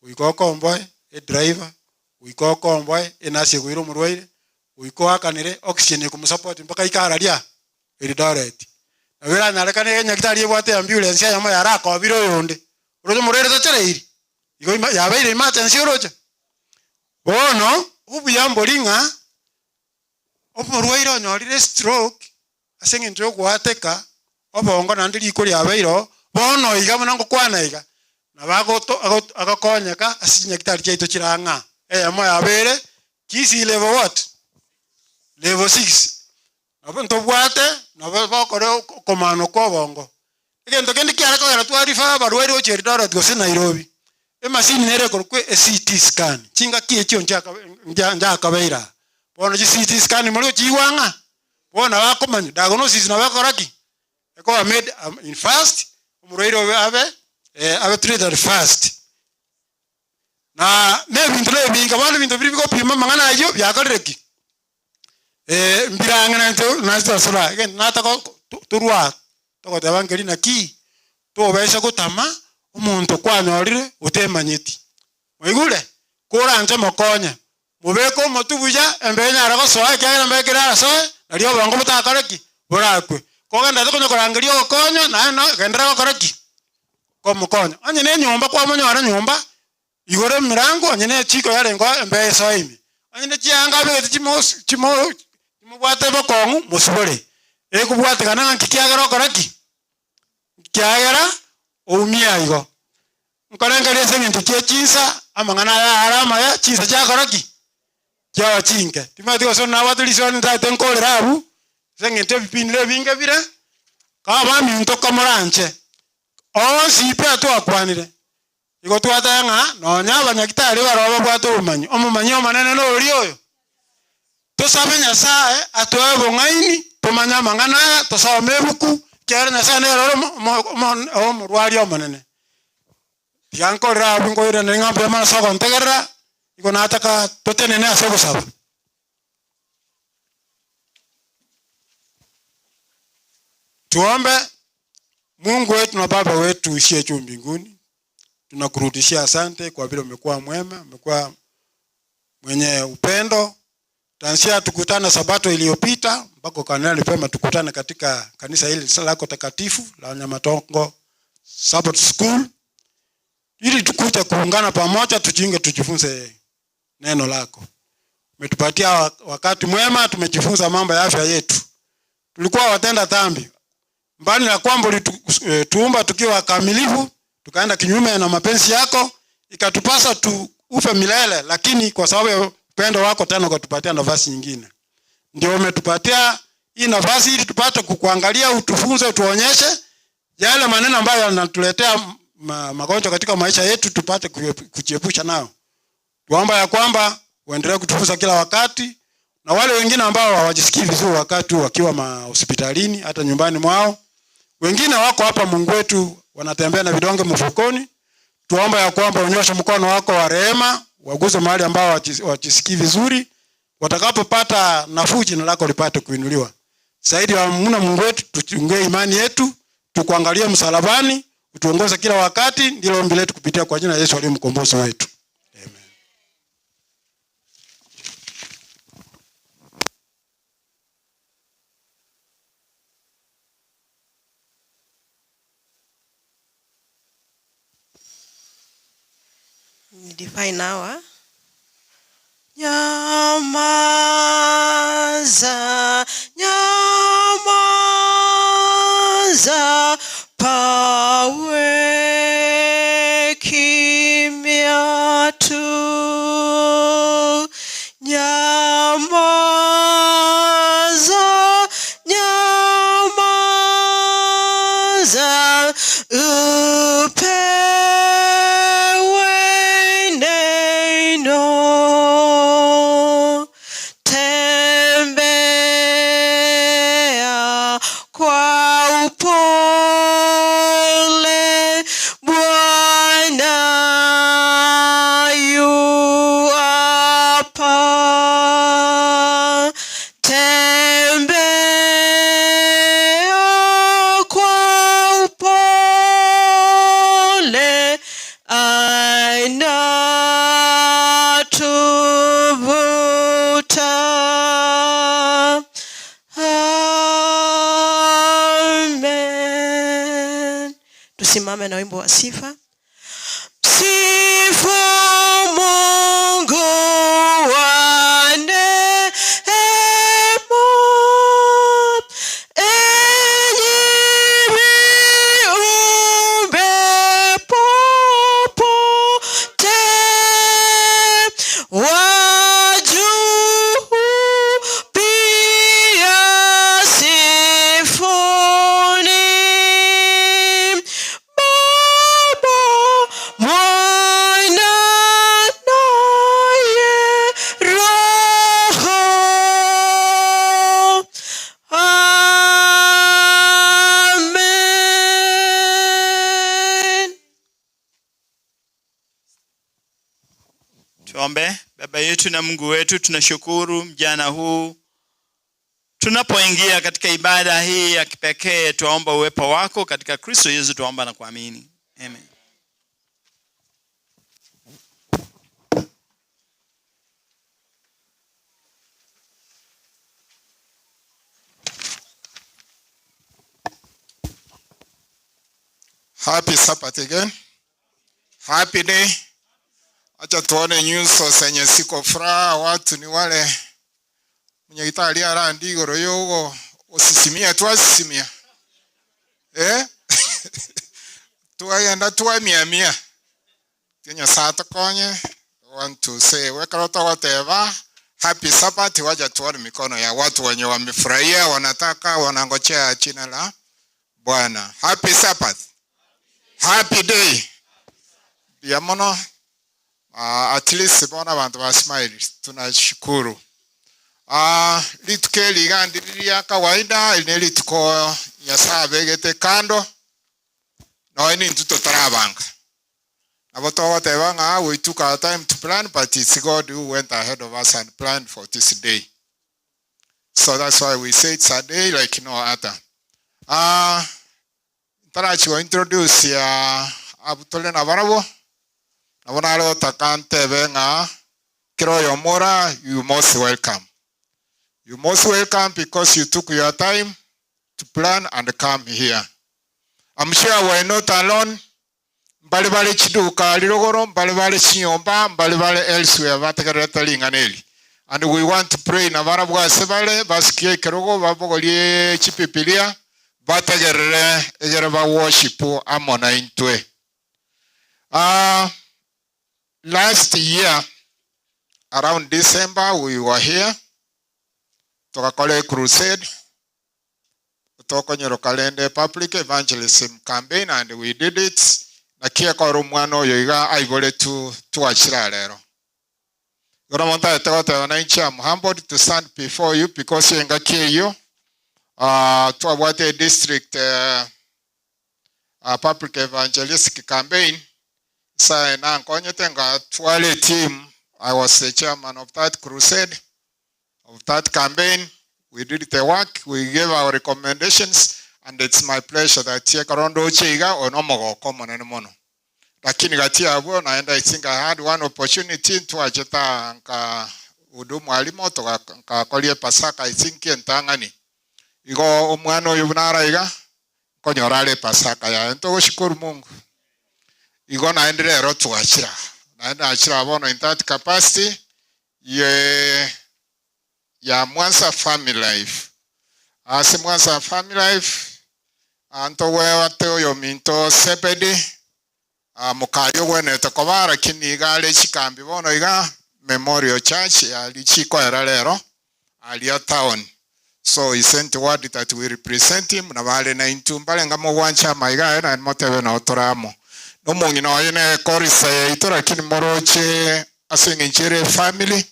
we go convoy a driver we go convoy enase go iro morwaire we go akanire oxygen ko support mpaka ikararia iri doret abira narekane nyakitari bwate ambulance ya mo yara ko biro yonde rojo morere tachereiri igo yabeire emergency rojo bono ubuyambolinga omorwaire onyorire stroke asenge njo gwateka obongo nandiri kuri abeiro bono iga mona ngokwana iga na bagoto agakonyeka asinya kitari chaito kiranga mo yabere kisi level what level 6 abonto bwate na bakore komano ko bongo igento kendi kiara ko era twarifa barwaire ocheri dora tgose Nairobi machine nere korokwe CT scan chinga kiecho nja kabeira bona CT scan muri chiwanga bona bakomanya diagnosis na bakoraki eko made in fast umurwaire abe treated fast na bintu binga bana bintu biri bikopima mangana ayo byakareki mbiranga na sura again nataka turwa toko tabangeri na ki to besha gutama umuntu kwanyorire utemanyiti mwigure kuranje mokonya mubeko motubuja embenya arako soa kyagera mbekera soa nalio bango mutakareki burakwe kogenda tukonyo korangerio okonya na gendera kokareki ko mokonya anye ne nyumba kwa monyora nyumba igore mirango anye ne chiko yare ngo embe soimi anye ne chianga be chimo mubwate bokongu musubore ekubwate kana nkikyagera kokareki kyagera umia igo nkorenga lese bintu cyecisa amangana ya arama ya cisa cyakoraki cyawa cinke timatiko so na watulisoni ntate nkolera abu sengente bipinire binge bire ka ba minto kamoranche o sipe atwakwanire igo twatanga no nyaba nyakitari baroba bwato umanyi omumanyi omanene no uri oyo tusabe nyasaye atwebo ngaini tumanya mangana tusome buku kyara nyasaye rero omurwari omanene yanko rabu ngoira ningambe mana soko ntegera iko nataka totene na soko saba tuombe. Mungu wetu na Baba wetu uishie juu mbinguni, tunakurudishia asante kwa vile umekuwa mwema, umekuwa mwenye upendo. Tansia tukutana Sabato iliyopita mpaka kanisa lipema tukutane katika kanisa hili lako takatifu la Nyamatongo Sabbath School, ili tukute kuungana pamoja tujifunze neno lako. Umetupatia wakati mwema, tumejifunza mambo ya afya yetu. Tulikuwa watenda dhambi, mbali na kwamba tuumba tukiwa kamilifu, tukaenda kinyume na mapenzi yako, ikatupasa tuufe milele, lakini kwa sababu ya upendo wako tena ukatupatia nafasi nyingine. Ndio umetupatia hii nafasi ili tupate kukuangalia, utufunze, tuonyeshe yale maneno ambayo yanatuletea magonjwa katika maisha yetu, tupate kujiepusha nao. Tuomba ya kwamba uendelee kutufunza kila wakati, na wale wengine ambao hawajisikii vizuri wakati wakiwa hospitalini, hata nyumbani mwao, wengine wako hapa Mungu wetu wanatembea na vidonge mfukoni, tuomba ya kwamba unyoshe mkono wako wa rehema, waguze mahali ambao hawajisikii vizuri, watakapopata nafuu jina lako lipate kuinuliwa. Zaidi ya muna Mungu wetu, tuchungue imani yetu, tukuangalie msalabani, utuongoze kila wakati, ndilo ombi letu kupitia kwa jina la Yesu aliye mkombozi wetu. Divine hour. Nyamaza, nyamaza, pawe kimya tu. Nyamaza, nyamaza, tusimame na wimbo wa sifa. Sifu Mungu wa neema, enyi viumbe popote, wa juu pia sifuni. Baba, Mwana Tuombe. Baba yetu na Mungu wetu, tunashukuru mjana huu tunapoingia katika ibada hii ya kipekee. Tuomba uwepo wako katika Kristo Yesu, tuomba na kuamini. Amen. Happy Sabbath again. Happy day. Acha tuone nyuso zenye siko furaha. Watu ni wale mwenye Italia randi goro yogo usisimia tuasisimia. Tuagenda tuamia. Tinya sata konye. Want to say wekarota whatever. Happy Sabbath. Waja tuone mikono ya watu wenye wamefurahia, wanataka, wanangojea jina la Bwana. Happy Sabbath. Happy day. Biamono. At least bona bantu ba smile. Tunashukuru. Lituke ligandi ya kawaida ili tuko ya sabe gete kando. No ini ntuto tarabanga. Aboto whatever we took our time to plan, but it's God who went ahead of us and planned for this day. So that's why we say it's a day like no other. Tarachi will introduce ya Abutole Navarabo. Navanalo Takante Venga Kiroyo Mora, you most welcome. You most welcome because you took your time to plan and come here. I'm sure we're not alone. Mbalibale chiduka lirogoro, mbalibale chinyomba, mbalibale elsewhere vatakareta linganeli. And we want to pray Navarabwa Sebale, Baskie Kerogo, Vabogolie Chipipilia. Batagerere egereba worship amona intwe. Last year around December we were here. Tokakole crusade. Tokonyero kalende public evangelism campaign and we did it. Na kia kwa rumwano yoiga aigole tu achira lero. Goramonta etote wananchi, I'm humbled to stand before you because you enga kia you. Tuabwate district public evangelistic campaign. Sa na nkonye tenga tuale team. I was the chairman of that crusade, of that campaign. We did the work. We gave our recommendations, and it's my pleasure that Tiekarondo Chiga or Nomogo common animono. Lakini gatia abo naenda, I think I had one opportunity to ajeta nka udumu alimo toka nka kolie Pasaka, I think entangani. Igo umwano yubunara iga konyorale Pasaka ya ento shukuru Mungu. Igo naendelea rotu achira. Naenda achira abono in that capacity ya Mwanza Family Life. As Mwanza Family Life anto wewa teo yominto sepedi mukayo wene tokobara kini igale chikambi bono iga Memorial Church ya lichiko eralero alia town. So he sent word that we represent him na wale na intumbale ngamo wancha maiga na motewe na otoramo. No mungi no yene korisa itora kini moroche asengenjere family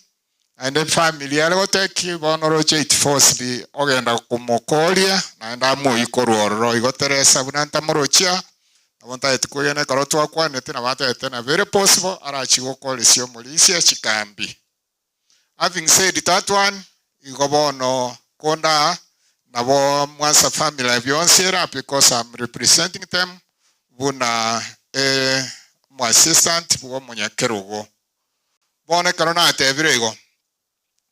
and the family yale take bonoroche it forcefully ogenda kumokolia na enda mu ikororo igoteresa bunanta morocha abonta etukuyene karoto akwa nete na bata etena very possible arachi gokolesio mulisia chikambi. Having said that one igobono konda nabo Mwanza Family Life yonsera because I'm representing them buna my assistant buwa munyakerugo bone karona atevirego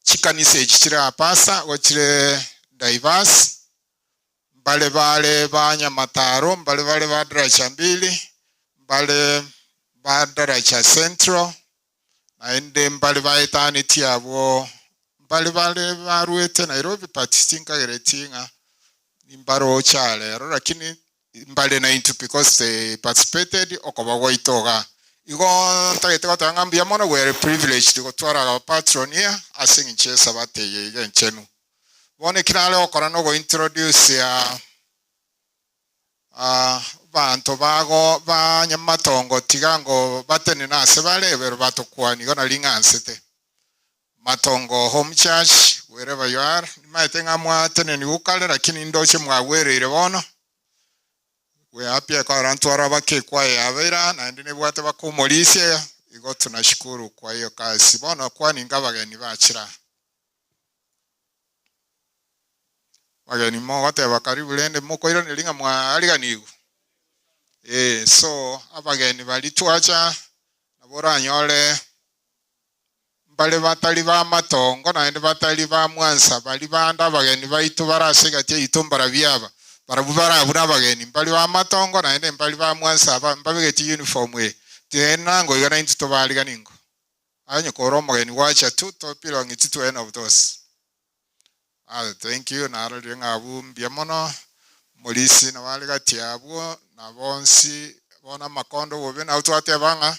chikanise chichira pasa ochire diverse bale banya mataro bale badaracha mbili bale badaracha central aende bale eternity abo bale baruete Nairobi patistinga geretinga imbaro chale lakini mbale na into because they participated okobago itoga igo tagete ngambia mono were privileged to twara patron here asing chesa bateye genchenu bone kinale okora no go introduce ya bantu bago banyamatongo tigango batene na sebale bero batokwani gona lingansete Matongo Home Church wherever you are maitenga mwa tene ni ukale lakini ndoche mwawerere bono we happy akarantu arabake kwa yavera na ndine bwate bakumulisia Igo tunashukuru kwa hiyo kazi. Bono kwani ngabageni bachira. Bageni mo wote bakaribu lende mukoiro nilinga mwa aliganigo. So abageni balituacha nabora nyole bali batali ba matongo na ende batali ba Mwansa bali banda abageni baitu barasiga tie itumbara byaba barabubara abuna abageni bali ba matongo na ende bali ba Mwansa babegeti uniform we tena ngo igana into baliganingo anyo koro mugeni wacha tu to pilo ngiti end of those. Thank you na rali ngabu mbiamono molisi na waliga tiabu na bonsi bona makondo wobe na utwate banga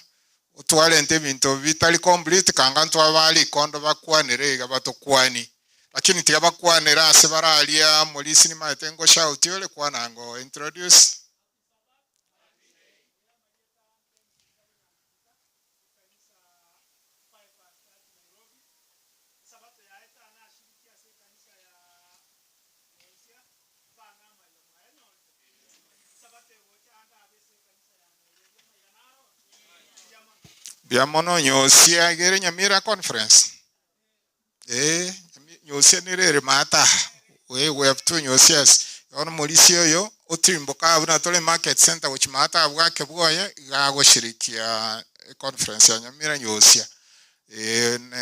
utwale ente bintu vitali complete kanga ntwabali kondo bakwanire gabatokwani lakini tigabakwanira asebaralia molisi ni matengo shout yole kwanango introduce. Biamono nyosia gere Nyamira conference. Nyosia nirere mata. We have two nyosias. Ono molisi yo otimboka abuna tole market center which mata abwake bwoye gago shirikia conference ya Nyamira nyosia.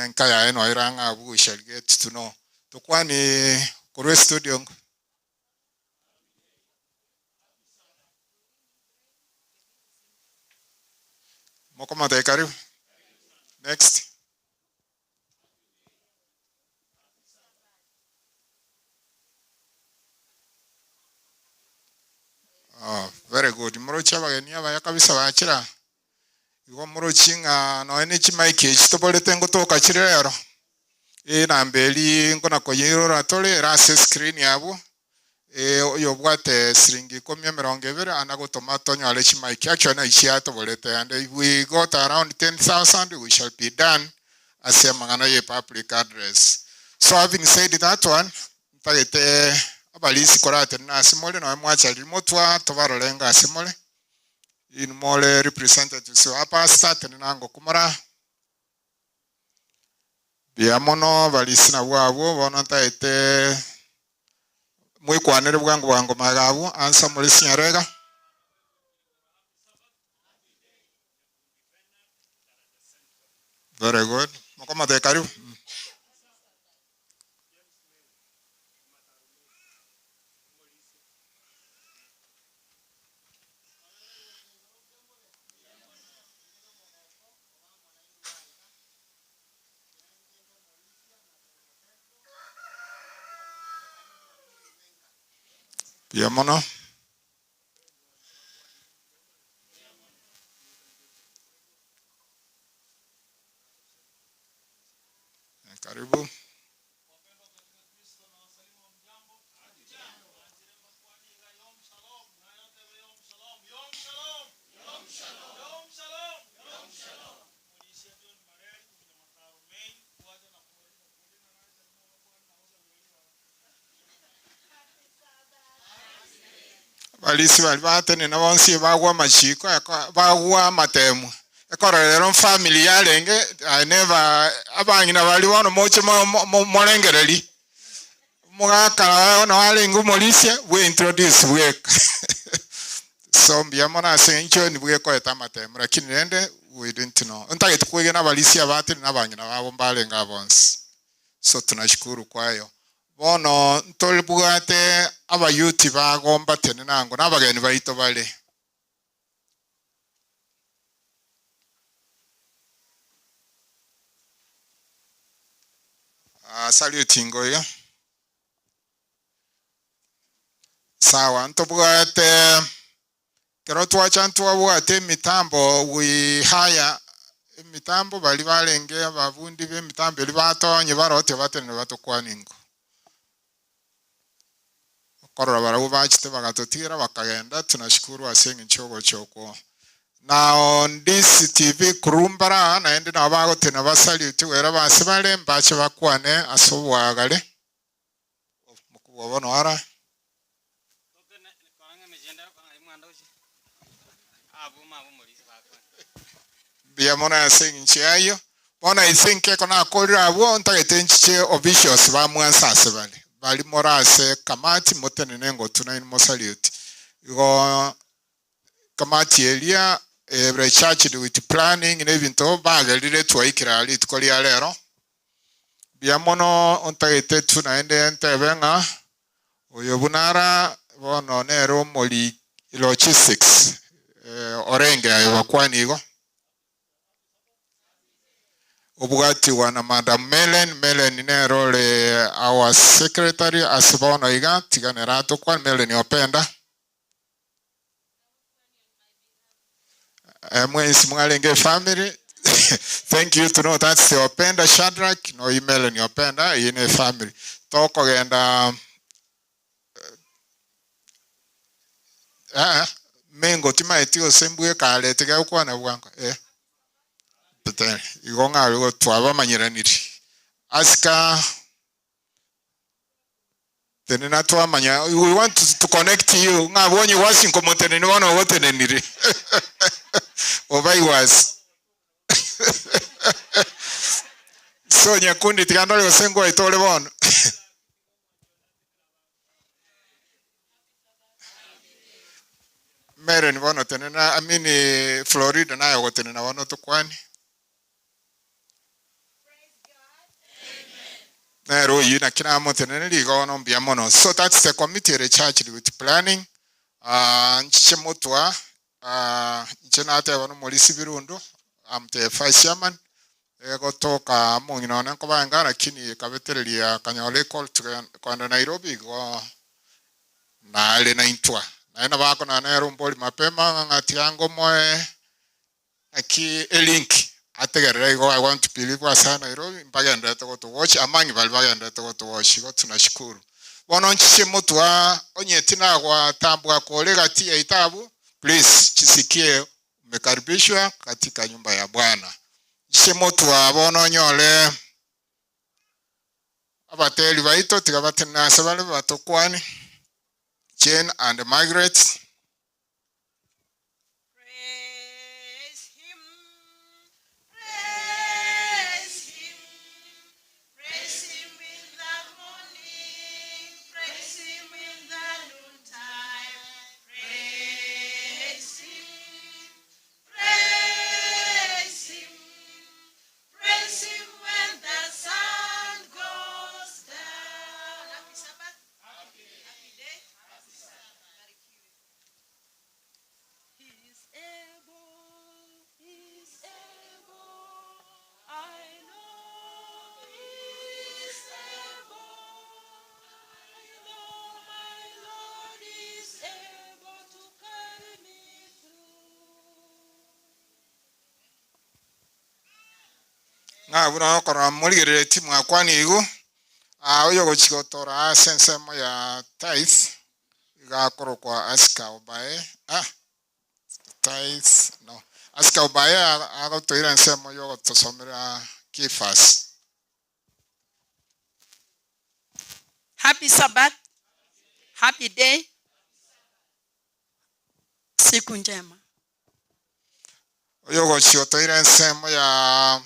Nkaya eno iranga abu shall get to know. Tokwani Korwe studio. Mokoma karibu. Next. Very good. Morocha bageni aba yakabisa bakira. Igo morochinga no ene chimaike chitobole tengo toka chirero. Na mbeli ngona koyiro ratole rase screen yabo. Oyo bwate siringi 120 anago tomato nyale chimaike actually na ichiato bolete and we got around 10,000 we shall be done as a mangana ye public address. So having said that one mpagete abalisi korate na simole no mwacha limotwa tovaro lenga simole in mole representative so hapa start nango kumara biamono balisi na bwabo bonata ete muy kwanere bwangu magabu ansa muri sinyarega very good mokoma de karibu biamono karibu balisi balibate na bonsi bagwa machiko bagwa matemu ekorero family yalenge I never abangi na bali wono moche molengereri mugakala no alengu molisia we introduce we so mbiamona sencho ni bwe ko etamatemu lakini nende we didn't know ntage tukwege na balisi abate na bangi na babo mbalenga bonsi so tunashukuru kwayo bono ntolibugate abayuti bagomba tene nango nabageni baito bale saluting oyo sawa ntobugate kero twacha ntwabugate mitambo we haya mitambo bali balenge abavundi be mitambo libatonye barote batene batokwaningo korora barabu bachite bagatotira bakagenda tunashukuru asenga nchogo choko na on this TV kurumbara na ende na bagote na basalute wera basibale mbache bakwane asobwagale mukubwa bono ara bia mona sinche ayo bona isinke kona kolira wo ntagetenche officials ba mwansa sebali bali morase kamati motenenengo tunaini mosaliuti igo kamati elia every church with planning and evento bagalire twaikira lit kolia lero bia mono ontagete tunaende entebenga oyobunara bono nero moli logistics orenge ayo kwanigo obugati wana madam Melen nero le our secretary asibono iga tiganerato kwa Melen openda mwenzi mwangalenge family. Thank you to know that's the openda Shadrach no email ni openda ine family toko genda mengo timaitio sembwe kale tiga kwa na bwanko but igonga go twaba manyiraniri aska tenena twa manya we want to connect you ngabonye washing komotene ni wana wote neniri obai was so nyakundi tigandole osengo itole bono mere ni bono tenena amini Florida nayo gotenena bono tukwani nero yina kina motenena ligo no mbiamono. So that's the committee the church with planning nchiche mutwa nchena ate bono molisi birundo am the vice chairman ego toka mungino nanko banga lakini kabeterelia kanyole call kwa Nairobi go na ale na intwa na bako na nero mboli mapema ngati yango moe aki link ategere go I want to believe was Nairobi mpaka ndio to watch amangi bali bali ndio to watch go tunashukuru bono nchiche mutwa onye tina kwa tambwa kolega tia itabu please chisikie umekaribishwa katika nyumba ya Bwana. Shemotu wa bono nyole abateli baito tigabatena sabale batokwani Jane and Margaret. Na buna kora muligere timu akwani igu oyo gochikotora sensemo ya tithe ga koro kwa aska obae tithe no aska obae agotoira nsemo yo gotosomera kifas. Happy Sabbath. Happy day. Siku njema. Oyo gochikotora nsemo ya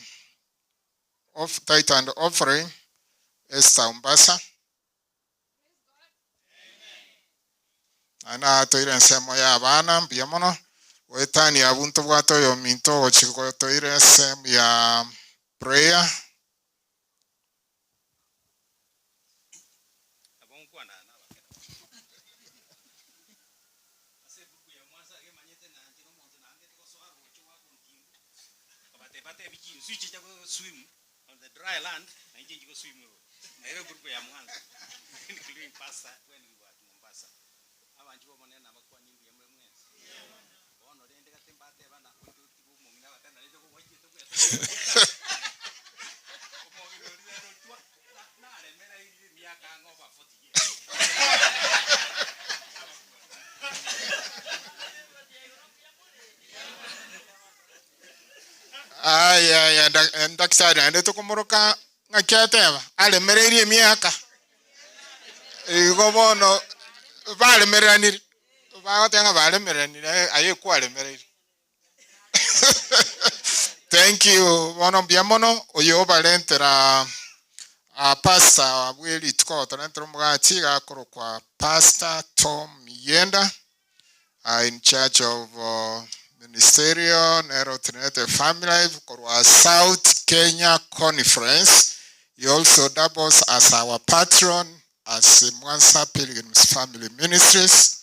of tithe and offering Esther Umbasa. Ana toire nsemo ya bana mbiamono wetani abuntu bwato yo minto gochiko toire nsemo ya prayer. Dry land, na nje jiko swim na ile group ya Mwanza including pasta when we were in Mombasa abantu bomonena bakwa nyimbi ya mwezi bono rende katembate bana kuntu tibu mumina batana rende ko waje to na ale mera ile miaka ngova 40 years ya daktari ande to komoroka ngakyateba ale mereri miaka igobono vale meraniri vagotenga vale meraniri aye kwale mereri Thank you. Bono biamono oyo balentera pastor wili tuko talentera mugati gakoro kwa Pastor Tom Yenda in charge of ministerial Nero Trinity Family Life kwa South Kenya Conference. He also doubles as our patron as Mwansa Pilgrims Family Ministries.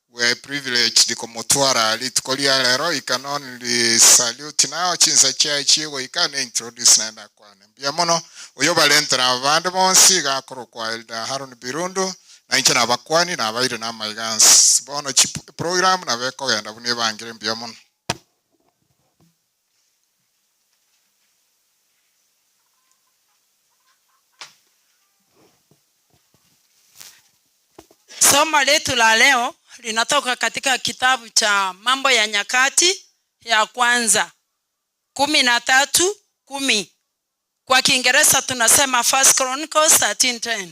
We're privileged to Komotwara Litkolia Lero. You can only salute now. Chinsa Chai we can introduce Nanda Kwan. Biamono, Oyoba Lentera Vandamon, Siga Korokwa Elda Harun Birundo, Nanchana Bakwani, Navaida Namagans, Bono Chip program, Naveko and Avuneva and Grim Biamon. Somo letu la leo linatoka katika kitabu cha Mambo ya Nyakati ya Kwanza 13:10. Kwa Kiingereza tunasema 1 Chronicles 13:10.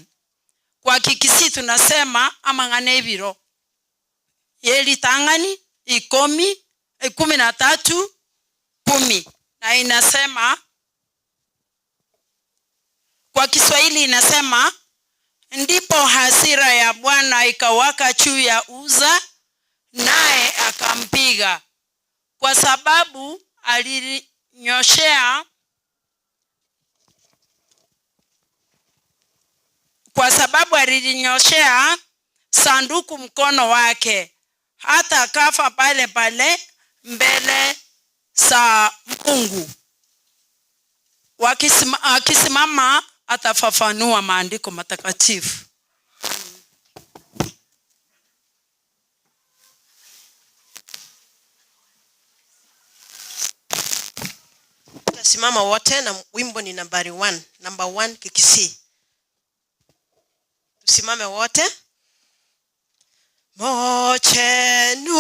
Kwa Kikisi tunasema amangane biro. Yeli tangani 13:10. Na inasema kwa Kiswahili inasema ndipo hasira ya Bwana ikawaka juu ya Uza, naye akampiga kwa sababu alilinyoshea sanduku mkono wake, hata akafa pale pale mbele za Mungu. Akisimama atafafanua maandiko matakatifu. Simama wote na wimbo ni number 1 Kikisi. Tusimame wote. Mochenu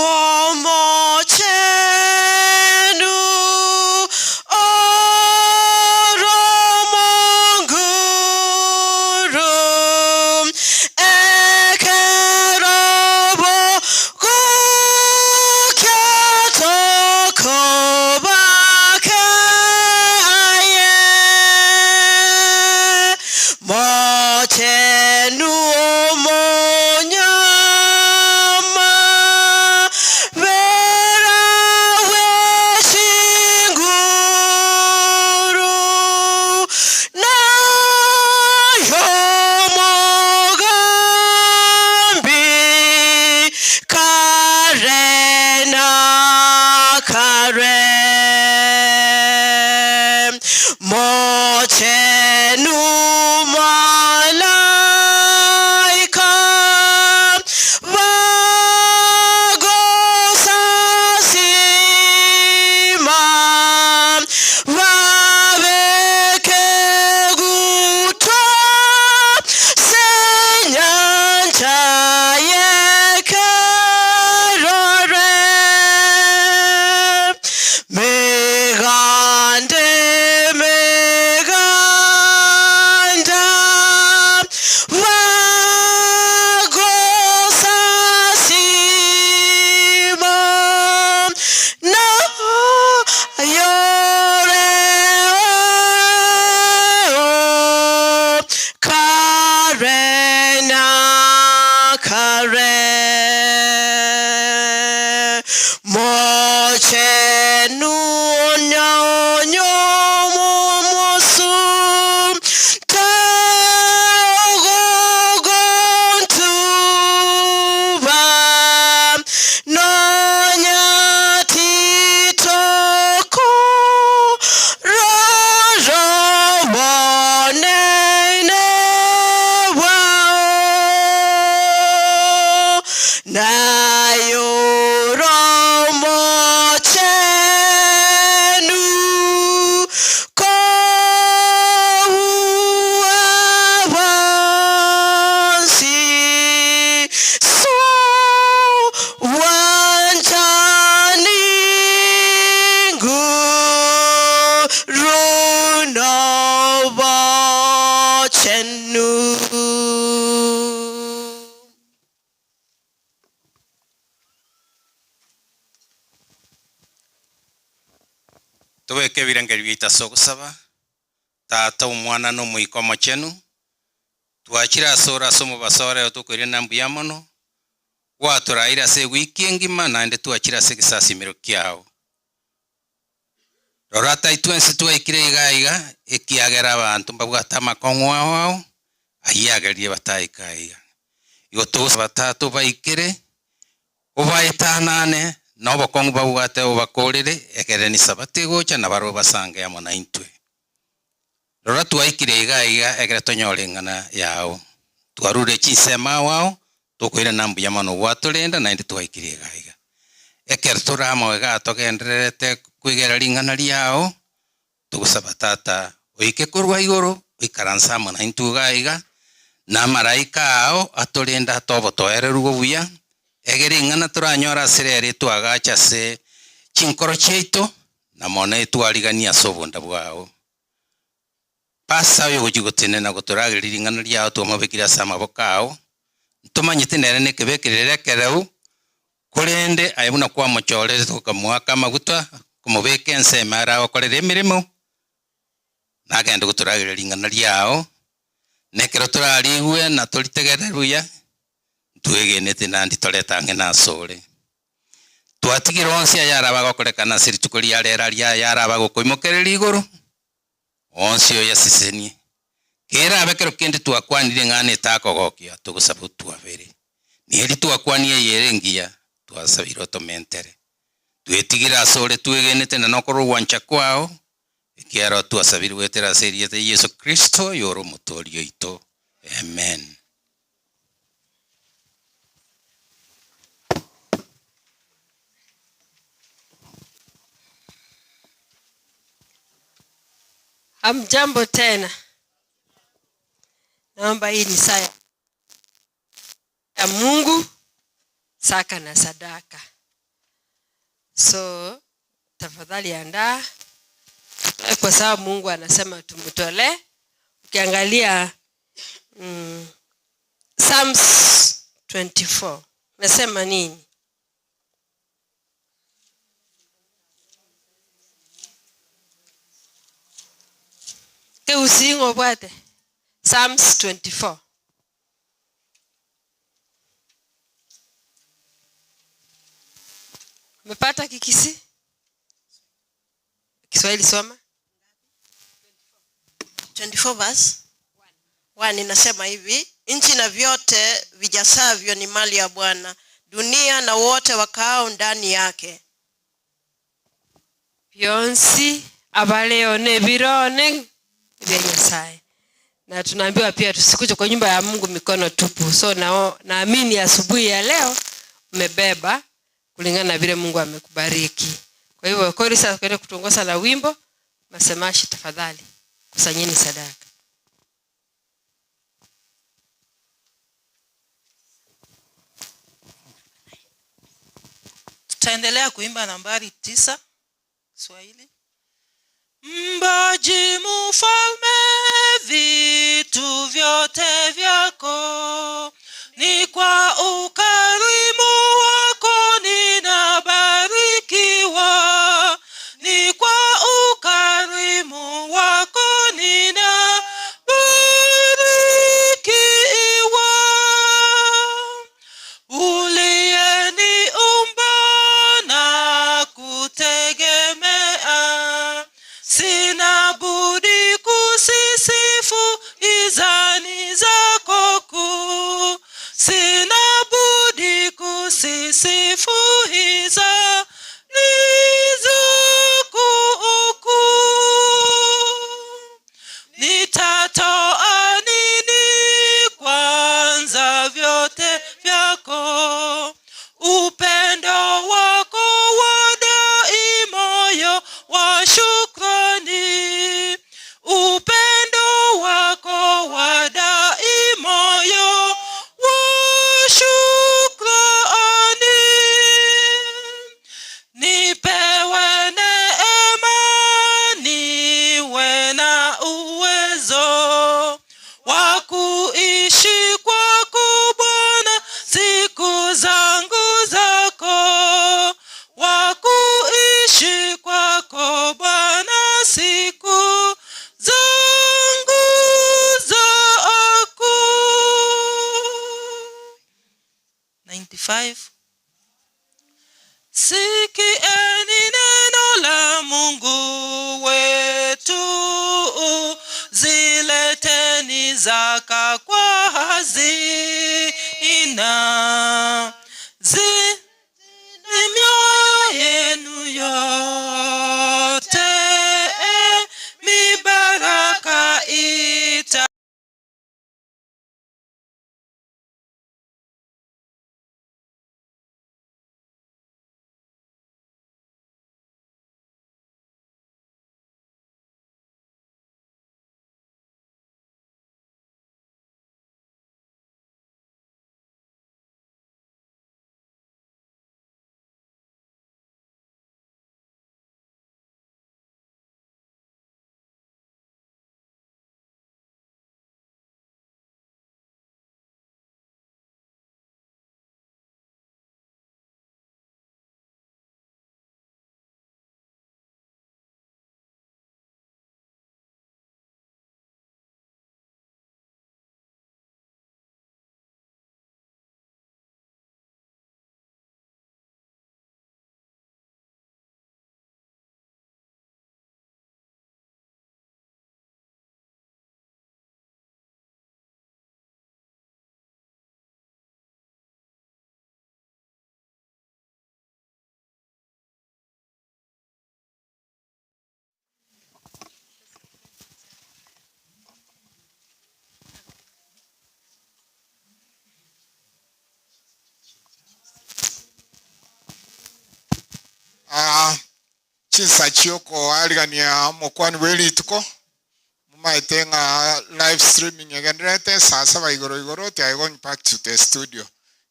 Nayo romo che tuweke birenge bita sogusaba tata umwana no muiko machenu twachira sora somo basore otukwire nambu ya mono waturaira se wiki ngima nande twachira se gisasimiro kyao rorata itwense twekire igaiga ikiagera abantu mbabwata makongwa wao ayiagerie bataikaiga yotusa batatu baikire ubaetanane nobo kongu babwate ubakorere ekereni sabate gocha na baro basange ya mona intwe rora twaikire igaiga egere tonyorengana yao twarure chisema wao tukwire nambu ya mano watulenda na ndi twaikire igaiga ekertura moga togenderete kwigera lingana liao tugusaba tata oike kurwa igoro ikaransa mona intugaiga na maraika ao atulenda tobo toererugo buya egere ngana turanyora serere twagacha se chinkoro cheito na mona twarigania sobonda bwao pasa yo gugutene na guturagirira ngana liao tumabikira sama bokao tumanyite nere ne kebekirere kereu kurende ayibuna kwa mochorere tukamwaka maguta kumubeke ensema ara okorere emirimo nagenda guturagirira ngana liao nekero turarigwe na tulitegereruya tuegenete nandi toletange na sore twatigironsia yara bagokorekana siritukuri yarera ria yara bagokoimokerera igoro onsio yasiseni kera abekero kende twakwanire ngane takogokia tugusabu twabere nieri twakwanie yerengia twasabiro tomentere twetigira sore tuegenete na nokoro wancha kwao ikiaro twasabiro wetera seriete Yesu Kristo yoro mutorio ito amen. Hamjambo tena. Naomba hii ni saa ya Mungu, saka na sadaka. So tafadhali andaa kwa sababu Mungu anasema tumtolee. Ukiangalia Psalms 24 nasema nini? Ke usingo bwate Psalms 24. Umepata kikisi? Kiswahili soma. 24 verse 1 inasema hivi: nchi na vyote vijasavyo ni mali ya Bwana, dunia na wote wakao ndani yake. Byonsi abaleo ne birone vya Nyasaye. Na tunaambiwa pia tusikuje kwa nyumba ya Mungu mikono tupu. So naamini asubuhi ya leo umebeba kulingana na vile Mungu amekubariki. Kwa hivyo korisa kwenda kutongoza na wimbo, masemashi tafadhali kusanyeni sadaka. Tutaendelea kuimba nambari 9 Kiswahili. Mbaji mfalme, vitu vyote vyako, ni kwa ukarimu wako ninabarikiwa, ni kwa ukarimu wako ninabarikiwa. Uliyeniumba na kutegemea, sina budi kusisifu izani zako kuu, sina budi kusisifu 25. Sikieni neno la Mungu wetu, zileteni zaka kwa hazina, mioyo yenu yote, mibaraka ita. Chinsa chioko aligania mokwani weli tuko mumaitenga live streaming agendrete sasa ba igoro te I going back to the studio.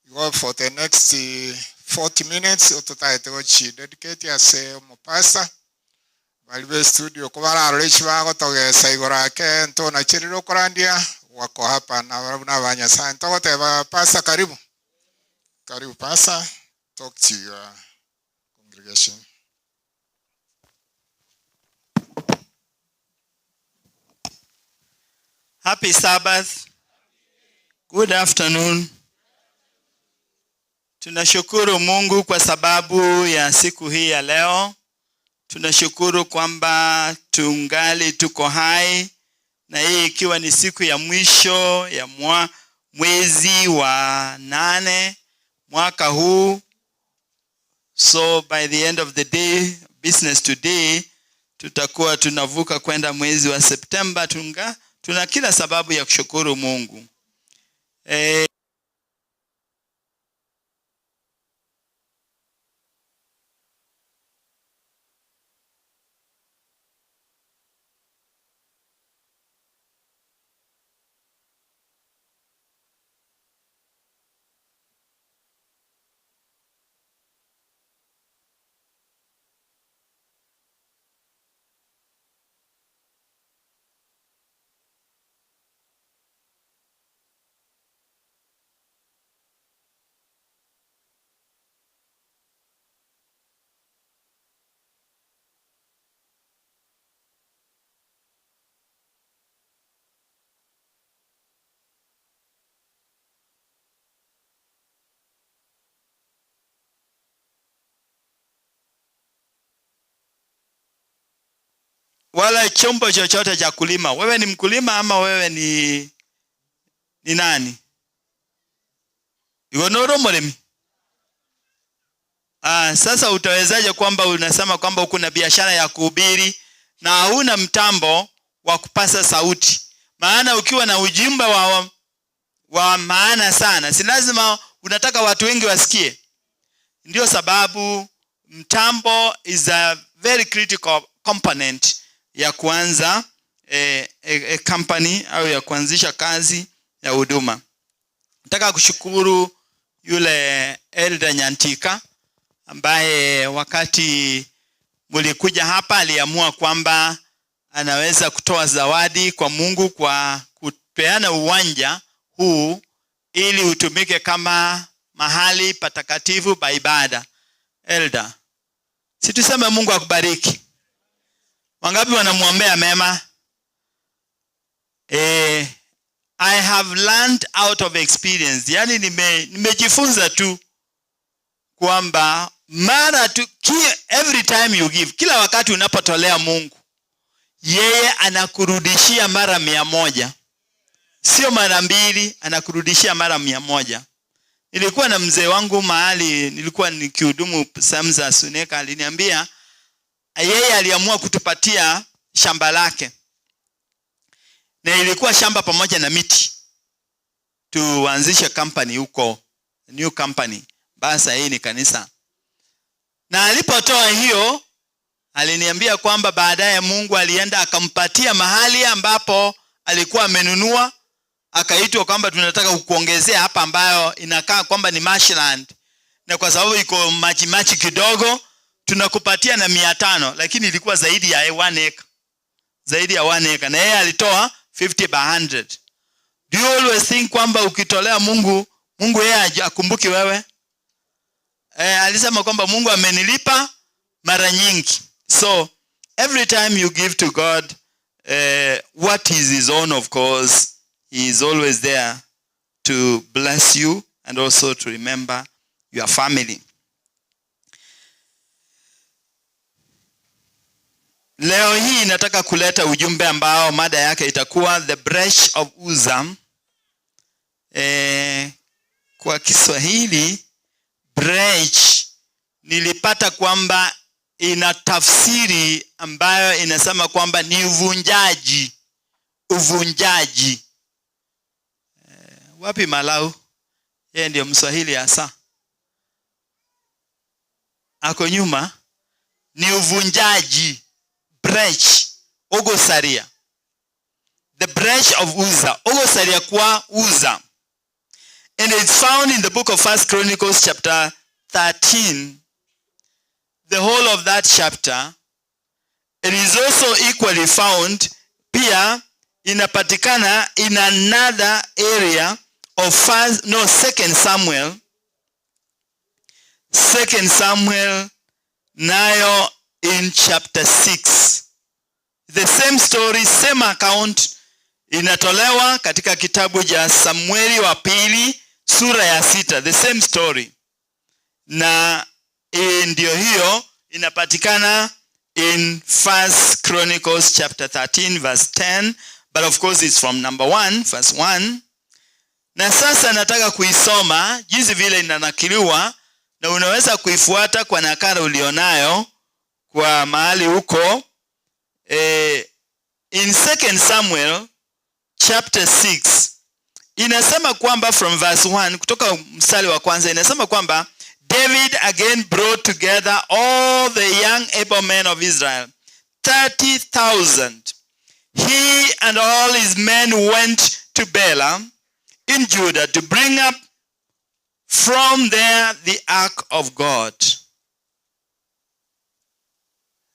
You go for the next 40 minutes ototaite go chi dedicate as mo pastor balibe studio ko bara rechi ba go togesa igoro ake nto na chiriro korandia wako hapa na banya sana to te ba pastor karibu pastor, talk to your congregation. Happy Sabbath. Good afternoon. Tunashukuru Mungu kwa sababu ya siku hii ya leo. Tunashukuru kwamba tungali tuko hai, na hii ikiwa ni siku ya mwisho ya mwezi wa 8 mwaka huu. So by the end of the day, business today, tutakuwa tunavuka kwenda mwezi wa September. Tuna kila sababu ya kushukuru Mungu. Wala chombo chochote cha kulima. Wewe ni mkulima ama wewe ni nani? Igonoro mremi. Sasa utawezaje kwamba unasema kwamba uko na biashara ya kuhubiri na huna mtambo wa kupasa sauti? Maana ukiwa na ujumbe wa maana sana, si lazima unataka watu wengi wasikie. Ndio sababu mtambo is a very critical component ya kuanza company au ya kuanzisha kazi ya huduma. Nataka kushukuru yule Elder Nyantika ambaye wakati mulikuja hapa aliamua kwamba anaweza kutoa zawadi kwa Mungu kwa kupeana uwanja huu ili utumike kama mahali patakatifu pa ibada. Elder, si tuseme Mungu akubariki. Wangapi wanamuombea mema? I have learned out of experience. Yani nimejifunza tu kwamba every time you give, kila wakati unapotolea Mungu, yeye anakurudishia mara 100. Sio mara 2, anakurudishia mara 100. Nilikuwa na mzee wangu mahali nilikuwa nikihudumu Samza Suneka, aliniambia yeye aliamua kutupatia shamba lake. Na ilikuwa shamba pamoja na miti. Tuanzishe company huko, new company. Basa hii ni kanisa. Na alipotoa hiyo, aliniambia kwamba baadaye Mungu alienda akampatia mahali ambapo alikuwa amenunua, akaitwa kwamba tunataka kukuongezea hapa ambayo inakaa kwamba ni marshland. Na kwa sababu iko maji kidogo, tunakupatia na 500, lakini ilikuwa zaidi ya 1 acre. Zaidi ya 1 acre. Na yeye alitoa 50 by 100. Do you always think kwamba ukitolea Mungu yeye akumbuki wewe? Alisema kwamba Mungu amenilipa mara nyingi. So every time you give to God what is his own, of course, he is always there to bless you and also to remember your family. Leo hii nataka kuleta ujumbe ambao mada yake itakuwa the branch of Uzzah. Kwa Kiswahili branch nilipata kwamba ina tafsiri ambayo inasema kwamba ni uvunjaji. Wapi Malau? Yeye ndio Mswahili hasa. Ako nyuma. Ni uvunjaji. Branch. Ogosaria. The branch of Uzzah. Ogosaria kwa Uzzah. And it's found in the book of 1 Chronicles chapter 13. The whole of that chapter. It is also equally found pia inapatikana in another area of 2 Samuel. 2 Samuel nayo in chapter 6. The same story, same account inatolewa katika kitabu cha Samueli wa pili sura ya 6. The same story. Na ndio hiyo inapatikana in 1 Chronicles chapter 13 verse 10. But of course it's from number 1, verse 1. Na sasa nataka kuisoma jinsi vile inanakiliwa, na unaweza kuifuata kwa nakala ulionayo kwa mahali huko. In 2 Samuel chapter 6 inasema kwamba from verse 1, kutoka mstari wa kwanza inasema kwamba David again brought together all the young able men of Israel, 30,000. He and all his men went to Bela in Judah to bring up from there the ark of God.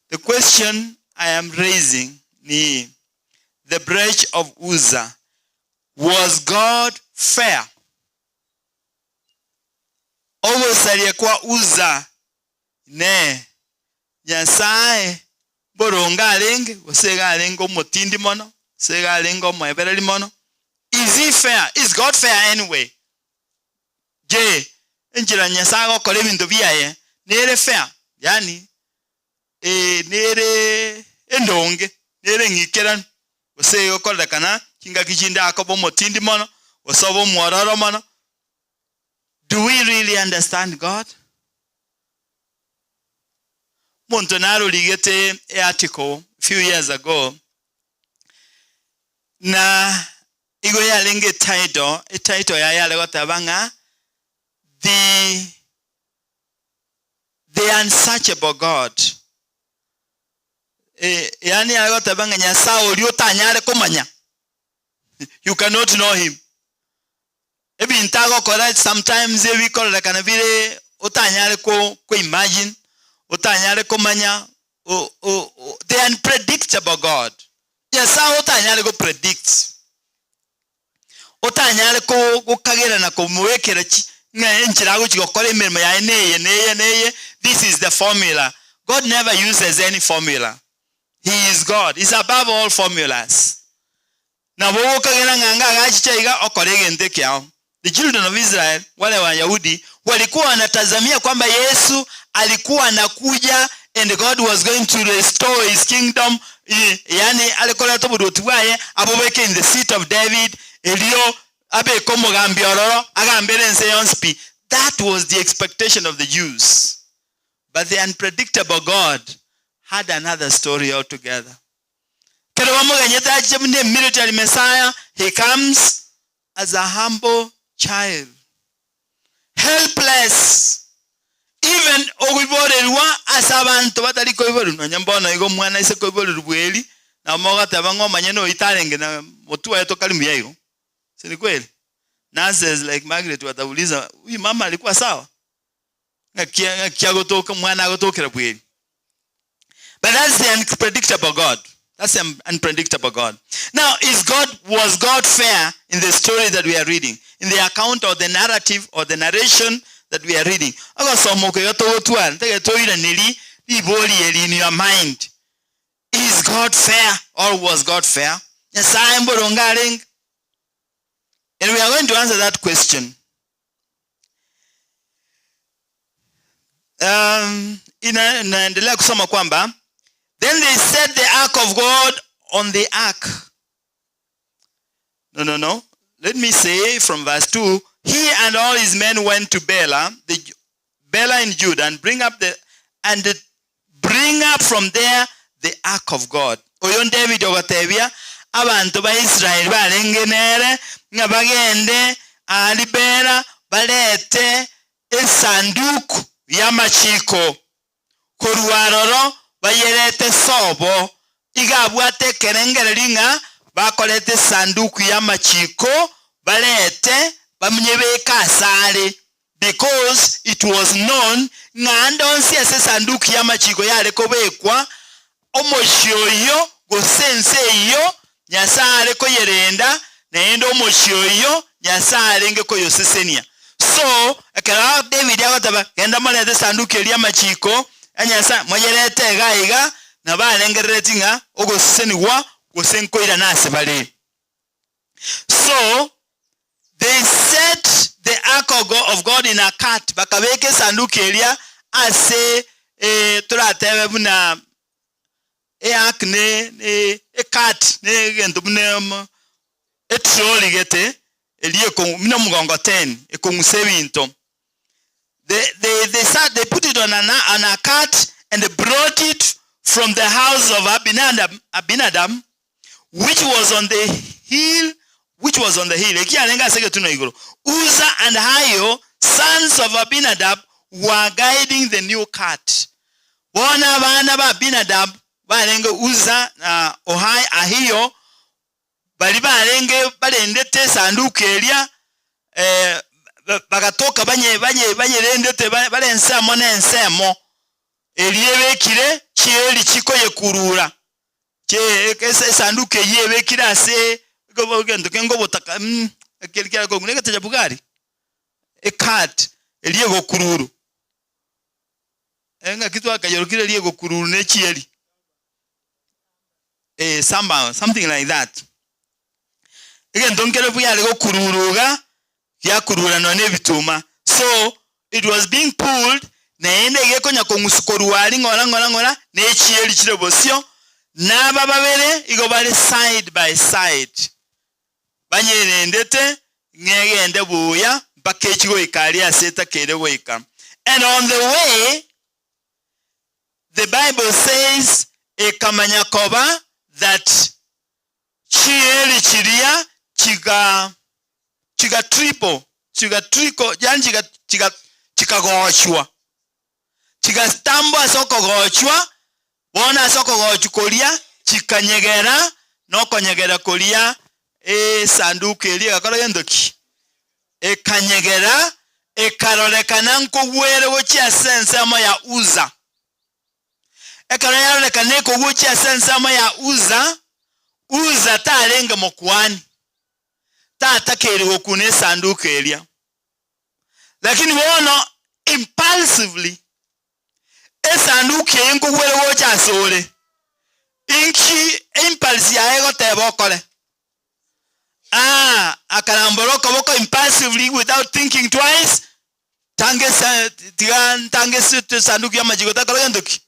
The question I am raising ni the branch of Uzzah. Was God fair? Ogosaria kwa Uzzah ne Nyasaye boronga alenge osega alengo motindi mono sega alengo moebereli mono. Is he fair? Is God fair anyway? Je, njira Nyasaye okole bintu biaye nere fair? Yani nere endonge nere ngikera osega okole kana kinga kijinda akobo motindi mono osobo muororo mono. Do we really understand God? Montonaro ligete article a few years ago. Na igo ya lenge title ya yale gotabanga the unsearchable God. Yani yale gotabanga Nyasaye oliotanyale komanya. You cannot know him. Ebi ntago correct sometimes we call like an vile utanyale ko imagine utanyale ko manya the unpredictable God. Yes, utanyale ko predict. Utanyale ko kagera na ko muwekera nchira go chikokole mirimo ya neye. This is the formula. God never uses any formula. He is God. He's above all formulas. Na bo kagera nganga gachichaiga okorege ndeke yao. the children of Israel, wale Wayahudi walikuwa wanatazamia kwamba Yesu alikuwa anakuja and God was going to restore his kingdom. Yani alikola tobuduti waye abobeke in the seat of David elio abe komo gambiororo agambere nse yonspi. That was the expectation of the Jews. But the unpredictable God had another story altogether. The military Messiah, he comes as a humble child, helpless. Even ogiborerwa asabantu bataliko iboru no nyambona igo mwana ise ko iboru bweli na mogata bango manyeno itarenge na motu ayo tokalimu yayo. Si ni kweli? Nurses like Margaret watauliza huyu mama alikuwa sawa? Ngakia gotoka mwana agotokera bweli. But that's the unpredictable God. That's an unpredictable God. Now, was God fair in the story that we are reading? In the account or the narrative or the narration that we are reading? In your mind, is God fair or was God fair? And we are going to answer that question. Inaendelea kusoma kwamba then they set the ark of God on the ark. No. Let me say from verse 2, he and all his men went to Bela in Judah, and bring up from there the ark of God. Oyon David ogatebia abantu ba Israel barengenere nga bagende ali Bela balete esanduku yamachiko koruaroro bayerete sobo igabwate kerengere ringa bakolete sanduku yamachiko balete bamnyebeka asale, because it was known ngandonsi ese sanduku yamachiko yale kobekwa omoshoyo gosense iyo nyasale ko yerenda nendo omoshoyo nyasale ngeko yosesenia. So akara David yagotaba genda malete sanduku yamachiko anyasa moyerete gaiga na balengereti nga ogoseniwa gosenkoira nase bale. So they set the ark of God in a cart, bakabeke sanduku elia ase turatebe buna ark ne cart ne gento buna etroli gete elie ko mina mugongo 10 ekongusebinto. They put it on a cart and they brought it from the house of Abinadab, which was on the hill. Uzzah and Ahio, sons of Abinadab, were guiding the new cart. Bona bana ba Abinadab balenge Uzzah na Ahio bali balendete sanduku elia bagatoka banyerendete balensamo n'ensemo eliebekire kyeli kikoye kurura kese sanduku yebekire ase gobogendo kengobotaka ekirikira ko ngeke taja bugari ekat eliego kururu enga kitu akayorukire eliego kururu ne kyeli something like that. Again donkere buyale go kururuga yakurura none bituma. So it was being pulled nende yekonya kongusukoruwali ngora ne kyeli kirebosyo naba babere igobale side by side banyerendete ngegende buya bakechigo ikali aseta kereweka. And on the way the Bible says ekamanyakoba that chieli chiria chiga triple yani chiga gochwa chiga stambo asoko gochwa bona asoko gochu kolia chikanyegera no konyegera kolia sanduku elia gakora yendoki ekanyegera ekarorekana nko gwere wochia sensamo ya Uzzah ekarorekana ko wochia sensamo ya Uzzah talenga mokwani tatakere okune sanduku elia, lakini wono impulsively esanduku yenko gwere wocha sole inki impulse ya ego tebokole akaramboroka boko impulsively without thinking twice. Tange sanduku ya majigo takalo ndoki.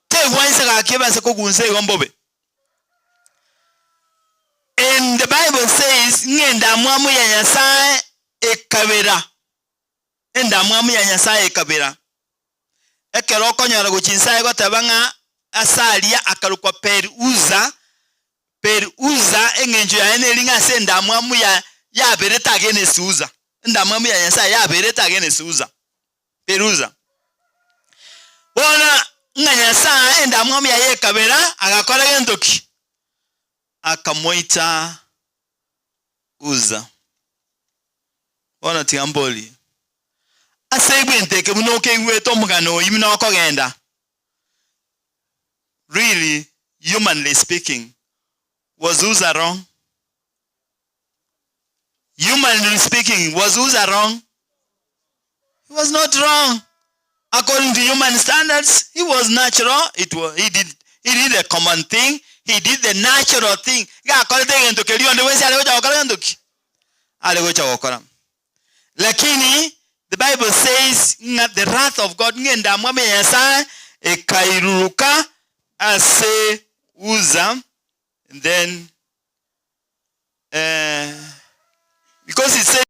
Te wanse kakiba se kogunse gombobe. And the Bible says ngenda mwamu ya Nyasaye ekabera. Enda mwamu ya Nyasaye ekabera. Ekero konyara guchinsaye gotabanga asalia akarukwa peruza engenjo ya enelinga senda mwamu ya bereta agene suza. Enda mwamu ya Nyasaye ya bereta agene suza. Peruza. Bona nga Nyasaye enda mwamu ya ekabera agakora gendoki. Akamoita Uza. Bona tiamboli. Asegwe nteke munoke ngwe tomugano yimina wakogenda. Really, humanly speaking, was Uza wrong? Humanly speaking, was Uza wrong? He was not wrong. According to human standards, he was natural. He did a common thing. He did the natural thing. Lakini the Bible says the wrath of God ngenda mwame Nyasaye ekairuruka ase Uza, and then because it says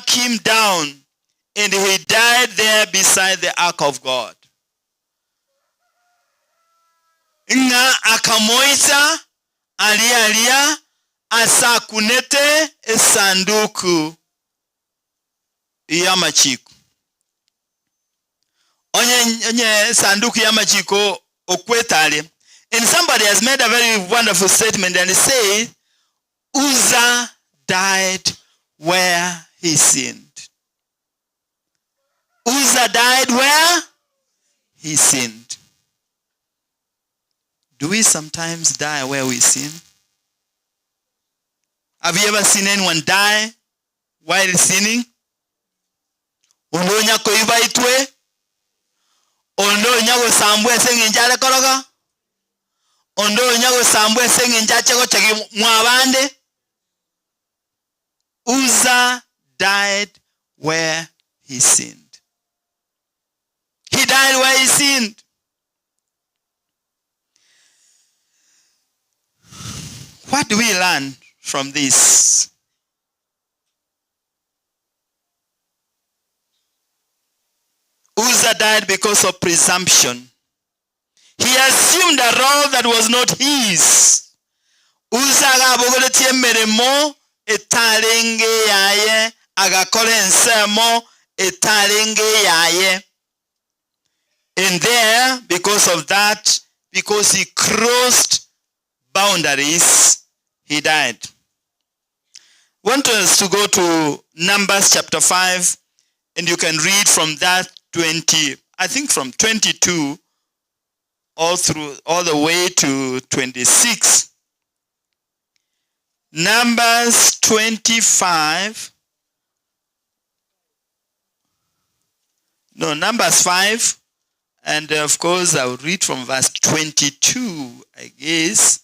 him down, and he died there beside the ark of God. Nga akamoita alia asakunete esanduku ya machiko. Onye sanduku ya machiko okwetale. And somebody has made a very wonderful statement, and he said, Uza died where he sinned. Uza died where he sinned. Do we sometimes die where we sin? Have you ever seen anyone die while sinning? Unonya koiba itwe? Unonya go sambwe senginjale koroga? Unonya go sambwe senginjache go chagi mwabande? Uza died where he sinned. He died where he sinned. What do we learn from this? Uza died because of presumption. He assumed a role that was not his. Uza agabogoletie meremo etalenge yaye agakole ensemo etalenge yaye. And there, because of that, because he crossed boundaries, he died. I want us to go to Numbers chapter 5, and you can read from that 20, I think from 22 all the way to 26. Numbers 25. No, Numbers 5. And of course, I'll read from verse 22, I guess.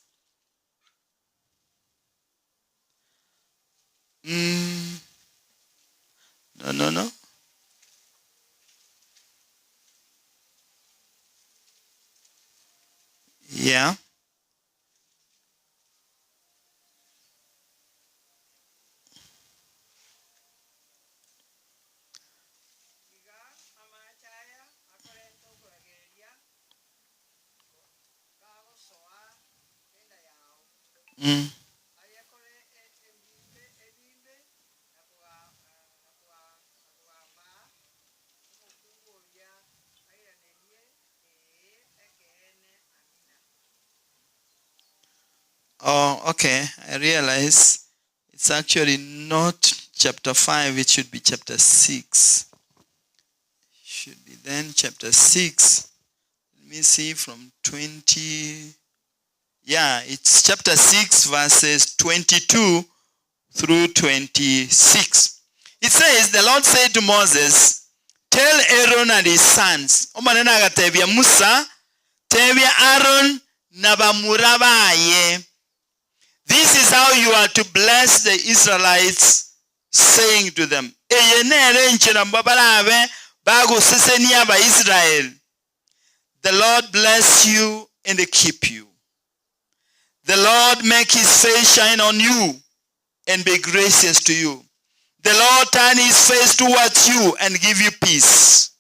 No. Yeah. Oh, okay. I realize it's actually not chapter 5. It should be chapter 6. Should be Then chapter 6. Let me see from 20. Yeah, it's chapter 6 verses 22 through 26. It says, the Lord said to Moses, tell Aaron and his sons. Omanena agatebia Musa, tebia Aaron nabamurabaye. This is how you are to bless the Israelites, saying to them, Eyenere nchira mbabalabe bago sesenia ba Israel. The Lord bless you and keep you. The Lord make his face shine on you and be gracious to you. The Lord turn his face towards you and give you peace.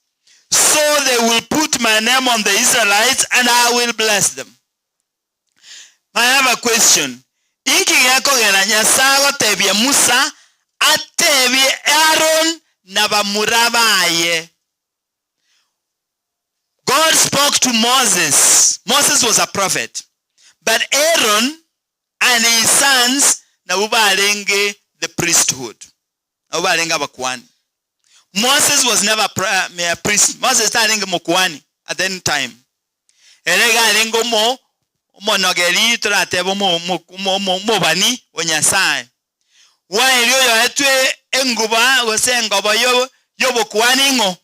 So they will put my name on the Israelites and I will bless them. I have a question. Inki yako gena nyasago tebie Musa atebie Aaron nabamurabaye. God spoke to Moses. Moses was a prophet. But Aaron and his sons nabubalenge the priesthood. Nabubalenga bakuani. Moses was never a priest. Moses started mukuani at any time. Elega lengo mo monogeli tratebo mo bani onyasai. Wa elio yo etwe enguba gosengobo yo bokuani ngo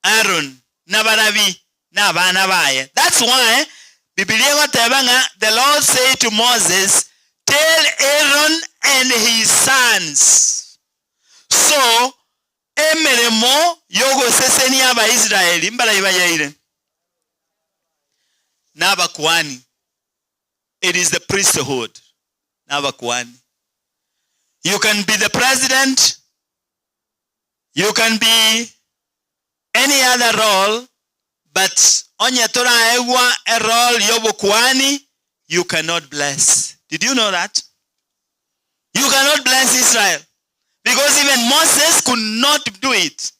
Aaron nabarabi na bana baye. That's why the Lord said to Moses, tell Aaron and his sons. So, emeremo yogo seseni aba Israeli mbala ibayaire. Naba kuani. It is the priesthood. Naba kuani. You can be the president. You can be any other role. But onye tora ewa a role yobo kuani, you cannot bless. Did you know that? You cannot bless Israel. Because even Moses could not do it.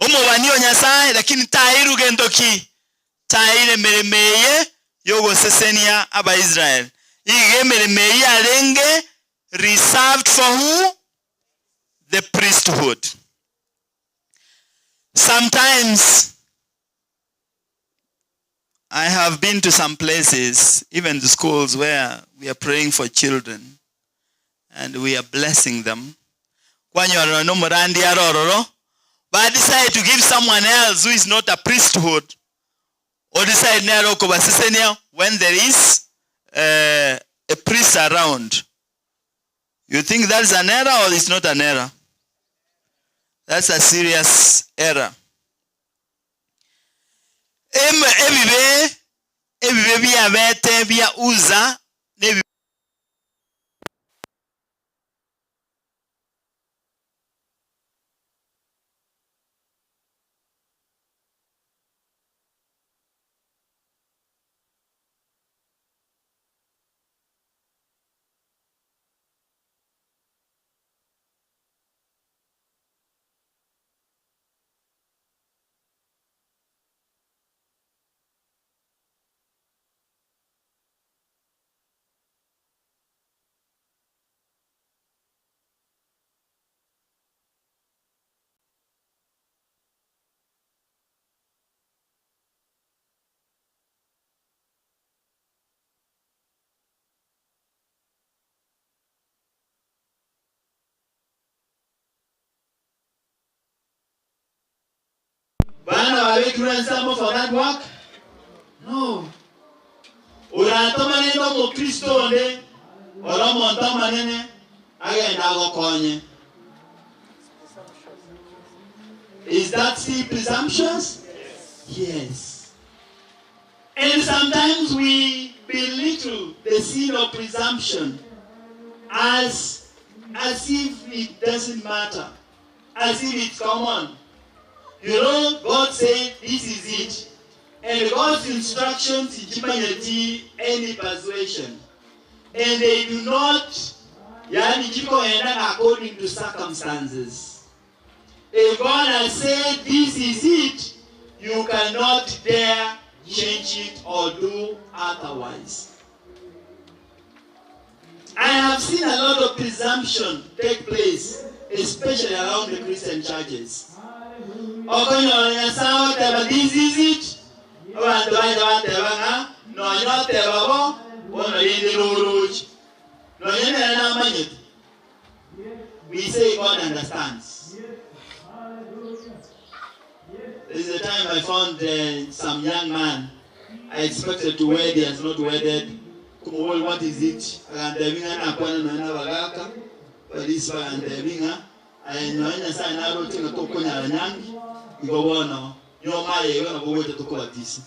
Omo wani onyasai, lakini tairu gendoki. Taire meremeye, yogo sesenia aba Israel. Ige meremeye alenge, reserved for who? The priesthood. Sometimes, I have been to some places, even the schools where we are praying for children and we are blessing them. But I decide to give someone else who is not a priesthood, or decide when there is a priest around. You think that's an error or it's not an error? That's a serious error. Ebibe bya bete bya uza nebi Bana wale some for that work? No. Uratoma neno mo Kristo onde oromo ntoma nene agenda gokonye. Is that still presumptuous? Yes. And sometimes we belittle the sin of presumption as if it doesn't matter, as if it's common. You know, God said this is it. And God's instructions in any persuasion. And they do not according to circumstances. If God has said this is it, you cannot dare change it or do otherwise. I have seen a lot of presumption take place, especially around the Christian churches. Okonyo sawa teba this is it. Abantu bateba nga no nyoteba bo wono yindi ruruch. No nyene na manyet. We say God understands. There is a time I found some young man. I expected to wed, he has not wedded. What is it? And the winner upon another bagaka. But this one and the winner. And no one sign out to the Tokonya Yang. You go on now. You're my you're going to go to call this.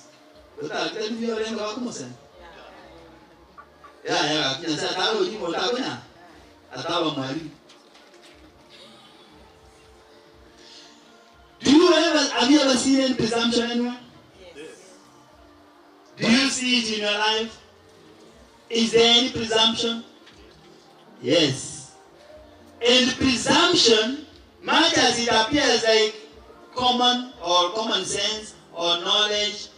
But I'll tell you, you're in the Wakumosen. Yeah, I said, I will give you a Atawamari. Have you ever seen any presumption anywhere? Yes. Do you see it in your life? Is there any presumption? Yes. And presumption, much as it appears like common sense or knowledge,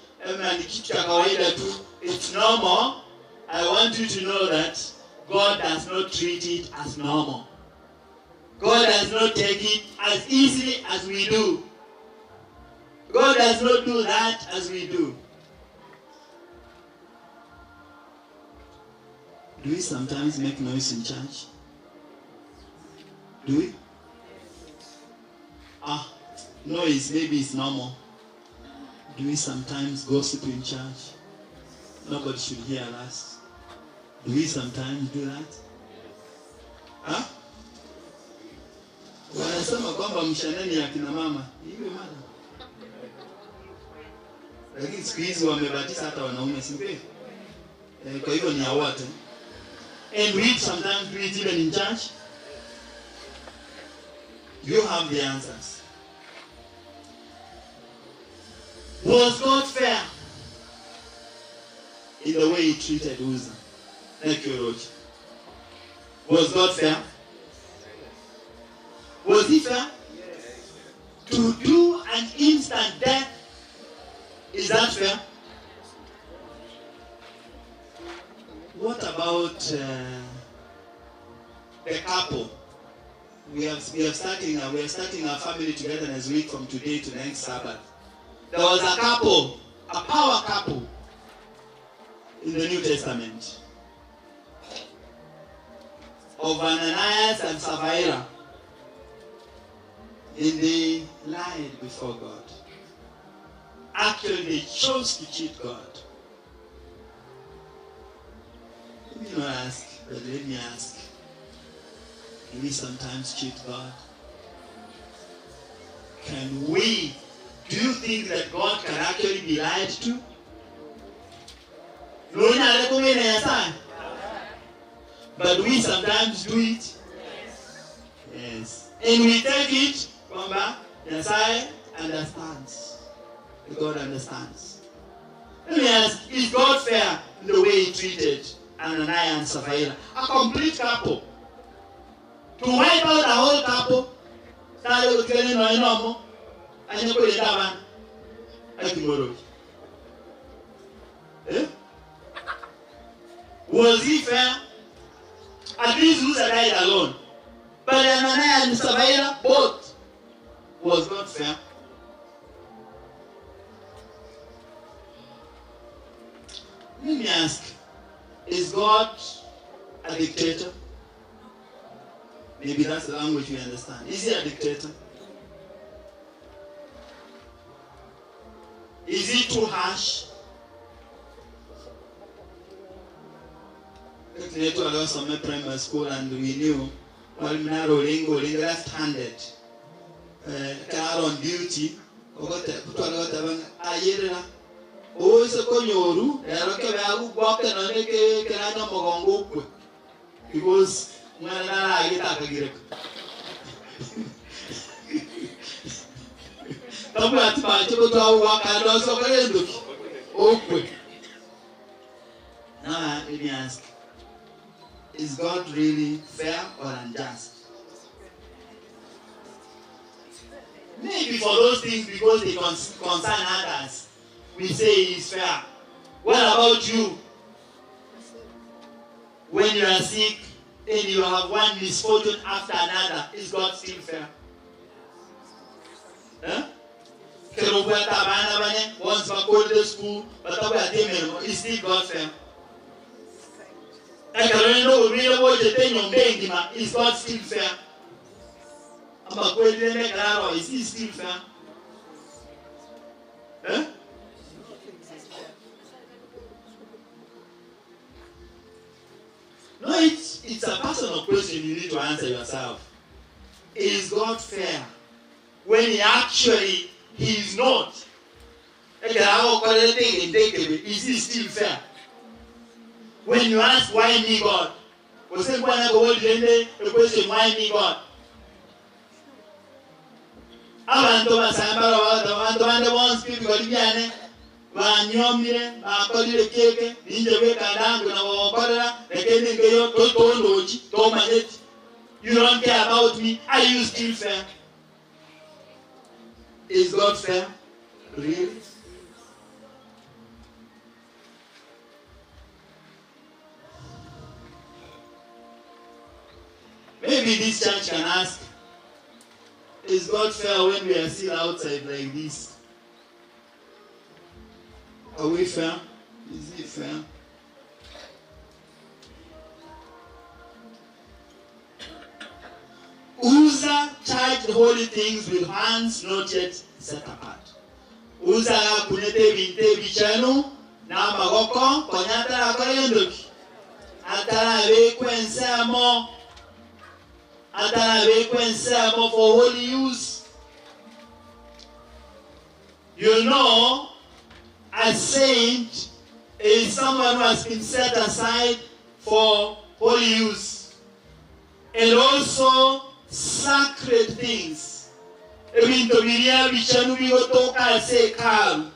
it's normal. I want you to know that God does not treat it as normal. God does not take it as easily as we do. God does not do that as we do. Do we sometimes make noise in church? Do we? Noise, maybe it's normal. Do we sometimes gossip in church? Nobody should hear us. Do we sometimes do that? Huh? Wanasema kwamba mshaneni ya kina mama. Hiyo mada. Lakini siku hizi wamebatiza hata wanaume, si kweli? Kwa hivyo ni wote. And we sometimes do it even in church. You have the answers. Was God fair in the way he treated Uzzah? Thank you, Lord. Was God fair? Was he fair? To do an instant death, is that fair? What about the couple? We are starting our family togetherness week from today to next Sabbath. There was a couple, a power couple in the New Testament of Ananias and Sapphira. And they lied before God. Actually, they chose to cheat God. Let me not ask, but let me ask. Do we sometimes cheat God? Do you think that God can actually be lied to? But we sometimes do it. Yes. And we take it from Yesai understands. God understands. Let me ask, is God fair in the way he treated Ananias and Sapphira? A complete couple. To wipe out the whole couple, was he fair? At least Uzzah died alone. But Ananias and Sapphira, both. Was God fair? Let me ask, is God a dictator? Maybe that's the language we understand. Is he a dictator? Is he too harsh? We learned some primary school and we knew left-handed. Car on duty. Because now let me ask, is God really fair or unjust? Maybe for those things, because they concern others, we say he is fair. What about you? When you are sick and you have one misfortune after another, is God still fair? Huh? Kerobuata Bana Bane, once Bako to school, but I is still God fair. I can know real what the thing on Bengima is God still fair. About going to make an is he still fair? Eh? No, it's a personal question you need to answer yourself. Is God fair? When he is not. Is he still fair? When you ask why me God, the question why me God? Abantu basamba once people got banyomire bakolire keke ninjebe kandangu na wakorera lekeni ngeyo totondoji to maneti. You don't care about me. Are you still fair? Is God fair? Really? Maybe this church can ask, is God fair when we are still outside like this? Are we fair? Is it fair? Uzzah charged holy things with hands not yet set apart. Uzzah kunete binte bichanu na magoko konyata akoyendoki. Atara vekwensemo for holy use. You know, a saint is someone who has been set aside for holy use. And also sacred things. Ebintu biria bichanu bigotoka se karu.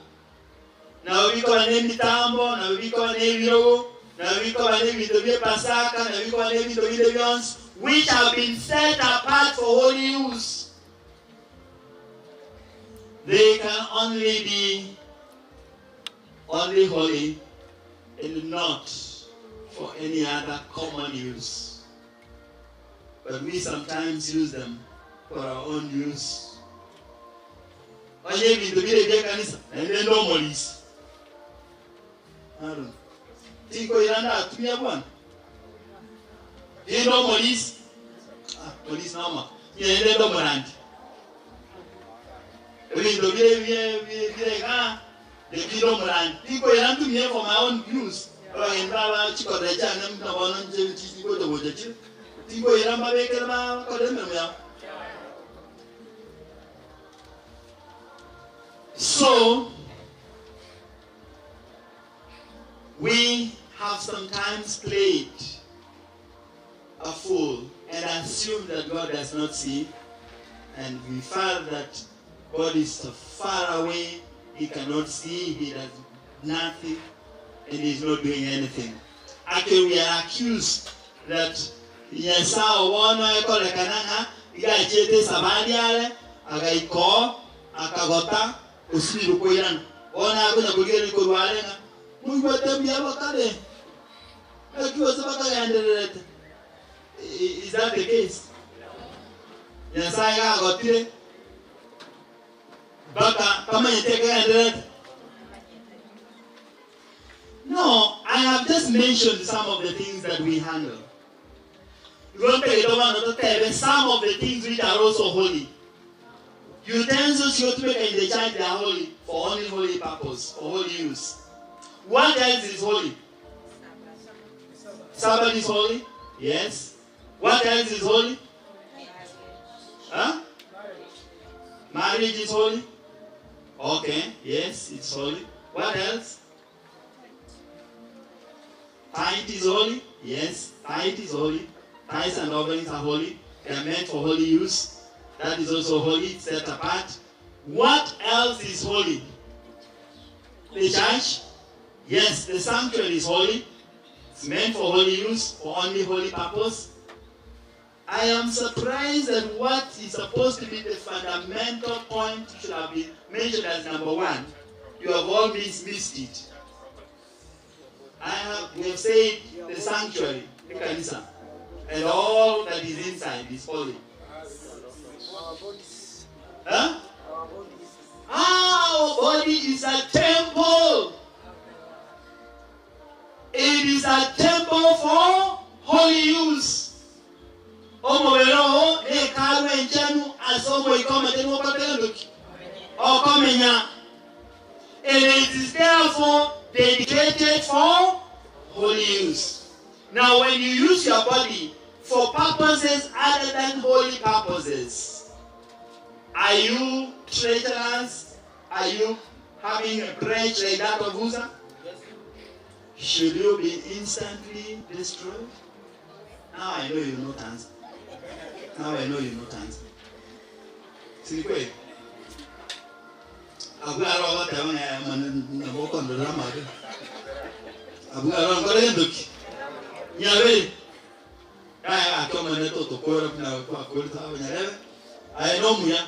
Na biko bane mitambo, na biko bane biro, na biko bane bintu bie pasaka, na biko bane bintu bie byons, which have been set apart for holy use. They can only be holy and not for any other common use. But we sometimes use them for our own use. Onye bintu bile bia kanisa, ende ndo molisi. Aaron. Tiko iranda atumia bwana. Endo molisi. Polisi naoma. Ende ndo morandi. Bintu bile ka de bido morandi. Tiko iranda tumia for my own use. Enda ba chikoda jana mtabono nje tiko to bojechi. Tiko iramba bekela ba kodeme mya. So, we have sometimes played a fool and assumed that God does not see, and we felt that God is so far away, He cannot see, He does nothing, and He is not doing anything. Actually, we are accused that Yesao wana ekole kananga igajete sabadiale agaiko akagota usiru koiran ona kuna kugeri kurwalenga mugwete byaba kale akiwa sabaka yanderete. Is that the case? Yesaya agotire baka kama yeteka yanderete. No, I have just mentioned some of the things that we handle. Some of the things which are also holy. Utensils you make in the church, they are holy for only holy purpose, for holy use. What else is holy? Sabbath is holy? Yes. What else is holy? Huh? Marriage is holy? Okay, yes, it's holy. What else? Tithe is holy? Yes, tithe is holy. Tithes and offerings are holy. They are meant for holy use. That is also holy, set apart. What else is holy? The church? Yes, the sanctuary is holy. It's meant for holy use, for only holy purpose. I am surprised that what is supposed to be the fundamental point should have been mentioned as number one. You have all missed it. We have said the sanctuary, the kanisa. And all that is inside is holy. Huh? our body is a temple. It is a temple for holy use. Omobero e kalwe njenu asomo ikoma tenu opatenduki. Okomenya. And it is therefore dedicated for holy use. Now when you use your body for purposes other than holy purposes, are you treacherous? Are you having a branch like that of Uzzah? Should you be instantly destroyed? Now I know you know answer. Now I know you know answer. See, wait. Abu Araba tawana ya na boko ndo drama de. Abu Araba ngale ndoki. Nyawe. Aya akoma ne toto kora na kwa kulta nyalewe. Aya no muya.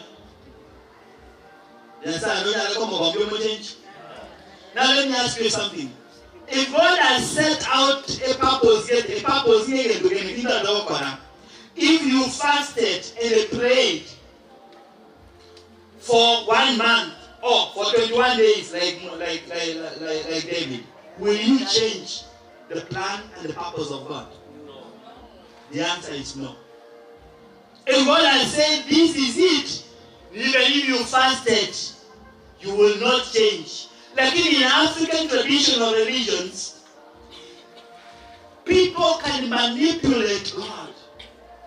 Yansa no ya ko mo gombe mo change. Now let me ask you something. If God has set out a purpose, if you fasted and prayed for 1 month or for 21 days, like David, will you change the plan and the purpose of God? No. The answer is no. If God has said this is it, even if you fasted, you will not change. Like in African traditional religions, people can manipulate God.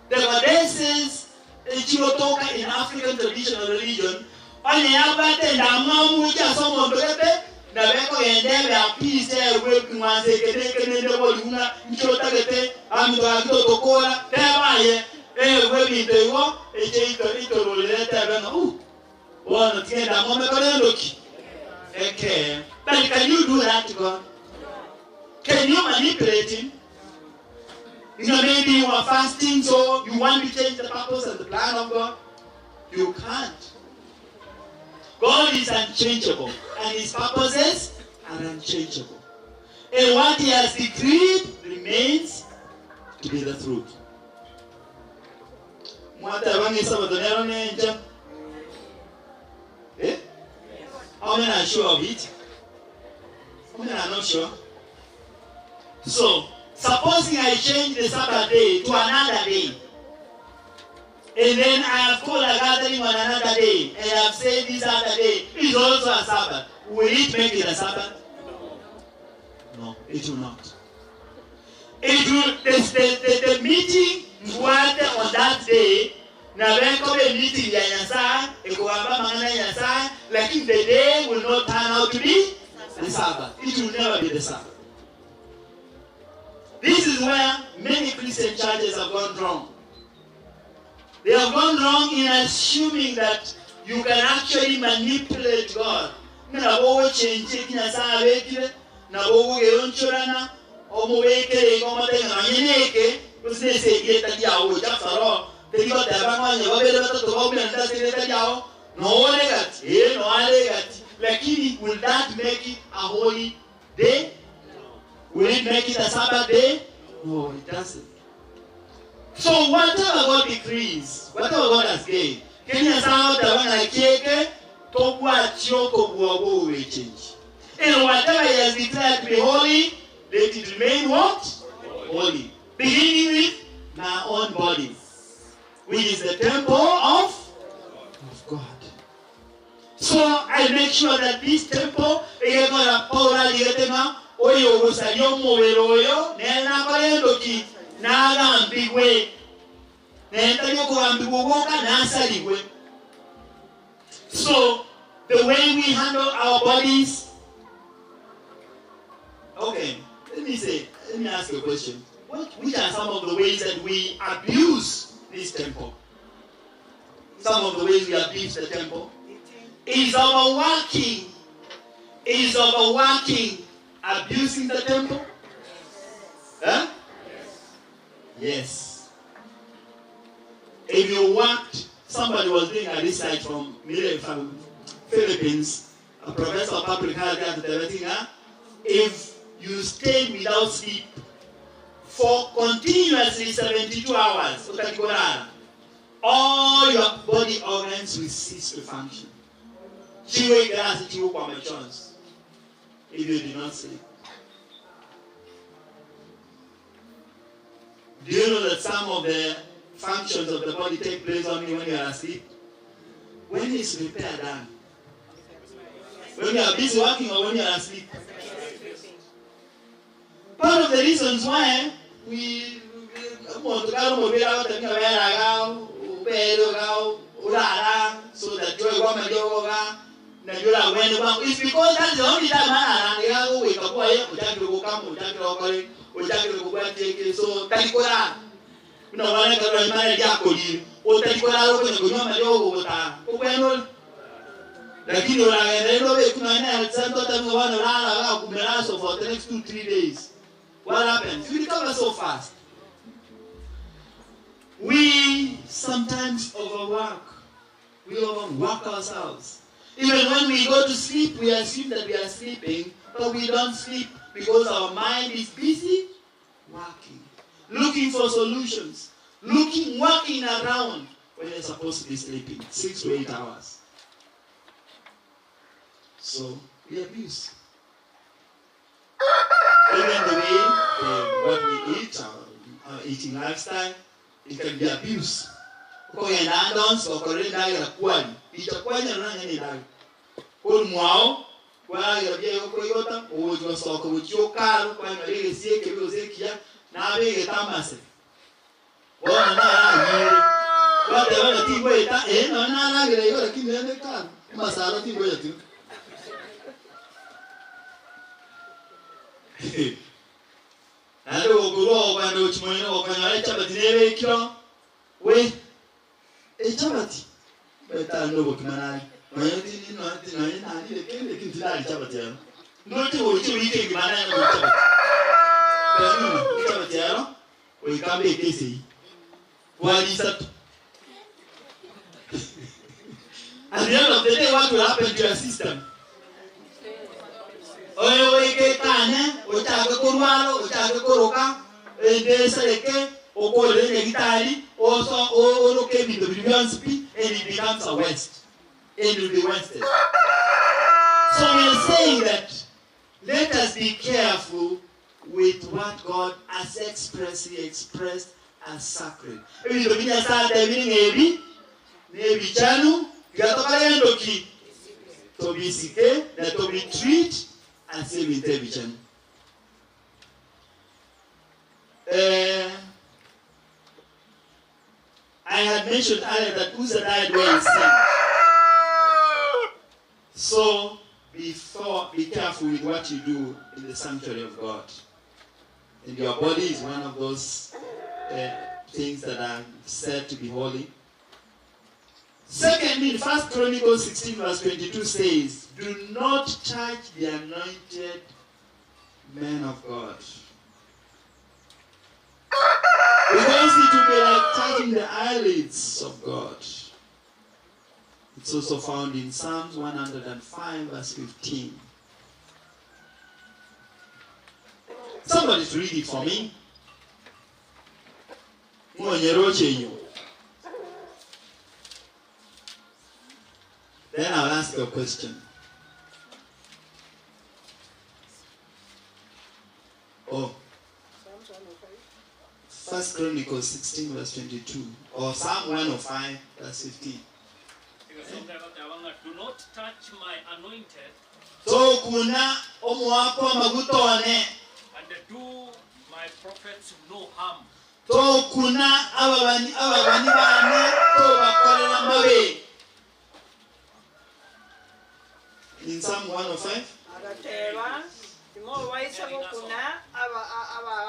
The goddesses in African traditional religion, only about the Damamu just someone the Beko and then are peace there working once they can in the world, Chotagate, Amdo Tokora, there working the war, a change the little letter, one of the moment. Okay. But can you do that to God? Can you manipulate him? Maybe you are fasting, so you want to change the purpose and the plan of God. You can't. God is unchangeable, and his purposes are unchangeable. And what he has decreed remains to be the truth. How many are sure of it? How many are not sure? So, supposing I change the Sabbath day to another day, and then I have called a gathering on another day, and I have said this other day is also a Sabbath, will it make it a Sabbath? No, it will not. It will, the meeting on that day, meeting like if the day will not turn out to be the Sabbath. It will never be the Sabbath. This is where many Christian churches have gone wrong. They have gone wrong in assuming that you can actually manipulate God. Lakini will that make it a holy day? Will it make it a Sabbath day? No, it doesn't. So whatever God decrees, whatever God has gave, Kenya sawa tawana kieke tobwa chioko buabu will change. And whatever he has declared to be holy, let it remain what? Holy. Beginning with my own body, which is the temple of God. So I make sure that this temple is going to pour out the oyo gusayo mubero oyo nena kolendoki nagambigwe nentali okugambibwa nasaliwe. So the way we handle our bodies. Okay, let me ask you a question. Which are some of the ways that we abuse this temple? Some of the ways we abuse the temple is overworking. Is overworking abusing the temple? Huh? Yes. If you worked, somebody was doing a research from Philippines, a professor of public health at the if you stay without sleep for continuously 72 hours, all your body organs will cease to function. Chiwe grass chiwe kwa machons. If you do not sleep. Do you know that some of the functions of the body take place only when you are asleep? When is repair done? When you are busy working or when you are asleep? Part of the reasons why we want to go so that joy woman yoga Najula when it's because that's the only time I wake up so Talikora. No one can marry Yakoli or Talikora open the Guyama Yoga. Lakini unaendelea kuna Santo Tamuana Rala Kumeraso for the next 2-3 days. What happens? You recover so fast. We sometimes overwork. We overwork ourselves. Even when we go to sleep, we assume that we are sleeping, but we don't sleep because our mind is busy working, looking for solutions, working around when you're supposed to be sleeping 6 to 8 hours. So we abuse. Even the way what we eat, our eating lifestyle, it can be abuse. Kwa ndans kwa korenda ya kwani itakuwa nyana nyani ndani kwa mwao kwa ya bia kwa yota ojo soko ujo karo kwa ngale sie ke bizo kia na be tamase wana na yiri kwa dewa tibo eta na ngale yo lakini nene karo masara tibo ya tu ando oguro kwa ndo chimoino kwa ngale chabati nebe kiro we Chabati. Beta no bokimanani. Mayoti ni no ati na ina ni le kende kinti dali chabati ya. No ti wo ti wike gimana no chabati. Pero chabati ya o ikambe kesi. Wali satu. At the end of the day, what will happen to your system? Oye ke kane, o chaga kurwalo, o chaga kuroka, ende sereke or call it a guitar, also or okay with the brilliant speed, and it becomes a waste. And it will be wasted. So we are saying that let us be careful with what God has expressly expressed as sacred. If you mean as a meaning maybe chanu, you are talking to be sick, that to be treated and save intelligence. I had mentioned earlier that Uzzah died where he sinned. So be careful with what you do in the sanctuary of God. And your body is one of those things that are said to be holy. Secondly, 1 Chronicles 16 verse 22 says, do not touch the anointed men of God. Because it will be like touching the eyelids of God. It's also found in Psalms 105 verse 15. Somebody read it for me. Then I'll ask you a question. Oh. 1 Chronicles 16 verse 22 or Psalm 105 verse 15. Do not touch my anointed. So kuna omwako magutone. And do my prophets no harm. So kuna ababani bane to bakorera mabe. In Psalm 105. Agateba timo waisa kuna aba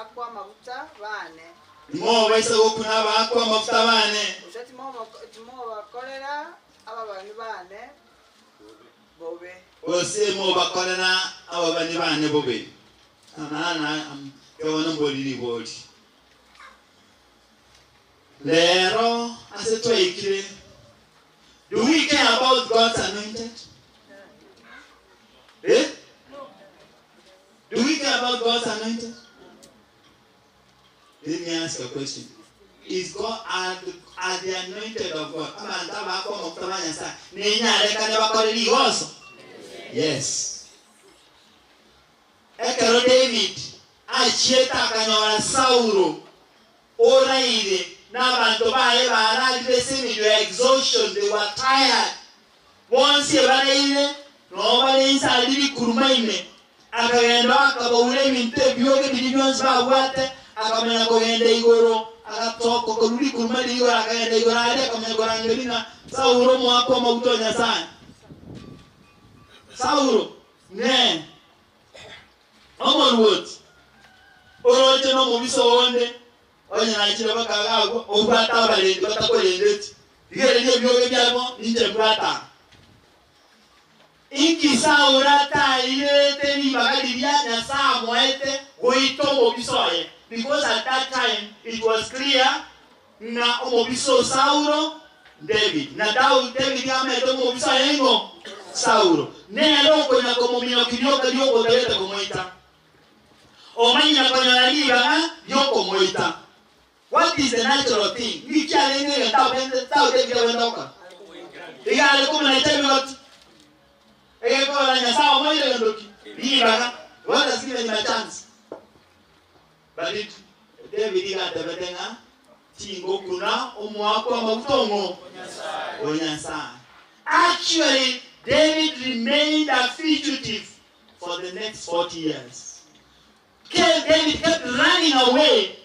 akwa maguta bane. Mo baisa kuna aba akwa mafuta bane. Usati mo bakorera ababani bane bobe. Ose mo bakorera ababani bane bobe. Ana yona mboli boli. Lero aseto ikire. Do we care about God's anointed? Eh? Do we care about God's anointed? Let me ask a question. is God as the anointed of God. Abantu abakoma okutabanya sa ninyaleka ne bakolera also. Yes. Ekero David achieta akanyola Saulo oraire n'abantu baye baralire simidio exhaustion, they were tired. Once baraire no balensa aliri kurumaime akagenda akabawule ebintu ebyoge biri byonse babwate akamenya kugenda igoro agatoko koluri kurumali igoro akagenda igoro ali akamenya kurangelina Saulo mwako mabutonya sana Saulo ne Omorwood oroche no mubiso wonde onye na chira bakagago obata balende batakolendeti igere nyo byoge byabo ninje bwata Inki Saurata ilete ni bagaliria na saa moete goito mobisoye, because at that time it was clear na mobiso Sauro David na David yameto mobiso yengo Sauro ne loko na komo mino kinyoka yoko daleta komoita o manya konya liga yoko moita. What is the natural thing? Ni kyale ne ta bende ta David yawendoka igale kuma na tebe wat ego la nyasa moile ndoki liga wala sile ni chance but it David got the betenga tingo kuna omwako amabutongo onyasa. Actually David remained a fugitive for the next 40 years. David kept running away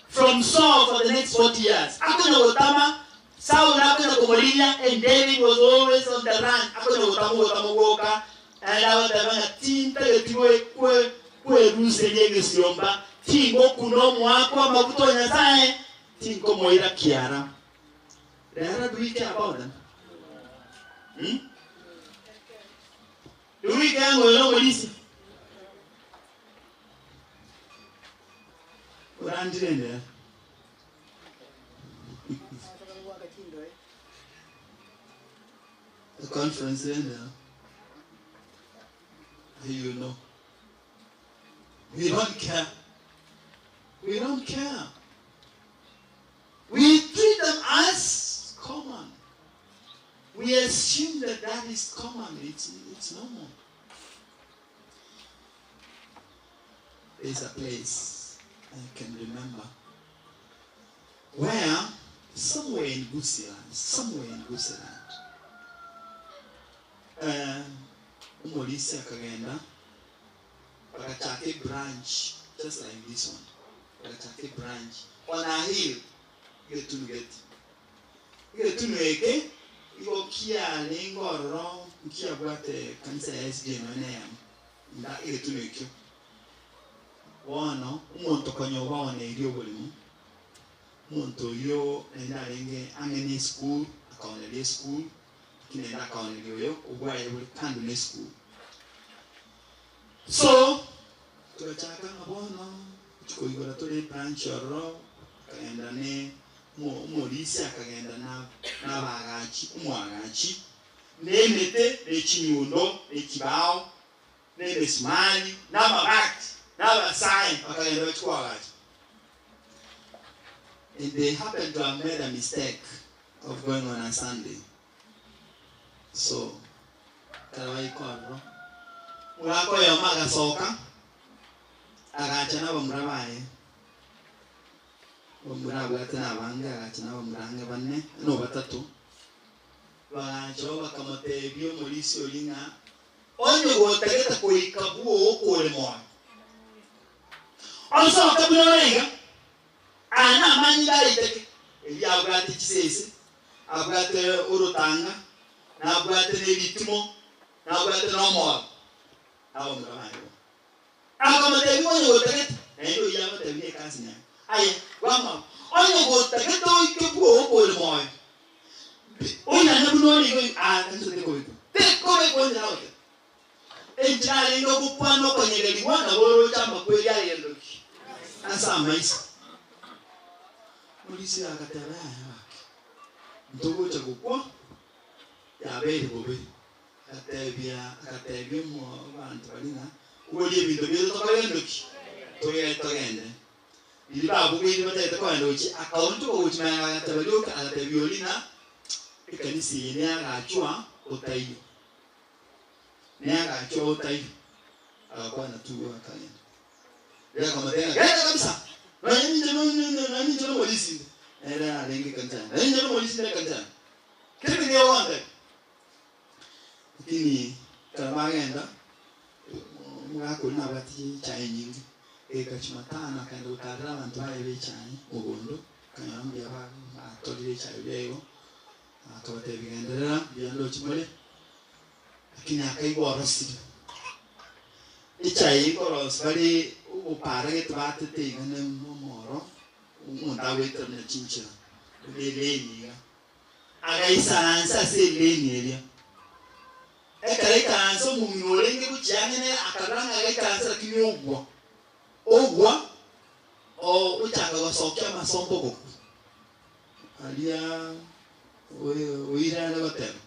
from Saul for the next 40 years. Akuna gotama Saul akuna komolinya, and David was always on the run. Akuna gotama woka and I was the tinta yetiwe kwe ruse nyege siomba tingo kuno mwako mabuto nyasaye tingo moira kiara. Do we care about them? Do we care about them? Urandire the conference there. You know. We don't care. We don't care. We treat them as common. We assume that that is common. It's normal. There's a place I can remember where somewhere in Gusiland, Umolisi akagenda wakachake branch just like this one, wakachake branch on a hill getunweke iko kia lingoro kia bwate kanisa ya SJ noneam nda getunweke wano umuntu konyoba wane ilio bolimu umuntu yo nda lenge amene school akaonele school kinenda akaonele yo ubwaye buli kandu ne school. So tukachaka ngabono tukoigora tole branch oro kaenda ne Umolisi akagenda na bagachi umwagachi nemete nechinyundo nekibao nemesmali namabati nabasai akagenda kwagachi. And they happened to have made a mistake of going on a Sunday. So kalawai kwaro mwako ya maga soka agacha na bamurabaye bamurabwa tana banga agacha na bamurange banne no batatu bagacho bakamotebyo Umolisi olinga onye gotageta koikabuo okole mwa also kabunarega ana manyira iteke ebyabwate kisese abwate urutanga na abwate nebitimo na abwate nomo abo murabaye akamotebyo onye gotageta endo yaba tebye kasina aye wama onye gotageta oikabuo okole mwa onya nabunoni go ntude ko ko nyaote enjali no kupano konyegeli wana boro chamba kweli ali yendoki asa maisa Umolisi akatera yake ndogo cha gukwa ya bere bobe akatebya mu bantu balina uboli ebintu byo tokayendoki toyenda iliba bugwe iliba tete kwa ndochi akauntu ko uchima tabaluka atabiolina ikanisi ne agachwa otai ne agachwa otai akakuwa na tuwa kanya ya kama tena kabisa na nje polisi era alengi kantana nje polisi na kantana kipi ni wanda lakini kama ngenda mwako na bati chai nyingi ekachimatana kaenda utarira abantu baye cyane ubundo kanyambya atolire cyayo byeyo akabatebigendera byando kimole lakini akaigwa rasidi icyayi koros bari upara getbate tegane momoro undawe terne chinchira leleni agaisansa seleni ekare kanso mumulenge bucyane akaranga agaikansa kimyogwa ogwa o uchanga wasokya masombo go alia oira na batero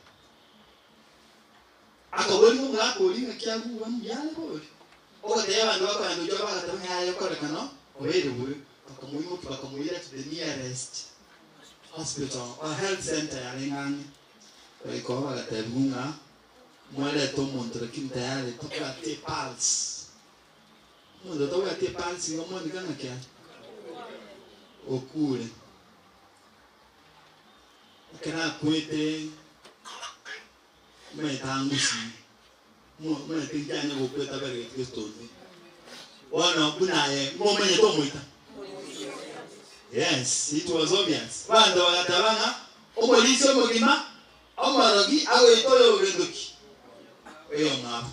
akabori mu ngako linga kyangu bambyale bori ogote abantu bakwandu jo bagatamya yo korekano obere buri bakamuira to the nearest hospital or health center yaringani ko bagatabunga mwale to montre kimtayale to kate pulse mundo to kate pulse yo mondi kana kya okule kana kwete metangusi mo tinjanya go kweta bere kristozi wana kunaye ngomenye to muita. Yes, it was obvious. Bando bagatabanga omolisi omugima omorogi awe toyo ugendoki eyo ngabo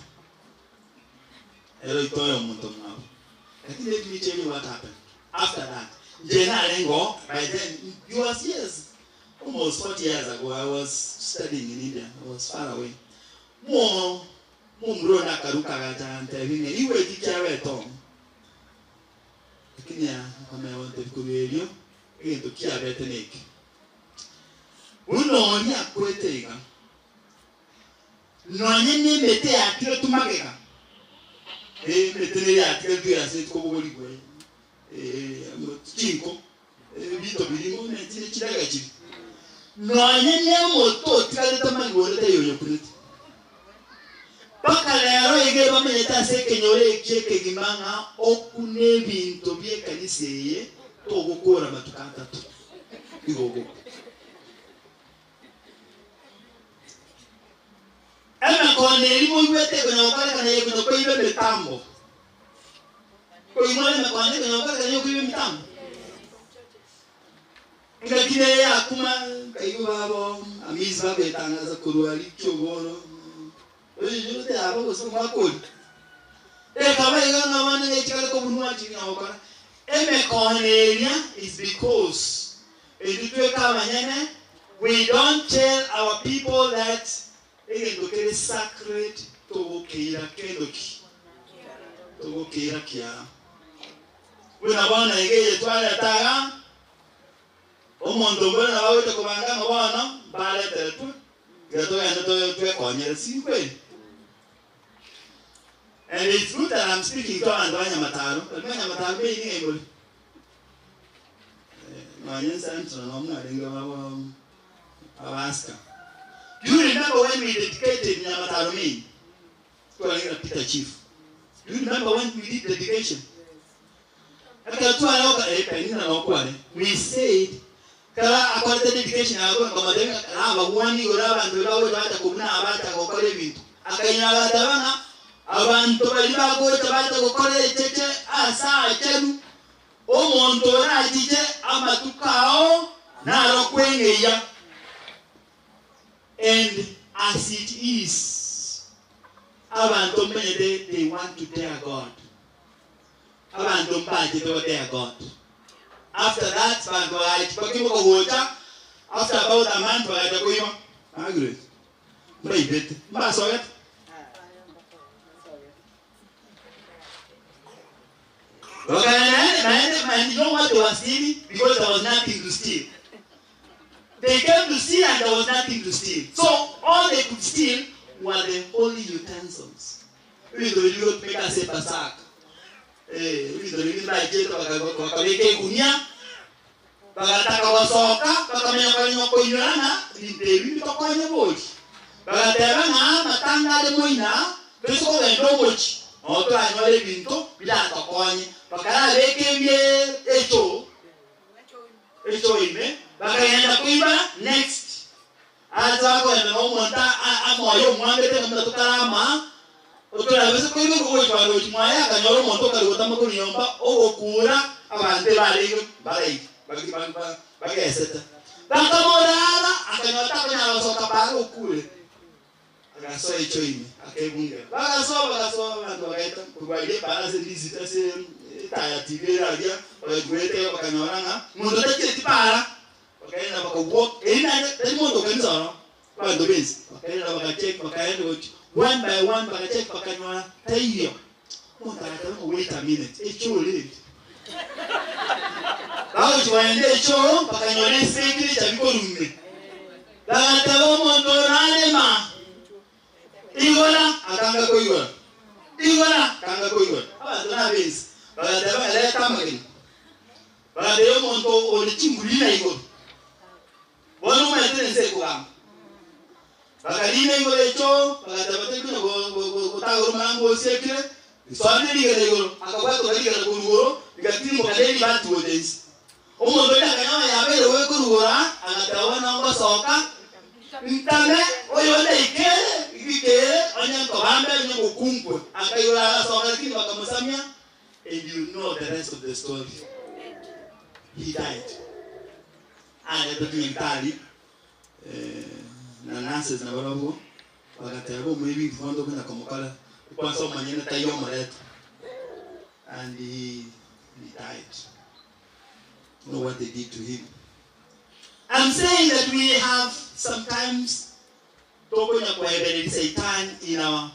ero itoyo muntu ngabo. Lakini let me tell you what happened after that. Jena lengo by then it was years, almost 40 years ago. I was studying in India. I was far away. Mumro na karuka gajante vine iwe kichawe to. Lakini ya kama wante kuberio ngento kiabe teneki. Uno ni akwetega. Nonye ni mete atire tumageka. Mete atire tuya se ko bogoli gwe. Cinco bito birimo netine kiraga kiri. Nonye ni moto tikale tamani wole tayo yokuriti. Baka lero ige bamenyeta se kenyore keke gimanga okune bintu bye kaniseye to gukora matukata to. Igogo. Ema kone limo ibete kuna wakala kana yeko no ko ibe mitambo. Ko imole me kone kana wakala kana yeko ibe mitambo. Ngakine ya kuma kayo babo amiza betanga za kuruali kyogoro. Oyo te abo so makoli. Kama iganga wana ne chikale ko bunwa chini awokana. Eme konelia is because edutwe kama nyene we don't tell our people that it is sacred to wokira kendoki. To wokira kia. Wena bana igeye twala taga. Omondo bana bawete kubanga ngabana bale tetu. Gato endo to twe konyere simple. And it's good that I'm speaking to Andwanya Mataro. Andwanya Mataro be ni able. Manyan Central Nomna Ringa Alaska. Do you remember when we dedicated Nyamataro Main? To Peter Chief. Do you remember when we did dedication? We said kala akwata dedication ako ngamadenga abagwani urabando bawo bata kubuna abata gukora ibintu akayina batabana abantu bali bagocha bata gukora echeche asa chenu omuntu rajije amatukao narokwengeya. And as it is, abantu mede they want to dare God. Abantu mbaje to dare God. After that, after about a month, I agree. Okay, you know what they were stealing? Because there was nothing to steal. They came to steal and there was nothing to steal. So all they could steal were the holy utensils. We will make us a pasak. Vitu vingi baje bakabeke gunia. Bagataka wasoka, bakamenya kwa nyoko inyana, bintebi tokanye boji. Bagatera na matanga de moina, peso wendo boji. Oto anyole binto bila tokanye. Bakara beke bie echo ime. Bakayenda kuiba next. Ata ko ene no monta amoyo mwambete kamda tukarama. Oto na beso kuiba ko kwa roji mwaya kanyoro monto karigota makuru nyomba okura abante bale bageseta bakamorara akanyota kanyala soka baro kule agaso echo ime akebunga bagaso bantu bagaita kubaile balase visita se taya TV radio bagwete bakanyoranga mundo tekiti para bakaenda bakawalk ina mundo kanzaro bantu bezi bakaenda bakacheck bakaenda one by one bakacheck bakanyora tayo mundo akataka wait a minute echo lili Bao chwaende cho pakanyone sekiri cha bikorume. Bagataba mondo nalema. Igora akanga ko igora. Igora kanga ko igora. Abantu nabezi. Bagataba leta magini. Bagadeyo mondo olichingulina igora. Bono maitene seko kama. Bagalina igora cho bagataba tekino go tagoro mango sekire. Swali ligere igora. Akabwato ligere gurugoro. Bigatimo kadeli bantu wodensi. Umuntu yakanyama yabere we kurugora agatawana ngo soka ntame oyone ikere onyanko bambe onyanko kunkwe akayura soka kini bakamusamya and you know the rest of the story. He died. And documentary na nurses na barabu bagatero maybe fondo kuna komokala kwa so manyene tayo malet and he died. You know what they did to him. I'm saying that we have sometimes Satan in our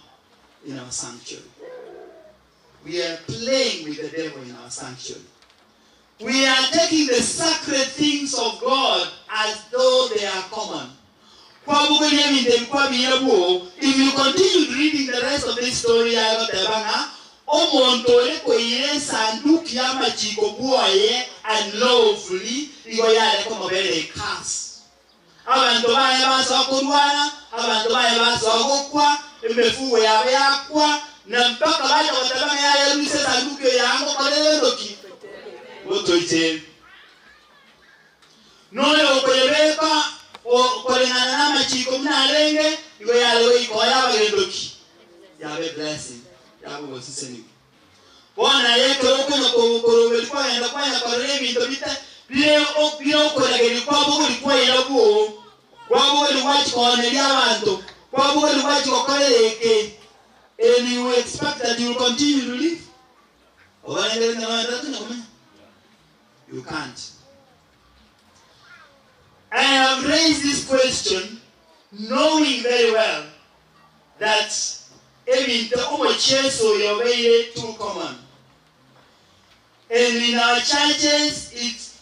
sanctuary. We are playing with the devil in our sanctuary. We are taking the sacred things of God as though they are common. If you continue reading the rest of this story, omontole ko ile sanduku ya machiko buaye unlawfully igoyale ko mobele curse. Abantu baye basokurwana, abantu baye basokwa, emefuwe yabe yakwa, na mpaka baje watabanga ya lise sanduku yango kolele ndoki. Boto ite. Nole okolebeka okolengana na machiko mnalenge igoyale we ikoya bagendoki. Yabe blessing. Yabo wasiseni. Bwana yetu huko korobeli kwa enda kwa ya korebi ndobita bio kola geli kwa bugo likwa ilabu. Kwa bugo liwachi kwa nelia abantu. Kwa bugo liwachi kwa koleke. And you expect that you will continue to live? You can't. I have raised this question knowing very well that even the omocheso yobeye too common. And in our churches, it's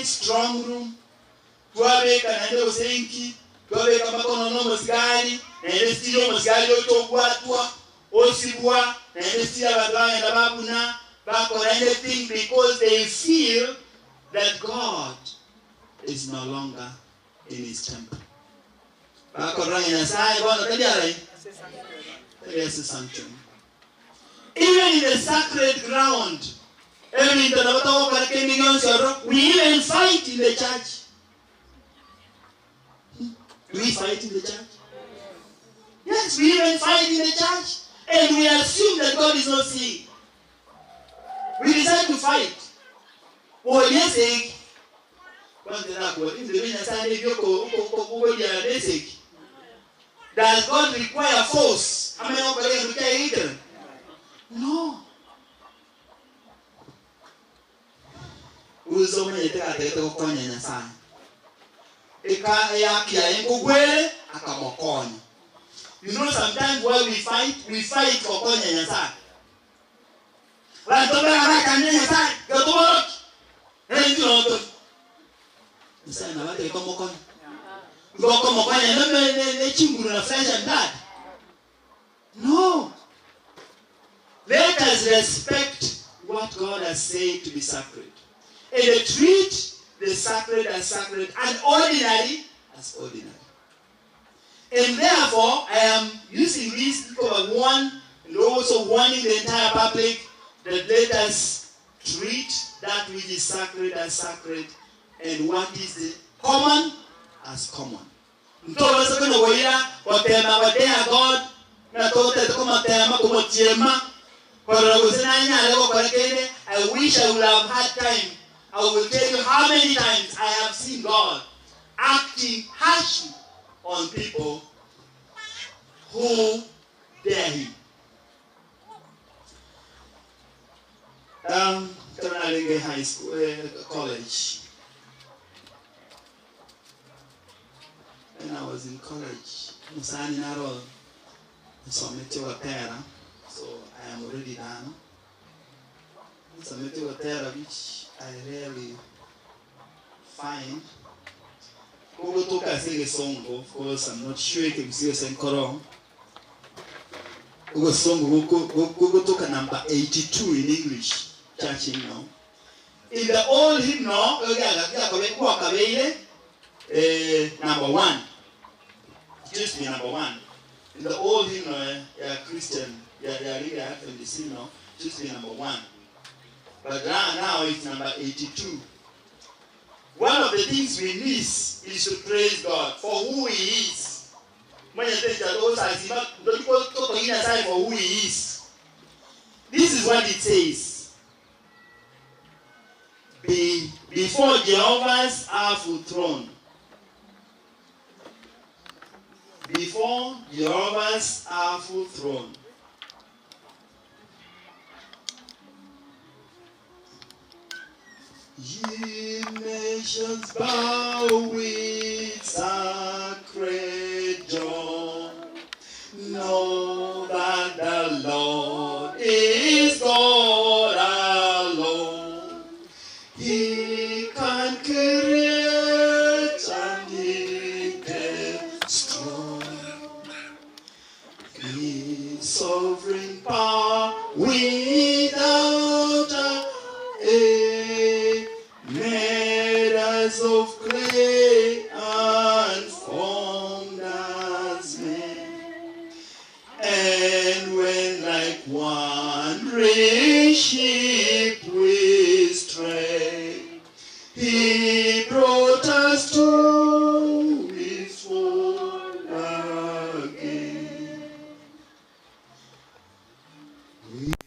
strong room. Tuwabeka na ndio senki, tuwabeka makono no mosgali, na ndio stilo mosgali otogwatwa, osibwa, na ndio stilo badwa na babuna, bako na anything because they feel that God is no longer in his temple. Bako rangi na sai bwana tadiara. Yes, sanctuary. Even in the sacred ground, we even fight in the church. Do we fight in the church? Yes, we even fight in the church. And we assume that God is not seeing. We decide to fight. Oh, yes, does God require force? No. You know, sometimes when we fight for konya. No. Let us must respect what God has said to be sacred. And they treat the sacred as sacred and ordinary as ordinary. And therefore, I am using this because one, and also warning the entire public that let us treat that which is sacred as sacred and what is the common as common. Ntoba kuna goira watema wadea God na tote kama tema como tiema para gozena nyale ko kene. I wish I would have had time. I will tell you how many times I have seen God acting harshly on people who dare him. Karanalenge High School, college. When I was in college, Musani Naro, submitted a terra, so I am already done. Submitted a terra which I rarely find. Google took a song, of course, I'm not sure if it's serious and Koron. Google took a number 82 in English, church hymnal. In the old hymnal, number 1. It used to be number 1. In the old hymnal, Christian, they are really having this hymnal, it used to be number 1. But now it's number 82. One of the things we miss is to praise God for who He is. When you think that don't go to aside for who He is. This is what it says. Before Jehovah's awful throne. Before Jehovah's awful throne. Ye nations bow with sacred joy. Know that the Lord is God alone. He can create and He can destroy. His sovereign power without made us of clay and formed as men. And when like wandering sheep we stray, He brought us to His fold again.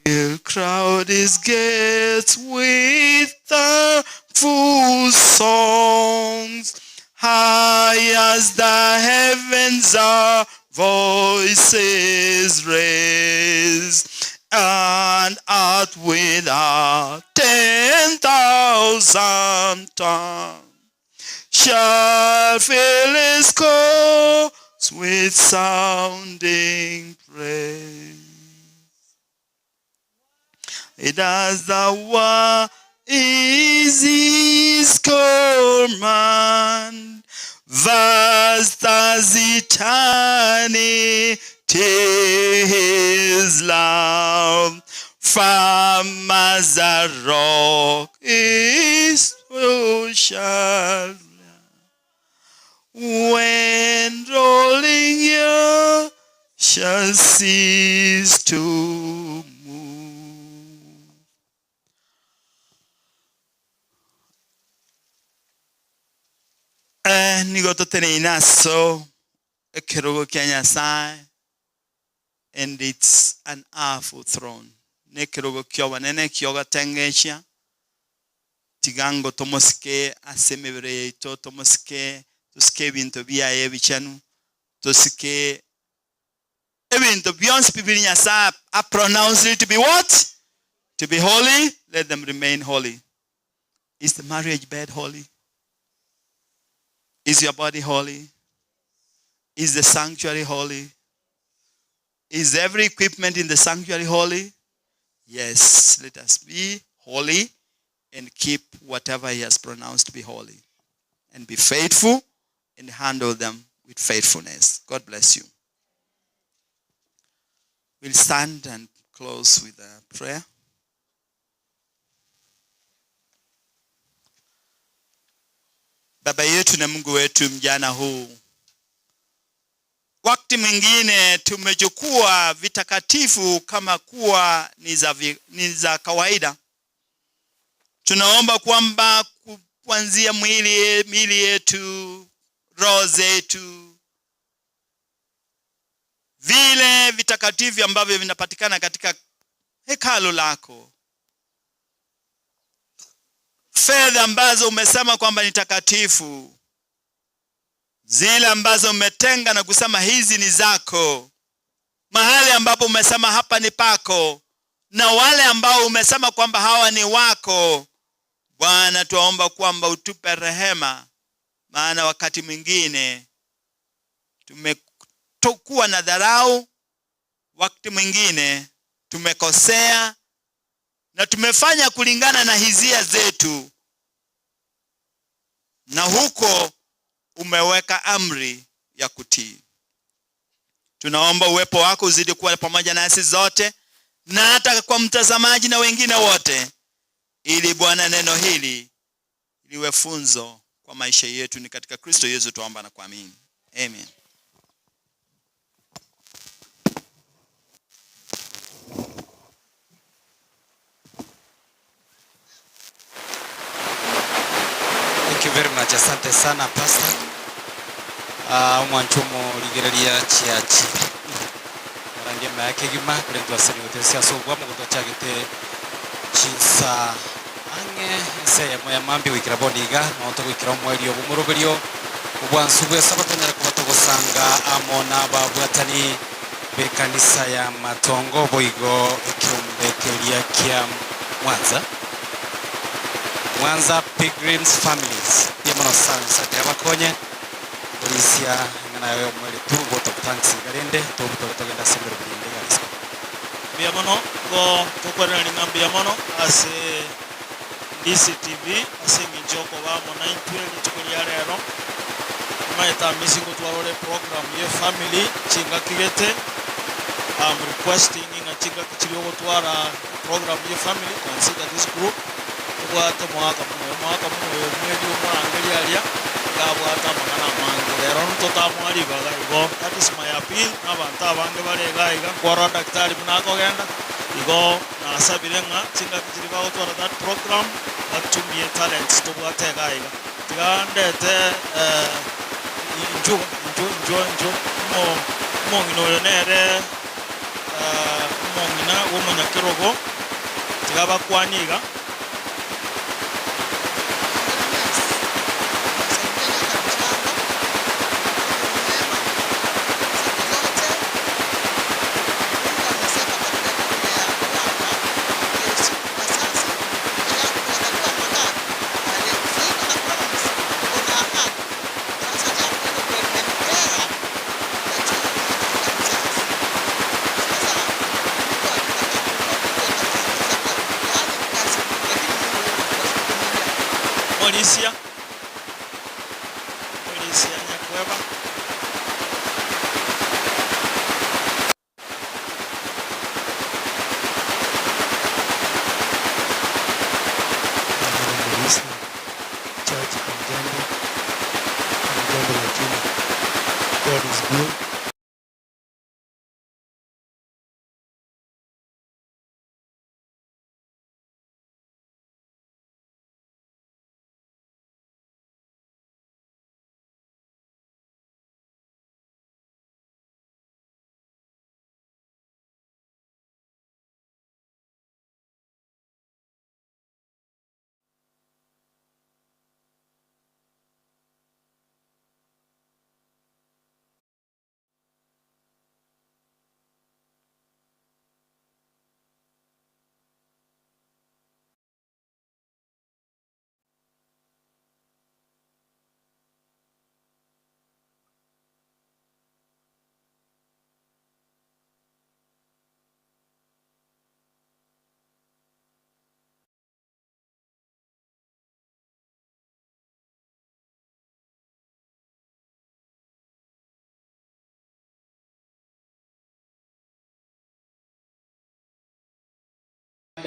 We'll crowd His gates with thankful songs, high as the heavens our voices raise, and earth with our 10,000 tongues shall fill His courts with sounding praise. It has the word is His command, vast as eternity His love, firm as a rock is ocean. When rolling here shall cease to move. Nigoto tene so ekerogo kenya sai, and it's an awful throne. Nekerogo kyoba nene kyoga tengesha tigango tomoske asemebere ito tomoske toske binto bia ebichanu toske ebinto beyond people nyasa I pronounce it to be what? To be holy. Let them remain holy. Is the marriage bed holy? Is your body holy? Is the sanctuary holy? Is every equipment in the sanctuary holy? Yes, let us be holy and keep whatever He has pronounced to be holy. And be faithful and handle them with faithfulness. God bless you. We'll stand and close with a prayer. Baba yetu na Mungu wetu, mjana huu, wakati mwingine tumechukua vitakatifu kama kuwa ni za kawaida. Tunaomba kwamba kuanzia miili yetu, roho zetu, vile vitakatifu ambavyo vinapatikana katika hekalu lako, fedha ambazo umesema kwamba ni takatifu, zile ambazo umetenga na kusema hizi ni zako, mahali ambapo umesema hapa ni pako, na wale ambao umesema kwamba hawa ni wako, Bwana tuomba kwamba utupe rehema, maana wakati mwingine tumekuwa na dharau, wakati mwingine tumekosea na tumefanya kulingana na hisia zetu, na huko umeweka amri ya kutii. Tunaomba uwepo wako uzidi kuwa pamoja nasi zote, na hata kwa mtazamaji na wengine wote, ili Bwana neno hili liwe funzo kwa maisha yetu. Ni katika Kristo Yesu tuomba na kuamini. Amen. Thank you very much. Asante sana Pastor. Mwanchumo ligereria chiachi. Marangia mayake gima kulendu asiri utesia sobwa mkuto chagite chinsa ange ese ya moya mambi wikiraboniga na otoko wikiromwelio bumuruberio ubwansuwe sabatanyara kubatogo sanga amona babwatani bekanisa ya Matongo boigo ikirombekeria kia Mwanza Pilgrims Families yemono sansa yabakonye polisia ngana yo mwele tubo to tanks garende to togenda sembere binde galisco biamono go tokwara ni ngambi yamono ase DCTV ase nginjoko ba mo 912 chukuri ya rero maeta misingo twarore program ye family chinga kigete requesting inga chinga kichiro gutwara program ye family consider this group kubwata mwaka mwe mwezi umurangeri alia gabwata magana mangu rero ntotamwari baga igo. That is my appeal n'abantu abange barega iga kwara daktari munako genda igo nasabire nga chinga kiri bago twara that program batumie talents to bwatega iga tigandete injo mo ngino nere mo ngina wo munyakirogo tigaba kwaniga polisia Nyakweba. Church Mjambo lakini God is good.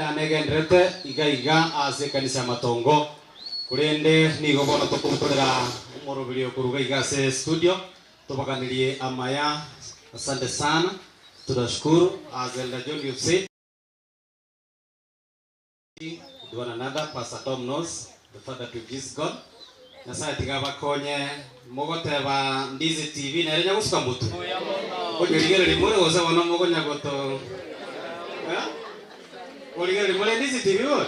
danegendrete iga ase kanisa matongo kurende nigo bono tukumtorera umurubiri okuruga igase studio tubaganirie amaya. Asante sana, tunashukuru Azelda John Yuse. One another, Pastor Tom knows, the father to this God. Nasa tigaba konye mogoteba Ndizi TV na renya gusuka mbutu. Ogerigere limure oza wana mogonya goto. Ogerigere limure Ndizi TV wole.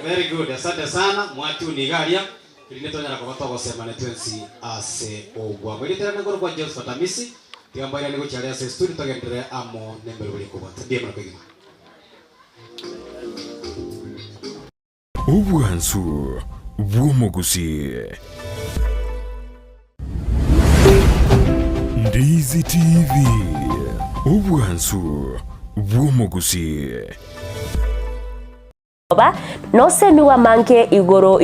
Very good. Asante sana mwati unigaria. Iline tonyara kwa watu gosema netwensi ase ogwa. Mwilitera ngoro kwa Joseph Tamisi. Tigamba ile ngocharia ase studio togendere amo nembele buli kubata. Ndiye mnapigima. Obwansu bw'omugusi. Ndizi TV. Obwansu bw'omugusi. No se mi wa manke igoro